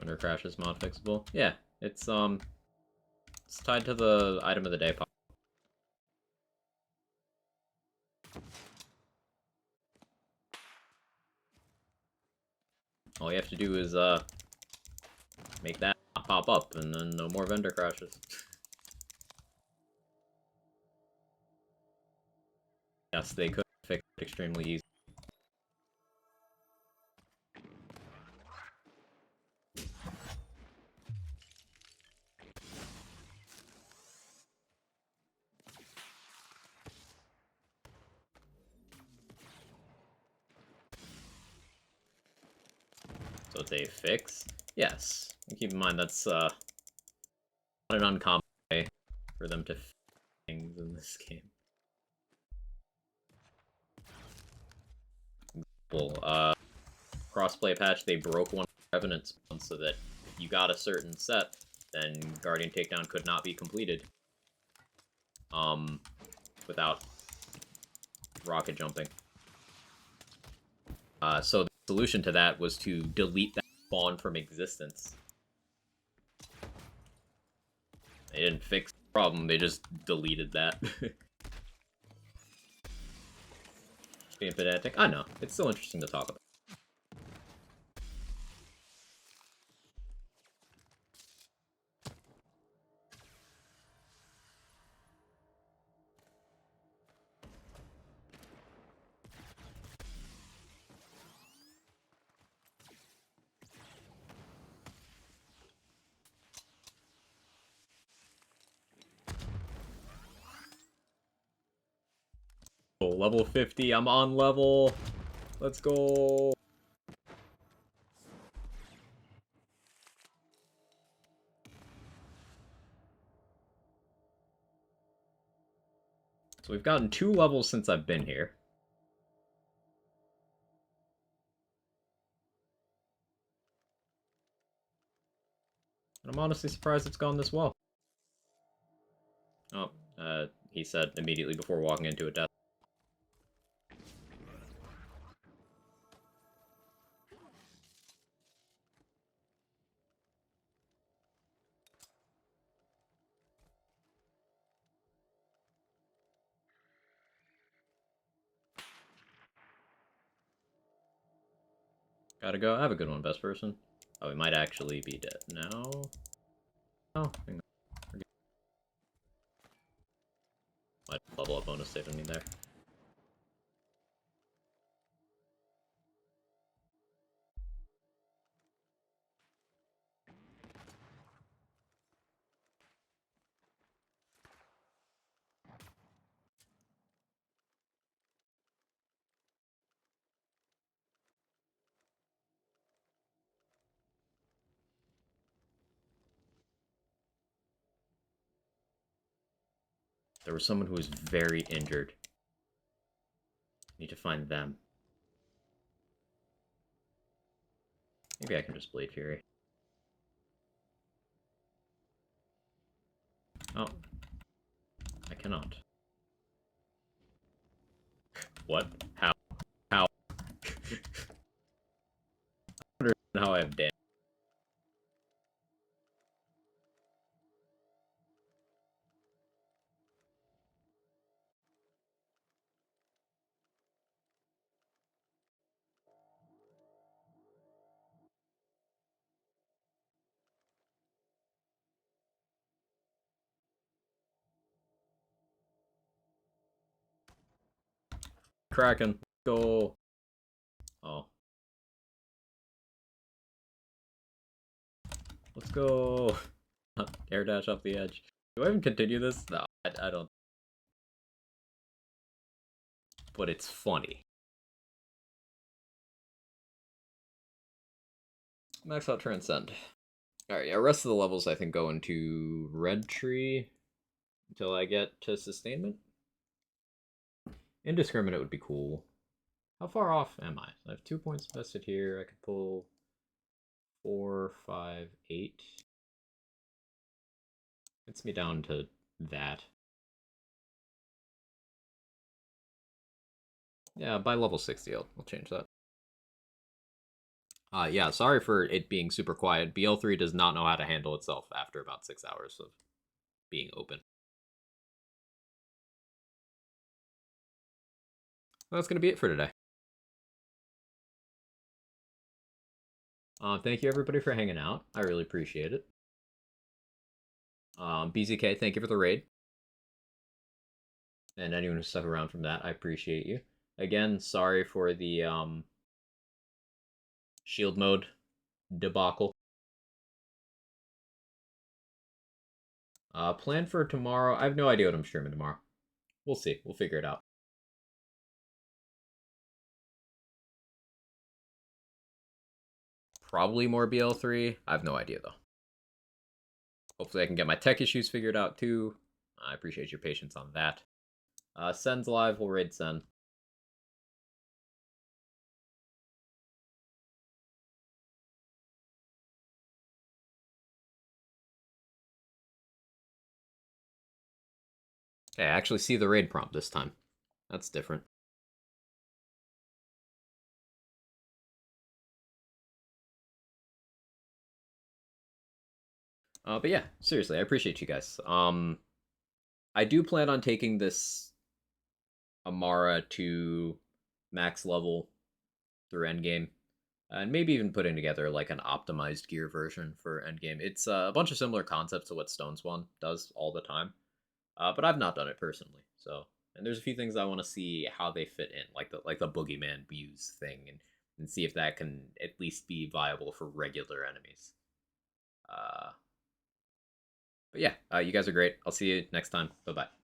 Speaker 1: Under crashes mod fixable. Yeah, it's tied to the item of the day. All you have to do is make that pop up, and then no more vendor crashes. Yes, they could fix it extremely easy. So it's a fix? Yes. And keep in mind that's not an uncommon way for them to fix things in this game. Well, crossplay patch, they broke one of the Revenant spawns so that if you got a certain set, then Guardian Takedown could not be completed. Without rocket jumping. So the solution to that was to delete that spawn from existence. They didn't fix the problem, they just deleted that. Being pedantic? I know, it's still interesting to talk about. Oh, level 50, I'm on level. Let's go. So we've gotten 2 levels since I've been here. And I'm honestly surprised it's gone this well. Oh, he said immediately before walking into a death. Gotta go. Have a good one, best person. Oh, we might actually be dead now. Oh, hang on. Might level up bonus saving me there. There was someone who was very injured. Need to find them. Maybe I can just Blade Fury. Oh. I cannot. What? How? How? I wonder how I have damage. Kraken. Go. Oh. Let's go. Air dash off the edge. Do I even continue this? No, I don't. But it's funny. Max out Transcend. Alright, yeah, rest of the levels I think go into Red Tree until I get to Sustainment. Indiscriminate would be cool. How far off am I? I have 2 points invested here. I could pull 4, 5, 8. Gets me down to that. Yeah, by level 60, I'll change that. Yeah, sorry for it being super quiet. BL3 does not know how to handle itself after about 6 hours of being open. Well, that's going to be it for today. Thank you, everybody, for hanging out. I really appreciate it. BZK, thank you for the raid. And anyone who stuck around from that, I appreciate you. Again, sorry for the shield mode debacle. Plan for tomorrow. I have no idea what I'm streaming tomorrow. We'll see. We'll figure it out. Probably more BL3. I have no idea, though. Hopefully I can get my tech issues figured out, too. I appreciate your patience on that. Sen's live. We'll raid Sen. Okay, I actually see the raid prompt this time. That's different. But yeah, seriously, I appreciate you guys. I do plan on taking this Amara to max level through endgame, and maybe even putting together like an optimized gear version for endgame. It's a bunch of similar concepts to what Stone Swan does all the time, but I've not done it personally. So, and there's a few things I want to see how they fit in, like the boogeyman Buse thing, and see if that can at least be viable for regular enemies. Uh, but yeah, you guys are great. I'll see you next time. Bye bye.